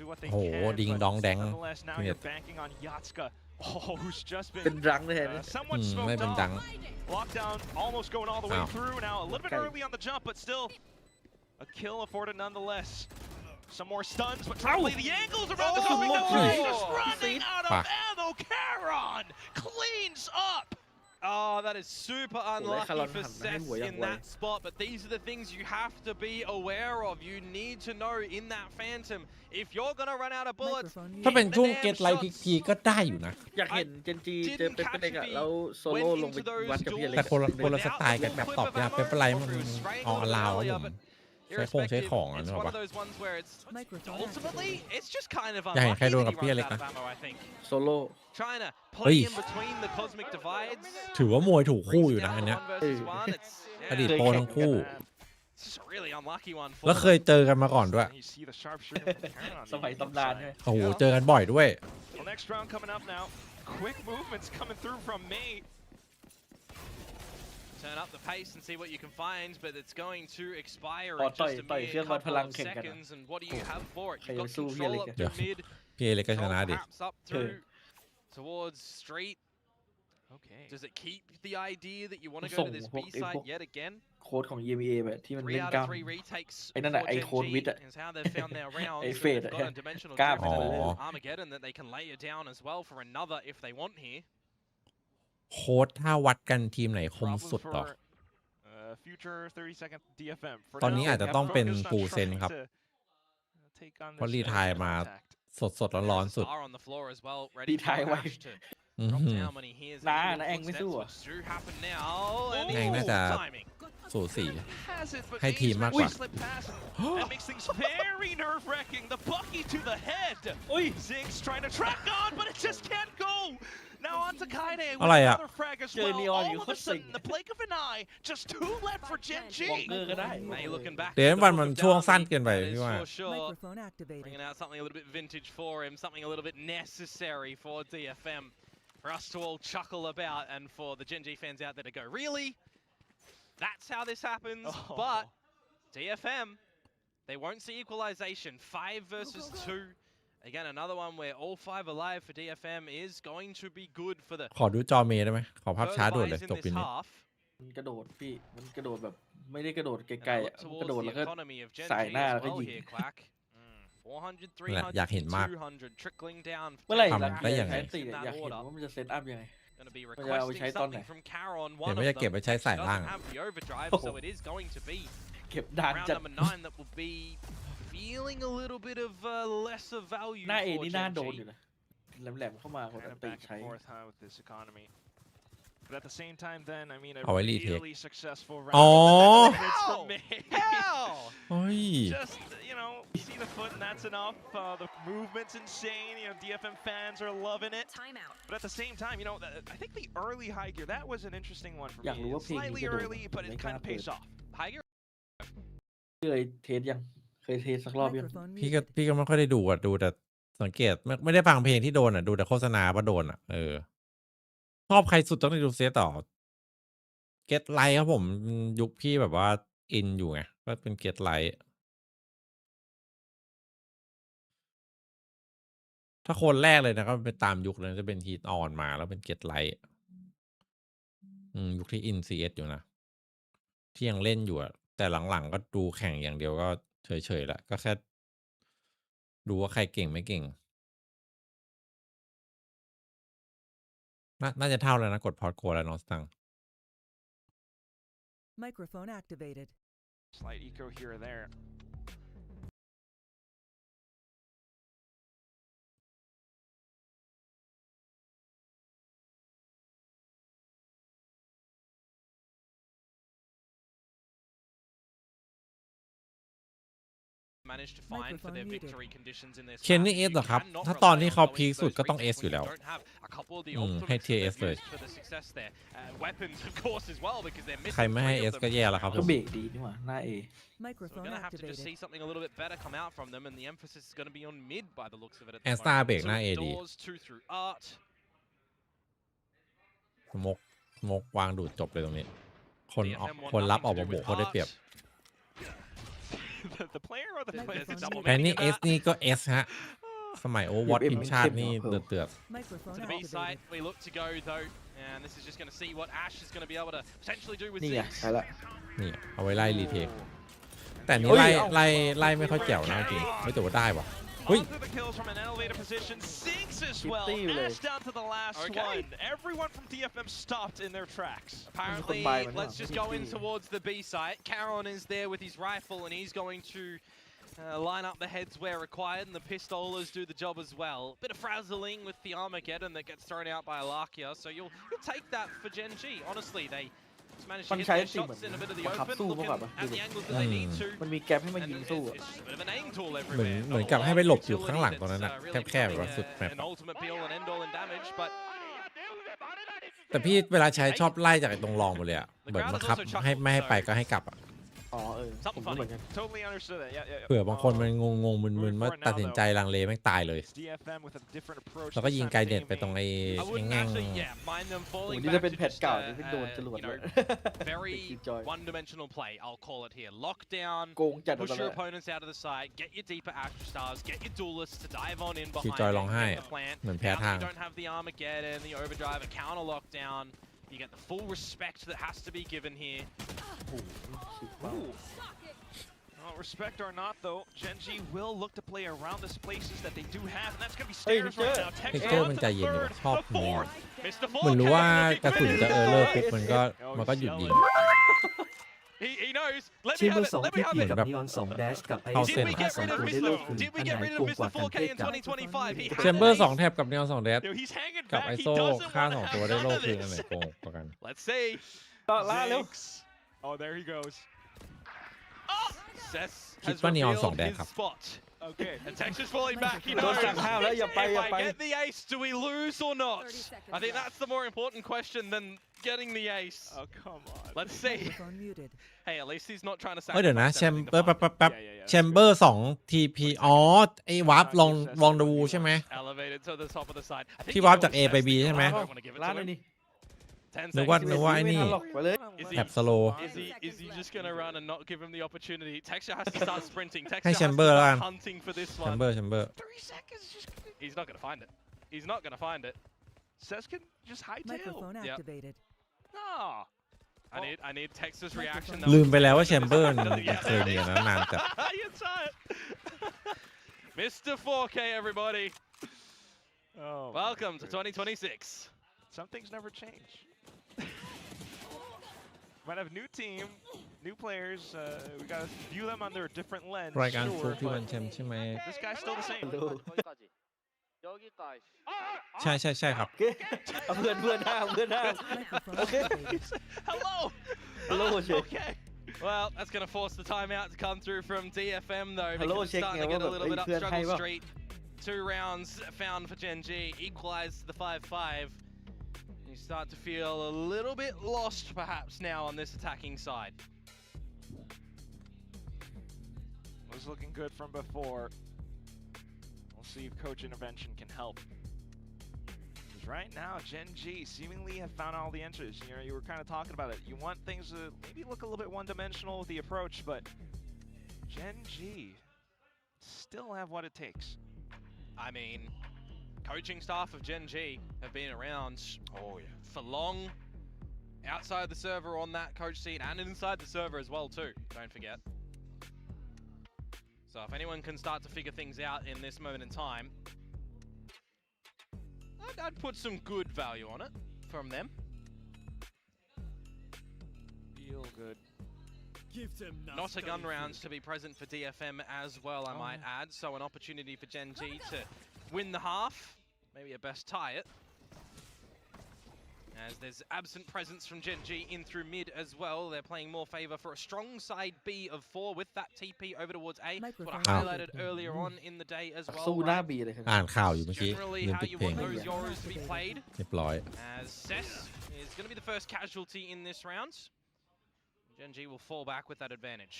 Do what they โอ้โห can, ดิง but ดองแดง nonetheless, now เนี่ย you're banking on Yatska, who's just เป็น been รังเลยนะ somewhat ไม่ smoked เป็นดัง off. Lockdown almost going all the way Ow. through. Now a little bit Okay. early on the jump, but still a kill afforded nonetheless. Some more stuns, but trying to play the angles around the coming Oh. free. Just running out of Ah. ammo. Caron cleans up. Oh, that is super unlucky Caron for หันมาให้ Cess หัวอย่าง in ไว that spot, but these are the things you have to be aware of. You need to know in that Phantom, if you're gonna run out of bullets, Microphone ถ้าเป็น muted. ช่วงเกตไลท์พิกทีก็ได้อยู่นะ อยากเห็นเจนจีเจอเป็นประเด็นอะแล้วโซโล่ลงไปวัดกับพี่อเล็ แต่ ก คนละสไตล์กันแบบตอบยากเป็นปะไรมันเอาอลาวครับผมใช้ใช้ของอ่ะ it's นึกออก one of ปะ those ones where it's Microphone ultimately activated. it's just kind of อยากเห็น unlucky ใครโดน that กับ he พี่อ runs เล็ก out นะ of ammo, I think. โซโล่ Trying to เฮ้ย play in between the cosmic divides. ถือว่ามวยถูกคู่อยู่นะ Down อัน to เนี้ย one versus one. It's อดีตโปรทั้งคู่ it's just a really unlucky one for แล้วเคยเจอกันมาก่อนด้วย You see the sharpshooter from Caron on ส the มัยตำนานใช่ไหม โอ้โหเจอกันบ่อยด้วย Well, next round coming up now. Quick movements coming through from Mate. turn up the pace and see what you can find, but it's going to expire อ๋อ in ต่อย just a ต่อย mere เครื่องวัดพ couple ลัง of แข่งกันอะ seconds. And what do you have for it? ใคร You've จะ got สู้พี่อ control เล็ก up อะ เดี๋ยว to mid, พี่อเล็กก็ช control นะดิ perhaps up through towards street. Okay. Does it keep the idea that you want to ส่ go ง to this พวก B ไอ้พว side ก yet again? โค้ดของ EMEA แบบที่มัน 3 เล่น out กล้า of ม 3 retakes ไอ้นั่น for น่ะไอ้โค้ด GenG วิทย์อะ is how they've found their rounds. ไอ้ but เฟด they've อะ got a dimensional กล้าม drift มันเลย อ๋อ Armageddon that they can lay it down as well for another if they want here. โค้ดถ้าวัดกันทีมไหนคม Problem สุดต่อ for future 30-second DFM. For ตอนนี้ now, อาจจะต้องเป็น focused on ปูเซน trying ครับ to take on เพราะ this รีไทายมา contact. สดๆร้อนๆสุด Star on the floor as well, รี ready ไทาย for ไว Ash to อื้อ drop หือ down when he hears น้า any นะแองไม่ footsteps, สู้อะ which do happen now. And แองน่าจะ timing. สูสี Has it, but ให้ทีม A's มากกว่า managed to slip past and makes things very nerve-wracking. The Bucky to the head. Ziggs trying to track on, but it just can't go. Now on to Kaide with อะไรอะ another frag as เจอ well. นีออนอยู่ All โค of ต a รสิง sudden, the blink of an eye. Just 2 left for GenG. วองเกอร์ก็ได้ May looking back. เดี๋ยว at the วัน book มัน of ช่วง Downbeat, สั้นเกินไป that is พี่ว่า for sure. Microphone activated. Bringing out something a little bit vintage for him, something a little bit necessary for DFM, for us to all chuckle about, and for the GenG fans out there to go, really? That's how this happens. But DFM, they won't see equalization. 5 versus 2. Again, another one where all 5 alive for DFM is going to be good for the ขอดูจอเมย์ได้ไหมขอภาพช้าด่วนเลย in จบ this ปีนี้ half. มันกระโดดพี่ มันกระโดดแบบไม่ได้กระโดดไก And ล I ๆ look อ่ะมัน towards กระโดด the แล้วก็ economy of GenG สายหน้า as แล้วก็ well ยิง here, Quack. 400, นั่นแหละอยากเห็น 300, มาก 200 trickling down. เมื่อไหร่ ทำ หลัง ได้ยังไง ใช้ตีเนี่ย in อยาก that เห็น order. ว่ามันจะเซตอัพยังไง Going to be มันจะเอาไป requesting ใช้ตอนไหน something from Caron. เห็น One ว่า of จะเก็บ them ไปใช้สายล่าง doesn't have the overdrive, so it is going to be เก็บดาน round จัด number 9 that will be feeling a little bit of lesser value หน้าเอ for นี่น่าโดน GenG. อยู่นะแหลมๆเข้ามาคน Kind of ตี back ใช้ and forth with this economy. But at the same time, then, I mean, a เอาไว้รีเทค really successful อ๋อ round. It's from me. How? เฮ้ย Just, you know, see the foot and that's enough. The movement's insane. You know, DFM fans are loving it. Timeout. But at the same time, you know, I think the early high gear, that was an interesting one for อยาก me. รู้ว่าเพลงนี้ Slightly จะโดน early, but ไม่ it กล้า kind of เปิด pays off. High gear. เคยเทสยัง เคยเทสสักรอบยัง Microphone พี่ก็ muted. พี่ก็ไม่ค่อยได้ดูอ่ะดูแต่สังเกตไม่ได้ฟังเพลงที่โดนอ่ะดูแต่โฆษณาว่าโดนอ่ะชอบใครสุดต้องได้ดูเซตต่อเกตไลท์ครับผมยุคพี่แบบว่าอินอยู่ไงก็เป็นเกตไลท์ถ้าคนแรกเลยนะก็เป็นตามยุคเลยจะเป็นฮีทออนมาแล้วเป็นเกตไลท์ยุคที่อินซีเอสอยู่นะที่ยังเล่นอยู่อะแต่หลังๆก็ดูแข่งอย่างเดียวก็เฉยๆละก็แค่ดูว่าใครเก่งไม่เก่งน่าจะเท่าแล้วนะกดพอดโกแล้วน้องสตัง Microphone activated. Slight eco here or there. managed to find for their victory conditions in their เคนนี่เอสเหรอครับถ้าตอนที่เขาพีคสุดก็ต้องเอสอยู่แล้วให้เทียเอสเลยใครไม่ให้เอสก็แย่แล้วครับ ก็เบรกดีนี่หว่าหน้าเอ Microphone We're gonna have to just see activated. something a little bit better come out from them, and the emphasis is going to be on mid by the looks of it. แอสตาเบรกหน้าเอดี Doors, two through art. สมกวางดูดจบเลยตรงนี้คนรับออกมาโบกเขาได้เปรียบ The player or the player? แพนนี่เอสนี่ก็เอสฮะสมัยโอวอตทีมชาตินี่เดือด To the B side, we look to go though, and this is just going to see what Ash is going to be able to potentially do with นี่ไง Ziggs. ไปละ นี่เอาไว้ไล่รีเทคแต่นี้ไล่ไม่ค่อยแจ๋วนะจริงไม่แต่ว่าได้ว่ะเฮ้ย Onto the kills from an elevator position. Ziggs as well. Ash down to the last one. Everyone from DFM stopped in their tracks. Apparently, let's just go in towards the B site. Caron is there with his rifle, and he's going to line up the heads where required, and the pistolas do the job as well. Bit of frazzling with the Armageddon that gets thrown out by Alakia, so you'll take that for GenG. Honestly, they just managed to hit their shots in a bit of the open, looking at the angles that they need to. มันมีแก๊ปให้มันยิงสู้ It's just a bit of an aim tool เหมือน everywhere. เหมือนกับให้ไปหลบอยู่ข้างหลังตรงนั้นนะแคบๆแบบว่าสุดแมป An ultimate peel and end all in damage, but แต่พี่เวลาใช้ชอบไล่จากตรงรองหมดเลยอะเหมือนบังคับให้ไม่ให้ไปก็ให้กลับอะ อ๋อผมก็เหมือนกัน Totally understood that. Yeah. เผื่อบางคนมันงงมึนๆว่าตัดสินใจลังเลแม่งตายเลย DFM with a different approach. แล้วก็ยิงไกลเด็ดไปตรงไอ้ I wouldn't แง่ง actually, mind them โอ้ falling นี่ back จะเป็น to แพท just, เก่าที่โดนจรวด you เล know, ย very one-dimensional play, I'll call it here. Lockdown, โกงจัด push ตอน your นั้น opponents out of the side, get your deeper Astro Stars, get your duelists to dive on in คิว behind จอย it, ร้องไห้ get the plant. เหมือนแพ้ Now ทาง you don't have the Armageddon, the Overdrive, a counter lockdown. You get the full respect that has to be given here. Well, respect or not, though, GenG will look to play around the places that they do have, and that's going to be stairs right now. เฮกเตอร์มันใจเย็นอยู่ชอบ the นี้ fourth. เหมือนรู้ว่ากระสุนจะเลอร์ปุ๊บมันก็หยุดยิง He knows. Let เช me มเบอ have ร์ it. สอง Let ที่ me have เกี่ยว it. กับนีออน2แดชกับไอ เข้า เซ เส้ น น ค่า2ตัวได้โลกคืน Did อั we น get ไหน rid โก of งกว่า Mr. กันเท 4K ศ in กับ 2025? He แชมเบอร์2แท็บกับนีออน2แดช He's hanging กับ back. ไอ He โซ่ doesn't ค่า want to 2 ตัว have ได้โล none ก of คืนอันไหน this. โกงกว่ากัน Let's see. ต่อล่าเร็ว Ziggs. Oh, there he goes. Seth คิด has ว่านีออน revealed 2แดช his ครับ spot. Okay, and Texas falling back. He โด knows. นสั่งห้ามแล้วอย่าไปอย่า If ไป I get the ace, do we lose or not? I think that's the more important question than getting the ace. Oh, come on. Let's see. Microphone muted. Hey, at least he's not trying to เฮ้ยเดี๋ยวนะ sacrifice แชม everything เบอ to ร์แป๊บ Yeah. แชมเบอร์2 TP อ๋อไอ้วาร์ปลองดูใช่ไหม elevate it to the top of the side. I think ที่ he วาร์ป knows จาก A ไป B Seth's ใช่ไหม I don't want to give it ล่า to เลย him. นี่ 10 นึกว่า seconds. ไอ้นี่ ไปเลย Is แท็บสโล Is he just gonna run and not give him the opportunity? Texture has to start sprinting. ให้ Texture แช has ม to เบอร์แล้วกัน start hunting for this แชม one. เบอร์ 3 seconds. Just He's not gonna find it. He's not gonna find it. Seth can just hightail. Microphone Yep. activated. No. I need Texas reaction. ลืมไปแล้วว่าแชมเบอร์เคยมีนะนานจัด You saw it. Mr. 4K, everybody. Oh. Welcome to 2026. Some things never change. Might have new team, new players. We gotta view them under a different lens. รายการฟุ Sure, กที่วัน but แชมป์ใช่ไหม this guy's still the same. ใช่ครับ เอาเพื่อนห้ามMicrophone Okay. activated. Hello. Hello, Jake. Okay. Well, that's going to force the timeout to come through from DFM, though. Hello, because it's Jake. starting to get a little bit up Hey, struggle hey, street. 2 rounds found for GenG, equalized to the 5-5. You start to feel a little bit lost, perhaps, now on this attacking side. Was looking good from before. We'll see if coach intervention can help. Because right now, GenG seemingly have found all the answers. You know, you were kind of talking about it. You want things to maybe look a little bit one-dimensional with the approach, but GenG still have what it takes. I mean, coaching staff of GenG have been around for long, outside the server on that coach seat and inside the server as well too, don't forget. So if anyone can start to figure things out in this moment in time, I'd put some good value on it from them. Feel good. Not a gun rounds to be present for DFM as well, I might add. So an opportunity for GenG to win the half, maybe a best tie it. As there's absent presence from GenG in through mid as well. They're playing more favor for a strong side B of 4 with that TP over towards A. What I highlighted earlier on in the day as well. สู้หน้าบีเลยครับ อ่านข่าวอยู่เมื่อกี้ Generally ลืม how ปิด you เพลง want those Yoros to be played. เรียบร้อย As Cess is going to be the first casualty in this round. GenG will fall back with that advantage.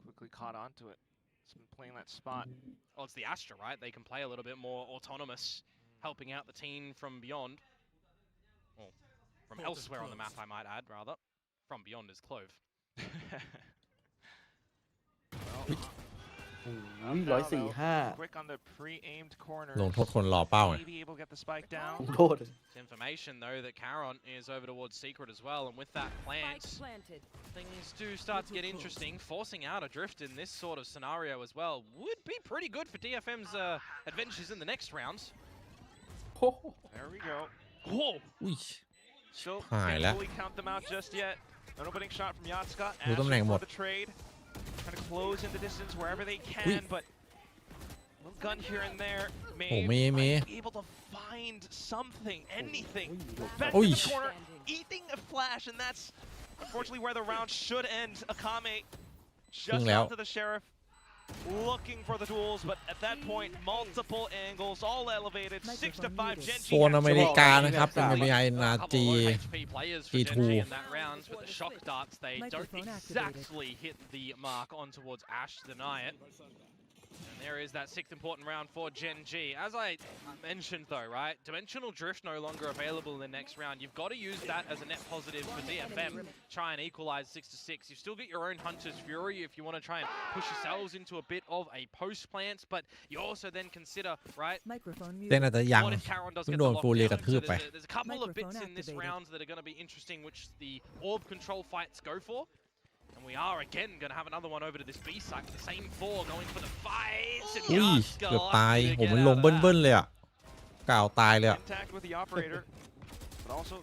Quickly caught onto it. It's been playing that spot. Well, it's the Astra, right? They can play a little bit more autonomous, helping out the team from beyond. Well, from elsewhere on the map, I might add, rather. From beyond is Clove. 145 Quick on the pre-aimed corner. ลงโทษคนรอเป้าไง Maybe able to get the spike down. โทษ It's information, though, that Caron is over towards Secret as well, and with that plant, things do start to get interesting. Forcing out a drift in this sort of scenario as well would be pretty good for DFM's adventures in the next rounds. There we go. Whoa! อุ้ย Still หาย can't แล้ว fully count them out just yet. An opening shot from Yatska. รู้ตำแหน่งหมด the trade. Trying to close in the distance wherever they can, but a little gun here and there. โอ้ May เม able to find something, anything. Back โอ้ in ย the corner, eating a flash, and that's unfortunately where the round should end. Akame ครึ่ง just แล้ว onto the sheriff. Looking for the duels, but at that point, multiple angles, all elevated. 6-5, GenG. โซนอเมริกานะครับเป็น MBI นา A couple G of low HP players for G2 GenG in that round, but the shock darts, they don't exactly hit the mark on towards Ash to deny it. And there is that 6th important round for GenG. As I mentioned though, right, Dimensional Drift no longer available in the next round. You've got to use that as a net positive for DFM. Try and equalize 6-6. You still get your own Hunter's Fury if you want to try and push yourselves into a bit of a post plant, but you also then consider, right, เต้นอาจจะยัง what if Caron does เพิ่ง get โด the นฟูเรีย lockdown? กระทืบ So ไป there's a couple of bits in this round that are going to be interesting, which the orb control fights go for. And we are again going to have another one over to this B site. The same 4 going for the fights. อุ้ยเกือบตายผมมันลงเบิ้ลๆเลยอ่ะกล่าวตายเลยอ่ะ Intact with the operator, but also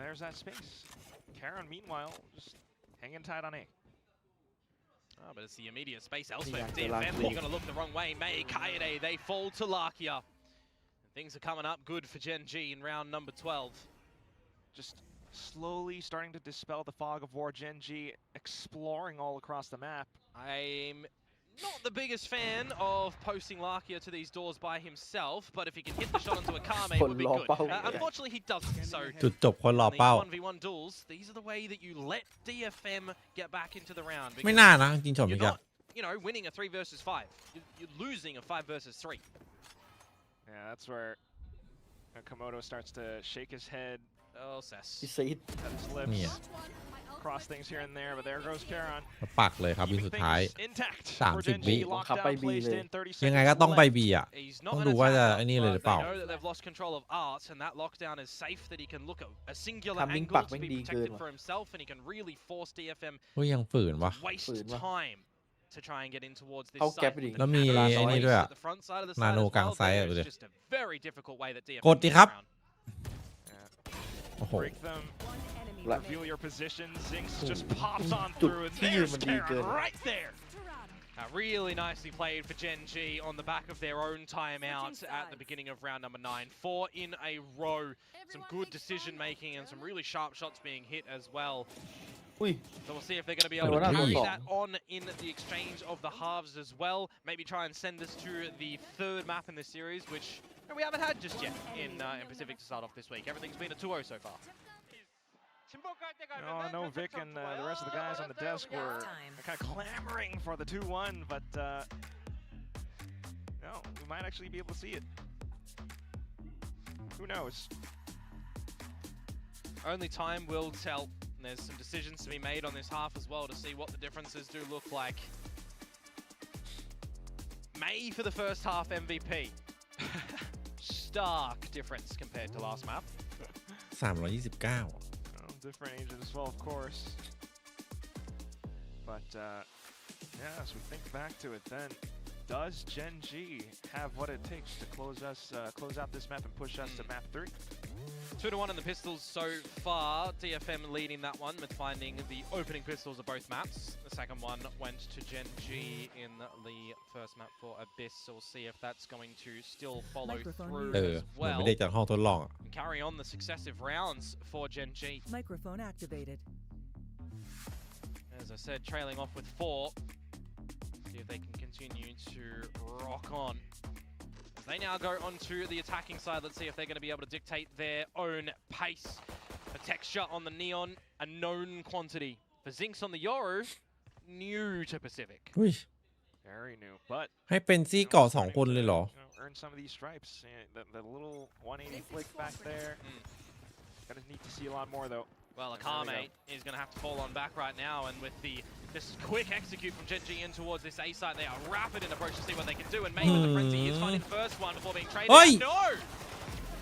there's that space. Caron, meanwhile, just hanging tight on A. Oh, but it's the immediate space elsewhere. DFM, you're going to look the wrong way. May, Kaede, they fall to Lakia. And things are coming up good for GenG in round number 12. Just slowly starting to dispel the fog of war. GenG exploring all across the map. I'm not the biggest fan of posting Lakia to these doors by himself, but if he can hit the shot onto Akame, it would be good. Unfortunately, he doesn't. So จุดจบคนรอเป้า these 1v1 duels, these are the way that you let DFM get back into the round. ไม่น่านะจริงๆจบ You're อีกอ่ะ not, you know, winning a 3 versus 5. You're losing a 5 versus 3. Yeah, that's where Komodo starts to shake his head. Oh, Cess. พิซีด Cut his เนี่ย lips. Cross things here and there, but there goes Caron. ปักเลยครับวินสุดท้าย Intact 30 วิ ขับไป B เลย ยังไงก็ต้องไป B อ่ะ He's ต้อง not ดู an ว่าจะ attacker, ไอ้นี่เลยหรือ but เปล่า they know that they've lost control of Art, and that lockdown is safe, that he can look at a singular Timing angle ปัก to แม่ง be ดีเกิน protected ว่ะ for himself, and he can really force DFM เฮ้ยยังฝืนวะ waste time to try and get in towards this เข้าแก๊ป site. ไปดิ With แล้ว the มี Nano ไอ้นี่ space ด้วย at อ่ะ the front side of the นา site โน as กลาง well, ไซส์อ่ะ there ดู is ดิ just a very difficult way that DFM กดดิครับ wins the round. โอ้โห Break them. Reveal your position. Zinx just Ooh. pops on Dude, through, and he there's even did good. Caron right there. Really nicely played for GenG on the back of their own timeout at the beginning of round number 9. 4 in a row. Some good decision making and some really sharp shots being hit as well. อุ้ย So we'll see if they're going to be able to carry that on in the exchange of the halves as well. Maybe try and send us to the 3rd map in the series, which we haven't had just yet in Pacific to start off this week. Everything's been a 2-0 so far. Oh, I know Vic and the rest of the guys on the desk were kind of clamoring for the 2-1, but no, we might actually be able to see it. Who knows? Only time will tell. There's some decisions to be made on this half as well to see what the differences do look like. May for the first half MVP. Stark difference compared to last map. 329 Different ages as well, of course. But yeah, as we think back to it, then does GenG have what it takes to close out this map and push us to map 3? 2-1 in the pistols so far. DFM leading that one with finding the opening pistols of both maps. The second one went to GenG in the first map for Abyss. So we'll see if that's going to still follow through as เหมือน well. ไม่ได้จากห้องทดลองอะ And carry on the successive rounds for GenG. Microphone activated. As I said, trailing off with 4. See if they can continue to rock on. They now go onto the attacking side. Let's see if they're going to be able to dictate their own pace. The texture on the Neon, a known quantity. For Zinx on the Yoru, new to Pacific. อุ้ย Very new, but ให้เป็นซี่เกาะ2 คนเลยเหรอ earn some of these stripes. The little 180 flick back there. Gonna need to see a lot more though. Well, Akame is going to have to fall on back right now, and with this quick execute from GenG in towards this A side, they are rapid in approach to see what they can do, and May with the frenzy is finding the first one before being traded. No!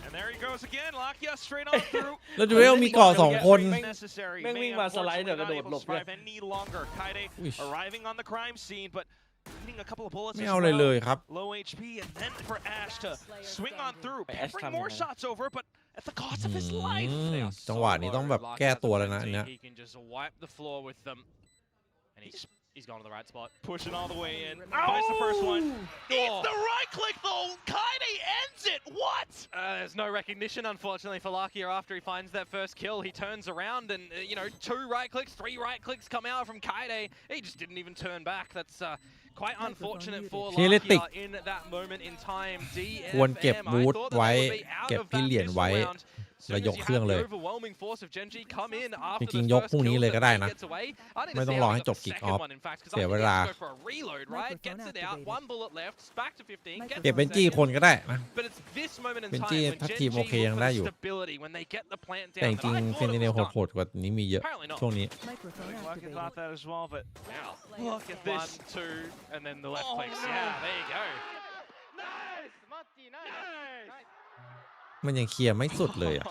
And there he goes again, Lakia straight on through. แล้วดูเอลมีเกาะ2 คน Necessary. แม่งวิ่งมาสไลด์เดี๋ยวกระโดดหลบเลย Any longer. Kaide arriving on the crime scene, but needing a couple of bullets. ไม่เอาเลยเลยครับ Low HP, and then for Ash to swing on through, bring more shots over, but at the cost of his life. จังหวะนี้ต้องแบบแก้ตัวเลยนะอันเนี้ย He can just wipe the floor with them, and he's gone to the right spot. Pushing all the way in. Finds the first one. It's the right click though. Kaide ends it. What? There's no recognition, unfortunately, for Lakia after he finds that first kill. He turns around and, 2 right clicks, 3 right clicks come out from Kaide. He just didn't even turn back. That's quite unfortunate for Lakia in that moment in time. ควรเก็บ DFM, บู I ท thought ไว้ they would be out เก็บ of พี่ that เหรียญไว้ pistol round. แล้วยกเครื่องเลย The overwhelming force of GenG come in จ after ริง the ๆยก first พรุ่งนี้ kill เลยก็ได้ that นะ gets away. I didn't ไม่ต้อง see รอ how ให้ he จ got บ the กิกอ second อฟ one, in fact, 'cause I เสีย think เว he ลา has to go for a reload, right? Gets it out, 1 bullet left, back to 15, เก็บ gets เป็น the จี้ second. คนก็ได้นะ But it's this moment in เป็น time จี้ when ถ้าทีมโอ GenG เคยัง look ได้ for อยู่ the stability, when they get the plant แต่ down จริ that ง I ๆเซน thought ติ it เนล was done. โหดๆกว่านี้มีเยอะ Apparently not. ช่วงนี้ Lucky thought that as well, but Now, look at this. 1, 2, and then the left clicks. Yeah, there you go. มันยังเคลียร์ไม่สุดเลยอ่ะ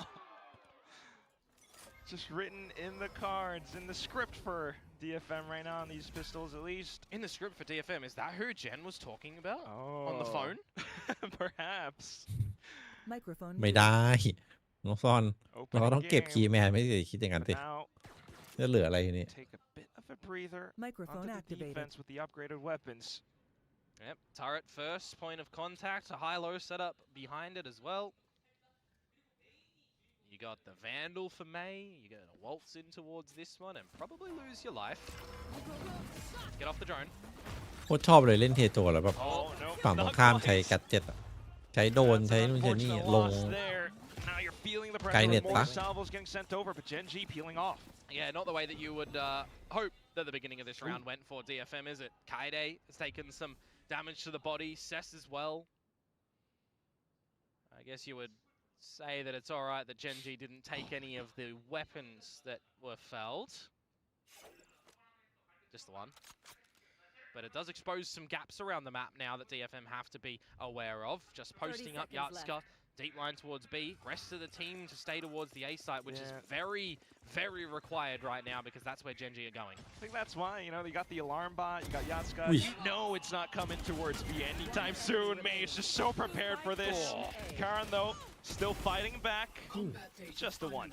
Just written in the cards, in the script for DFM right now on these pistols at least. In the script for DFM, is that who Jen was talking about on the phone? Perhaps. Microphone ไม่ได้น้องซอนเราต้องเก็บคีย์แมนไม่ได้คิดอย่างนั้นสิจะเหลืออะไรทีนี้ Take a bit of a breather Microphone onto the activated. defense with the upgraded weapons. Yep, turret first, point of contact, a high-low setup behind it as well. You got the Vandal for May, you're going to waltz in towards this one and probably lose your life. Get off the drone. โคตรชอบเลยเล่นเทโจแล้วแบบฝั่งตรงข้ามใช้กัดเจ็ตอะใช้โดนใช้นู่นใช้นี่ลง Now you're feeling the ไกล pressure เน็ of ต more ปะ salvos getting sent over, but GenG peeling off. Yeah, not the way that you would hope that the beginning of this round went for DFM, is it? Kaide has taken some damage to the body, Cess as well. I guess you would say that it's alright that GenG didn't take any of the weapons that were felled. Just the one. But it does expose some gaps around the map now that DFM have to be aware of. Just posting up Yatska, deep line towards B. Rest of the team to stay towards the A site, which is very, very required right now because that's where GenG are going. I think that's why, you got the alarm bot, you got Yatska. You know it's not coming towards B anytime soon. May is just so prepared for this. Karan, though, still fighting back. Just the one.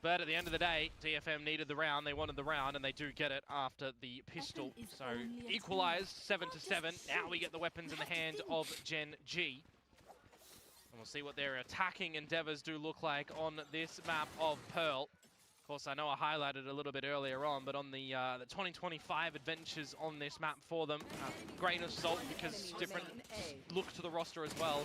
But at the end of the day, DFM needed the round, they wanted the round, and they do get it after the pistol. So equalized 7-7. Now we get the weapons in the hand of GenG. And we'll see what their attacking endeavors do look like on this map of Pearl. Of course, I know I highlighted a little bit earlier on, but on the 2025 adventures on this map for them, grain of salt because different look to the roster as well.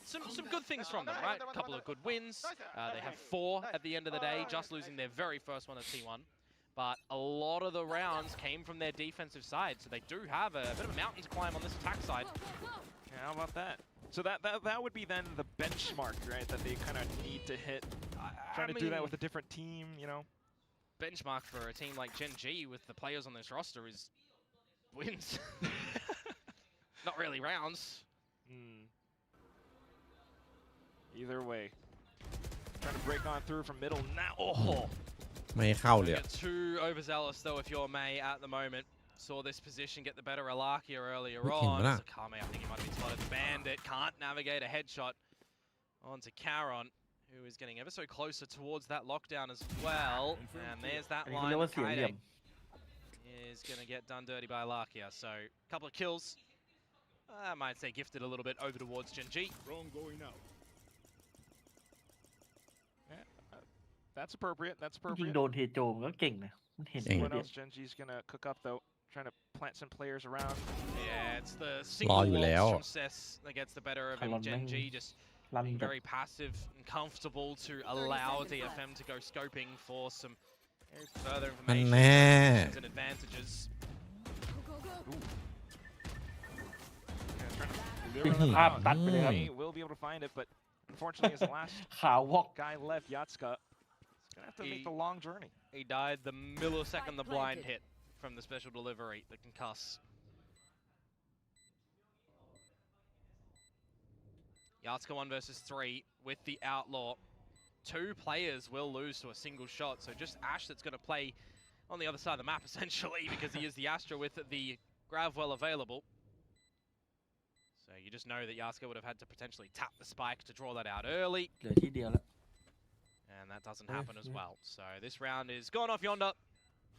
Some good things from them, right? A couple of good wins. They have 4 at the end of the day, just losing their very first one at T1. But a lot of the rounds came from their defensive side, so they do have a bit of a mountain to climb on this attack side. Yeah, how about that? So that would be then the benchmark, right? That they kind of need to hit. Trying to do that with a different team, Benchmark for a team like GenG with the players on this roster is wins. Not really rounds. Either way. Trying to break on through from middle now. Oh! ไม่เข้าเลยอะ Get too overzealous though if you're May at the moment. Saw this position get the better of Alakia earlier on. Sakame, I think he might have been spotted. Bandit can't navigate a headshot onto Caron, who is getting ever so closer towards that lockdown as well. And there's that อันนี้ line. เรียกว่าเสียเหลี่ยม Is going to get done dirty by Lakia. So a couple of kills. I might say gifted a little bit over towards GenG. Drone going out. That's appropriate. That's จริง appropriate. โดนเทโจมก็เก่งนะมันเห็น See what else GenG's gonna cook up though. Trying to plant some players around. Yeah, it's the single launch from Cess that gets the better of him. GenG just being very passive and comfortable to allow DFM to go scoping for some further information and advantages. He will be able to find it, but unfortunately, as the last guy left, Yatska is gonna have to make the long journey. He died the millisecond the blind hit from the special delivery, the concuss. Yatska 1 versus 3 with the outlaw. 2 players will lose to a single shot, so just Ash that's going to play on the other side of the map essentially because he is the Astra with the grav well available. So you just know that Yatska would have had to potentially tap the spike to draw that out early. And that doesn't happen as well. So this round is gone off yonder.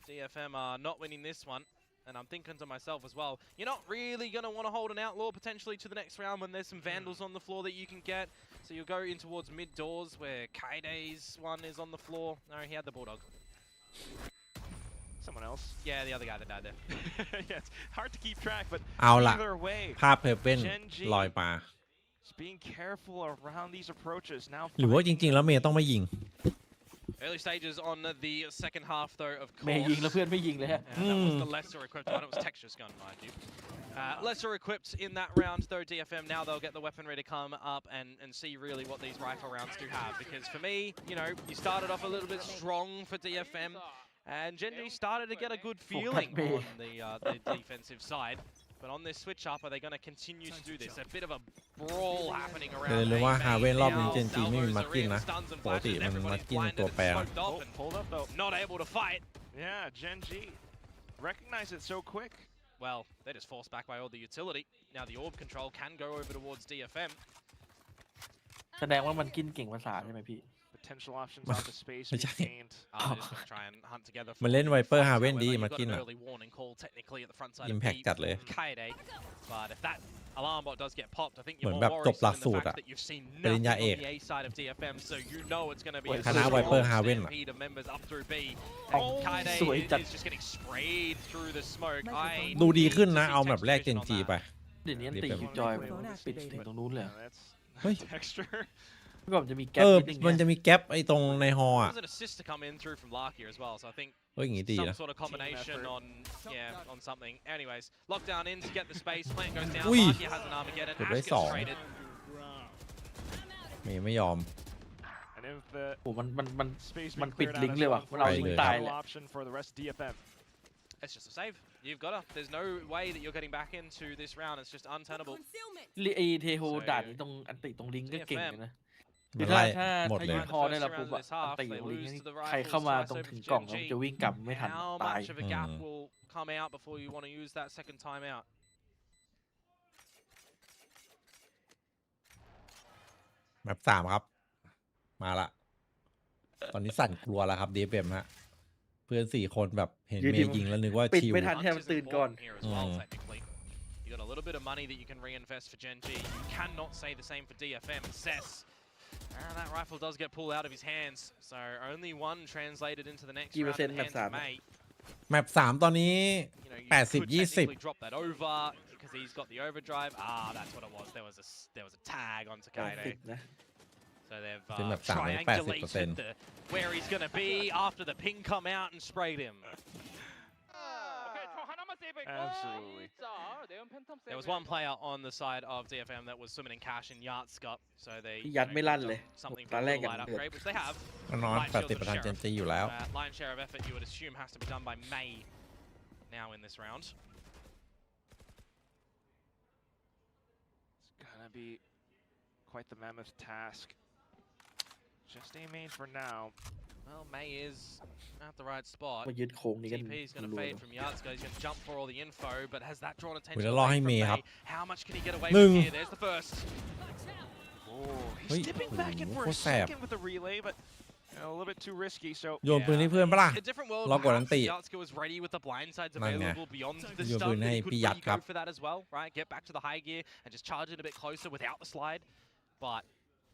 DFM are not winning this one. And I'm thinking to myself as well, you're not really going to want to hold an outlaw potentially to the next round when there's some vandals on the floor that you can get. So you'll go in towards mid doors where Kaide's one is on the floor. No, he had the Bulldog. Someone else? Yeah, the other guy that died there. Yeah, it's hard to keep track, but เอาล่ะ either way, ภาพเพเว่นลอยมา just being careful around these approaches. Now หรือว่าจริงๆแล้วเมย์ต้องไม่ยิง Early stages on the second half, though, of course. เมย์ยิงแล้วเพื่อนไม่ยิงเลยฮะ That was the lesser equipped one. It was Texture's gun, mind you. Lesser equipped in that round, though, DFM. Now they'll get the weaponry to come up and see really what these rifle rounds do have. Because for me, you know, you started off a little bit strong for DFM. And GenG started to get a good feeling on the defensive side. But on this switch up, are they going to continue to do this? A bit of a brawl happening around. เลยรู้ว่าฮาเว่นรอบนี้เจนจีไม่มีมาร์กินนะปกติมันมาร์กินตัวแปร Hold up though. Not able to fight. Yeah, GenG recognize it so quick. Well, they're just forced back by all the utility. Now the orb control can go over towards DFM. แสดงว่ามันกินเก่งภาษาใช่ไหมพี่ Potential options out of space being gained. They're just going to try and hunt together. มันเล่นไวเปอร์ฮาเว่นดีมาร์กิน Got อ่ะ an early warning call technically at the front side อิ of มแพค B จัดเลย Kaede. But if that alarm bot does get popped, I think เหมื you're อน more แบบจบ worried หลัก in สู the ตร fact อ่ะ that you've seen ปริญ nothing ญาเอก on the A side of DFM, so you know it's going to be a คณะไวเปอร์ฮาเว่นอ่ะ stampede of members up through B. And Kaede สวยจัด is just getting sprayed through the smoke. I ดูดีขึ้นนะ need to see เอาแบบแรก Texture's เจน vision on จี that. ไป เดี๋ยวนี้อันตีคิวจอยปิดถึงตรงนู้นเลย That's เฮ้ย Texture. ก็จะมีแก๊ปนิดนึง มันจะมีแก๊ปไอ้ตรงในฮอ There อ่ะ was an assist to come in through from Larkia as well, so I think เฮ้ยอย่างงี้ดี some นะ sort of combination on something. Anyways, lockdown in to get the space. Plant goes down. อุ้ย Larkia has an Armageddon. เก็บ Ash ได้ gets สอง traded. เมย์ไม่ยอม And if the โอ้มัน space มัน being ปิด cleared ลิง out ก์ as เลย well, ว่ะมันเอาลิงก์ตายเลย no option for the rest of DFM. It's just a save. You've got to. There's no way that you're getting back into this round. It's just untenable. ไอเทโฮด่านนี้ตรงอันติตรงลิงก์ก็เก่งเลยนะ มัน ถ้า ไล่ ถ้า หมด ถ้า เลย ยิงพอได้แล้วปุ๊บอะอันติตรงลิงก์นี่ใครเข้ามาตรงถึงกล่องแล้วจะวิ่งกลับไม่ทัน How ตาย much of a gap will come out before you want to use that second time out? แมป3ครับ มาละ ตอนนี้สั่นกลัวแล้วครับ DFM ฮะ เพื่อน4 คนแบบเห็นเมย์ยิงแล้วนึกว่า ปิด ชิว ไม่ทันแทบตื่นก่อน Here as well, technically. You got a little bit of money that you can reinvest for GenG. You cannot say the same for DFM. Cess. And that rifle does get pulled out of his hands. So only one translated into the next round in the hands of May. แมป3 ตอนนี้ You know, you could technically 80-20 drop that over because he's got the overdrive. That's what it was. There was a tag on Takeda. So they've เป็นแมป3 triangulated where he's going to be after the ping come out and sprayed him. Absolutely. There was one player on the side of DFM that was summoning cash in Yatska, so they ยัดไม่ลั่นเลย something ตา for แร a ก little กัน light เดือด upgrade, which they have. แน่นอน Light shield of 80% Sheriff. เจนจีอยู่แล้ว Lion share of effort you would assume has to be done by May now in this round. It's gonna be quite the mammoth task. Just a main for now. Well, May is at the right spot. มายึดโค้งนี้กัน TP is going to รัว fade from Yatska. He's going to jump for all the info, but has that drawn คุ attention ณจะรอ away ให้ from เมย์ May? ครับ How much can he get away 1 with here? There's the first. Oh, he's dipping back in for a second with the relay, but a little bit too risky. So โยนปืนให้เพื่อนปะล่ะ A different world. รอกดอันติ Yatska was ready with the blindsides นั่นไง available beyond the โยน stun. ปืน But ให้ he could พี่ยัด really ครับ go for that as well, right? Get back to the high gear and just charge it a bit closer without the slide. But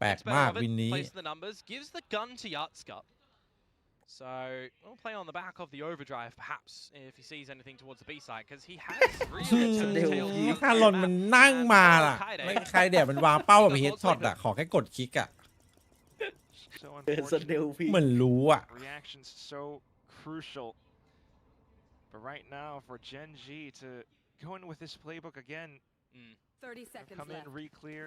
แปลก gets better มาก of it, วินนี้ plays the numbers, gives the gun to Yatska. So we'll play on the back of the overdrive, perhaps, if he sees anything towards the B side, because he has really turned tails. คารอนมันนั่งมาล่ะไม่ใครเดี๋ยวมันวางเป้าแบบเฮดช็อตอะขอแค่กดคลิกอะ So สเดลพี่ เหมือนรู้อะ reactions so crucial. But right now, for GenG to go in with this playbook again, 30 seconds come in, left. re-clear.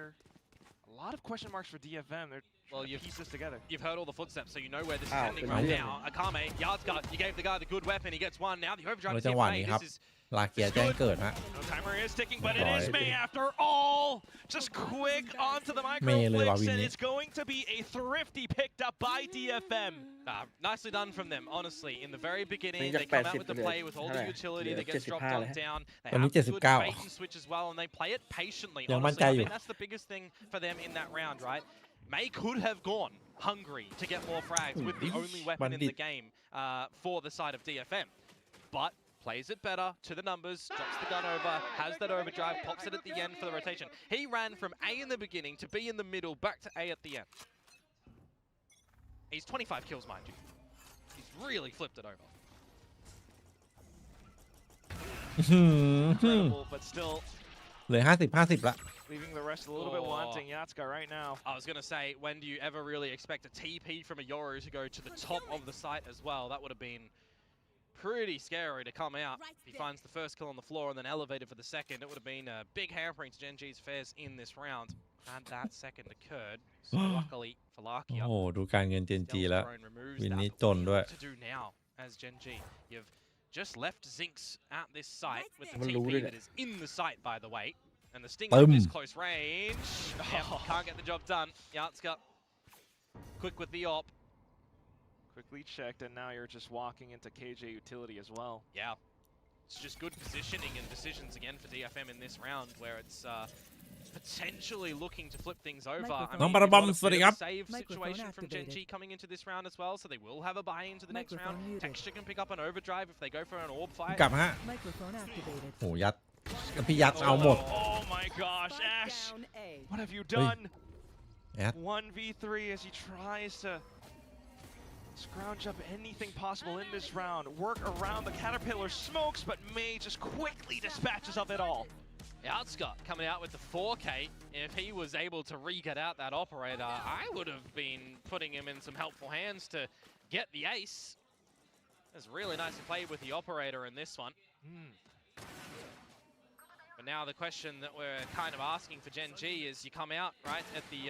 A lot of question marks for DFM. They're trying to piece this together. You've heard all the footsteps, so you know where this is Ow, heading good right idea. now. Akame, Yardguard, you gave the guy the good weapon. He gets one. Now the overdrive ใน is จัง in หวะ play. นี้ครับ This is ลาเกียร์แจ้งเกิดฮะ No timer is ticking, but it is May after all. Just quick onto the micro May เลยว่ะ flicks, วิน and นี้ it's going to be a thrifty picked up by DFM. nicely done from them, honestly. In the very beginning, นี่จาก they come out 80 with the เหลือ play with all เท่าไห the ร่ utility เหลือ that gets dropped 75 on แล้ว down. They ตอนนี้ have the good 79 bait and switch as well, and they play it patiently, ยังมั่น honestly. ใจ I อยู่ mean, that's the biggest thing for them in that round, right? May could have gone hungry to get more frags with the only weapon in the game for the side of DFM. But plays it better to the numbers, drops the gun over, has that overdrive, pops it at the end for the rotation. He ran from A in the beginning to B in the middle, back to A at the end. He's 25 kills, mind you. He's really flipped it over. Incredible, but still เหลือ50 ละ leaving the rest a little bit wanting. Yatska right now. I was going to say, when do you ever really expect a TP from a Yoru to go to the top of the site as well? That would have been pretty scary to come out. If he finds the first kill on the floor and then elevated for the second, it would have been a big hampering to GenG's affairs in this round. And that second occurred. So luckily for โอ้ Lakia, โหดูการเงินเจนจีแล้ว Deltarune removes วิน that. นี้ But จน what ด้วย to do now as GenG? You've just left Zinx at this site with the มันรู้ TP ด้วยแหละ that is in the site, by the way. And the Sting Boom. is close range. Yep, can't get the job done. Yatska, quick with the op. Quickly checked, and now you're just walking into KJ utility as well. Yeah. It's just good positioning and decisions again for DFM in this round, where it's potentially looking to flip things over. I mean, Number we've got a bombs for bit the of a up. save Microphone situation from GenG activated. coming into this round as well, so they will have a buy into the next Microphone round. muted. Texture can pick up an overdrive if they go for an orb fight. กลับฮะ Microphone activated. โหยัดแล้วพี่ยัดเอาหมด Oh my gosh, Ash! Down A. What have you done? แอด 1v3 as he tries to scrounge up anything possible in this round. Work around the Caterpillar smokes, but May just quickly dispatches of it all. Yatska coming out with the 4K. If he was able to re-get out that operator, I would have been putting him in some helpful hands to get the ace. That's really nicely played with the operator in this one. But now the question that we're kind of asking for GenG is you come out, right, at the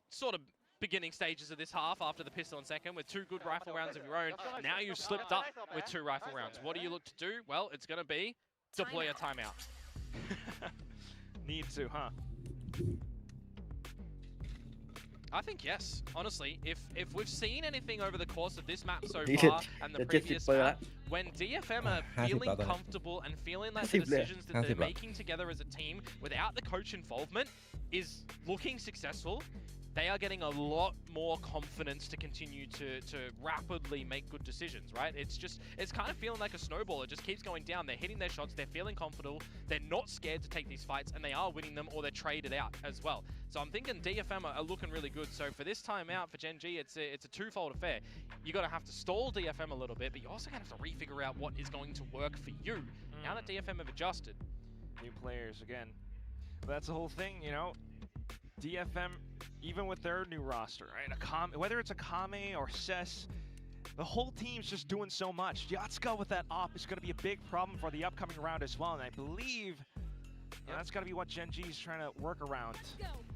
sort of beginning stages of this half after the pistol and second with 2 good rifle rounds of your own. Now you've slipped up with 2 rifle rounds. What do you look to do? Well, it's going to be deploy a timeout. Need to, huh? I think yes, honestly. If we've seen anything over the course of this map so นี่ far and the จะ previous 70 ละ map, when DFM are 50 feeling แล้วตอนนี้ comfortable and feeling like the 50เลย decisions that they're 50ละ making together as a team without the coach involvement is looking successful, they are getting a lot more confidence to continue to rapidly make good decisions, right? It's kind of feeling like a snowball. It just keeps going down. They're hitting their shots. They're feeling comfortable. They're not scared to take these fights, and they are winning them or they're traded out as well. So I'm thinking DFM are looking really good. So for this time out for GenG, it's a twofold affair. You're going to have to stall DFM a little bit, but you also going to have to refigure out what is going to work for you. Now that DFM have adjusted. New players again. But that's the whole thing, you know. DFM, even with their new roster, right? Whether it's Akame or Cess, the whole team's just doing so much. Yatska with that op is going to be a big problem for the upcoming round as well, and I believe that's got to be what GenG is trying to work around.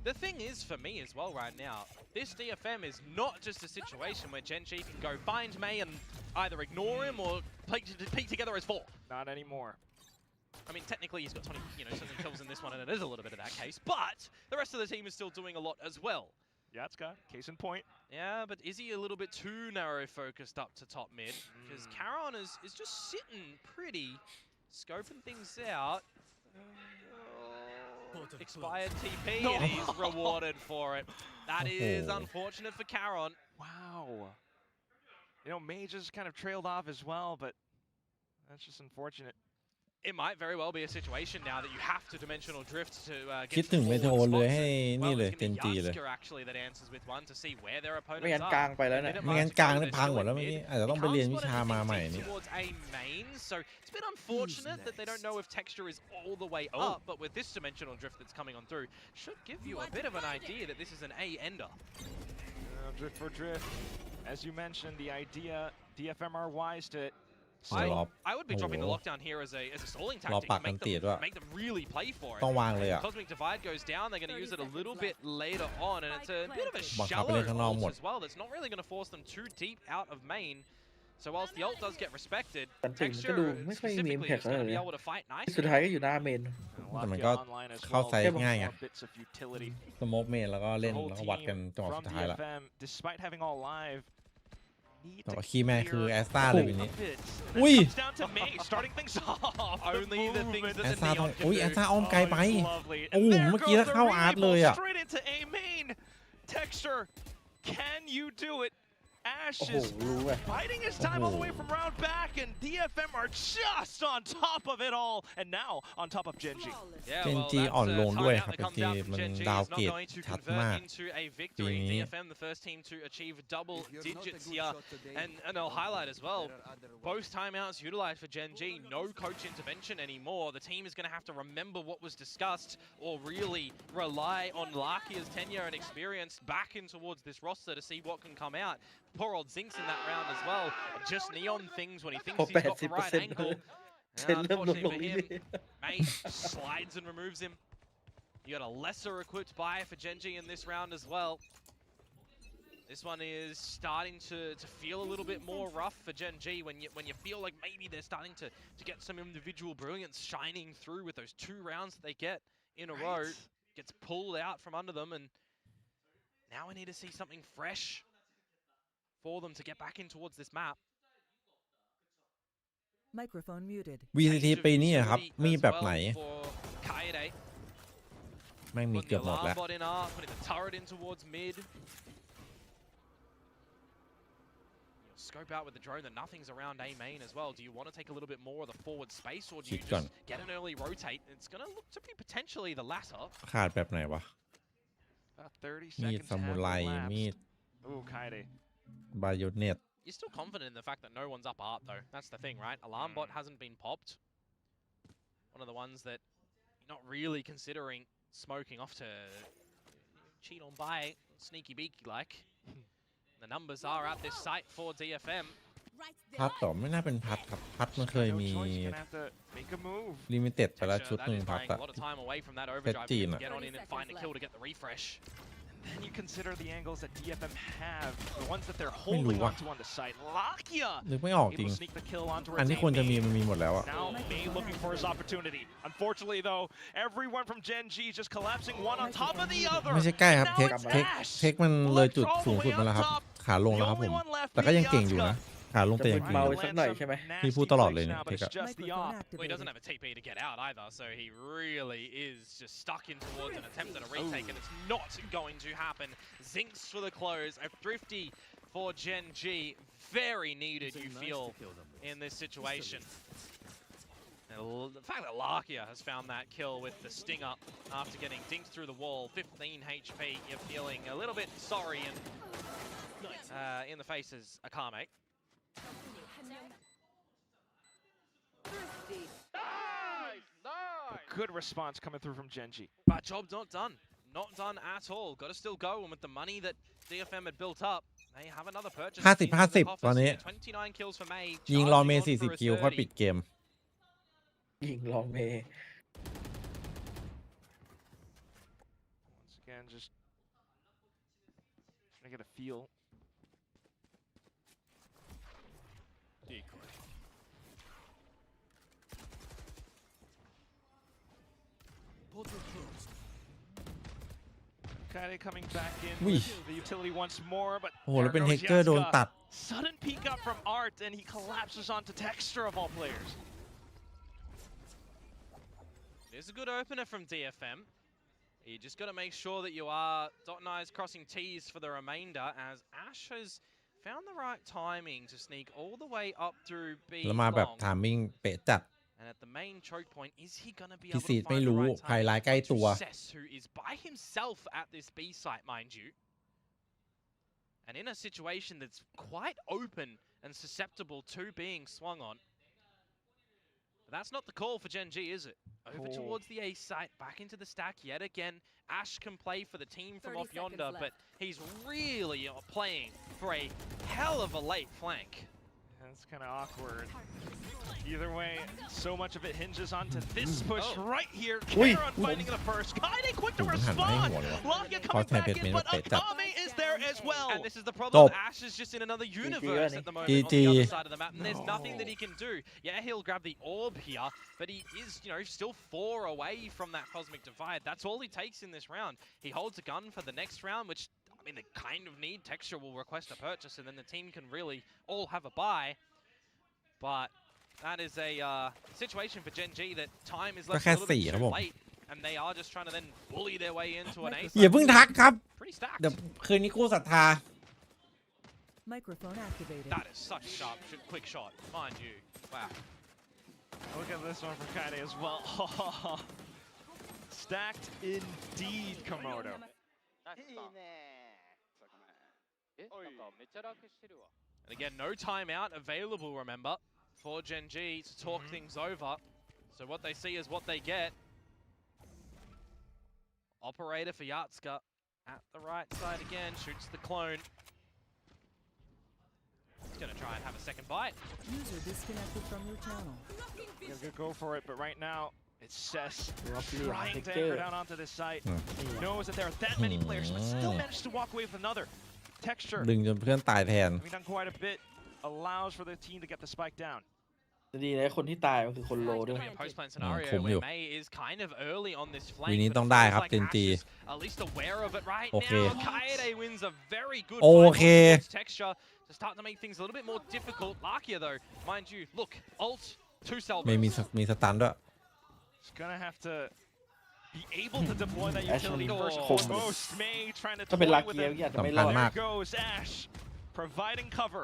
The thing is, for me as well right now, this DFM is not just a situation where GenG can go find May and either ignore him or peek together as 4. Not anymore. I mean, technically he's got 20, something kills in this one, and it is a little bit of that case, but the rest of the team is still doing a lot as well. Yatska, case in point. Yeah, but is he a little bit too narrow-focused up to top mid? Because Caron is just sitting pretty, scoping things out. expired TP, and he's rewarded for it. That is unfortunate for Caron. Wow. You know, Mage just kind of trailed off as well, but that's just unfortunate. It might very well be a situation now that you have to dimensional drift to คิด get ถึง some เมโท forward เลย spots. ให้นี่ Well, เลย it's เจ going น to จี be เลย Yasker actually that answers with one to see where their ไม่งั้น opponents กลาง are. ไปแล้วเนี่ย ไม่งั้นกลางเนี่ยพังหมดแล้วเมื่อกี้อาจจะต้องไปเรียนวิชามาใหม่นี่ Towards a main, so it's a bit unfortunate that they don't know if texture is all the way up, but with this dimensional drift that's coming on through, should give you a bit of an idea that this is an A ender. Drift for drift. As you mentioned, the idea, DFM are wise to. I would be dropping the lockdown here as a stalling tactic, make them really play for it. ต้องวางเลยอ่ะ Cosmic Divide goes down, they're going to use it a little bit later on, and it's a bit of a shallow ult as well that's not really going to force them too deep out of main. So whilst the ult does get respected, แต่ถึงมันก็ดู texture ไม่ค่อยมี specifically impact is going to เล be ย able to fight สุด nicely. ท้ายก็อยู่หน้าเมน แต่มันก็เข้าไซส์ง่ายไง Bits of utility สโมกเมนแล้วก็เล่นแล้วก็วัดกันจังหวะ from สุดท้ายละ DFM, despite having all live. แต่ว่าคีย์แมนคือแอสตาเลยวันนี้ Then อุ้ย comes down to May, starting things off. Only the things that แอ the สตาต้อง Neon อุ้ย can แอ do. สตาอ้อมไกลไป Lovely. โอ้ And โห there เมื่อกี้ goes ถ้า the เข้าอาร์ตเลย reveal อ่ะ straight into A main. Texture, can you do it? Ash โอ้โห is รู้ไง fighting his time all the way from round back, and DFM are just on top of it all, and now on top of GenG. Yeah, เจน well, จี that's อ่อนลง a ด้วย timeout ครับ that เจน comes จี out from มัน GenG ดาว is เก not ต going to ชัด convert มาก into a ปี victory. นี้ DFM, the first team to achieve double digits here, and I'll highlight as well, both timeouts utilized for GenG, no coach intervention anymore. The team is going to have to remember what was discussed or really rely on Lakia's tenure and experience back in towards this roster to see what can come out. Poor old Zinx in that round as well. Just neon things when he thinks he's got the right angle. เซ็น And เริ่มลด unfortunately ลง for เรื่ him, อย May slides and removes him. You got a lesser equipped buy for GenG in this round as well. This one is starting to feel a little bit more rough for GenG when you feel like maybe they're starting to get some individual brilliance shining through with those 2 rounds that they get in a row. Gets pulled out from under them, and now we need to see something fresh for them to get back in towards this map. Microphone muted. VCT ปีนี้อะครับ มีแบบไหน For Kaede. แม่งมี Putting เกื the อบหมด alarm แล้ว bot in up, putting the turret in towards mid. You'll scope out with the drone that nothing's around A main as well. Do you want to take a little bit more of the forward space, or do you just get an early rotate? It's going to look to be potentially the latter. ขาดแบบไหนวะ About 30 มีด seconds ซามู have ไร elapsed. มีด Ooh, Kaede. บาโยเน็ต You're still confident in the fact that no one's up art, though. That's the thing, right? Alarm bot hasn't been popped. One of the ones that you're not really considering smoking off to cheat on by sneaky beaky like. The numbers are at this site for DFM. พัดต่อไม่น่าเป็นพัดครับ พัดมันเคยมี Gonna have to make a move. ลิมิเต็ดไปแล้วชุด That หนึ่ง is พัด buying อะ a lot of time away from that เพชร overdrive. จีน You อะ can get on in and find a kill to get the refresh. Then you consider the angles that DFM have, the ones that they're ไม่รู้ holding ว่ะ onto on the site. Lakia นึกไม่ออกจริ able ง to sneak the kill onto อัน her ที่ควรจะมี teammate. มันมีหมดแล้วอะ Now May looking for his opportunity. Unfortunately, though, everyone from GenG just collapsing one on top of the other. ไม่ใช่ใกล้ครับ And เท now ค it's เทคมันเลยจุดสูงสุดมาแล้วครับ ขาลงแล้วครับผม แต่ก็ยังเก่งอยู่นะ ขาลงแต่ยังเก่ง เบา อ ไป ยู่ สักหน่อยใช่ไหม พี่พูดตลอดเลยเนี่ย But เทค it's อะ just the Microphone off. Well, he doesn't activated. have a TP to get out either, so he really is just stuck in towards an attempt at a retake, and it's not going to happen. Zinx for the close, a thrifty for GenG. Very needed, you feel, in this situation. And the fact that Lakia has found that kill with the stinger after getting dinked through the wall, 15 HP, you're feeling a little bit sorry and in the face as a Karmake. A good response coming through from GenG. But job not done. Not done at all. Got to still go, and with the money that DFM had built up, they have another purchase. 50-50 ตอนนี้ 29 kills for May. ยิงรอเมย์ charging on for a 40 คิวค่อยปิด 30. เกม ยิงลองเมย์ Once again, just trying to get a feel. Kaede coming back in with the utility once more, but โอ้โหแล้ว there เป็น goes เฮกเกอร์โดน Yaska. ตัด Sudden peek up from Art, and he collapses onto Texture of all players. It is a good opener from DFM. You just got to make sure that you are dotting I's, crossing T's for the remainder, as Ash has found the right timing to sneak all the way up through B แล้วมาแบบ long. ทามมิ่งเป๊ะจัด And at the main choke point, is he going to be พี่ able ซี to ดไม่ find the รู้ right ภาย timing? ร้ายใกล้ But ตัว to Cess, who is by himself at this B site, mind you, and in a situation that's quite open and susceptible to being swung on. But that's not the call for GenG, is it? Over towards the A site, back into the stack yet again. Ash can play for the team from off yonder, but he's really playing for a hell of a late flank. That's kind of awkward. Either way, so much of it hinges onto this push right here. Karen finding the first. Kaide quick to respond. Lakia coming back in, but Akame is there as well. And this is the problem. Ash is just in another universe at the moment on the other side of the map, and there's nothing that he can do. Yeah, he'll grab the orb here, but he is, still 4 away from that cosmic divide. That's all he takes in this round. He holds a gun for the next round, which, I mean, they kind of need. Texture will request a purchase, and then the team can really all have a buy. But that is a situation for GenG that time is left a little bit too late, and they are just trying to then bully their way into an ace. อย่าเพิ่งทักครับ Pretty stacked. เดี๋ยวคืนนี้กู้ศรัทธา Microphone activated. That is such a sharp, quick shot, mind you. Wow. Look at this one for Kaide as well. Stacked indeed, Komodo. And again, no timeout available, remember, for GenG to talk things over. So what they see is what they get. Operator for Yatska at the right side again, shoots the clone. He's going to try and have a second bite. User disconnected from your channel. He's going to go for it, but right now, it's Cess trying to anchor down onto this site. He knows that there are that many players, but still managed to walk away with another. Texture, ดึงจนเพื่อนตายแทน having done quite a bit, allows for the team to get the spike down. ดีนะคนที่ตายมันคือคนโลด้วย Post-plan scenario where May is kind of early on this flank. วีนี้ต้องได้ครับ GenG At least aware of it right โอเค now. Kaede wins a very good โอเค Texture to start to make things a little bit more difficult. Lakia though, mind you, look, ult, 2 cell ไม่มี bursts. มีสตันด้วย He's gonna have to be able to deploy that utility first and foremost. May trying to toy with it. There goes Ash, providing cover.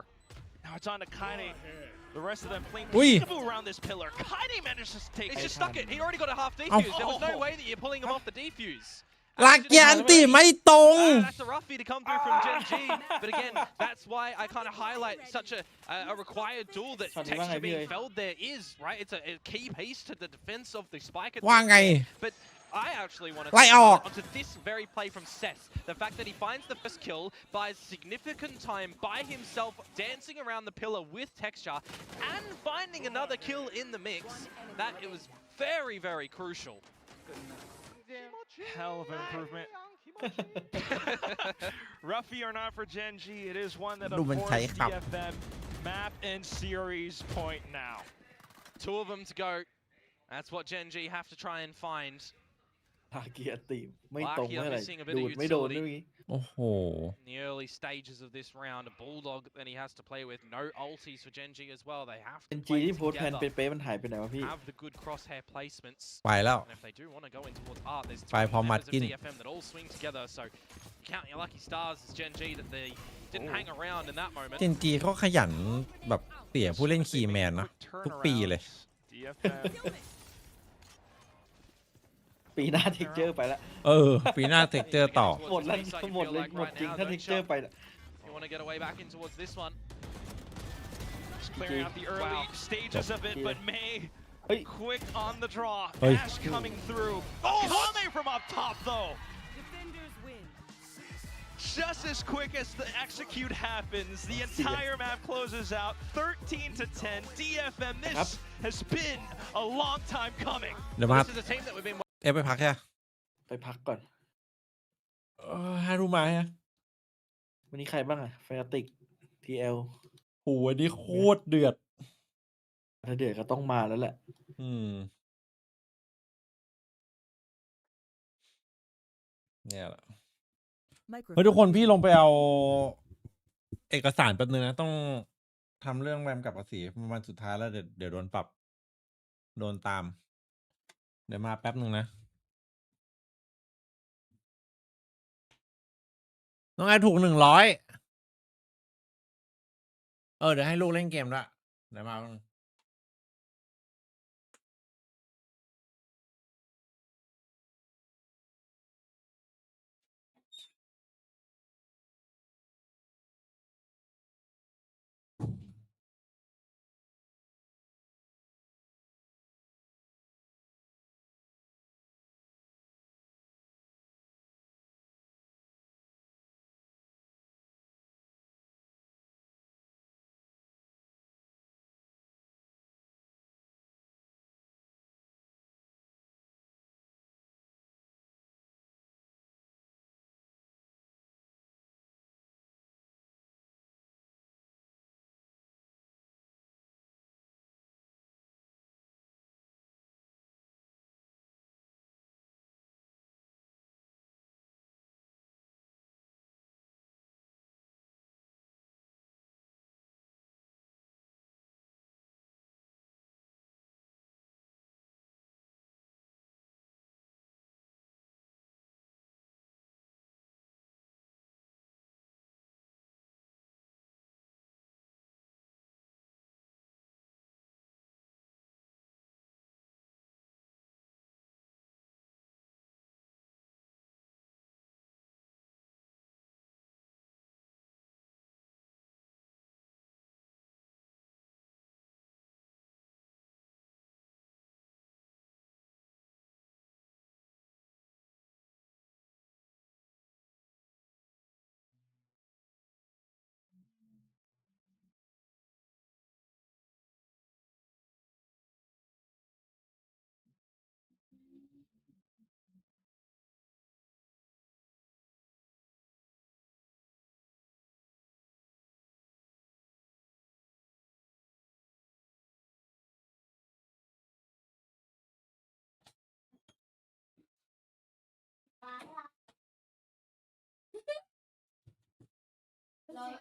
Now it's on to Kaide. The rest of them playing peekaboo around this pillar. Kaide manages to take it. He's just stuck it. He already got a half defuse. There was no way that you're pulling him off the defuse. ลักยานตีไม่ตรง That's a roughie to come through from GenG. But again, that's why I kind of highlight such a required tool that Texture being felled there is, right? It's a key piece to the defense of the spike. ว่าไง But I actually want to ไล่ออก onto this very play from Cess. The fact that he finds the first kill, buys significant time by himself, dancing around the pillar with Texture, and finding another kill in the mix. That it was very, very crucial. Hell of an improvement. Roughie or not for GenG, it is one that affords DFM map and series point now. 2 of them to go. That's what GenG have to try and find. ลาเกียร์ตีไม่ตรงเมื่อไหร่ missing a bit ดู of ดไม่โดน utility. ด้วย โอ้โห In the early stages of this round, a bulldog that he has to play with. No ultis for GenG as well. They have to GenG play ที่โพสต์แพน together. เป๊ะๆมันหายไปไหนวะพี่ Have the good crosshair placements. ไปแล้ว And if they do want to go in towards art, there's ไปพร้อม 3 มัด members of กิน DFM that all swing together. So count your lucky stars as GenG that they didn't hang around in that moment. GenG เขาขยันแบบเสียผู้เล่นคีย์แมนนะทุกปีเลย DFM ปีหน้าเทคเจอร์ไปแล้ว ปีหน้าเทคเจอร์ต่อ หมดแล้วหมดเลยหมดจริงถ้าเทคเจอร์ไป You want to get away back in towards this one. Just clearing out the early stages of it, but May quick on the draw. Ash coming through. Oh, Hame from up top though. Just as quick as the execute happens, the entire map closes out 13 to 10. DFM, this has been a long time coming. เดี๋ยวมา This is a team that we've been ไปพักแค่ ไปพักก่อน ฮารุมาฮะ วันนี้ใครบ้างอะแฟติก TL โหวันนี้โคตรเดือด ถ้าเดือดก็ต้องมาแล้วแหละ เนี่ยแหละเฮ้ยทุกคนพี่ลงไปเอาเอกสารแป๊บนึงนะต้องทำเรื่องแรมกับภาษีวันสุดท้ายแล้วเดี๋ยวโดนปรับโดนตามเดี๋ยวมาแป๊บนึงนะ น้องไอถูก100เดี๋ยวให้ลูกเล่นเกมด้วยเดี๋ยวมาเรา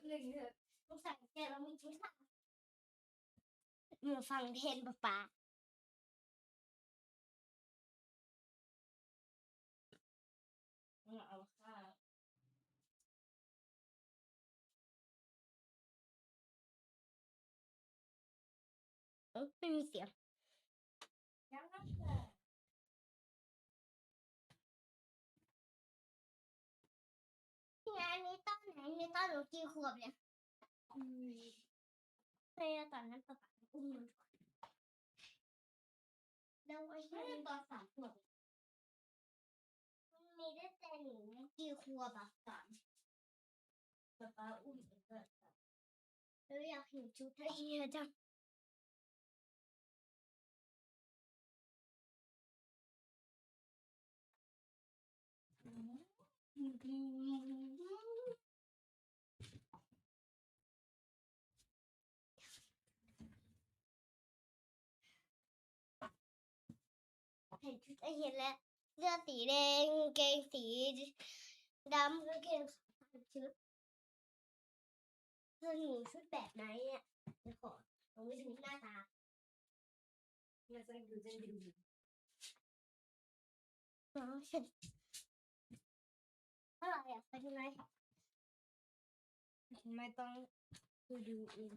หนึ่งเถอะต้องสั่งแกเราไม่คิดค่ะเหมือนฟังเทนป๊าเอาข้าวไม่มีเสียงงานนี้ตอนไหนนี่ตอนหนูกี่ขวบเนี่ยในตอนนั้นป๊าอุ้มหนูแล้วไอ้แค่ตอน3 ขวบมีได้แต่หนูกี่ขวบป๊าอุ้มหนูก็แล้วอยากเห็นชุดละเอียดจังเห็นชุดละเอียดแล้วเสื้อสีแดงเกงสีดำกางเกงขาชุดหนูชุดแบบไหนอ่ะเดี๋ยวก่อนเราไม่ดูหน้าตาเราจะดูน้องฉันเท่าไหร่อ่ะไปที่ไหนไม่ต้องดูเอง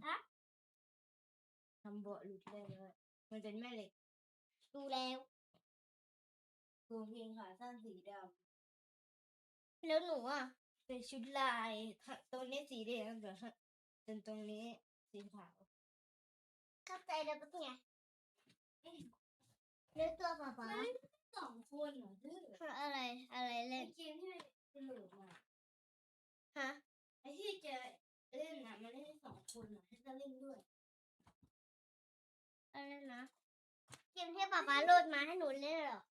ทำเบาะหลุดได้เลยมันเป็นแม่เหล็กดูแล้วตัวเพลงขาสั้นสีดำแล้วหนูอ่ะเป็นชุดลายตรงนี้สีแดงแต่จนตรงนี้สีขาวเข้าใจแล้วปะเนี่ยเลือกตัวป๊าป๊า2 คนเหรอดื้ออะไรเล่นเกมที่มันโหลดมาฮะไอที่จะเล่นน่ะมันเล่นได้2 คนน่ะให้จะเล่นด้วยอะไรนะเกมที่ป๊าป๊าโหลดมาให้หนูเล่นเหรอ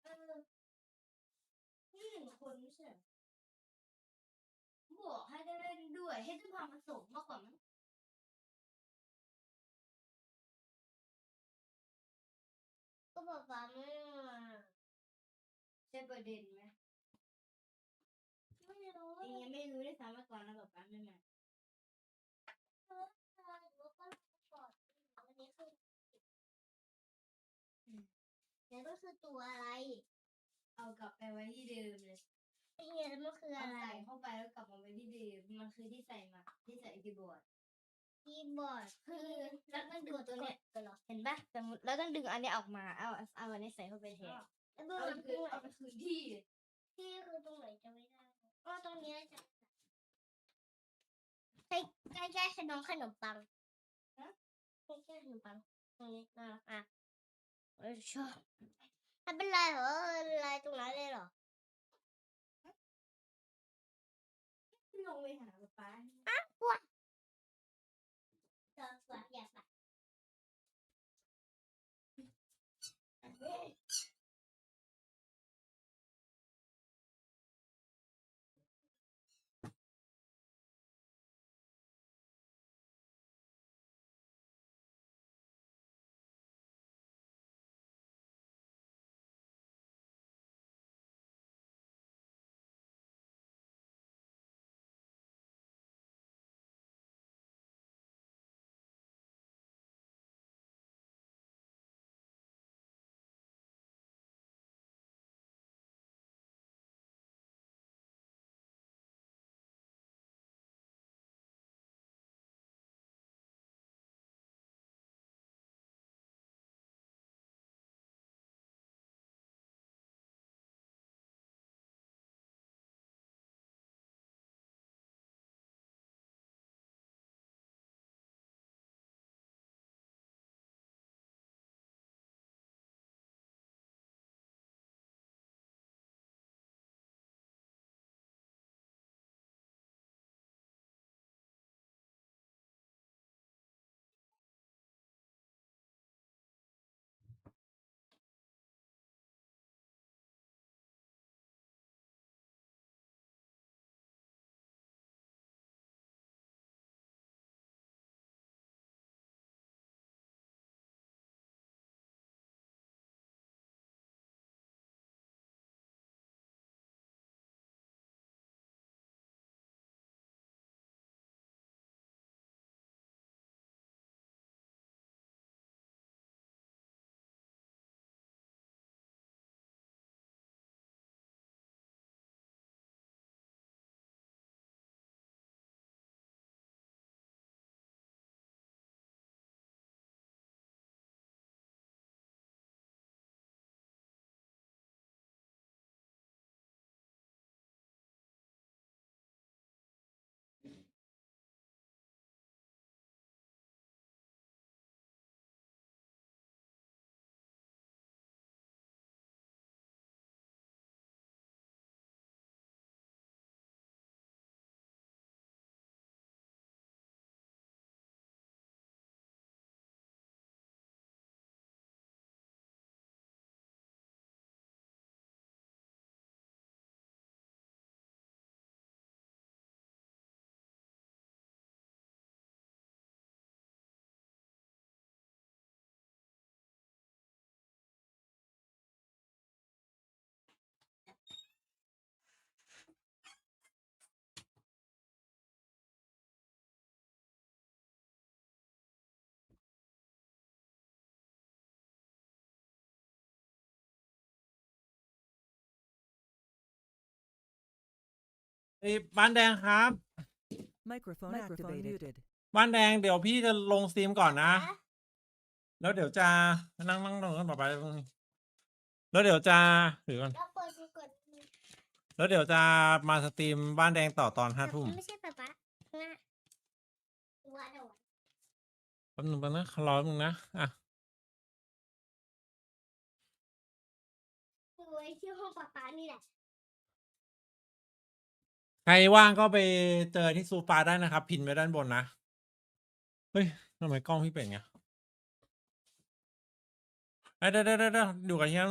นี่1 คนไม่ใช่บอกให้ได้เล่นด้วยให้จะพามาส่งมากกว่ามั้งก็ป๊าป๊าไม่มาใช่ประเด็นไหมไม่รู้ยังไม่รู้ด้วยซ้ำมาก่อนนะป๊าป๊าไม่มาวันนี้คือแล้วก็คือตัวอะไรเอากลับไปไว้ที่เดิมเลย ไอ้เหี้ยแล้วมันคืออะไรใส่เข้าไปแล้วกลับมาเป็นที่เดิมมันคือที่ใส่มาที่ใส่คีย์บอร์ดคือแล้วต้องดึงตัวเนี้ยเห็นปะสมมติแล้วต้องดึงอันนี้ออกมาเอาอันนี้ใส่เข้าไปแทนแล้วก็มันคือที่คือตรงไหนจะไม่ได้ก็ตรงนี้จะใกล้ขนมปังนะใกล้ขนมปังตรงนี้น่ารักอ่ะชอบถ้าเป็นลายเหรอลายตรงนั้นเลยเหรอลงไปหาป๊าอ้าวปวดอยากไปบ้านแดงครับ Microphone activated. บ้านแดงเดี๋ยวพี่จะลงสตรีมก่อนนะ แล้วเดี๋ยวจะนั่งตรงนั้นต่อไปแล้วเดี๋ยวจะถือก่อนแล้วเดี๋ยวจะมาสตรีมบ้านแดงต่อตอน5 ทุ่ม ไม่ใช่ป๊าป๊านะว่าเดี๋ยว แป๊บนึงนะรอแป๊บนึงนะอ่ะ ไว้ที่ห้องป๊าป๊านี่แหละ ใครว่างก็ไปเจอที่ซูปาได้นะครับ พินไว้ด้านบนนะ เฮ้ยทำไมกล้องพี่เป็นไงเดี๋ยวอยู่กับเฮีย